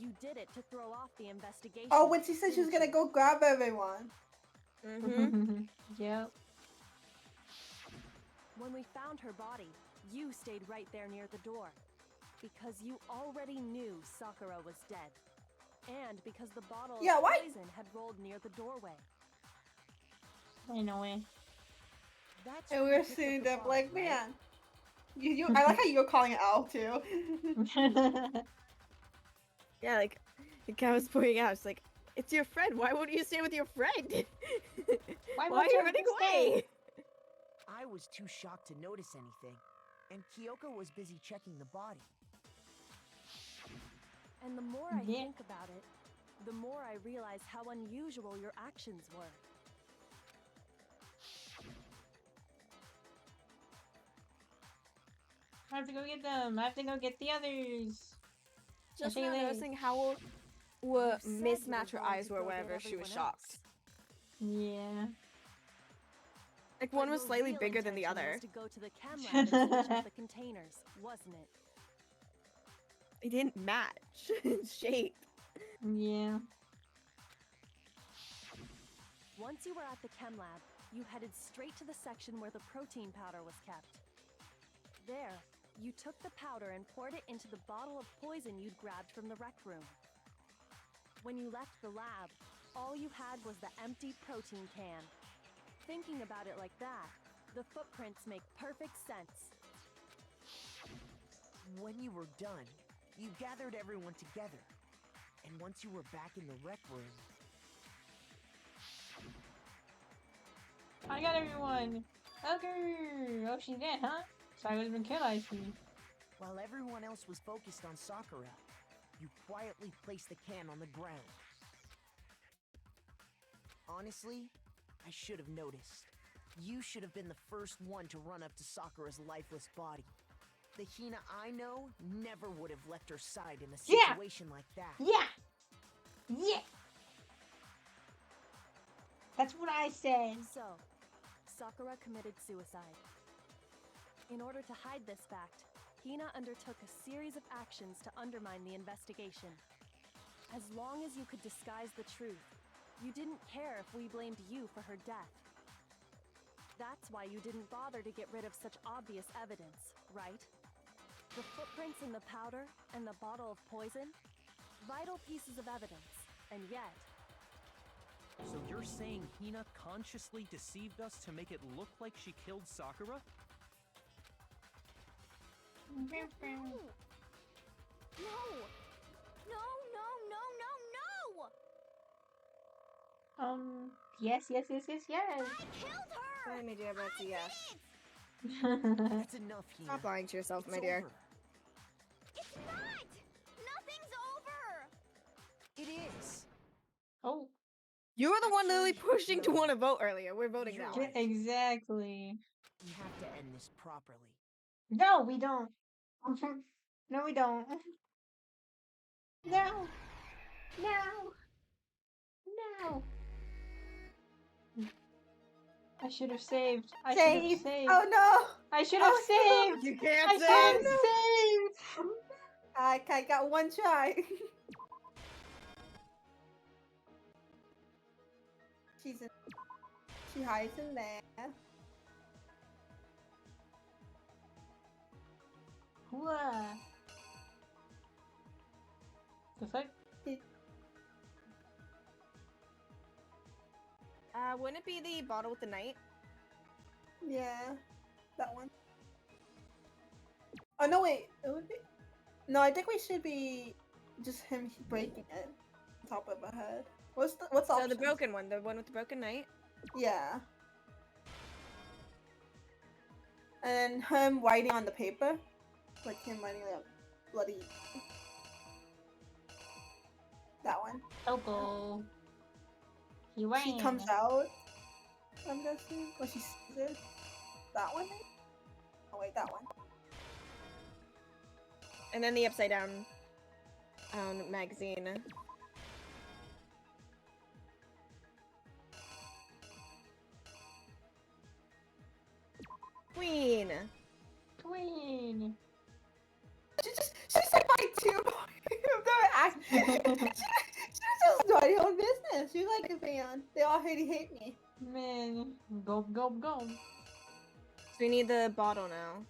[SPEAKER 9] You did it to throw off the investigation.
[SPEAKER 4] Oh, when she said she was
[SPEAKER 9] didn't
[SPEAKER 4] gonna go grab everyone.
[SPEAKER 3] Mm-hmm.
[SPEAKER 2] Yep.
[SPEAKER 9] When we found her body, you stayed right there near the door. Because you already knew Sakura was dead. And because the bottle of poison had rolled near the doorway.
[SPEAKER 2] I know it.
[SPEAKER 6] That's
[SPEAKER 4] And
[SPEAKER 6] where
[SPEAKER 4] we're
[SPEAKER 6] you picked up
[SPEAKER 4] sitting
[SPEAKER 6] the
[SPEAKER 4] there
[SPEAKER 6] bottle,
[SPEAKER 4] like,
[SPEAKER 6] right?
[SPEAKER 4] man. You I like how you're calling it out too.
[SPEAKER 3] Yeah, like I was pointing out, it's like, it's your friend. Why won't you stay with your friend? Why are
[SPEAKER 2] won't
[SPEAKER 3] you
[SPEAKER 2] you
[SPEAKER 3] running
[SPEAKER 2] stay?
[SPEAKER 3] away?
[SPEAKER 6] I was too shocked to notice anything, and Kyoko was busy checking the body.
[SPEAKER 9] And the more I
[SPEAKER 2] Yeah.
[SPEAKER 9] think about it, the more I realize how unusual your actions were.
[SPEAKER 2] I have to go get them. I have to go get the others.
[SPEAKER 3] Just
[SPEAKER 2] Okay,
[SPEAKER 3] now
[SPEAKER 2] wait.
[SPEAKER 3] noticing how
[SPEAKER 9] You said you
[SPEAKER 3] mismatched her
[SPEAKER 9] were going
[SPEAKER 3] eyes
[SPEAKER 9] to
[SPEAKER 3] were
[SPEAKER 9] go get
[SPEAKER 3] whenever she was
[SPEAKER 9] everyone
[SPEAKER 3] shocked.
[SPEAKER 9] else.
[SPEAKER 2] Yeah.
[SPEAKER 3] Like
[SPEAKER 9] But
[SPEAKER 3] one was
[SPEAKER 9] your
[SPEAKER 3] slightly
[SPEAKER 9] real
[SPEAKER 3] bigger than the
[SPEAKER 9] intention
[SPEAKER 3] other.
[SPEAKER 9] was to go to the chem lab and switch out the containers, wasn't it?
[SPEAKER 3] They didn't match in shape.
[SPEAKER 2] Yeah.
[SPEAKER 9] Once you were at the chem lab, you headed straight to the section where the protein powder was kept. There, you took the powder and poured it into the bottle of poison you'd grabbed from the rec room. When you left the lab, all you had was the empty protein can. Thinking about it like that, the footprints make perfect sense.
[SPEAKER 6] When you were done, you gathered everyone together. And once you were back in the rec room,
[SPEAKER 2] I got everyone. Okay. Oh, she's dead, huh? Sakura's been killed, I see.
[SPEAKER 6] while everyone else was focused on Sakura, you quietly placed the can on the ground. Honestly, I should have noticed. You should have been the first one to run up to Sakura's lifeless body. The Hina I know never would have left her side in a situation like that.
[SPEAKER 2] Yeah. Yeah. That's what I said.
[SPEAKER 9] So, Sakura committed suicide. In order to hide this fact, Hina undertook a series of actions to undermine the investigation. As long as you could disguise the truth, you didn't care if we blamed you for her death. That's why you didn't bother to get rid of such obvious evidence, right? The footprints in the powder and the bottle of poison? Vital pieces of evidence, and yet...
[SPEAKER 11] So you're saying Hina consciously deceived us to make it look like she killed Sakura?
[SPEAKER 5] No! No! No, no, no, no, no!
[SPEAKER 2] Yes.
[SPEAKER 5] I killed her!
[SPEAKER 3] Sorry, my dear, but it's a yes.
[SPEAKER 6] That's enough, Hina.
[SPEAKER 3] Stop lying to yourself,
[SPEAKER 6] It's
[SPEAKER 3] my dear.
[SPEAKER 6] over.
[SPEAKER 5] It's not! Nothing's over!
[SPEAKER 6] It is.
[SPEAKER 2] Oh.
[SPEAKER 3] You were the one literally
[SPEAKER 6] Actually,
[SPEAKER 3] pushing to
[SPEAKER 6] no.
[SPEAKER 3] want to vote earlier. We're voting
[SPEAKER 6] You're
[SPEAKER 3] now.
[SPEAKER 6] right.
[SPEAKER 2] Exactly.
[SPEAKER 6] We have to end this properly.
[SPEAKER 2] No, we don't. No, we don't. No. No. No. I should have saved. I should have
[SPEAKER 4] Save!
[SPEAKER 2] saved.
[SPEAKER 4] Oh no!
[SPEAKER 2] I should have
[SPEAKER 4] Oh, no.
[SPEAKER 2] saved.
[SPEAKER 3] You can't
[SPEAKER 2] I should have saved.
[SPEAKER 4] I got one try. She hides in there.
[SPEAKER 2] What? The fuck?
[SPEAKER 3] Wouldn't it be the bottle with the knight?
[SPEAKER 4] Yeah, that one. Oh no, wait. It would be. No, I think we should be just him breaking it on top of the head. What's the
[SPEAKER 3] So
[SPEAKER 4] options?
[SPEAKER 3] the broken one, the one with the broken knight.
[SPEAKER 4] Yeah. And him writing on the paper, like him writing like bloody. That one.
[SPEAKER 2] Toko. He
[SPEAKER 4] She comes out. I'm guessing when she sees it. That one. Oh wait, that one.
[SPEAKER 3] And then the upside down magazine. Queen.
[SPEAKER 2] Queen.
[SPEAKER 4] She said by two. She just doing her own business. She's like a fan. They all hate me.
[SPEAKER 2] Man, go.
[SPEAKER 3] So we need the bottle now.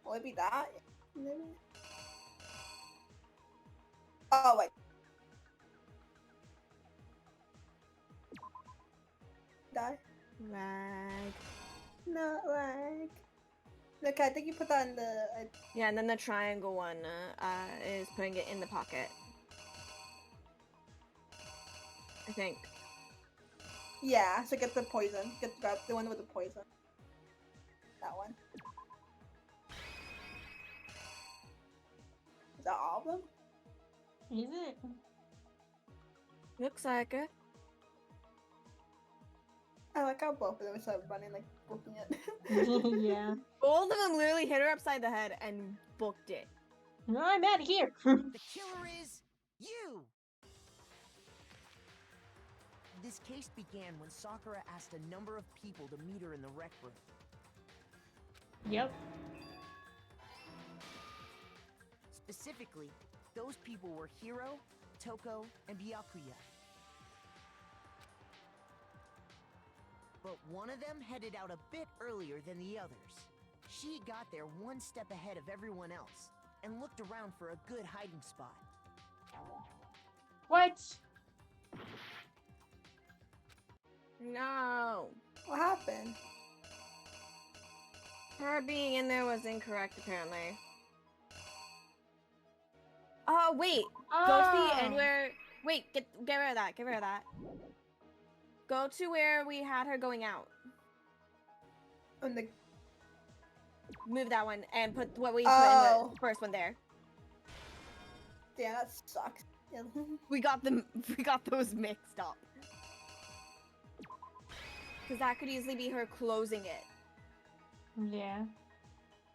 [SPEAKER 4] Will it be that? Maybe. Oh wait. Die.
[SPEAKER 3] Lag.
[SPEAKER 4] Not like. Okay, I think you put that in the.
[SPEAKER 3] Yeah, and then the triangle one is putting it in the pocket. I think.
[SPEAKER 4] Yeah, so get the poison. Grab the one with the poison. That one. Is that all of them?
[SPEAKER 2] Is it?
[SPEAKER 3] Looks like it.
[SPEAKER 4] I like how both of them started running, like, booking it.
[SPEAKER 2] Yeah.
[SPEAKER 3] Both of them literally hit her upside the head and booked it.
[SPEAKER 2] I'm out of here.
[SPEAKER 6] The killer is you! This case began when Sakura asked a number of people to meet her in the rec room.
[SPEAKER 2] Yep.
[SPEAKER 6] Specifically, those people were Hiro, Toko, and Byakuya. But one of them headed out a bit earlier than the others. She got there one step ahead of everyone else and looked around for a good hiding spot.
[SPEAKER 2] What?
[SPEAKER 3] No.
[SPEAKER 4] What happened?
[SPEAKER 3] Her being in there was incorrect, apparently. Oh, wait. Go to the end where... Wait, get rid of that. Get rid of that. Go to where we had her going out.
[SPEAKER 4] On the
[SPEAKER 3] Move that one and put what we put in
[SPEAKER 4] Oh.
[SPEAKER 3] the first one there.
[SPEAKER 4] yeah, that sucks. Yeah.
[SPEAKER 3] We got them. We got those mixed up. Because that could easily be her closing it,
[SPEAKER 2] Yeah.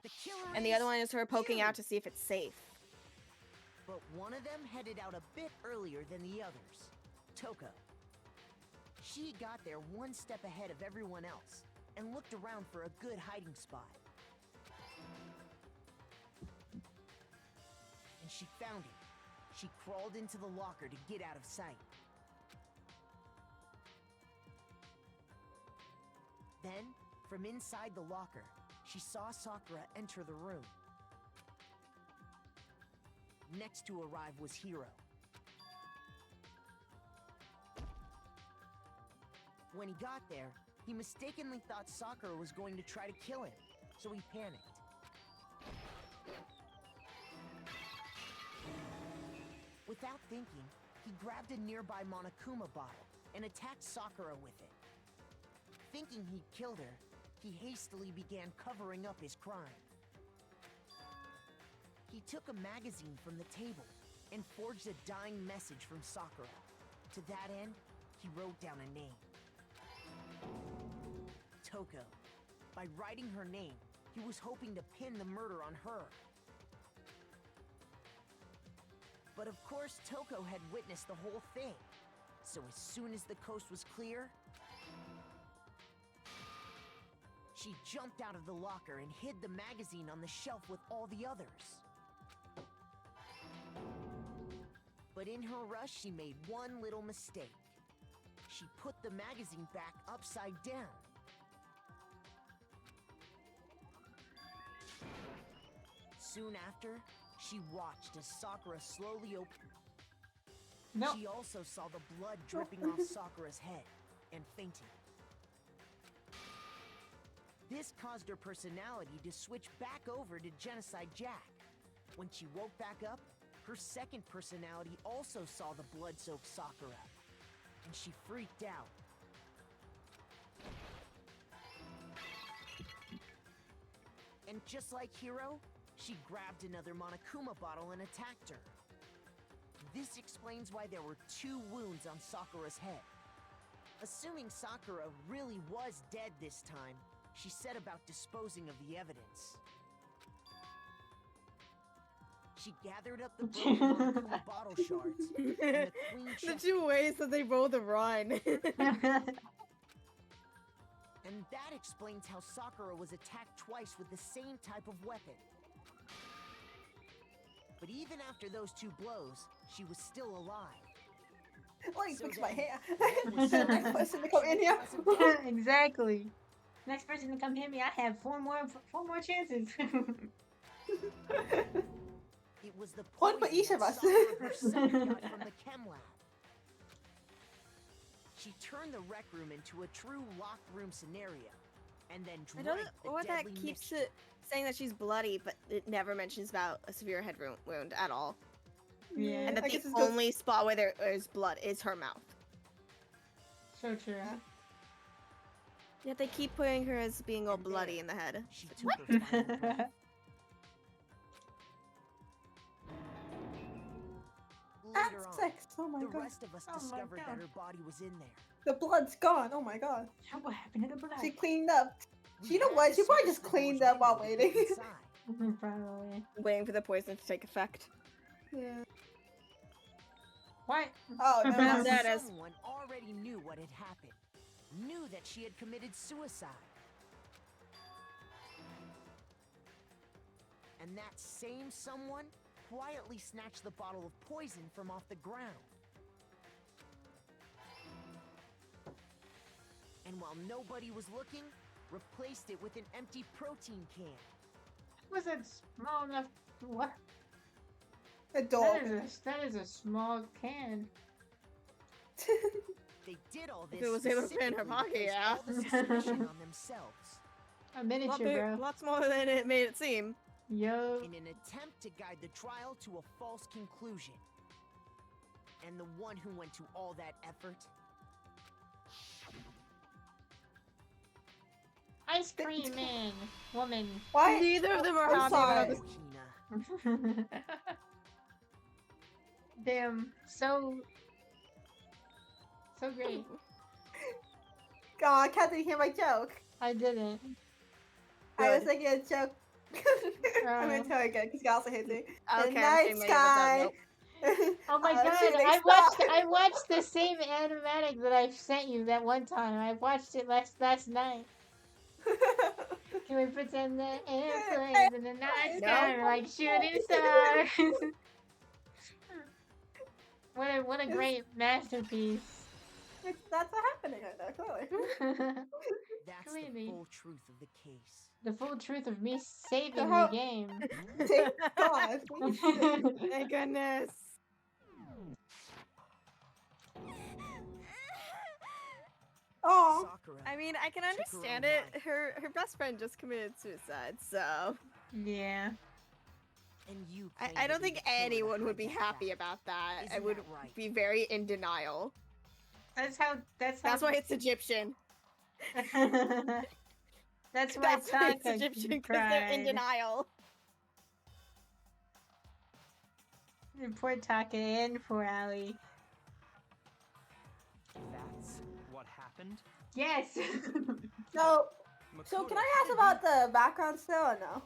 [SPEAKER 6] The killer
[SPEAKER 3] and the
[SPEAKER 6] is
[SPEAKER 3] other one is her poking
[SPEAKER 6] you.
[SPEAKER 3] out to see if it's safe.
[SPEAKER 6] But one of them headed out a bit earlier than the others. Toko. She got there one step ahead of everyone else and looked around for a good hiding spot. And she found it. She crawled into the locker to get out of sight. Then, from inside the locker, she saw Sakura enter the room. Next to arrive was Hiro. When he got there, he mistakenly thought Sakura was going to try to kill him, so he panicked. Without thinking, he grabbed a nearby Monokuma bottle and attacked Sakura with it. Thinking he'd killed her, he hastily began covering up his crime. He took a magazine from the table and forged a dying message from Sakura. To that end, he wrote down a name. Toko. By writing her name, he was hoping to pin the murder on her. But of course, Toko had witnessed the whole thing. So as soon as the coast was clear, she jumped out of the locker and hid the magazine on the shelf with all the others. But in her rush, she made one little mistake. She put the magazine back upside down. Soon after, she watched as Sakura slowly opened.
[SPEAKER 2] No.
[SPEAKER 6] She also saw the blood dripping off Sakura's head and fainted. This caused her personality to switch back over to Genocide Jack. When she woke back up, her second personality also saw the blood-soaked Sakura, and she freaked out. And just like Hiro, she grabbed another Monokuma bottle and attacked her. This explains why there were 2 wounds on Sakura's head. Assuming Sakura really was dead this time, she set about disposing of the evidence. She gathered up the broken Monokuma bottle shards, and the queen
[SPEAKER 3] The
[SPEAKER 6] checked,
[SPEAKER 3] 2 ways that they both run.
[SPEAKER 6] and that explains how Sakura was attacked twice with the same type of weapon. But even after those 2 blows, she was still alive.
[SPEAKER 4] Let me
[SPEAKER 6] So
[SPEAKER 4] fix my
[SPEAKER 6] then,
[SPEAKER 4] hair.
[SPEAKER 6] what was
[SPEAKER 4] The next person to come in here.
[SPEAKER 2] Exactly. Next person to come hit me, I have four more chances.
[SPEAKER 6] It was the
[SPEAKER 4] One for
[SPEAKER 6] poison
[SPEAKER 4] each of
[SPEAKER 6] that
[SPEAKER 4] us.
[SPEAKER 6] Sakura herself got from the chem lab. She turned the rec room into a true locked room scenario, and then
[SPEAKER 3] I
[SPEAKER 6] drank
[SPEAKER 3] don't
[SPEAKER 6] the
[SPEAKER 3] know what that
[SPEAKER 6] deadly
[SPEAKER 3] keeps
[SPEAKER 6] mixture.
[SPEAKER 3] it saying that she's bloody, but it never mentions about a severe head wound at all.
[SPEAKER 2] Yeah.
[SPEAKER 3] And that
[SPEAKER 4] I
[SPEAKER 3] the
[SPEAKER 4] guess it's 'cause-
[SPEAKER 3] only spot where there is blood is her mouth.
[SPEAKER 2] So true.
[SPEAKER 3] Yet they keep putting her as being all
[SPEAKER 6] And
[SPEAKER 3] bloody
[SPEAKER 6] there,
[SPEAKER 3] in the head.
[SPEAKER 6] She took her final breath.
[SPEAKER 4] Act
[SPEAKER 6] Later on,
[SPEAKER 4] 6. Oh my
[SPEAKER 6] the
[SPEAKER 4] god.
[SPEAKER 6] rest of us
[SPEAKER 2] Oh my
[SPEAKER 6] discovered
[SPEAKER 2] God.
[SPEAKER 6] that her body was in there.
[SPEAKER 4] The blood's gone. Oh my god.
[SPEAKER 2] What happened to the blood?
[SPEAKER 4] She cleaned up.
[SPEAKER 6] We
[SPEAKER 4] You know
[SPEAKER 6] had
[SPEAKER 4] what?
[SPEAKER 6] to
[SPEAKER 4] She probably
[SPEAKER 6] smash
[SPEAKER 4] just
[SPEAKER 6] the
[SPEAKER 4] cleaned
[SPEAKER 6] doors
[SPEAKER 4] up while
[SPEAKER 6] window to get
[SPEAKER 4] waiting.
[SPEAKER 6] inside.
[SPEAKER 2] Probably.
[SPEAKER 3] Waiting for the poison to take effect.
[SPEAKER 4] Yeah.
[SPEAKER 2] What?
[SPEAKER 4] Oh, no,
[SPEAKER 3] That's
[SPEAKER 4] no.
[SPEAKER 3] it.
[SPEAKER 6] Someone already knew what had happened. Knew that she had committed suicide. And that same someone quietly snatched the bottle of poison from off the ground. And while nobody was looking, replaced it with an empty protein can.
[SPEAKER 2] Was it small enough? What?
[SPEAKER 4] Adult.
[SPEAKER 2] That is a small can.
[SPEAKER 6] They did all
[SPEAKER 3] If
[SPEAKER 6] this
[SPEAKER 3] it was able to fit in her
[SPEAKER 6] specifically
[SPEAKER 3] pocket,
[SPEAKER 6] to place
[SPEAKER 3] yeah.
[SPEAKER 6] all the suspicion on themselves.
[SPEAKER 2] A miniature, bro.
[SPEAKER 3] Lots more than it made it seem.
[SPEAKER 2] Yo.
[SPEAKER 6] In an attempt to guide the trial to a false conclusion. And the one who went to all that effort,
[SPEAKER 2] Ice cream man. Woman.
[SPEAKER 4] Why?
[SPEAKER 3] Neither of them are
[SPEAKER 4] I'm
[SPEAKER 3] happy
[SPEAKER 4] sorry.
[SPEAKER 3] about this.
[SPEAKER 6] Kina.
[SPEAKER 2] Damn. So great.
[SPEAKER 4] God, Kat didn't hear my joke.
[SPEAKER 2] I didn't.
[SPEAKER 4] I was
[SPEAKER 3] Good.
[SPEAKER 4] thinking a joke. I'm gonna tell her again because God also hates me.
[SPEAKER 3] Okay,
[SPEAKER 4] The
[SPEAKER 3] I'm
[SPEAKER 4] night
[SPEAKER 3] saying my episode,
[SPEAKER 4] sky.
[SPEAKER 3] nope.
[SPEAKER 2] Oh my god,
[SPEAKER 4] shooting
[SPEAKER 2] I
[SPEAKER 4] star.
[SPEAKER 2] watched the same animatic that I sent you that one time. I watched it last night. Can we pretend that airplanes in the night sky are like shooting stars? What a great masterpiece.
[SPEAKER 4] That's what happening right now, clearly.
[SPEAKER 6] That's
[SPEAKER 2] Clearly.
[SPEAKER 6] the full truth of the case.
[SPEAKER 2] The full truth of me saving the
[SPEAKER 4] how-
[SPEAKER 2] game.
[SPEAKER 4] Thank God.
[SPEAKER 3] Thank goodness.
[SPEAKER 4] Oh,
[SPEAKER 6] Sakura,
[SPEAKER 3] I mean, I can
[SPEAKER 6] Took her
[SPEAKER 3] understand
[SPEAKER 6] own
[SPEAKER 3] it.
[SPEAKER 6] life.
[SPEAKER 3] Her best friend just committed suicide, so
[SPEAKER 2] Yeah.
[SPEAKER 6] and you
[SPEAKER 3] I
[SPEAKER 6] claim
[SPEAKER 3] don't
[SPEAKER 6] to be
[SPEAKER 3] think
[SPEAKER 6] the killer to
[SPEAKER 3] anyone would
[SPEAKER 6] hide
[SPEAKER 3] be
[SPEAKER 6] that
[SPEAKER 3] happy
[SPEAKER 6] fact.
[SPEAKER 3] about that. I
[SPEAKER 6] Isn't
[SPEAKER 3] would
[SPEAKER 6] that right?
[SPEAKER 3] be very in denial.
[SPEAKER 2] That's how
[SPEAKER 3] That's why it's Egyptian.
[SPEAKER 2] that's why
[SPEAKER 3] That's why it's
[SPEAKER 2] Taka
[SPEAKER 3] Egyptian, because they're in
[SPEAKER 2] cried.
[SPEAKER 3] denial.
[SPEAKER 2] And poor Taka and poor Ali.
[SPEAKER 11] That's what happened?
[SPEAKER 2] Yes.
[SPEAKER 4] so
[SPEAKER 7] Makoto,
[SPEAKER 4] can I
[SPEAKER 7] how
[SPEAKER 4] ask
[SPEAKER 7] did
[SPEAKER 4] about the background still or no?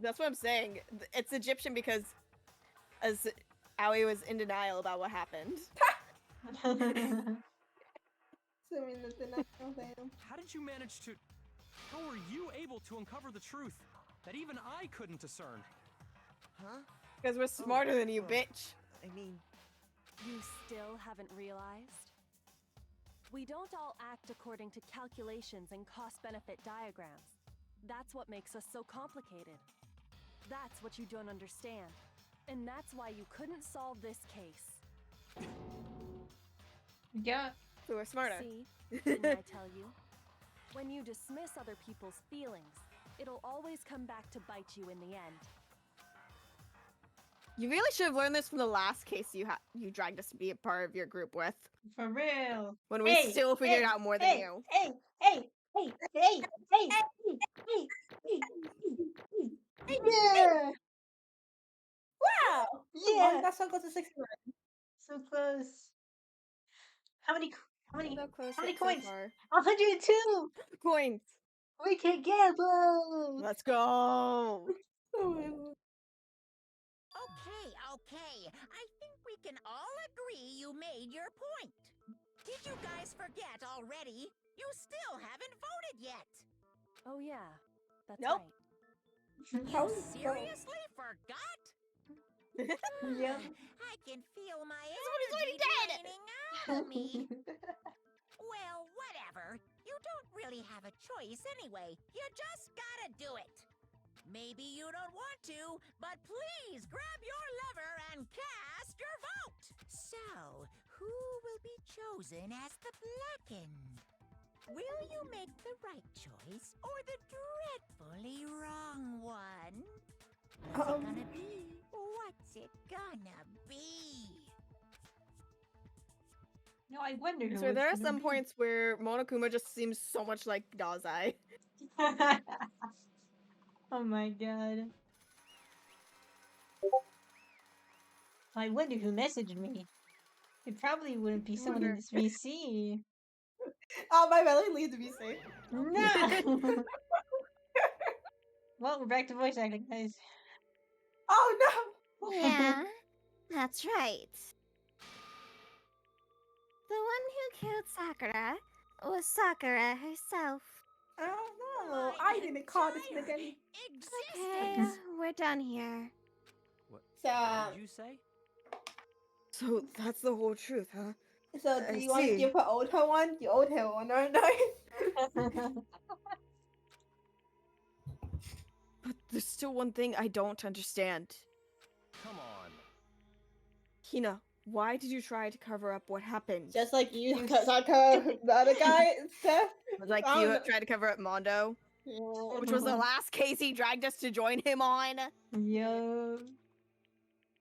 [SPEAKER 3] That's what I'm saying. It's Egyptian because as Aoi was in denial about what happened.
[SPEAKER 4] So, I mean, the national thing.
[SPEAKER 11] How did you manage to... How were you able to uncover the truth that even I couldn't discern?
[SPEAKER 6] Huh?
[SPEAKER 3] Because we're smarter than you,
[SPEAKER 6] well.
[SPEAKER 3] bitch.
[SPEAKER 6] I mean,
[SPEAKER 9] You still haven't realized? We don't all act according to calculations and cost-benefit diagrams. That's what makes us so complicated. That's what you don't understand. And that's why you couldn't solve this case.
[SPEAKER 2] Yeah.
[SPEAKER 3] So we're smarter.
[SPEAKER 9] See? Didn't I tell you? When you dismiss other people's feelings, it'll always come back to bite you in the end.
[SPEAKER 3] You really should have learned this from the last case you dragged us to be a part of your group with.
[SPEAKER 2] For real.
[SPEAKER 3] When we still figured out more than you.
[SPEAKER 2] Hey. Yeah.
[SPEAKER 4] Wow!
[SPEAKER 2] Yeah.
[SPEAKER 4] That's so close to 60.
[SPEAKER 2] So close. How many
[SPEAKER 3] So close
[SPEAKER 2] how many
[SPEAKER 3] yet so
[SPEAKER 2] coins?
[SPEAKER 3] far.
[SPEAKER 2] 102.
[SPEAKER 3] Coins.
[SPEAKER 2] We can get both.
[SPEAKER 3] Let's go.
[SPEAKER 10] Okay. I think we can all agree you made your point. Did you guys forget already? You still haven't voted yet.
[SPEAKER 9] Oh yeah, that's
[SPEAKER 3] Nope.
[SPEAKER 9] right.
[SPEAKER 4] How
[SPEAKER 10] You
[SPEAKER 4] is it
[SPEAKER 10] seriously forgot?
[SPEAKER 2] Yep.
[SPEAKER 10] I can feel my
[SPEAKER 3] Somebody's already
[SPEAKER 10] energy
[SPEAKER 3] dead.
[SPEAKER 10] draining out of me. Well, whatever. You don't really have a choice anyway. You just gotta do it. Maybe you don't want to, but please grab your lever and cast your vote. So, who will be chosen as the blackened? Will you make the right choice or the dreadfully wrong one? What's it gonna be? What's it gonna be?
[SPEAKER 2] No, I wonder who
[SPEAKER 3] So
[SPEAKER 2] it's
[SPEAKER 3] there are
[SPEAKER 2] gonna
[SPEAKER 3] some
[SPEAKER 2] be.
[SPEAKER 3] points where Monokuma just seems so much like Dazai.
[SPEAKER 2] Oh my god. I wonder who messaged me. It probably wouldn't be someone in this VC.
[SPEAKER 4] Oh, my belly leads to be safe.
[SPEAKER 2] No! Well, we're back to voice acting, guys.
[SPEAKER 4] Oh no!
[SPEAKER 1] Yeah, that's right. The one who killed Sakura was Sakura herself.
[SPEAKER 4] I don't know. I didn't call this nigga.
[SPEAKER 1] Okay, we're done here.
[SPEAKER 11] What
[SPEAKER 4] So,
[SPEAKER 11] did you say?
[SPEAKER 3] So that's the whole truth, huh?
[SPEAKER 4] so do
[SPEAKER 3] I
[SPEAKER 4] you want to
[SPEAKER 3] see.
[SPEAKER 4] give her old her one? You owed her one, or no?
[SPEAKER 3] But there's still one thing I don't understand.
[SPEAKER 11] Come on.
[SPEAKER 3] Hina, why did you try to cover up what happened?
[SPEAKER 4] Just like you, Sakura, the other guy, Seth.
[SPEAKER 3] Like
[SPEAKER 4] I
[SPEAKER 3] you
[SPEAKER 4] don't know.
[SPEAKER 3] tried to cover up Mondo,
[SPEAKER 4] Yeah.
[SPEAKER 3] which was the last case he dragged us to join him on.
[SPEAKER 2] Yo.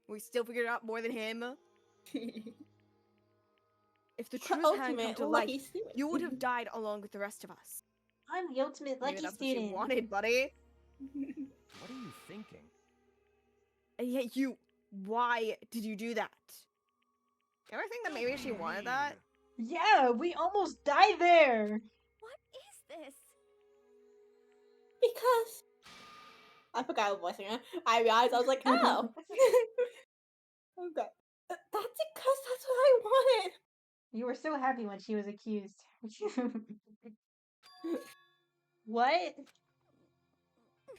[SPEAKER 3] We still figured out more than him. If the
[SPEAKER 4] The
[SPEAKER 3] truth hadn't come
[SPEAKER 4] ultimate
[SPEAKER 3] to
[SPEAKER 4] lucky
[SPEAKER 3] light,
[SPEAKER 4] student.
[SPEAKER 3] you would have died along with the rest of us.
[SPEAKER 2] I'm the ultimate
[SPEAKER 3] Maybe
[SPEAKER 2] lucky
[SPEAKER 3] that's what you
[SPEAKER 2] student.
[SPEAKER 3] wanted, buddy.
[SPEAKER 11] What are you thinking?
[SPEAKER 3] And yet why did you do that? You ever think that maybe she wanted that?
[SPEAKER 2] Yeah, we almost died there.
[SPEAKER 5] What is this?
[SPEAKER 4] Because I forgot what voicing her. I realized I was like, oh. Okay. That's because that's what I wanted.
[SPEAKER 2] You were so happy when she was accused. What?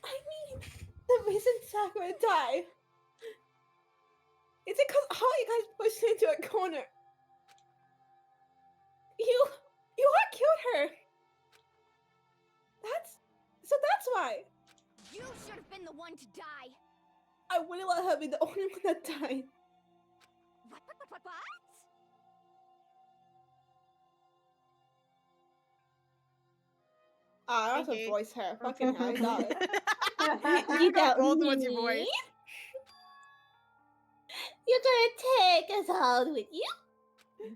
[SPEAKER 4] I mean, the reason Sakura died is because all you guys pushed her into a corner. You all killed her. That's why.
[SPEAKER 5] You should have been the one to die.
[SPEAKER 4] I wouldn't let her be the only one that died.
[SPEAKER 5] What?
[SPEAKER 4] I also
[SPEAKER 3] Okay.
[SPEAKER 4] voice her. Fucking hell, I got it.
[SPEAKER 3] You got both ones you voiced.
[SPEAKER 4] You're gonna take us all with you?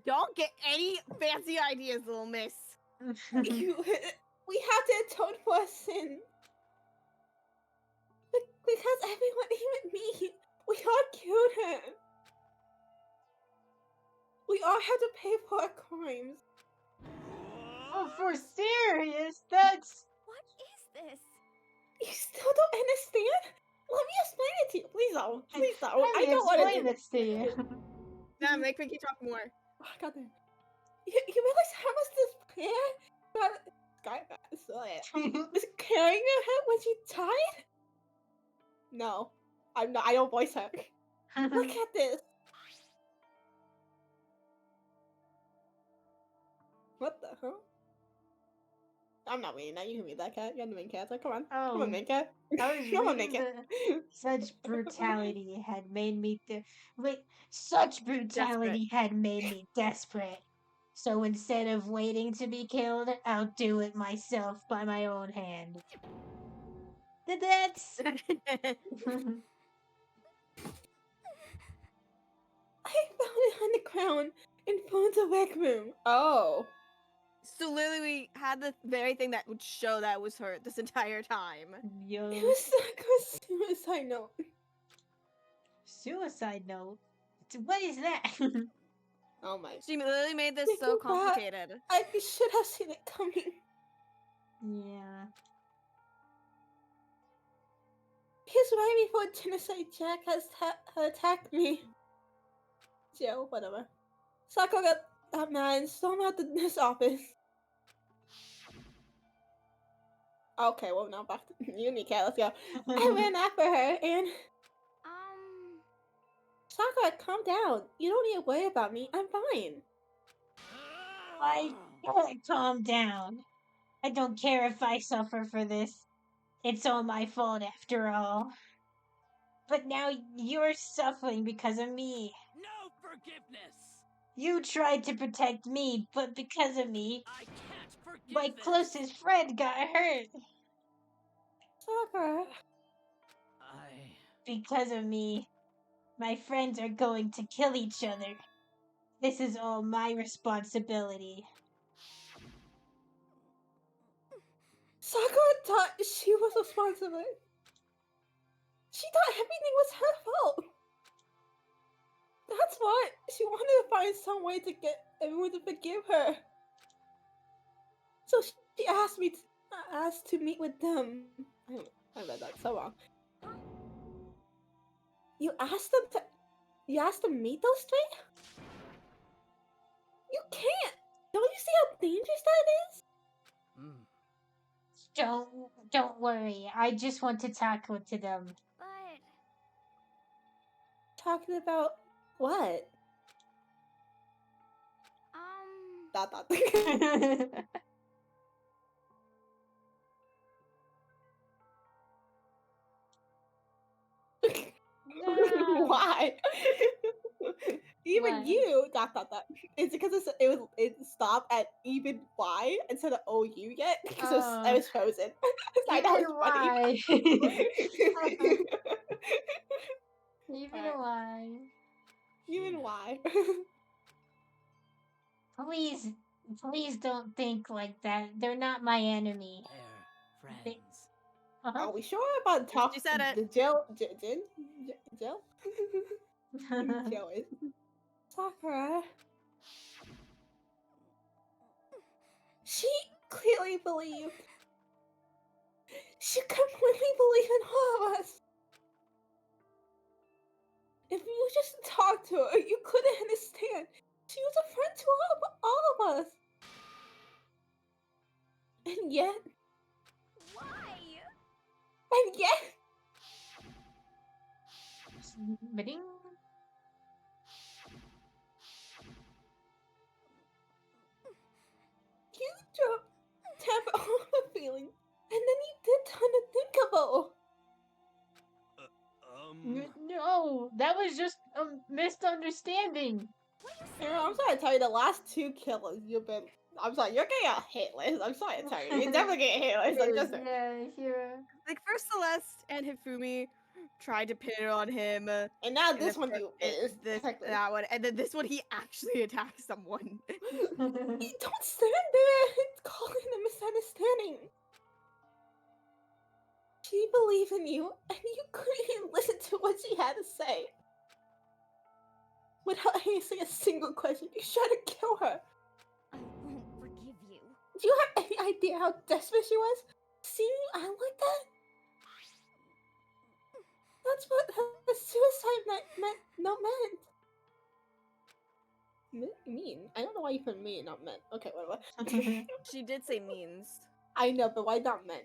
[SPEAKER 3] Don't get any fancy ideas, little miss.
[SPEAKER 4] We have to atone for our sin. Because everyone, even me, we all killed her. We all have to pay for our crimes.
[SPEAKER 2] Oh, for serious? That's...
[SPEAKER 5] What is this?
[SPEAKER 4] You still don't understand? Let me explain it to you. Please don't. Please don't.
[SPEAKER 2] Let
[SPEAKER 4] I
[SPEAKER 2] me
[SPEAKER 4] don't want to
[SPEAKER 2] explain this to you.
[SPEAKER 3] Nah, make Vicky talk more.
[SPEAKER 4] Oh, I got that. You realize how much this player got was carrying her when she died? No. I'm not. I don't voice her. Look at this. What the hell? I'm not reading that. You can read that, cat. You're the main character. Come on. Come
[SPEAKER 2] Oh,
[SPEAKER 4] on, main cat.
[SPEAKER 2] I was
[SPEAKER 4] Come on,
[SPEAKER 2] reading
[SPEAKER 4] main cat.
[SPEAKER 2] such brutality had made me such brutality had made me desperate. So instead of waiting to be killed, I'll do it myself by my own hand. That's
[SPEAKER 4] I found it on the ground in front of the rec room. Oh.
[SPEAKER 3] So literally, we had the very thing that would show that was her this entire time.
[SPEAKER 2] Yo.
[SPEAKER 4] It was Sakura's suicide note.
[SPEAKER 2] Suicide note? What is that?
[SPEAKER 4] Oh my.
[SPEAKER 3] She literally made this so
[SPEAKER 4] Thinking back,
[SPEAKER 3] complicated.
[SPEAKER 4] I should have seen it coming.
[SPEAKER 2] Yeah.
[SPEAKER 4] Because right before Genocide Jack has attacked me. Joe, whatever. Sakura got that mad and stormed out the nurse office. Okay, well now back to you, Nika. Let's go. I ran after her and Sakura, calm down. You don't need to worry about me. I'm fine.
[SPEAKER 2] I can't calm down. I don't care if I suffer for this. It's all my fault after all. But now you're suffering because of me.
[SPEAKER 7] No forgiveness!
[SPEAKER 2] You tried to protect me, but because of me,
[SPEAKER 7] I can't forgive
[SPEAKER 2] my
[SPEAKER 7] this.
[SPEAKER 2] closest friend got hurt.
[SPEAKER 4] Sakura.
[SPEAKER 2] Because of me, my friends are going to kill each other. This is all my responsibility.
[SPEAKER 4] Sakura thought she was responsible. She thought everything was her fault. That's why she wanted to find some way to get everyone to forgive her. So she asked me to meet with them. I read that so wrong. You asked them to meet those three? You can't! Don't you see how dangerous that is?
[SPEAKER 2] Don't worry. I just want to talk to them.
[SPEAKER 5] But
[SPEAKER 4] Talking about what? Dot dot.
[SPEAKER 2] No.
[SPEAKER 4] Why? Even
[SPEAKER 2] What?
[SPEAKER 4] you dot dot dot. It's because it stopped at even Y instead of OU yet because I
[SPEAKER 2] Oh,
[SPEAKER 4] was frozen. I thought
[SPEAKER 2] even
[SPEAKER 4] it was funny.
[SPEAKER 2] why? Even
[SPEAKER 4] Alright.
[SPEAKER 2] why?
[SPEAKER 4] Even Y.
[SPEAKER 2] Please, please don't think like that. They're not my enemy.
[SPEAKER 6] They're
[SPEAKER 2] They,
[SPEAKER 6] friends.
[SPEAKER 4] Are we sure about top
[SPEAKER 3] She said it.
[SPEAKER 4] the Jill? Jill? Jill is Sakura. She clearly believed. She completely believed in all of us. If you just talked to her, you couldn't understand. She was a friend to all of us. And yet,
[SPEAKER 5] why?
[SPEAKER 2] Bidding?
[SPEAKER 4] you dropped tap all the feelings, and then you did the unthinkable.
[SPEAKER 2] No, that was just a misunderstanding.
[SPEAKER 4] Hero, I'm sorry to tell you, the last two killers you've been. I'm sorry, you're getting a hit list. I'm sorry to tell you. You're definitely getting a hit list. I'm just saying.
[SPEAKER 2] Yeah, Hero.
[SPEAKER 3] Like first Celeste and Hifumi tried to pin it on him.
[SPEAKER 4] And now
[SPEAKER 3] in
[SPEAKER 4] this
[SPEAKER 3] the
[SPEAKER 4] one
[SPEAKER 3] fir-
[SPEAKER 4] you
[SPEAKER 3] it-
[SPEAKER 4] is
[SPEAKER 3] this
[SPEAKER 4] technically.
[SPEAKER 3] that one, and then this one he actually attacked someone.
[SPEAKER 4] You don't stand there and call it a misunderstanding. She believed in you, and you couldn't even listen to what she had to say. Without answering a single question, you tried to kill her.
[SPEAKER 5] I won't forgive you.
[SPEAKER 4] Do you have any idea how desperate she was? Seeing you act like that? That's what the suicide not meant. Mean? I don't know why you put mean, not meant. Okay, whatever.
[SPEAKER 3] She did say means.
[SPEAKER 4] I know, but why not meant?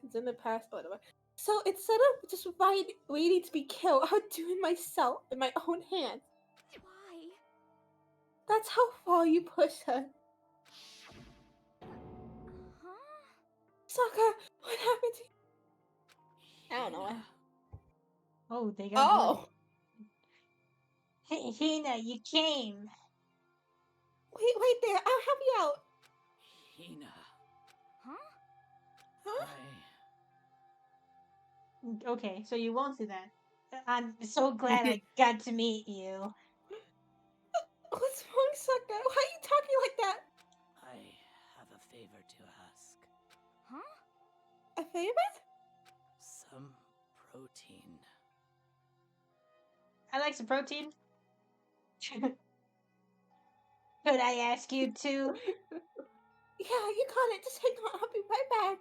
[SPEAKER 4] Because in the past, whatever. So instead of just waiting to be killed, I would do it myself in my own hands.
[SPEAKER 5] Why?
[SPEAKER 4] That's how far you push her.
[SPEAKER 5] Huh?
[SPEAKER 4] Sakura, what happened to you? I don't know.
[SPEAKER 2] Oh, they got blood.
[SPEAKER 4] Oh!
[SPEAKER 2] Hey, Hina, you came.
[SPEAKER 4] Wait there. I'll help you out.
[SPEAKER 6] Hina,
[SPEAKER 5] Huh?
[SPEAKER 4] Huh?
[SPEAKER 2] Okay, so you won't do that. I'm so glad I got to meet you.
[SPEAKER 4] What's wrong, Sakura? Why are you talking like that?
[SPEAKER 6] I have a favor to ask.
[SPEAKER 5] Huh?
[SPEAKER 4] A favor?
[SPEAKER 6] Some protein.
[SPEAKER 2] I like some protein. Could I ask you to?
[SPEAKER 4] Yeah, you got it. Just hang on. I'll be right back.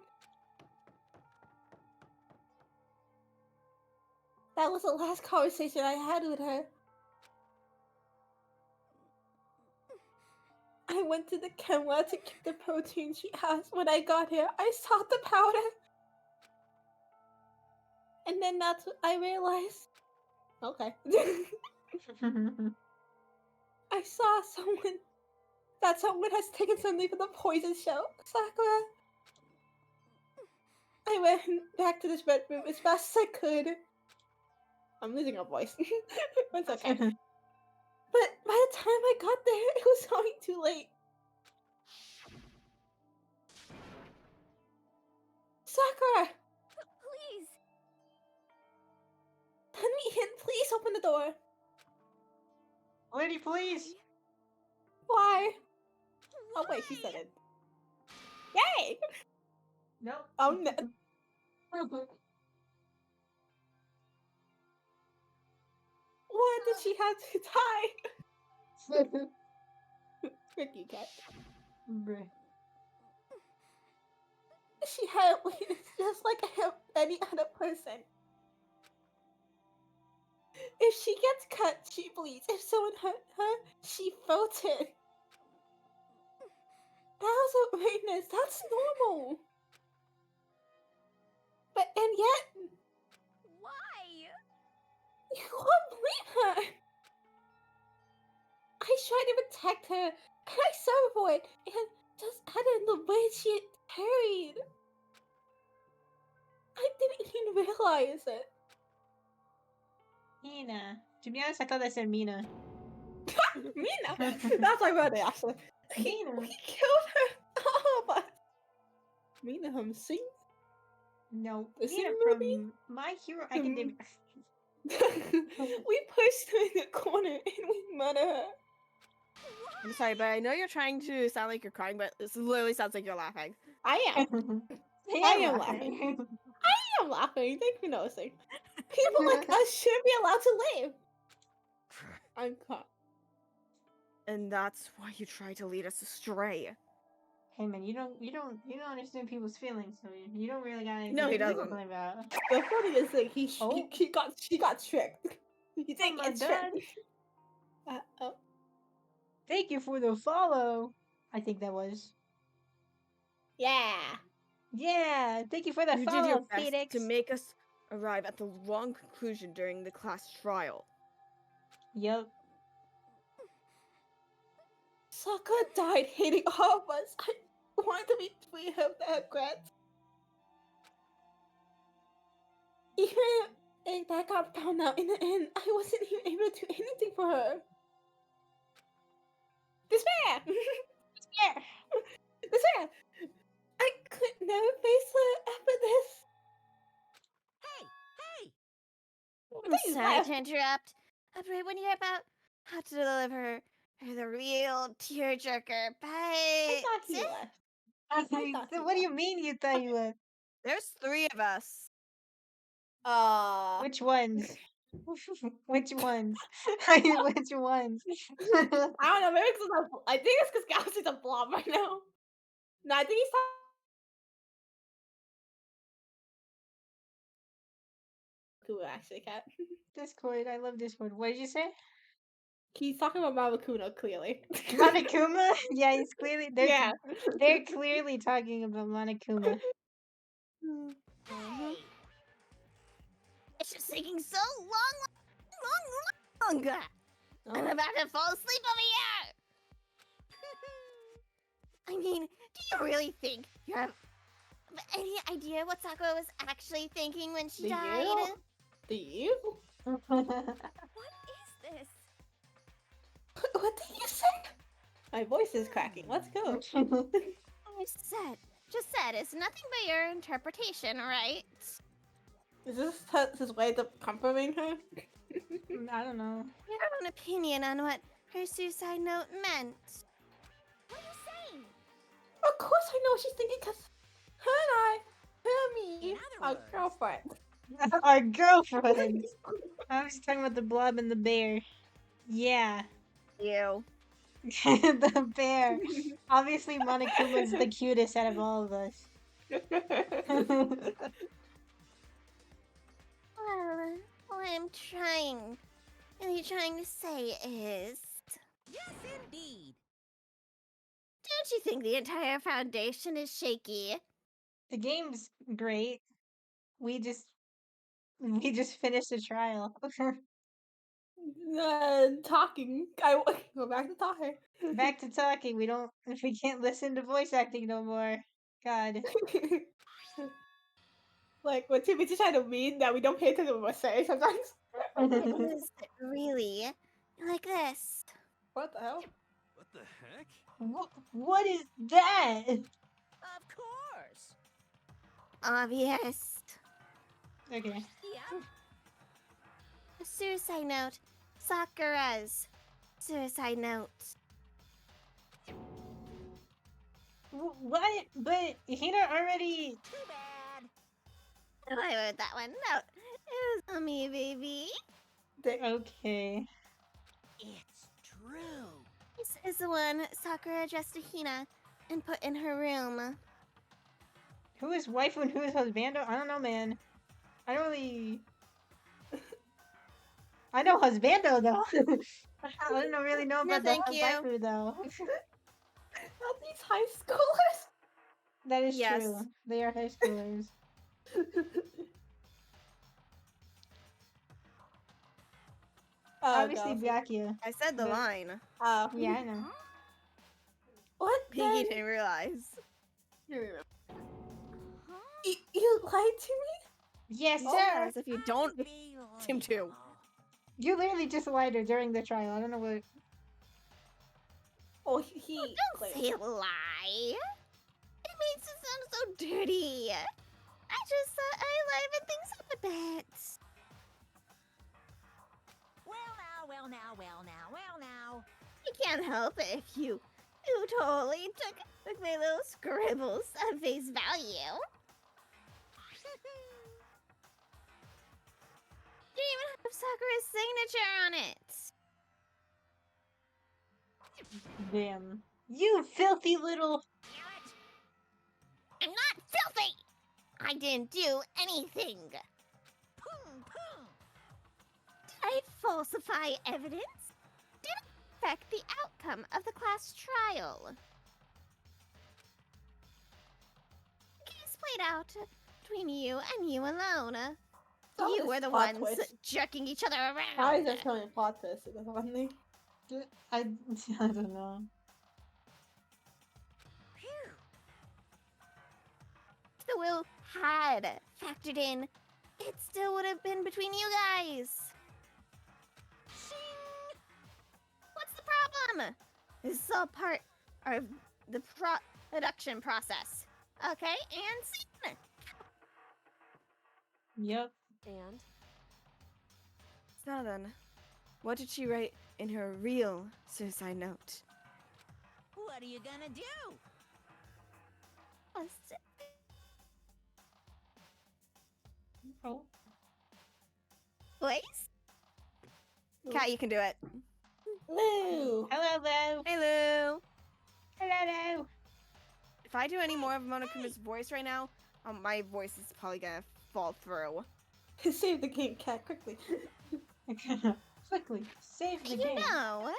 [SPEAKER 4] That was the last conversation I had with her. I went to the camera to get the protein she asked. When I got here, I saw the powder. And then that's what I realized. Okay. I saw someone has taken something from the poison shell. Sakura. I went back to this bedroom as fast as I could. I'm losing a voice. It's okay. But by the time I got there, it was already too late. Sakura!
[SPEAKER 5] Please.
[SPEAKER 4] Let me in. Please open the door.
[SPEAKER 2] Lady, please.
[SPEAKER 4] Why? Oh wait, she said it. Yay!
[SPEAKER 2] Nope.
[SPEAKER 4] Oh no. Why did she have to die? Ricky cat.
[SPEAKER 2] Bruh.
[SPEAKER 4] She had a weakness just like any other person. If she gets cut, she bleeds. If someone hurt her, she felt it. That was a weakness. That's normal. And yet,
[SPEAKER 5] Why?
[SPEAKER 4] you can't blame her. I tried to protect her, and I suffered for it, and just added the way she carried. I didn't even realize it.
[SPEAKER 2] Mina. To be honest, I thought that said Mina.
[SPEAKER 4] Mina! That's my birthday, actually.
[SPEAKER 2] Mina.
[SPEAKER 4] We killed her! All of us! Mina Sing?
[SPEAKER 2] No.
[SPEAKER 4] The
[SPEAKER 2] Mina
[SPEAKER 4] same
[SPEAKER 2] from My Hero Academia.
[SPEAKER 4] We pushed her in the corner and we murdered her.
[SPEAKER 3] I'm sorry, but I know you're trying to sound like you're crying, but this literally sounds like you're laughing.
[SPEAKER 4] I am. I am laughing. I am laughing. Thank you for noticing. People like us should be allowed to live. I'm caught.
[SPEAKER 3] And that's why you try to lead us astray.
[SPEAKER 2] Hey man, you don't understand people's feelings, so you don't really got anything
[SPEAKER 3] No, he
[SPEAKER 2] to
[SPEAKER 3] doesn't.
[SPEAKER 2] complain about.
[SPEAKER 4] The funniest thing,
[SPEAKER 2] Oh.
[SPEAKER 4] she got tricked. He didn't
[SPEAKER 2] my
[SPEAKER 4] get
[SPEAKER 2] God.
[SPEAKER 4] tricked. Oh.
[SPEAKER 2] Thank you for the follow. I think that was.
[SPEAKER 4] Yeah.
[SPEAKER 2] Yeah, thank you for the
[SPEAKER 3] You
[SPEAKER 2] follow,
[SPEAKER 3] did your best
[SPEAKER 2] Phoenix.
[SPEAKER 3] to make us arrive at the wrong conclusion during the class trial.
[SPEAKER 2] Yup.
[SPEAKER 4] Sakura died hating all of us. I wanted to be free of that regret. Even if that got found out in the end, I wasn't even able to do anything for her. Despair!
[SPEAKER 2] Despair!
[SPEAKER 4] Despair! I could never face her after this.
[SPEAKER 10] Hey!
[SPEAKER 1] I'm sorry to interrupt, but right when you're about how to deliver the real tearjerker, but
[SPEAKER 4] I thought he left. thought he
[SPEAKER 2] What do you mean you thought you left?
[SPEAKER 3] There's 3 of us.
[SPEAKER 2] Which ones? Which ones? Which ones?
[SPEAKER 4] I don't know. Maybe because I think it's because Galaxy's a blob right now. No, I think he's talking actually, Cat.
[SPEAKER 2] Discord, I love Discord. What did you say?
[SPEAKER 4] He's talking about Mamakuna, clearly.
[SPEAKER 2] Monokuma? Yeah, he's clearly
[SPEAKER 4] Yeah.
[SPEAKER 2] they're clearly talking about Monokuma.
[SPEAKER 10] Hey!
[SPEAKER 1] it's just taking so long. I'm about to fall asleep over here. I mean, do you really think you have any idea what Sakura was actually thinking when she died?
[SPEAKER 4] Do you?
[SPEAKER 8] What is this?
[SPEAKER 4] What did you say? My voice is cracking. Let's go.
[SPEAKER 1] I just said, it's nothing but your interpretation, right?
[SPEAKER 4] Is this his way of comforting her?
[SPEAKER 2] I don't know.
[SPEAKER 1] Your own opinion on what her suicide note meant.
[SPEAKER 5] What are you saying?
[SPEAKER 4] Of course I know what she's thinking, because her and I, her and me,
[SPEAKER 10] In other
[SPEAKER 4] are
[SPEAKER 10] words.
[SPEAKER 4] girlfriends.
[SPEAKER 2] Our girlfriends. I was talking about the blob and the bear. Yeah.
[SPEAKER 3] You.
[SPEAKER 2] The bear. Obviously, Monokuma's the cutest out of all of us.
[SPEAKER 1] Well, what I'm really trying to say is,
[SPEAKER 10] Yes, indeed.
[SPEAKER 1] don't you think the entire foundation is shaky?
[SPEAKER 2] The game's great. We just finished the trial.
[SPEAKER 4] Talking. I go back to talking.
[SPEAKER 2] Back to talking. We can't listen to voice acting no more. God.
[SPEAKER 4] Like when too busy trying to mean that we don't pay attention to what we're saying sometimes.
[SPEAKER 1] It is really like this.
[SPEAKER 4] What the hell?
[SPEAKER 7] What the heck?
[SPEAKER 2] What is that?
[SPEAKER 10] Of course.
[SPEAKER 1] Obvious.
[SPEAKER 2] Okay.
[SPEAKER 10] Yeah.
[SPEAKER 1] A suicide note. Sakura's suicide note.
[SPEAKER 2] What? But Hina already.
[SPEAKER 10] Too bad.
[SPEAKER 1] Oh, I wrote that one. No, it was on me, baby.
[SPEAKER 2] Okay.
[SPEAKER 10] It's true.
[SPEAKER 1] This is the one Sakura addressed to Hina and put in her room.
[SPEAKER 2] Who is waifu and who is husbando? I don't know, man. I don't really. I know husbando though. I don't really know
[SPEAKER 3] No,
[SPEAKER 2] about
[SPEAKER 3] thank
[SPEAKER 2] the
[SPEAKER 3] you.
[SPEAKER 2] waifu though.
[SPEAKER 4] Not these high schoolers.
[SPEAKER 2] That is
[SPEAKER 3] Yes.
[SPEAKER 2] true. They are high schoolers.
[SPEAKER 4] Oh,
[SPEAKER 2] Obviously,
[SPEAKER 4] God.
[SPEAKER 2] Byakuya.
[SPEAKER 3] I said the
[SPEAKER 2] But-
[SPEAKER 3] line.
[SPEAKER 4] Oh.
[SPEAKER 2] Yeah, I know.
[SPEAKER 4] What?
[SPEAKER 3] Pinky
[SPEAKER 4] then?
[SPEAKER 3] didn't realize.
[SPEAKER 4] You remember. You lied to me?
[SPEAKER 2] Yes,
[SPEAKER 3] You
[SPEAKER 2] sir.
[SPEAKER 3] said as if you don't seem to.
[SPEAKER 10] Unbelievable.
[SPEAKER 2] You literally just lied her during the trial. I don't know what.
[SPEAKER 4] Oh, he
[SPEAKER 1] Don't
[SPEAKER 4] claimed.
[SPEAKER 1] say lie. It makes it sound so dirty. I just thought I livened things up a bit.
[SPEAKER 10] Well now.
[SPEAKER 1] I can't help it if you totally took my little scribbles at face value. Didn't even have Sakura's signature on it.
[SPEAKER 2] Damn. You filthy little.
[SPEAKER 1] I'm not filthy. I didn't do anything. Did I falsify evidence? Did it affect the outcome of the class trial? The case played out between you and you alone.
[SPEAKER 4] Oh,
[SPEAKER 1] You
[SPEAKER 4] this
[SPEAKER 1] were the
[SPEAKER 4] plot
[SPEAKER 1] ones
[SPEAKER 4] twist.
[SPEAKER 1] jerking each other around.
[SPEAKER 4] Why is there so many plot twists in this one thing?
[SPEAKER 2] I don't know.
[SPEAKER 1] If the will had factored in, it still would have been between you guys. Shing! What's the problem? This is all part of the production process. Okay, and scene.
[SPEAKER 2] Yep.
[SPEAKER 9] And
[SPEAKER 3] So then, what did she write in her real suicide note?
[SPEAKER 10] What are you gonna do?
[SPEAKER 2] Oh.
[SPEAKER 1] Voice?
[SPEAKER 3] Kat, you can do it.
[SPEAKER 4] Lou!
[SPEAKER 2] Hello, Lou.
[SPEAKER 3] Hey, Lou.
[SPEAKER 2] Hello, Lou.
[SPEAKER 3] If I do any more of Monokuma's voice right now, my voice is probably gonna fall through.
[SPEAKER 4] Save the game, cat, quickly.
[SPEAKER 2] Quickly, save the
[SPEAKER 1] You
[SPEAKER 2] game.
[SPEAKER 1] know.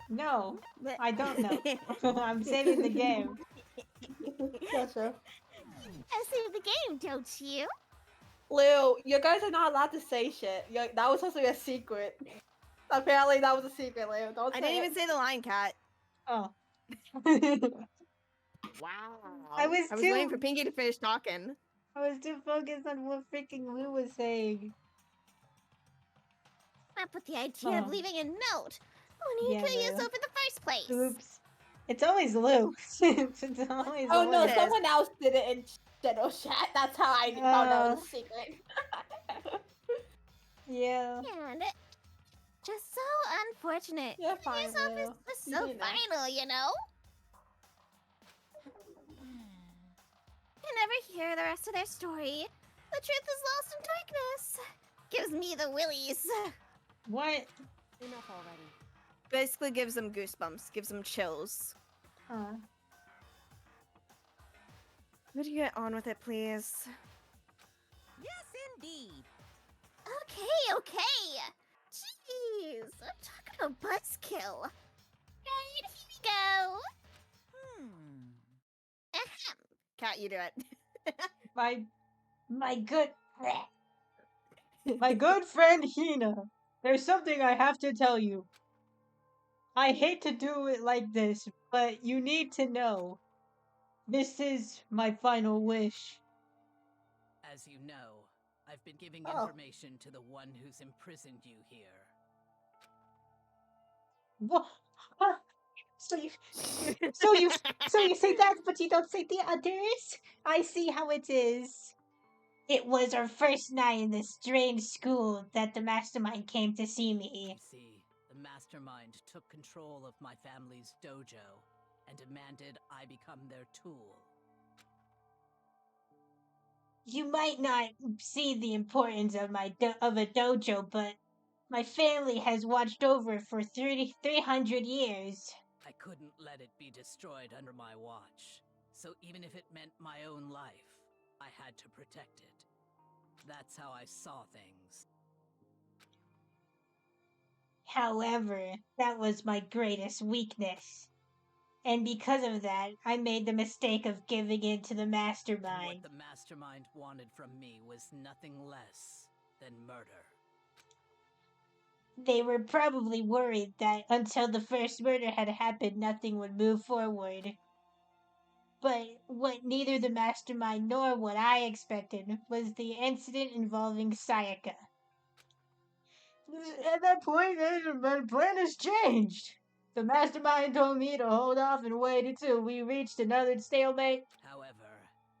[SPEAKER 2] No,
[SPEAKER 1] But-
[SPEAKER 2] I don't know. I'm saving the game.
[SPEAKER 4] Gotcha.
[SPEAKER 1] I saved the game, don't you?
[SPEAKER 4] Lou, you guys are not allowed to say shit. That was supposed to be a secret. Apparently, that was a secret, Lou. Don't say
[SPEAKER 3] I didn't
[SPEAKER 4] it.
[SPEAKER 3] even say the line, Kat.
[SPEAKER 2] Oh.
[SPEAKER 1] Wow.
[SPEAKER 2] I was
[SPEAKER 3] waiting
[SPEAKER 2] too.
[SPEAKER 3] for Pinky to finish talking.
[SPEAKER 2] I was too focused on what freaking Lou was saying.
[SPEAKER 1] Up with the idea of
[SPEAKER 2] Oh.
[SPEAKER 1] leaving a note. When you
[SPEAKER 2] Yeah,
[SPEAKER 1] kill
[SPEAKER 2] Lou.
[SPEAKER 1] yourself in the first place.
[SPEAKER 2] Oops. It's always Lou. It's always
[SPEAKER 4] Oh
[SPEAKER 2] Lou.
[SPEAKER 4] no,
[SPEAKER 3] It is.
[SPEAKER 4] someone else did it in Shadow Chat. That's how I found out it was a secret.
[SPEAKER 2] Yeah.
[SPEAKER 1] And just so unfortunate.
[SPEAKER 4] You're
[SPEAKER 1] Killing
[SPEAKER 4] fine,
[SPEAKER 1] yourself
[SPEAKER 4] Lou.
[SPEAKER 1] is
[SPEAKER 4] You
[SPEAKER 1] so
[SPEAKER 4] did that.
[SPEAKER 1] final, you know? You never hear the rest of their story. The truth is lost in darkness. Gives me the willies.
[SPEAKER 2] What?
[SPEAKER 9] enough already.
[SPEAKER 3] Basically gives them goosebumps, gives them chills.
[SPEAKER 2] Huh.
[SPEAKER 3] Would you get on with it, please?
[SPEAKER 10] Yes, indeed.
[SPEAKER 1] Okay. Jeez, I'm talking about buzzkill. Right, here we go. Ahem.
[SPEAKER 3] Kat, you do it.
[SPEAKER 2] My good my good friend Hina. There's something I have to tell you. I hate to do it like this, but you need to know. This is my final wish.
[SPEAKER 12] As you know, I've been giving
[SPEAKER 4] Oh.
[SPEAKER 12] information to the one who's imprisoned you here.
[SPEAKER 2] What? Huh? So you say that, but you don't say the others? I see how it is. It was our first night in this strange school that the mastermind came to see
[SPEAKER 12] You
[SPEAKER 2] me.
[SPEAKER 12] see, the mastermind took control of my family's dojo and demanded I become their tool.
[SPEAKER 2] You might not see the importance of of a dojo, but my family has watched over it for 300 years.
[SPEAKER 12] I couldn't let it be destroyed under my watch. So even if it meant my own life, I had to protect it. That's how I saw things.
[SPEAKER 2] However, that was my greatest weakness. And because of that, I made the mistake of giving in to the
[SPEAKER 12] And
[SPEAKER 2] mastermind.
[SPEAKER 12] what the mastermind wanted from me was nothing less than murder.
[SPEAKER 2] They were probably worried that until the first murder had happened, nothing would move forward. But what neither the mastermind nor what I expected was the incident involving Sayaka. At that point, my plan has changed. The mastermind told me to hold off and wait until we reached another stalemate.
[SPEAKER 12] However,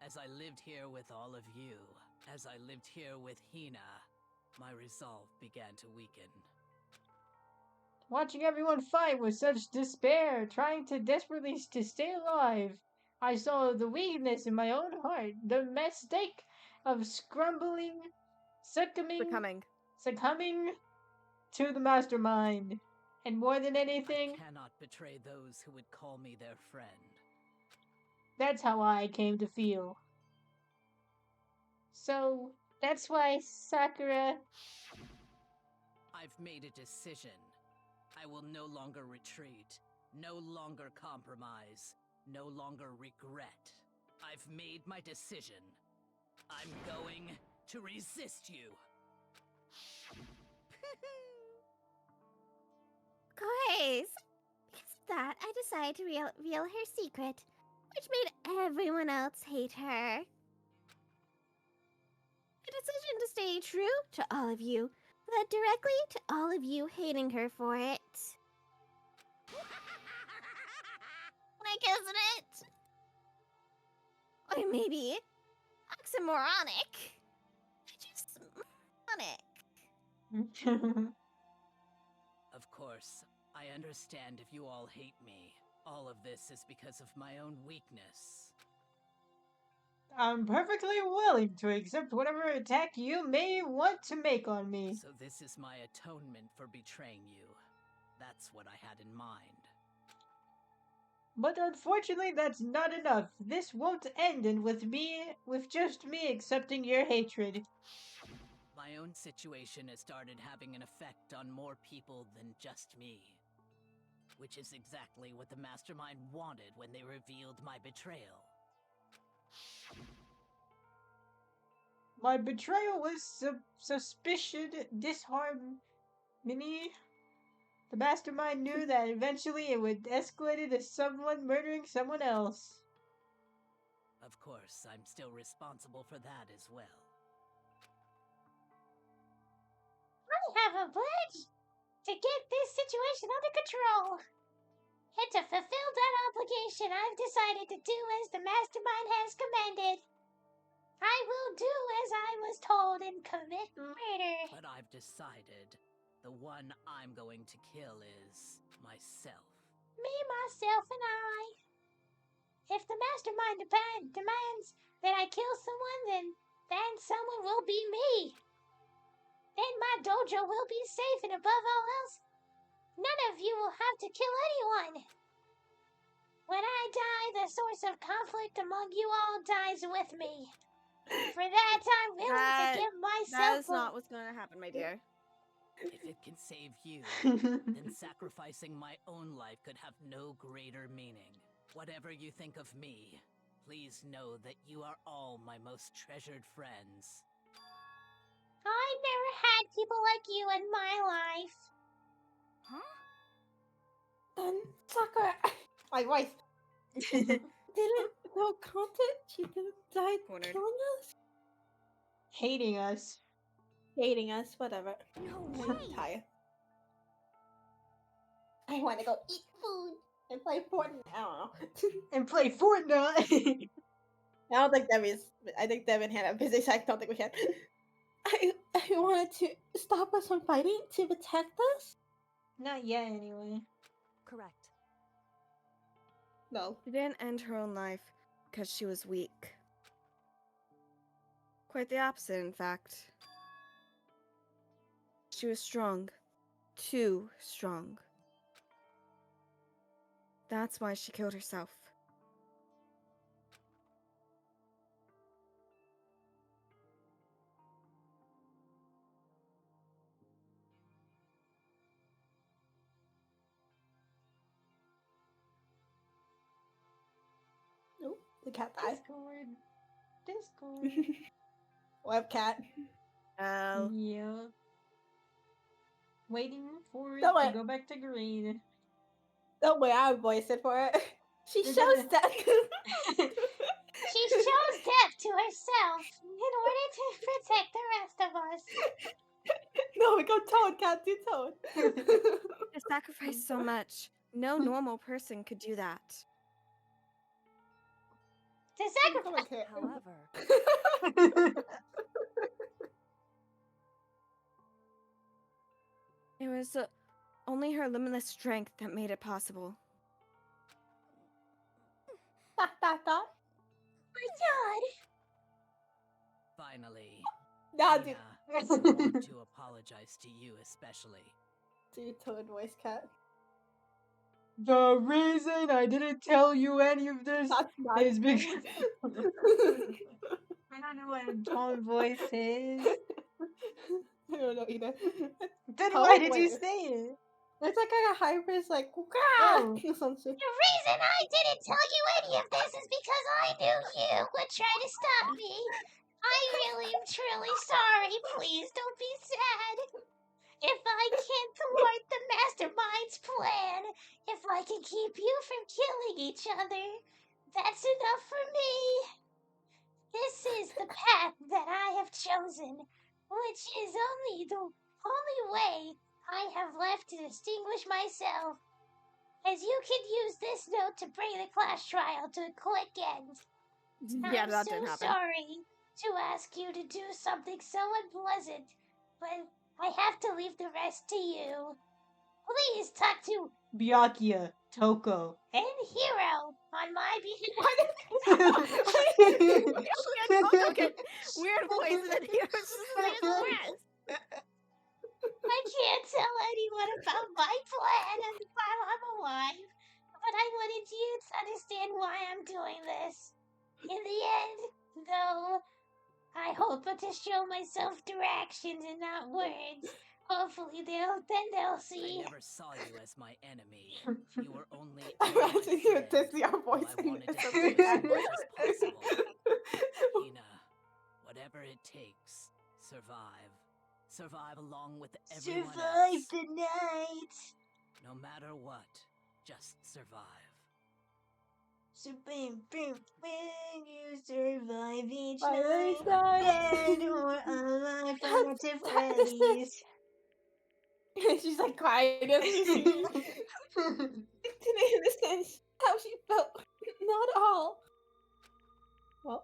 [SPEAKER 12] as I lived here with all of you, as I lived here with Hina, my resolve began to weaken.
[SPEAKER 2] Watching everyone fight with such despair, trying to desperately to stay alive, I saw the weakness in my own heart, the mistake of succumbing to the mastermind. And more than anything,
[SPEAKER 12] I cannot betray those who would call me their friend.
[SPEAKER 2] that's how I came to feel. So, that's why Sakura...
[SPEAKER 12] I've made a decision. I will no longer retreat, no longer compromise, no longer regret. I've made my decision. I'm going to resist you.
[SPEAKER 1] Of course. Because of that, I decided to reveal her secret, which made everyone else hate her. The decision to stay true to all of you led directly to all of you hating her for it. Like, isn't it? Or maybe oxymoronic. Just moronic.
[SPEAKER 12] Of course, I understand if you all hate me. All of this is because of my own weakness.
[SPEAKER 2] I'm perfectly willing to accept whatever attack you may want to make on me.
[SPEAKER 12] So this is my atonement for betraying you. That's what I had in mind.
[SPEAKER 2] But unfortunately, that's not enough. This won't end with just me accepting your hatred.
[SPEAKER 12] My own situation has started having an effect on more people than just me. Which is exactly what the mastermind wanted when they revealed my betrayal.
[SPEAKER 2] My betrayal was suspicion, disharmony. The mastermind knew that eventually it would escalate into someone murdering someone else.
[SPEAKER 12] Of course, I'm still responsible for that as well.
[SPEAKER 13] I have a pledge to get this situation under control. And to fulfill that obligation, I've decided to do as the mastermind has commanded. I will do as I was told and commit murder.
[SPEAKER 12] But I've decided the one I'm going to kill is myself.
[SPEAKER 13] Me, myself, and I. If the mastermind demands that I kill someone, then someone will be me. Then my dojo will be safe, and above all else, none of you will have to kill anyone. When I die, the source of conflict among you all dies with me. For that, I'm willing to give myself
[SPEAKER 3] That is not what's going to happen, my dear.
[SPEAKER 12] If it can save you, then sacrificing my own life could have no greater meaning. Whatever you think of me, please know that you are all my most treasured friends.
[SPEAKER 13] I never had people like you in my life.
[SPEAKER 4] Huh? Then Sakura, my wife, didn't know content. She didn't die
[SPEAKER 3] Cornered.
[SPEAKER 4] killing us,
[SPEAKER 2] Hating us.
[SPEAKER 4] hating us, whatever.
[SPEAKER 5] No
[SPEAKER 4] I'm
[SPEAKER 5] way!
[SPEAKER 4] tired. I want to go eat food and play Fortnite. I don't know.
[SPEAKER 2] And play Fortnite!
[SPEAKER 4] I don't think I think Devin had a busy side. I don't think we can. I wanted to stop us from fighting to protect us.
[SPEAKER 2] Not yet, anyway.
[SPEAKER 9] Correct.
[SPEAKER 4] No.
[SPEAKER 3] She didn't end her own life because she was weak. Quite the opposite, in fact. She was strong. Too strong. That's why she killed herself.
[SPEAKER 4] The cat died.
[SPEAKER 2] Discord.
[SPEAKER 4] Web cat.
[SPEAKER 3] Oh.
[SPEAKER 2] Yeah. Waiting for it
[SPEAKER 4] Don't
[SPEAKER 2] to
[SPEAKER 4] worry.
[SPEAKER 2] go back to green.
[SPEAKER 4] Don't worry, I'll voice it for it. She
[SPEAKER 2] You're
[SPEAKER 4] shows
[SPEAKER 2] gonna-
[SPEAKER 4] that.
[SPEAKER 13] She chose death to herself in order to protect the rest of us.
[SPEAKER 4] No, we go Toad, cat, do Toad.
[SPEAKER 3] To sacrifice so much. No normal person could do that.
[SPEAKER 13] To
[SPEAKER 4] Come on,
[SPEAKER 13] sacrifice.
[SPEAKER 4] cat.
[SPEAKER 8] However,
[SPEAKER 3] It was only her limitless strength that made it possible.
[SPEAKER 4] Dot, dot, dot.
[SPEAKER 13] My God.
[SPEAKER 12] Finally.
[SPEAKER 4] Nah, dude.
[SPEAKER 12] Ina, I want to apologize to you especially.
[SPEAKER 4] Do Toad voice cat.
[SPEAKER 2] The reason I didn't tell you any of this
[SPEAKER 4] That's not
[SPEAKER 2] is because I don't know what a tone voice is.
[SPEAKER 4] I don't know either.
[SPEAKER 2] Then
[SPEAKER 4] Tone?
[SPEAKER 2] why did you
[SPEAKER 4] Wait.
[SPEAKER 2] say it?
[SPEAKER 4] It's like a high pitch, like,
[SPEAKER 2] Oh.
[SPEAKER 4] or some shit.
[SPEAKER 13] The reason I didn't tell you any of this is because I knew you would try to stop me. I really am truly sorry. Please don't be sad. If I can thwart the mastermind's plan, if I can keep you from killing each other, that's enough for me. This is the path that I have chosen, which is only the only way I have left to distinguish myself. As you can use this note to bring the class trial to a quick end.
[SPEAKER 3] Yeah,
[SPEAKER 13] I'm
[SPEAKER 3] that
[SPEAKER 13] so
[SPEAKER 3] didn't happen.
[SPEAKER 13] sorry to ask you to do something so unpleasant, but I have to leave the rest to you. Please talk to
[SPEAKER 2] Byakuya, Toko.
[SPEAKER 13] and Hero on my
[SPEAKER 3] Okay. Weird voice and then here's the rest.
[SPEAKER 13] I can't tell anyone about my plan while I'm alive, but I wanted you to understand why I'm doing this. In the end, though, I hope to show myself through actions and not words. Hopefully they'll see.
[SPEAKER 12] I never saw you as my enemy. You were only
[SPEAKER 4] I'm
[SPEAKER 12] my
[SPEAKER 4] actually doing
[SPEAKER 12] friend,
[SPEAKER 4] this, your
[SPEAKER 12] who
[SPEAKER 4] voice.
[SPEAKER 12] I wanted to
[SPEAKER 4] It's
[SPEAKER 12] help
[SPEAKER 4] okay.
[SPEAKER 12] as much as possible. Ina, whatever it takes, survive. Survive along with everyone else.
[SPEAKER 2] the night.
[SPEAKER 12] No matter what, just survive.
[SPEAKER 2] So boom, boom, when you survive each
[SPEAKER 4] By
[SPEAKER 2] night,
[SPEAKER 4] the side.
[SPEAKER 2] dead or alive, back to Freddy's.
[SPEAKER 4] She's like crying as we see. Didn't understand how she felt. Not at all. Well,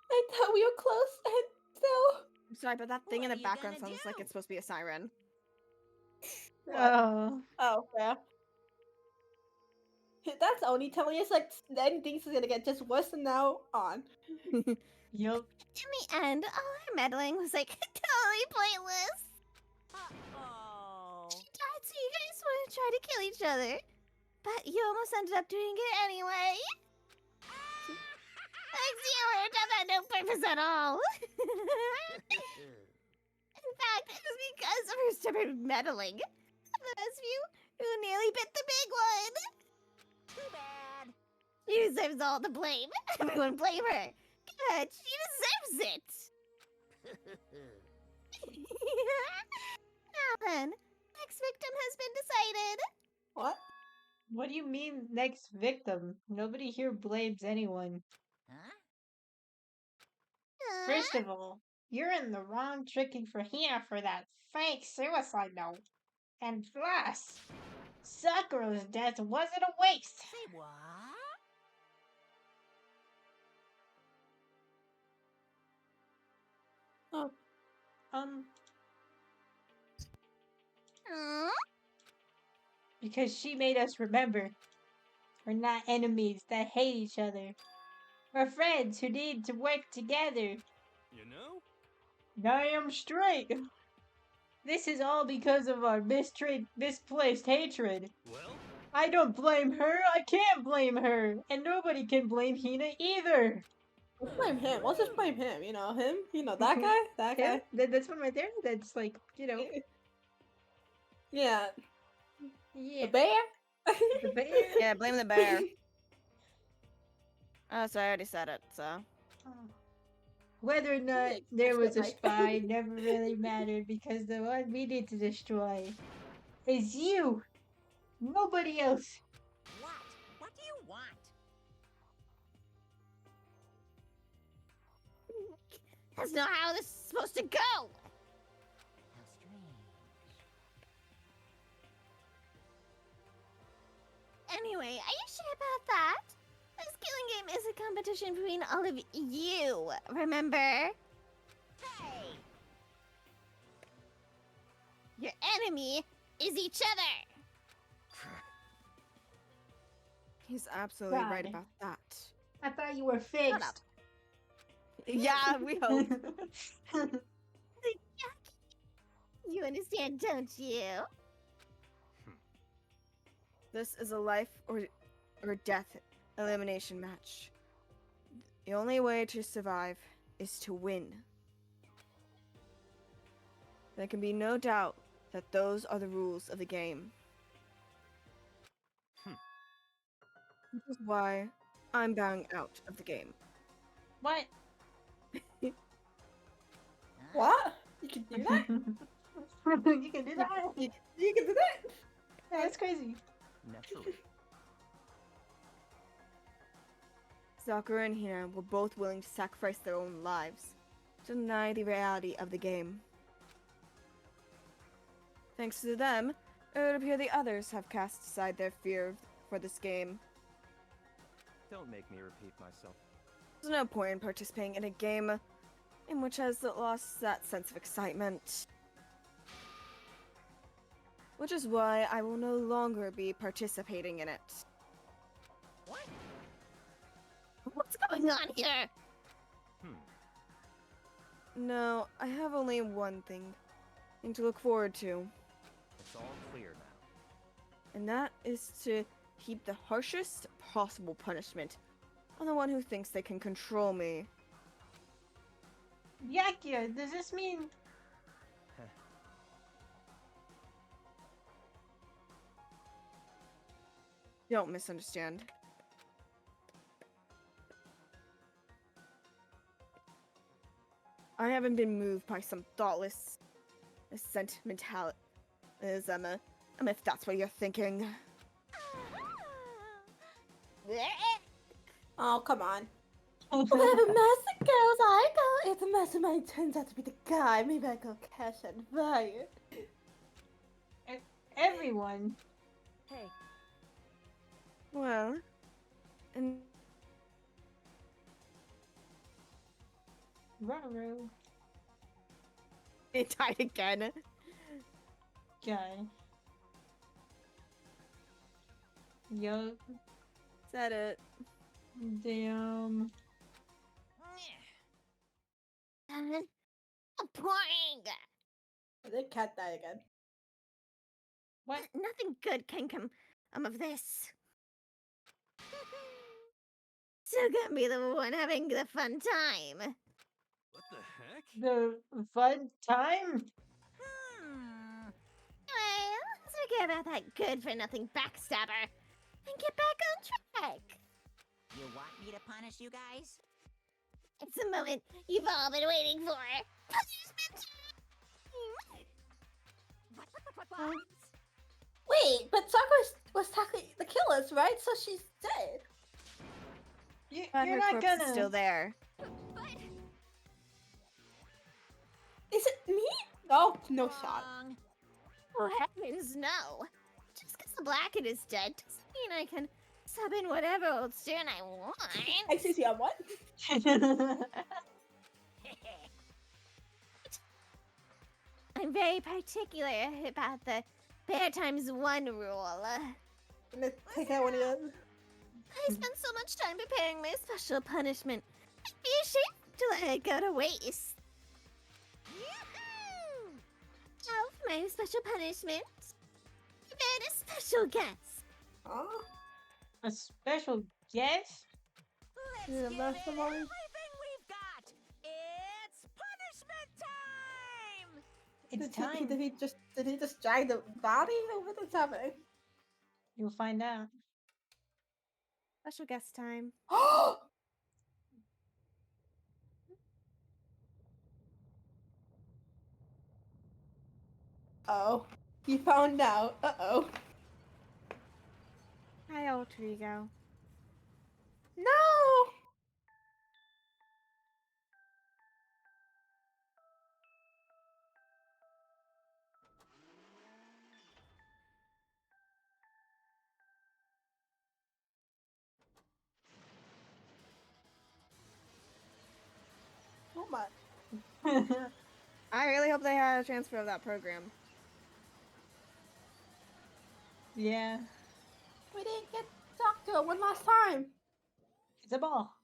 [SPEAKER 4] I thought we were close, and so.
[SPEAKER 3] I'm sorry, but that thing in
[SPEAKER 10] What
[SPEAKER 3] the
[SPEAKER 10] are you
[SPEAKER 3] background
[SPEAKER 10] gonna
[SPEAKER 3] sounds like
[SPEAKER 10] do?
[SPEAKER 3] it's supposed to be a siren.
[SPEAKER 2] Oh.
[SPEAKER 4] Oh, yeah. That's only telling us like then things are gonna get just worse from now on.
[SPEAKER 2] Yup.
[SPEAKER 1] In the end, all her meddling was like totally pointless.
[SPEAKER 10] Uh-oh.
[SPEAKER 1] She died so you guys want to try to kill each other. But you almost ended up doing it anyway. Like zero, that had no purpose at all. In fact, it was because of her stupid meddling. The rest of you who nearly bit the big one.
[SPEAKER 10] Too bad.
[SPEAKER 1] She deserves all the blame. Everyone blame her. Good, she deserves it. Now then, next victim has been decided.
[SPEAKER 4] What?
[SPEAKER 2] What do you mean, next victim? Nobody here blames anyone.
[SPEAKER 10] Huh?
[SPEAKER 2] First of all, you're in the wrong tricking for Hina for that fake suicide note. And plus, Sakura's death wasn't a waste.
[SPEAKER 10] Say what?
[SPEAKER 4] Oh.
[SPEAKER 2] Because she made us remember we're not enemies that hate each other. We're friends who need to work together.
[SPEAKER 7] You know?
[SPEAKER 2] Damn straight. This is all because of our misplaced hatred.
[SPEAKER 7] Well,
[SPEAKER 2] I don't blame her, I can't blame her, and nobody can blame Hina either.
[SPEAKER 4] Let's blame him. Let's just blame him. You know him. You know that guy. That guy.
[SPEAKER 2] Yeah, that's one right there. That's like, you know.
[SPEAKER 4] Yeah.
[SPEAKER 2] Yeah.
[SPEAKER 4] The bear.
[SPEAKER 2] The bear.
[SPEAKER 3] Yeah, blame the bear. Oh, so I already said it, so.
[SPEAKER 2] Whether or not
[SPEAKER 4] Like,
[SPEAKER 2] there was a
[SPEAKER 4] like-
[SPEAKER 2] spy never really mattered because the one we need to destroy is you. Nobody else.
[SPEAKER 10] What? What do you want?
[SPEAKER 1] That's not how this is supposed to go!
[SPEAKER 10] How strange.
[SPEAKER 1] Anyway, are you sure about that? This killing game is a competition between all of you, remember?
[SPEAKER 10] Hey!
[SPEAKER 1] Your enemy is each other!
[SPEAKER 3] He's absolutely right
[SPEAKER 2] God.
[SPEAKER 3] about that.
[SPEAKER 2] I thought you were
[SPEAKER 1] up.
[SPEAKER 2] fixed.
[SPEAKER 3] Yeah, we hope.
[SPEAKER 1] You understand, don't you?
[SPEAKER 3] This is a life or death elimination match. The only way to survive is to win. There can be no doubt that those are the rules of the game. Which is why I'm bowing out of the game.
[SPEAKER 2] What?
[SPEAKER 4] What? You can do that?
[SPEAKER 2] You can do that?
[SPEAKER 4] You can do that?
[SPEAKER 2] Yeah, that's crazy.
[SPEAKER 11] Naturally.
[SPEAKER 3] Sakura and Hina were both willing to sacrifice their own lives to deny the reality of the game. Thanks to them, it would appear the others have cast aside their fear for this game.
[SPEAKER 11] Don't make me repeat myself.
[SPEAKER 3] There's no point in participating in a game in which has lost that sense of excitement. Which is why I will no longer be participating in it.
[SPEAKER 10] What?
[SPEAKER 1] What's going on here?
[SPEAKER 3] No, I have only one thing to look forward to,
[SPEAKER 11] It's all clear now.
[SPEAKER 3] and that is to heap the harshest possible punishment on the one who thinks they can control me.
[SPEAKER 2] Yakia, does this mean
[SPEAKER 3] Don't misunderstand. I haven't been moved by some thoughtless sentimentalism, if that's what you're thinking.
[SPEAKER 4] Oh, come on. Whatever master goes, I go. If the mastermind turns out to be the guy, maybe I go catch that fire.
[SPEAKER 2] everyone?
[SPEAKER 9] Hey,
[SPEAKER 3] Well, and
[SPEAKER 2] Roro.
[SPEAKER 3] it died again.
[SPEAKER 2] Guy. Yup.
[SPEAKER 3] Said it.
[SPEAKER 2] Damn.
[SPEAKER 1] Boring!
[SPEAKER 4] The cat died again.
[SPEAKER 2] What?
[SPEAKER 1] Nothing good can come of this. Still gonna be the one having the fun time.
[SPEAKER 7] What the heck?
[SPEAKER 2] The fun time?
[SPEAKER 1] Anyway, let's forget about that good-for-nothing backstabber and get back on track.
[SPEAKER 10] You want me to punish you guys?
[SPEAKER 1] It's the moment you've all been waiting for. Punishment time!
[SPEAKER 9] what?
[SPEAKER 4] Wait, but Sakura was tackling the killers, right? So she's dead.
[SPEAKER 3] But
[SPEAKER 2] You're
[SPEAKER 3] her
[SPEAKER 2] not
[SPEAKER 3] corpse
[SPEAKER 2] gonna.
[SPEAKER 3] is still there.
[SPEAKER 4] Is it me? Oh, no shot.
[SPEAKER 10] Wrong.
[SPEAKER 1] Oh heavens, no. Just because the Blackhead is dead doesn't mean I can sub in whatever old stern I want.
[SPEAKER 4] XCC on what?
[SPEAKER 1] I'm very particular about the bear times one rule.
[SPEAKER 4] Let's take out one of yours.
[SPEAKER 1] I spent so much time preparing my special punishment. I'd be ashamed to let it go to waste. Now for my special punishment, prepared a special guest.
[SPEAKER 4] Oh,
[SPEAKER 2] A special guest?
[SPEAKER 10] Let's
[SPEAKER 4] Yeah,
[SPEAKER 10] give
[SPEAKER 4] that's
[SPEAKER 10] it
[SPEAKER 4] the one.
[SPEAKER 10] everything we've got. It's punishment time.
[SPEAKER 2] It's
[SPEAKER 4] did
[SPEAKER 2] time.
[SPEAKER 4] Did he just drag the body over the topic?
[SPEAKER 2] You'll find out.
[SPEAKER 3] Special guest time.
[SPEAKER 4] Uh-oh. He found out. Uh-oh.
[SPEAKER 3] Hi, alter ego.
[SPEAKER 4] No! Oh my.
[SPEAKER 3] I really hope they had a transfer of that program.
[SPEAKER 2] Yeah.
[SPEAKER 4] We didn't get to talk to her one last time.
[SPEAKER 2] It's a ball.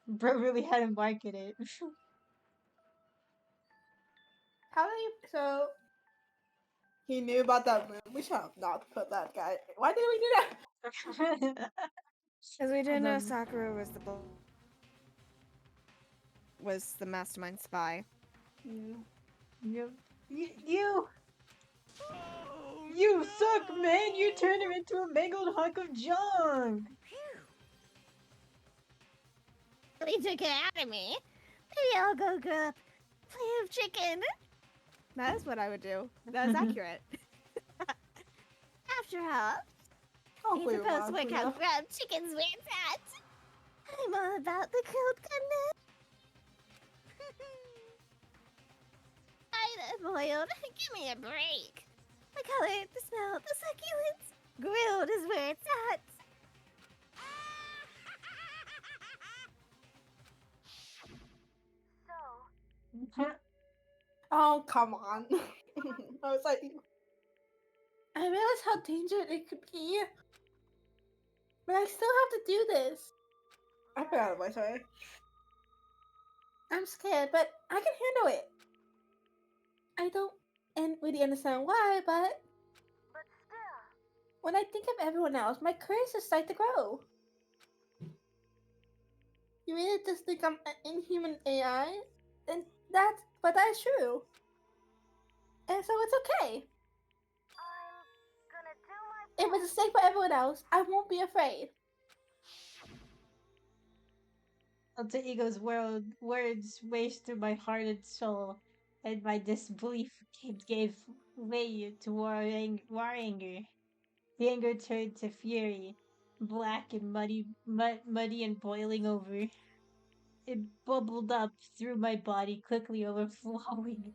[SPEAKER 2] Bro really had him market it.
[SPEAKER 4] How do you... So... He knew about that room. We should have not put that guy... Why did we do that?
[SPEAKER 3] Because we didn't know
[SPEAKER 2] then-
[SPEAKER 3] Sakura was the mastermind spy.
[SPEAKER 2] You, you suck, man! You turned him into a mangled hunk of junk!
[SPEAKER 1] They took it out of me. Maybe I'll go grow up. Play with chicken.
[SPEAKER 3] That is what I would do. That is accurate.
[SPEAKER 1] After all,
[SPEAKER 4] Oh,
[SPEAKER 1] you're supposed to work out grub chickens where it's at. I'm all about the grilled goodness. Fried and boiled. Give me a break. The color, the smell, the succulence. Grilled is where it's at.
[SPEAKER 4] Oh, come on. I was like... I realized how dangerous it could be. But I still have to do this. I forgot my sorry. I'm scared, but I can handle it. I don't really understand why, but
[SPEAKER 5] still.
[SPEAKER 4] when I think of everyone else, my courage just starts to grow. You really just think I'm an inhuman AI? And but that's true. And so it's okay.
[SPEAKER 5] I'm gonna do my
[SPEAKER 4] If it's safe for everyone else, I won't be afraid.
[SPEAKER 2] Alter Ego's words raced through my heart and soul, and my disbelief gave way to war anger. The anger turned to fury, black and muddy and boiling over. It bubbled up through my body, quickly overflowing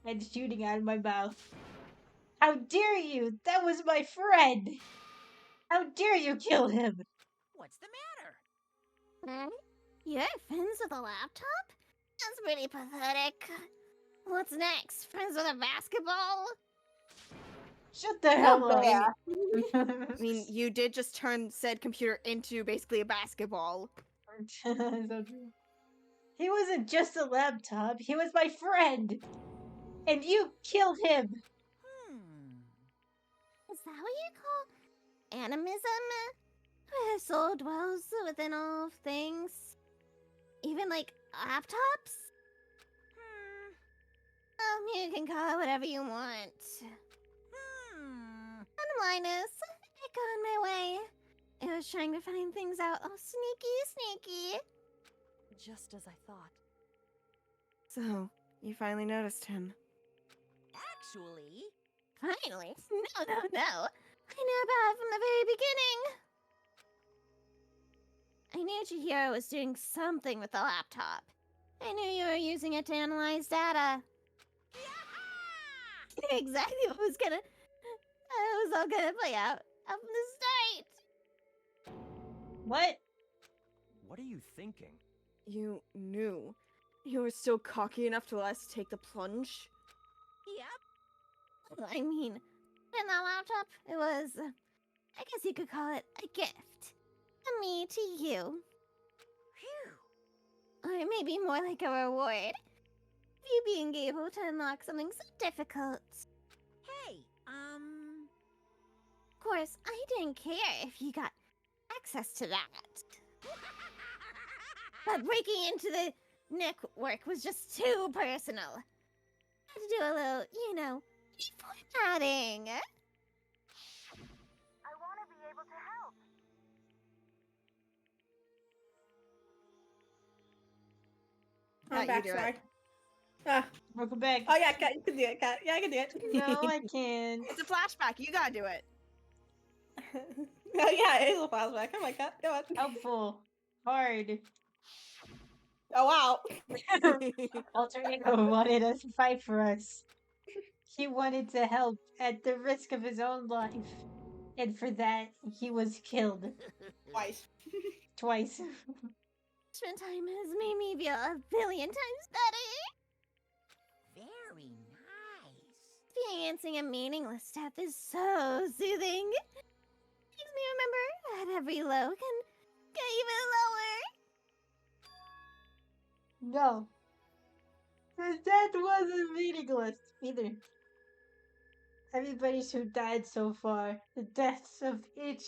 [SPEAKER 2] and shooting out of my mouth. How dare you! That was my friend! How dare you kill him!
[SPEAKER 10] What's the matter?
[SPEAKER 1] Hmm? You're friends with a laptop? That's pretty pathetic. What's next? Friends with a basketball?
[SPEAKER 2] Shut the hell up!
[SPEAKER 4] Yeah.
[SPEAKER 3] I mean, you did just turn said computer into basically a basketball.
[SPEAKER 2] So true. He wasn't just a laptop, he was my friend! And you killed him!
[SPEAKER 1] Is that what you call animism? Where soul dwells within all things? Even like laptops? You can call it whatever you want. Bottom line is, I got on my way. I was trying to find things out all sneaky.
[SPEAKER 9] Just as I thought.
[SPEAKER 3] So, you finally noticed him.
[SPEAKER 10] Actually,
[SPEAKER 1] Finally? No. I knew about it from the very beginning. I knew Chihiro was doing something with the laptop. I knew you were using it to analyze data. I knew exactly what was all gonna play out from the start.
[SPEAKER 2] What?
[SPEAKER 11] What are you thinking?
[SPEAKER 3] You knew. You were still cocky enough to let us take the plunge?
[SPEAKER 1] Yep. I mean, in that laptop, it was, I guess you could call it a gift. From me to you. Or maybe more like a reward. You being able to unlock something so difficult.
[SPEAKER 10] hey,
[SPEAKER 1] Of course, I didn't care if you got access to that. But breaking into the network was just too personal. Had to do a little, formatting.
[SPEAKER 5] I want to be able to help.
[SPEAKER 4] I'm
[SPEAKER 3] Kat,
[SPEAKER 4] back,
[SPEAKER 3] you do
[SPEAKER 4] sorry.
[SPEAKER 3] it.
[SPEAKER 4] Ah.
[SPEAKER 2] Welcome back.
[SPEAKER 4] Oh yeah, Kat, you can do it, Kat. Yeah, I can do it.
[SPEAKER 2] No, I can't.
[SPEAKER 3] It's a flashback. You gotta do it.
[SPEAKER 4] Oh yeah, it is a flashback. Oh my god, come on.
[SPEAKER 2] Helpful. Hard.
[SPEAKER 4] Oh wow.
[SPEAKER 2] Alter Ego wanted us to fight for us. He wanted to help at the risk of his own life. And for that, he was killed.
[SPEAKER 4] Twice.
[SPEAKER 2] Twice.
[SPEAKER 1] Punishment time has made me feel a billion times better.
[SPEAKER 10] Very nice.
[SPEAKER 1] Experiencing a meaningless death is so soothing. Makes me remember that every low can get even lower.
[SPEAKER 2] No. His death wasn't meaningless either. Everybody who died so far, the deaths of each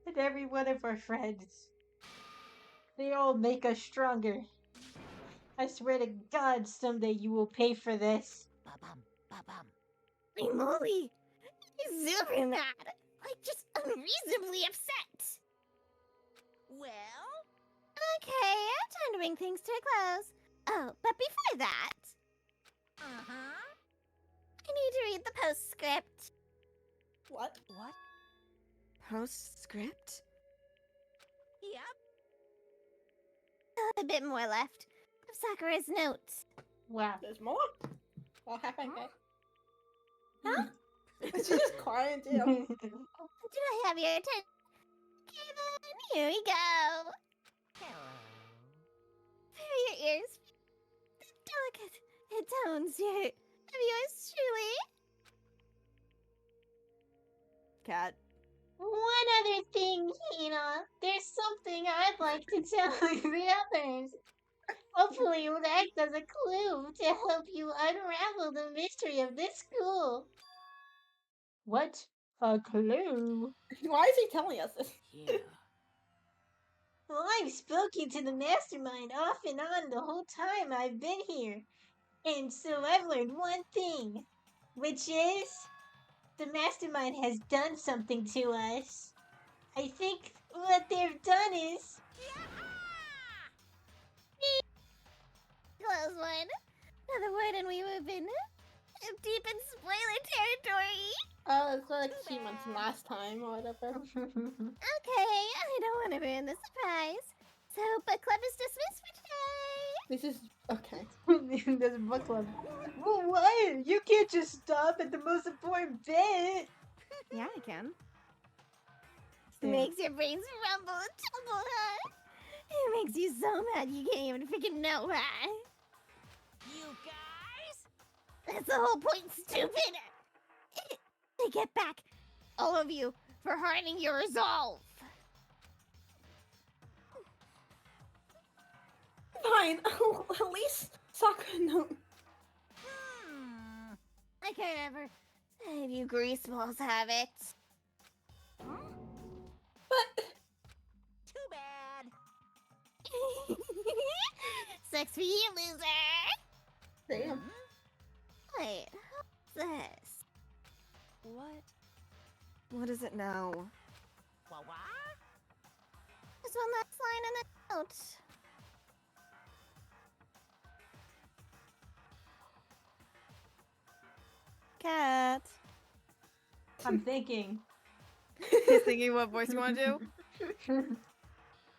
[SPEAKER 2] and every one of our friends, they all make us stronger. I swear to God, someday you will pay for this.
[SPEAKER 10] Ba-bum, ba-bum.
[SPEAKER 1] Holy moly! He's super mad! Like, just unreasonably upset!
[SPEAKER 10] Well,
[SPEAKER 1] Okay, time to bring things to a close. Oh, but before that,
[SPEAKER 10] uh-huh.
[SPEAKER 1] I need to read the postscript.
[SPEAKER 4] What?
[SPEAKER 10] What?
[SPEAKER 3] Postscript?
[SPEAKER 10] Yep.
[SPEAKER 1] A bit more left of Sakura's notes.
[SPEAKER 2] Wow.
[SPEAKER 4] There's more? What happened, Kat? Huh? She's just crying too.
[SPEAKER 1] Did I have your attention? Okay then, here we go.
[SPEAKER 10] Hello.
[SPEAKER 1] For your ears, the delicate tones here of yours truly.
[SPEAKER 3] Kat.
[SPEAKER 13] One other thing, Hina. There's something I'd like to tell the others. Hopefully, it will act as a clue to help you unravel the mystery of this school.
[SPEAKER 2] What? A clue?
[SPEAKER 4] Why is he telling us this?
[SPEAKER 12] Yeah.
[SPEAKER 13] Well, I've spoken to the mastermind off and on the whole time I've been here. And so I've learned one thing, which is the mastermind has done something to us. I think what they've done is
[SPEAKER 1] Close one. Another word and we move in deep in spoiler territory.
[SPEAKER 4] Oh, it's like she mentioned last time or whatever.
[SPEAKER 1] Okay, I don't want to ruin the surprise. So, book club is dismissed for today.
[SPEAKER 4] This is okay.
[SPEAKER 2] There's a book club. Well, what? You can't just stop at the most important bit.
[SPEAKER 3] Yeah, I can.
[SPEAKER 1] Makes your brains rumble and tumble, huh? It makes you so mad you can't even freaking know why.
[SPEAKER 10] You guys?
[SPEAKER 1] That's the whole point, stupid! To get back, all of you, for hardening your resolve.
[SPEAKER 4] Fine. At least Sakura knows.
[SPEAKER 1] I can't ever. If you greaseballs have it.
[SPEAKER 4] But
[SPEAKER 10] Too bad.
[SPEAKER 1] Sucks for you, loser!
[SPEAKER 4] damn.
[SPEAKER 1] Wait, what's this?
[SPEAKER 9] What?
[SPEAKER 3] What is it now?
[SPEAKER 10] What?
[SPEAKER 1] There's one last line in the note.
[SPEAKER 3] Kat.
[SPEAKER 2] I'm thinking.
[SPEAKER 3] He's thinking what voice you want to do?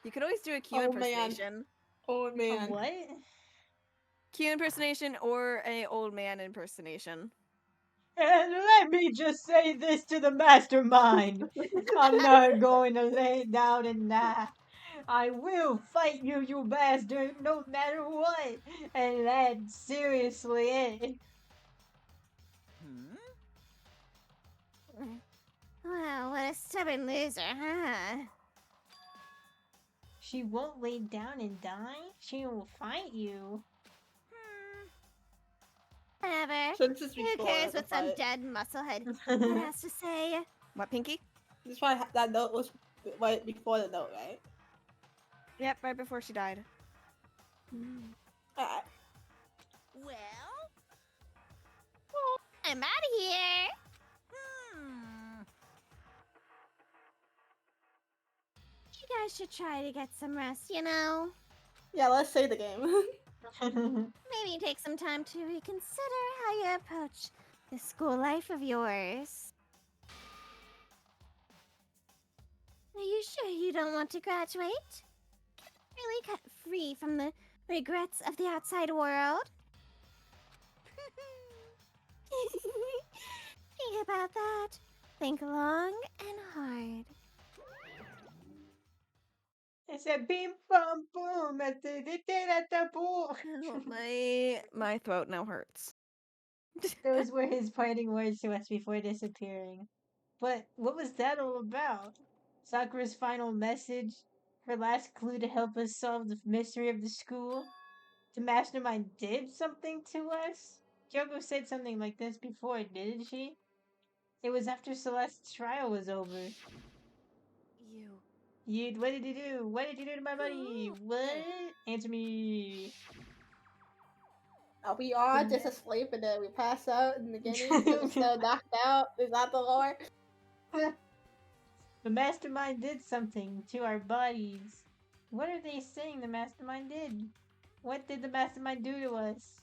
[SPEAKER 3] You could always do a Q
[SPEAKER 4] Oh, man.
[SPEAKER 3] impersonation.
[SPEAKER 4] Oh man.
[SPEAKER 2] What?
[SPEAKER 3] Q impersonation or a old man impersonation.
[SPEAKER 2] And let me just say this to the mastermind. I'm not going to lay down and die. I will fight you, you bastard, no matter what. And that's seriously it.
[SPEAKER 1] Wow, what a stubborn loser, huh?
[SPEAKER 13] she won't lay down and die. She will fight you.
[SPEAKER 1] Whatever.
[SPEAKER 4] So this is
[SPEAKER 1] Who
[SPEAKER 4] before
[SPEAKER 1] cares
[SPEAKER 4] the
[SPEAKER 1] what some
[SPEAKER 4] fight.
[SPEAKER 1] dead musclehead has to say?
[SPEAKER 3] What, Pinky?
[SPEAKER 4] This is why that note was right before the note, right?
[SPEAKER 3] Yep, right before she died.
[SPEAKER 4] Alright.
[SPEAKER 10] Well?
[SPEAKER 1] I'm out of here. You guys should try to get some rest, you know?
[SPEAKER 4] Yeah, let's say the game.
[SPEAKER 1] Maybe take some time to reconsider how you approach this school life of yours. Are you sure you don't want to graduate? Really cut free from the regrets of the outside world? Think about that. Think long and hard.
[SPEAKER 2] It's a bim bum boom at the boom.
[SPEAKER 3] Oh, my throat now hurts.
[SPEAKER 2] Those were his parting words to us before disappearing. But what was that all about? Sakura's final message? Her last clue to help us solve the mystery of the school? The mastermind did something to us? Kyoko said something like this before, didn't she? It was after Celeste's trial was over. What did you do? What did you do to my buddy? What? Answer me.
[SPEAKER 4] We are just asleep and then we pass out in the beginning because we're still knocked out. Is that the lore?
[SPEAKER 2] The mastermind did something to our bodies. What are they saying the mastermind did? What did the mastermind do to us?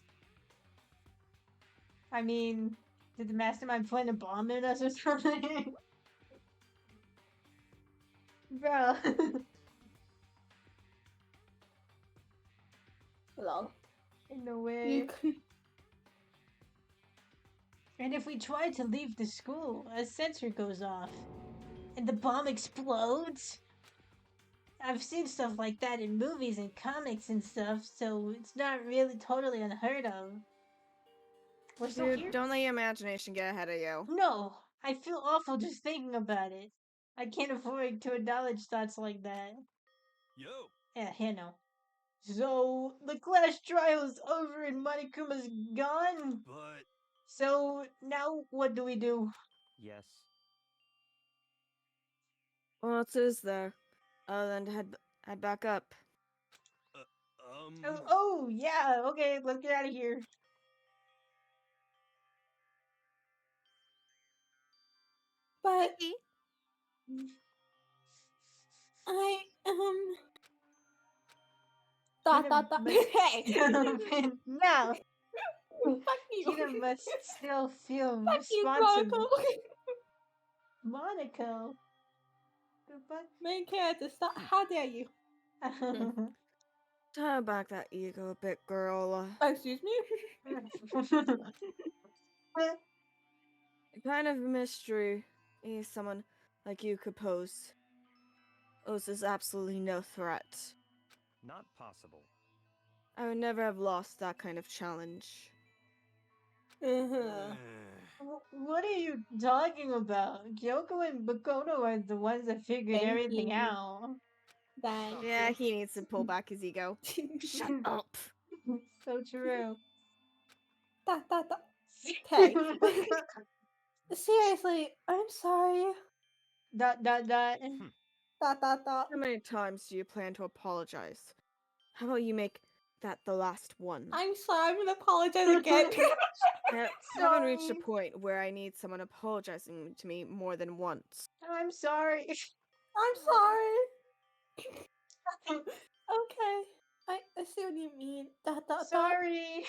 [SPEAKER 2] I mean, did the mastermind plant a bomb in us or something? Bro.
[SPEAKER 4] Lol.
[SPEAKER 2] No way. And if we try to leave the school, a sensor goes off. And the bomb explodes? I've seen stuff like that in movies and comics and stuff, so it's not really totally unheard of. We're still
[SPEAKER 3] Dude,
[SPEAKER 2] here?
[SPEAKER 3] don't let your imagination get ahead of you.
[SPEAKER 2] No, I feel awful just thinking about it. I can't afford to acknowledge thoughts like that.
[SPEAKER 7] Yo!
[SPEAKER 2] Yeah, no. So, the class trial's over and Monikuma's gone?
[SPEAKER 7] But...
[SPEAKER 2] So, now what do we do?
[SPEAKER 11] Yes.
[SPEAKER 3] What else is there? Other than to head back up.
[SPEAKER 2] Oh, yeah, okay, let's get out of here.
[SPEAKER 4] But Hey!
[SPEAKER 2] No!
[SPEAKER 4] Fuck you!
[SPEAKER 2] Kita must still feel
[SPEAKER 4] Fuck you,
[SPEAKER 2] responsible.
[SPEAKER 4] Monaco!
[SPEAKER 2] Monaco?
[SPEAKER 4] Main character, stop. How dare you?
[SPEAKER 3] Dial back that ego a bit, girl.
[SPEAKER 4] Excuse me?
[SPEAKER 3] The kind of mystery someone like you could pose is absolutely no threat.
[SPEAKER 11] Not possible.
[SPEAKER 3] I would never have lost that kind of challenge.
[SPEAKER 2] What are you talking about? Kyoko and Bakono are the ones that figured
[SPEAKER 4] Thank
[SPEAKER 2] everything
[SPEAKER 4] you.
[SPEAKER 2] out.
[SPEAKER 3] Yeah, he needs to pull back his ego. Shut up.
[SPEAKER 2] So true.
[SPEAKER 4] Okay. Seriously, I'm sorry. ...
[SPEAKER 3] How many times do you plan to apologize? How about you make that the last one?
[SPEAKER 4] I'm sorry, I'm gonna apologize again.
[SPEAKER 3] I haven't reached a point where I need someone apologizing to me more than once.
[SPEAKER 2] I'm sorry.
[SPEAKER 4] I'm sorry. Okay. I see what you mean.
[SPEAKER 2] Sorry.
[SPEAKER 4] Sorry.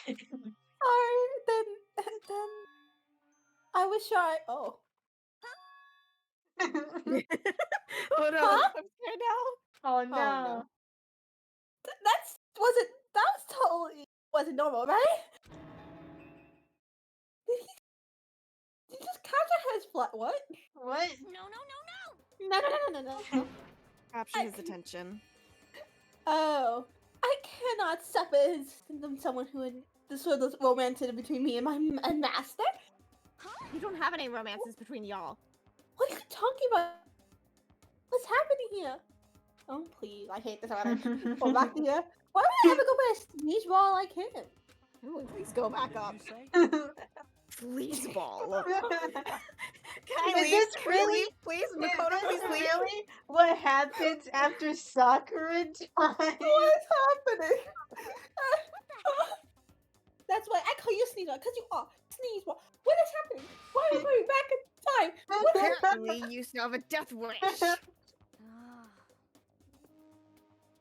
[SPEAKER 4] Then I was shy. Oh.
[SPEAKER 3] Oh no,
[SPEAKER 4] Huh?
[SPEAKER 3] I'm scared now.
[SPEAKER 2] Oh no.
[SPEAKER 4] no. That was totally wasn't normal, right? Did you just capture his flat? What?
[SPEAKER 2] What?
[SPEAKER 4] No.
[SPEAKER 3] Capture his attention.
[SPEAKER 4] Oh, I cannot separate from someone who would this sort of romance between me and my master.
[SPEAKER 1] You don't have any romances between y'all.
[SPEAKER 4] What are you talking about? What's happening here? Oh please, I hate this already. Go back to here. Why would I ever go by a sneeze ball like him?
[SPEAKER 1] Ooh, please go back up.
[SPEAKER 3] Please ball.
[SPEAKER 2] Is this really?
[SPEAKER 3] Please,
[SPEAKER 2] Is
[SPEAKER 3] Makoto,
[SPEAKER 2] this
[SPEAKER 3] please leave.
[SPEAKER 2] really what happens after Sakura dies?
[SPEAKER 4] What's happening? That's why I call you sneeze ball, because you are sneeze ball. What is happening? Why are we going back in time? What is
[SPEAKER 3] Apparently, you still have a death wish.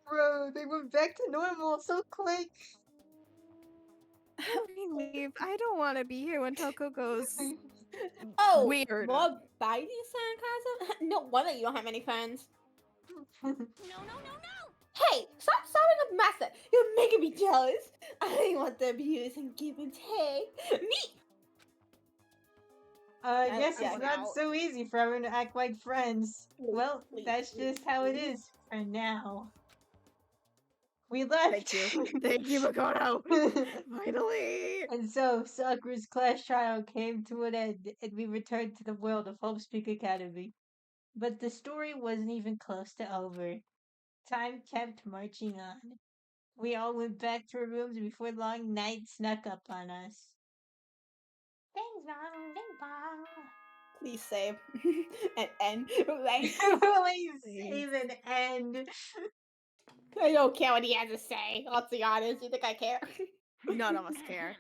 [SPEAKER 2] Bro, they went back to normal so quick.
[SPEAKER 3] Leave. I don't want to be here when Toko goes
[SPEAKER 4] Oh,
[SPEAKER 3] weird.
[SPEAKER 4] more biting sarcasm? No wonder you don't have any friends.
[SPEAKER 5] No, no, no, no!
[SPEAKER 4] Hey, stop starting with Master. You're making me jealous. I want the abuse and give and take. Me.
[SPEAKER 2] I guess
[SPEAKER 4] yeah,
[SPEAKER 2] it's not so easy for everyone to act like friends. Well, that's just how it is for now. We left.
[SPEAKER 3] Thank you. Thank you, Makoto. Finally.
[SPEAKER 2] And so, Sakura's class trial came to an end, and we returned to the world of Homespeak Academy. But the story wasn't even close to over. Time kept marching on. We all went back to our rooms before long night snuck up on us.
[SPEAKER 13] Ding dong, ding dong.
[SPEAKER 4] Please save and end right.
[SPEAKER 2] Please save and end.
[SPEAKER 4] I don't care what he has to say. Let's be honest. You think I care?
[SPEAKER 3] None of us care.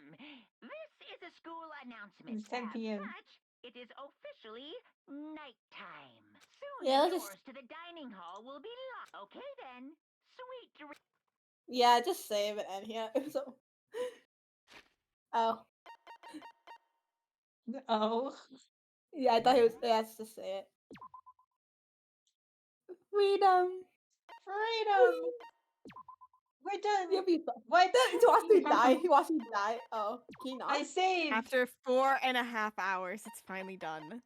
[SPEAKER 10] This is a school announcement.
[SPEAKER 2] It's 10
[SPEAKER 10] As
[SPEAKER 2] p.m.
[SPEAKER 10] such, it is officially nighttime. Soon
[SPEAKER 4] Yeah,
[SPEAKER 10] the
[SPEAKER 4] let's
[SPEAKER 10] doors to the dining hall will be locked. Okay then. Sweet dreams.
[SPEAKER 4] Yeah, just save and end here. So. Oh.
[SPEAKER 2] Oh.
[SPEAKER 4] Yeah, I thought he was. That's to say it. Freedom.
[SPEAKER 2] Freedom. We're done.
[SPEAKER 4] You'll be fine.
[SPEAKER 2] What?
[SPEAKER 4] He wants to die. He wants to die. Oh, can he not?
[SPEAKER 2] I saved.
[SPEAKER 3] After 4.5 hours, it's finally done.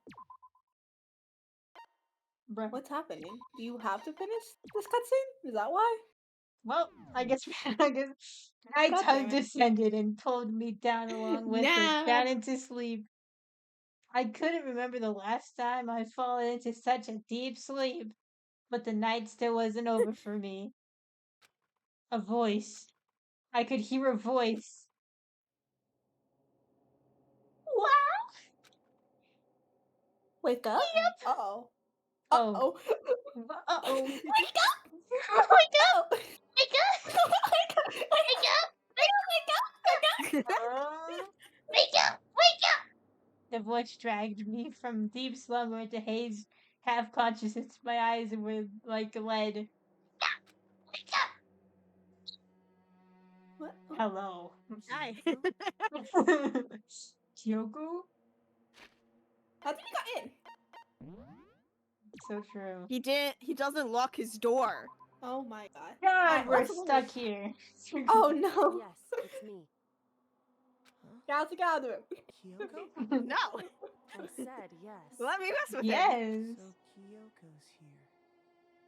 [SPEAKER 2] Bruh.
[SPEAKER 4] What's happening? Do you have to finish this cutscene? Is that why?
[SPEAKER 2] Well, I guess nighttime
[SPEAKER 4] damn it.
[SPEAKER 2] descended and pulled me down along with it, down into sleep. I couldn't remember the last time I'd fallen into such a deep sleep, but the night still wasn't over for me. A voice. I could hear a voice.
[SPEAKER 4] What? Wake up?
[SPEAKER 2] Yep.
[SPEAKER 4] Uh-oh.
[SPEAKER 2] Oh.
[SPEAKER 4] Uh-oh.
[SPEAKER 2] Uh-oh.
[SPEAKER 4] Wake up!
[SPEAKER 2] Wake up!
[SPEAKER 13] Wake up!
[SPEAKER 4] Wake up!
[SPEAKER 13] Wake up!
[SPEAKER 4] Wake up!
[SPEAKER 13] Wake up! Wake up!
[SPEAKER 2] The voice dragged me from deep slumber into haze, half consciousness. My eyes were like lead.
[SPEAKER 13] Wake up!
[SPEAKER 4] What?
[SPEAKER 2] Hello.
[SPEAKER 3] Hi.
[SPEAKER 2] Kyoko?
[SPEAKER 4] How did he got in?
[SPEAKER 2] So true.
[SPEAKER 3] He doesn't lock his door.
[SPEAKER 4] Oh my god.
[SPEAKER 2] God, we're
[SPEAKER 4] what's the
[SPEAKER 2] stuck
[SPEAKER 4] word?
[SPEAKER 2] here.
[SPEAKER 4] Oh no.
[SPEAKER 9] Yes, it's me.
[SPEAKER 4] Guys, get out of it.
[SPEAKER 6] Kyoko?
[SPEAKER 3] No.
[SPEAKER 9] I said yes.
[SPEAKER 3] Let me mess with
[SPEAKER 2] Yes.
[SPEAKER 6] So Kyoko's here.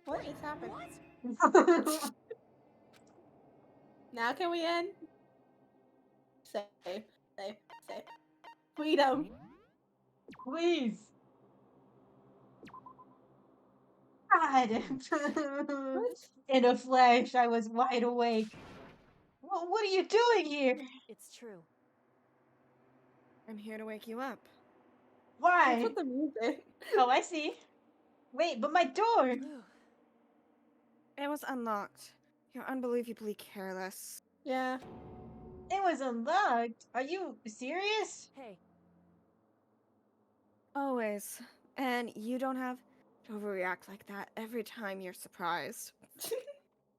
[SPEAKER 4] What is happening?
[SPEAKER 6] What?
[SPEAKER 4] Now can we end? Save. Freedom.
[SPEAKER 2] Please. God. In a flash, I was wide awake. What are you doing here?
[SPEAKER 9] It's true.
[SPEAKER 3] I'm here to wake you up.
[SPEAKER 2] Why?
[SPEAKER 4] What's with the music?
[SPEAKER 2] Oh, I see. Wait, but my door!
[SPEAKER 3] It was unlocked. You're unbelievably careless.
[SPEAKER 4] Yeah.
[SPEAKER 2] It was unlocked. Are you serious?
[SPEAKER 9] Hey,
[SPEAKER 3] Always. And you don't have to overreact like that every time you're surprised.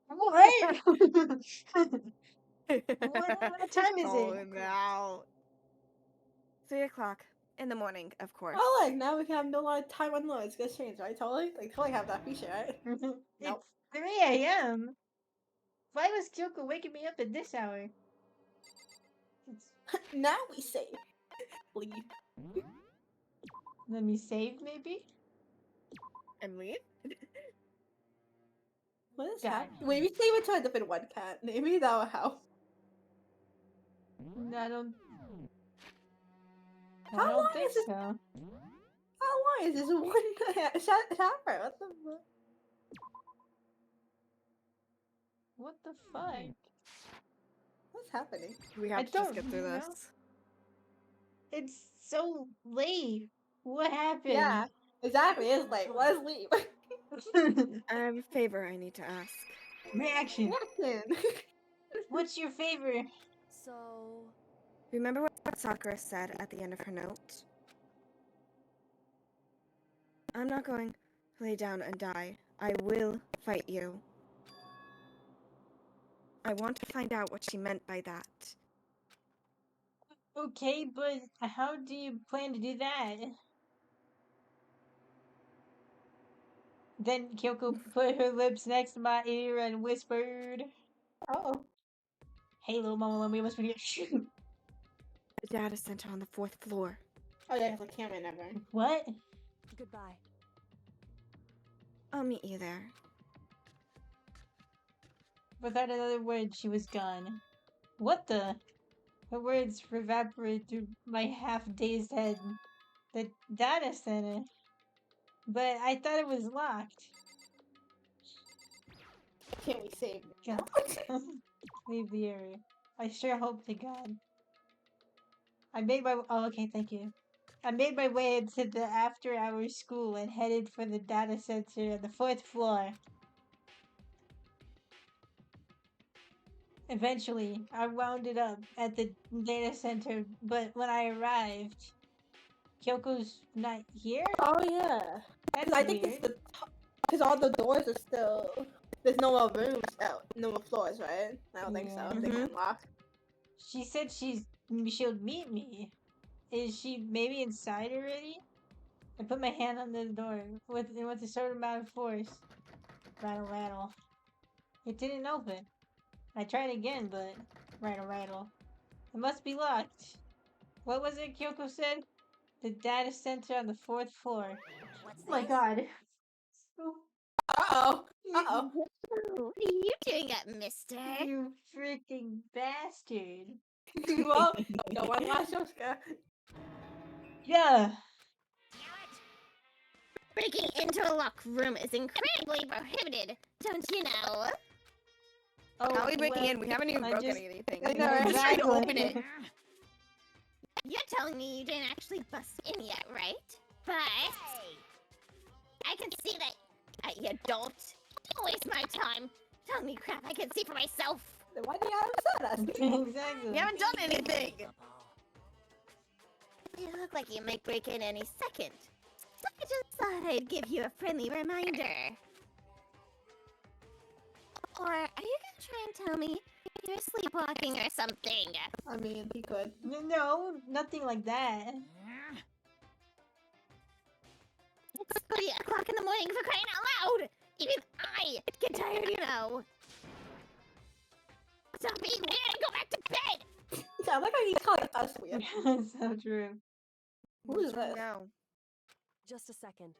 [SPEAKER 2] What? What time is
[SPEAKER 3] Call
[SPEAKER 2] it?
[SPEAKER 3] him out. 3 o'clock in the morning, of course.
[SPEAKER 4] Oh, like now we can have no lot of time unload. It's gonna change, right? Totally? Like, totally have that feature, right? Nope.
[SPEAKER 2] It's 3 a.m. Why was Kyoko waking me up at this hour?
[SPEAKER 4] Now we save. Leave.
[SPEAKER 2] Let me save, maybe?
[SPEAKER 3] And leave?
[SPEAKER 4] What is
[SPEAKER 2] God.
[SPEAKER 4] happening? Maybe save it to a different one, cat. Maybe that will help.
[SPEAKER 2] I don't
[SPEAKER 4] How long
[SPEAKER 2] think
[SPEAKER 4] is this?
[SPEAKER 2] so.
[SPEAKER 4] How long is this one chapter? What the fuck?
[SPEAKER 2] What the fuck?
[SPEAKER 4] What's happening?
[SPEAKER 3] We
[SPEAKER 2] I
[SPEAKER 3] have to just
[SPEAKER 2] don't
[SPEAKER 3] get through
[SPEAKER 2] know.
[SPEAKER 3] this.
[SPEAKER 2] It's so late. What happened?
[SPEAKER 4] Yeah, exactly. It's like, let's leave.
[SPEAKER 3] I have a favor I need to ask.
[SPEAKER 2] Reaction.
[SPEAKER 4] Reaction.
[SPEAKER 2] What's your favorite?
[SPEAKER 9] so
[SPEAKER 3] Remember what Sakura said at the end of her note? I'm not going to lay down and die. I will fight you. I want to find out what she meant by that.
[SPEAKER 2] Okay, but how do you plan to do that? Then Kyoko put her lips next to my ear and whispered,
[SPEAKER 4] Oh.
[SPEAKER 2] "Hey, little mama, let me whisper to you." Shoot.
[SPEAKER 3] The data center on the 4th floor.
[SPEAKER 4] Oh yeah, it's a camera in there.
[SPEAKER 2] What?
[SPEAKER 9] Goodbye.
[SPEAKER 3] I'll meet you there.
[SPEAKER 2] Without another word, she was gone. What the? Her words reverberated through my half-dazed head. The data center. But I thought it was locked.
[SPEAKER 4] Can't we save it?
[SPEAKER 2] God. Leave the area. I sure hope to God. I made my okay, thank you. I made my way into the after-hours school and headed for the data center on the 4th floor. Eventually, I wound it up at the data center, but when I arrived, Kyoko's not here?
[SPEAKER 4] Oh yeah.
[SPEAKER 2] That's
[SPEAKER 4] I think
[SPEAKER 2] weird.
[SPEAKER 4] because all the doors are still. There's no more rooms out, no more floors, right? I don't think so.
[SPEAKER 2] Yeah.
[SPEAKER 4] They can unlock.
[SPEAKER 2] She said she'll meet me. Is she maybe inside already? I put my hand on the door with a certain amount of force. Rattle, rattle. It didn't open. I tried again, but rattle, rattle. It must be locked. What was it Kyoko said? The data center on the 4th floor.
[SPEAKER 10] What's
[SPEAKER 2] Oh my
[SPEAKER 10] this?
[SPEAKER 2] god.
[SPEAKER 4] Uh-oh. Uh-oh.
[SPEAKER 1] What are you doing up, mister?
[SPEAKER 2] You freaking bastard.
[SPEAKER 4] Well, go on, Mashoshka.
[SPEAKER 2] Yeah.
[SPEAKER 1] Breaking into a locked room is incredibly prohibited, don't you know?
[SPEAKER 2] Oh,
[SPEAKER 3] How are we breaking
[SPEAKER 2] well,
[SPEAKER 3] in? We haven't even
[SPEAKER 2] I
[SPEAKER 3] broken
[SPEAKER 2] just-
[SPEAKER 3] anything.
[SPEAKER 4] I know,
[SPEAKER 3] We're
[SPEAKER 4] right?
[SPEAKER 3] just trying to
[SPEAKER 2] Exactly.
[SPEAKER 3] open it.
[SPEAKER 1] You're telling me you didn't actually bust in yet, right? But I can see that you don't. Don't waste my time. Telling me crap I can see for myself.
[SPEAKER 4] Then why do you have us?
[SPEAKER 2] Exactly.
[SPEAKER 3] We haven't done anything.
[SPEAKER 1] You look like you might break in any second. So I just thought I'd give you a friendly reminder. Or are you gonna try and tell me you're sleepwalking or something?
[SPEAKER 4] I mean, he could.
[SPEAKER 2] No, nothing like that.
[SPEAKER 1] It's 3 o'clock in the morning for crying out loud! Even I get tired, you know. Stop being weird and go back to bed!
[SPEAKER 4] Yeah, I like how he's calling us weird.
[SPEAKER 2] So true.
[SPEAKER 4] Who is
[SPEAKER 3] What's wrong
[SPEAKER 4] this?
[SPEAKER 3] now?
[SPEAKER 9] Just a second.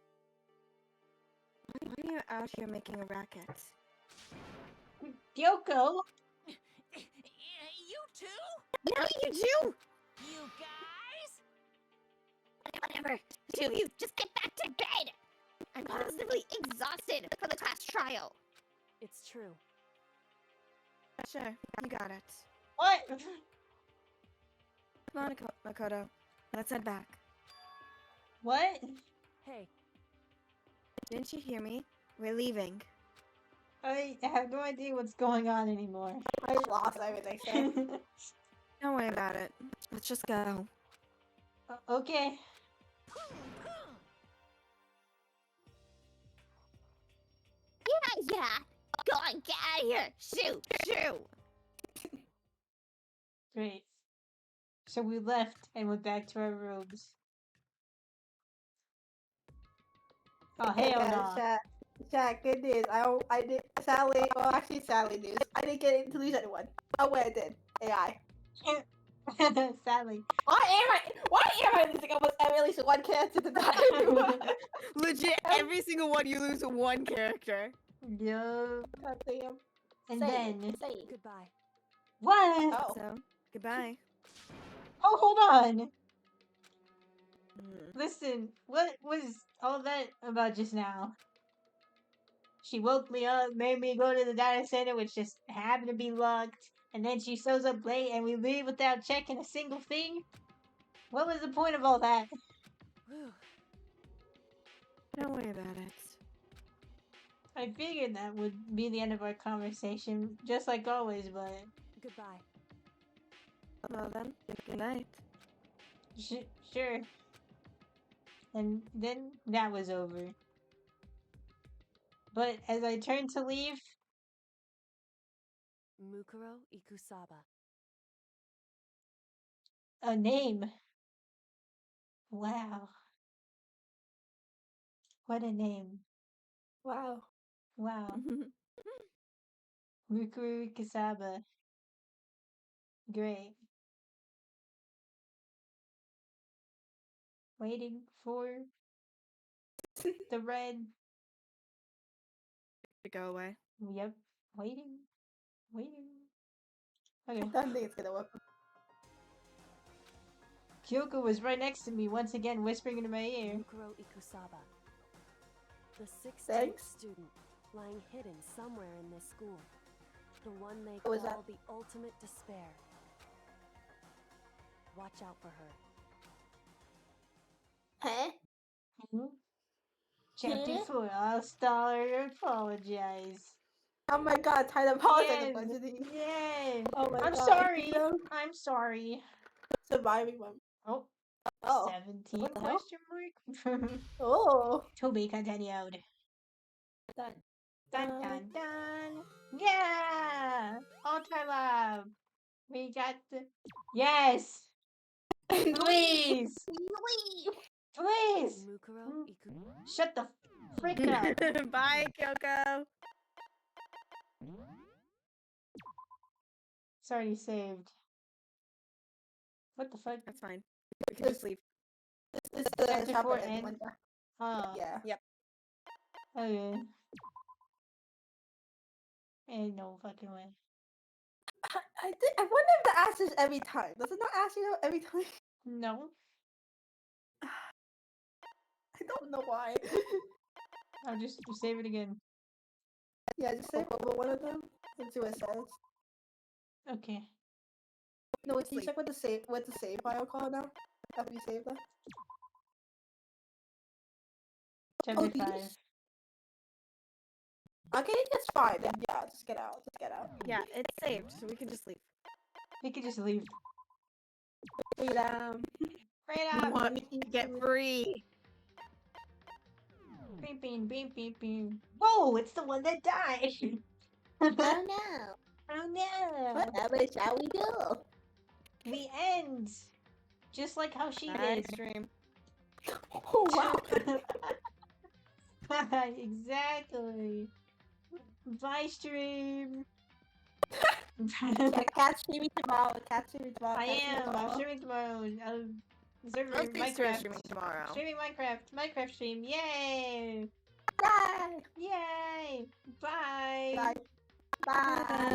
[SPEAKER 3] Why are you out here making a racket?
[SPEAKER 2] Kyoko!
[SPEAKER 10] You too?
[SPEAKER 1] No, you do!
[SPEAKER 10] You guys?
[SPEAKER 1] Whatever. Do you just get back to bed? I'm positively exhausted for the class trial.
[SPEAKER 9] It's true.
[SPEAKER 3] Sure, you got it.
[SPEAKER 2] What?
[SPEAKER 3] Come on, Makoto. Let's head back.
[SPEAKER 2] What?
[SPEAKER 9] Hey,
[SPEAKER 3] Didn't you hear me? We're leaving.
[SPEAKER 2] I have no idea what's going on anymore.
[SPEAKER 4] I lost everything, so.
[SPEAKER 3] Don't worry about it. Let's just go.
[SPEAKER 2] Okay.
[SPEAKER 1] Yeah. Go on, get out of here. Shoot, shoot.
[SPEAKER 2] Great. So we left and went back to our rooms. Oh, hell no.
[SPEAKER 4] Jack, good news. I did, sadly, well, actually, sadly news. I didn't get it to lose anyone. Oh, wait, I did. AI.
[SPEAKER 2] Sadly.
[SPEAKER 4] Why am I losing almost at least one character to die?
[SPEAKER 3] Legit, every single one you lose one character.
[SPEAKER 2] Yo.
[SPEAKER 4] God damn.
[SPEAKER 2] And
[SPEAKER 4] Say it,
[SPEAKER 2] then.
[SPEAKER 4] say it.
[SPEAKER 9] goodbye.
[SPEAKER 2] What?
[SPEAKER 4] Oh.
[SPEAKER 3] So, goodbye.
[SPEAKER 2] Oh, hold on.
[SPEAKER 3] Hmm.
[SPEAKER 2] Listen, what was all that about just now? She woke me up, made me go to the data center, which just happened to be locked, and then she shows up late and we leave without checking a single thing? What was the point of all that?
[SPEAKER 9] Whew.
[SPEAKER 3] Don't worry about it.
[SPEAKER 2] I figured that would be the end of our conversation, just like always, but
[SPEAKER 9] Goodbye.
[SPEAKER 3] Well then, good night.
[SPEAKER 2] sure. And then that was over. But as I turned to leave,
[SPEAKER 9] Mukuro Ikusaba.
[SPEAKER 2] A name. Wow. What a name.
[SPEAKER 4] Wow.
[SPEAKER 2] Wow. Mukuru Kasaba. Great. Waiting for the red.
[SPEAKER 3] To go away.
[SPEAKER 2] Yep. Waiting. Waiting.
[SPEAKER 4] I
[SPEAKER 2] Okay.
[SPEAKER 4] don't think it's gonna work.
[SPEAKER 2] Kyoko was right next to me once again, whispering into my ear.
[SPEAKER 9] Mukuro Ikusaba. The sixth
[SPEAKER 4] Thanks.
[SPEAKER 9] student lying hidden somewhere in this school. The one they
[SPEAKER 4] Who is
[SPEAKER 9] call
[SPEAKER 4] that?
[SPEAKER 9] the ultimate despair. Watch out for her.
[SPEAKER 4] Huh?
[SPEAKER 2] Hmm? Chapter
[SPEAKER 4] Huh?
[SPEAKER 2] 4, All-Star Apologize.
[SPEAKER 4] Oh my god, time to pause like a
[SPEAKER 2] Yes!
[SPEAKER 4] bunch of these.
[SPEAKER 2] Yay!
[SPEAKER 4] Oh my
[SPEAKER 2] I'm
[SPEAKER 4] god.
[SPEAKER 2] sorry!
[SPEAKER 4] You know,
[SPEAKER 2] I'm sorry.
[SPEAKER 4] surviving one.
[SPEAKER 2] Oh,
[SPEAKER 4] Oh.
[SPEAKER 2] 17
[SPEAKER 4] What the hell?
[SPEAKER 2] question mark?
[SPEAKER 4] Oh.
[SPEAKER 2] To be continued.
[SPEAKER 4] Done.
[SPEAKER 2] Dun dun dun! Yeah! Ultra Lab! We got the... Yes! Please! Please!
[SPEAKER 9] Mukuro Iku.
[SPEAKER 2] Shut the frick up!
[SPEAKER 3] Bye, Kyoko.
[SPEAKER 2] It's already saved. What the fuck?
[SPEAKER 3] That's fine. We can just leave.
[SPEAKER 4] This is the
[SPEAKER 2] Chapter
[SPEAKER 4] chapter
[SPEAKER 2] 4
[SPEAKER 4] end
[SPEAKER 2] end?
[SPEAKER 4] one.
[SPEAKER 2] Oh,
[SPEAKER 4] Yeah.
[SPEAKER 3] Yep.
[SPEAKER 2] okay. Ain't no fucking way.
[SPEAKER 4] I wonder if the asks this every time. Does it not ask you that every time?
[SPEAKER 2] No.
[SPEAKER 4] I don't know why.
[SPEAKER 2] I'll just save it again.
[SPEAKER 4] Yeah, just save over one of them and see what it says.
[SPEAKER 2] Okay.
[SPEAKER 4] No, can you
[SPEAKER 3] Sleep.
[SPEAKER 4] check what the save file called now? After you save that?
[SPEAKER 2] Chapter
[SPEAKER 4] geez.
[SPEAKER 2] 5.
[SPEAKER 4] Okay, that's fine. Then yeah, just get out. Just get out.
[SPEAKER 3] Yeah, it's saved, so we can just leave.
[SPEAKER 2] We could just leave.
[SPEAKER 4] Freedom.
[SPEAKER 2] Right
[SPEAKER 3] Want me to get free?
[SPEAKER 2] Beep, beep, beep, beep, beep. Whoa, it's the one that died.
[SPEAKER 4] Oh no.
[SPEAKER 2] Oh no.
[SPEAKER 4] Whatever shall we do?
[SPEAKER 2] We end. Just like how she
[SPEAKER 3] Bye,
[SPEAKER 2] did.
[SPEAKER 3] stream.
[SPEAKER 4] Oh wow.
[SPEAKER 2] Exactly. Bye, stream.
[SPEAKER 4] Cat streaming tomorrow. Cat streaming tomorrow.
[SPEAKER 2] I
[SPEAKER 4] cat streaming
[SPEAKER 2] am. I'm
[SPEAKER 4] tomorrow.
[SPEAKER 2] streaming tomorrow. Server
[SPEAKER 3] Mostly
[SPEAKER 2] Minecraft.
[SPEAKER 3] streaming tomorrow.
[SPEAKER 2] Streaming Minecraft. Minecraft stream. Yay!
[SPEAKER 4] Bye.
[SPEAKER 2] Yay! Bye.
[SPEAKER 4] Bye. Bye.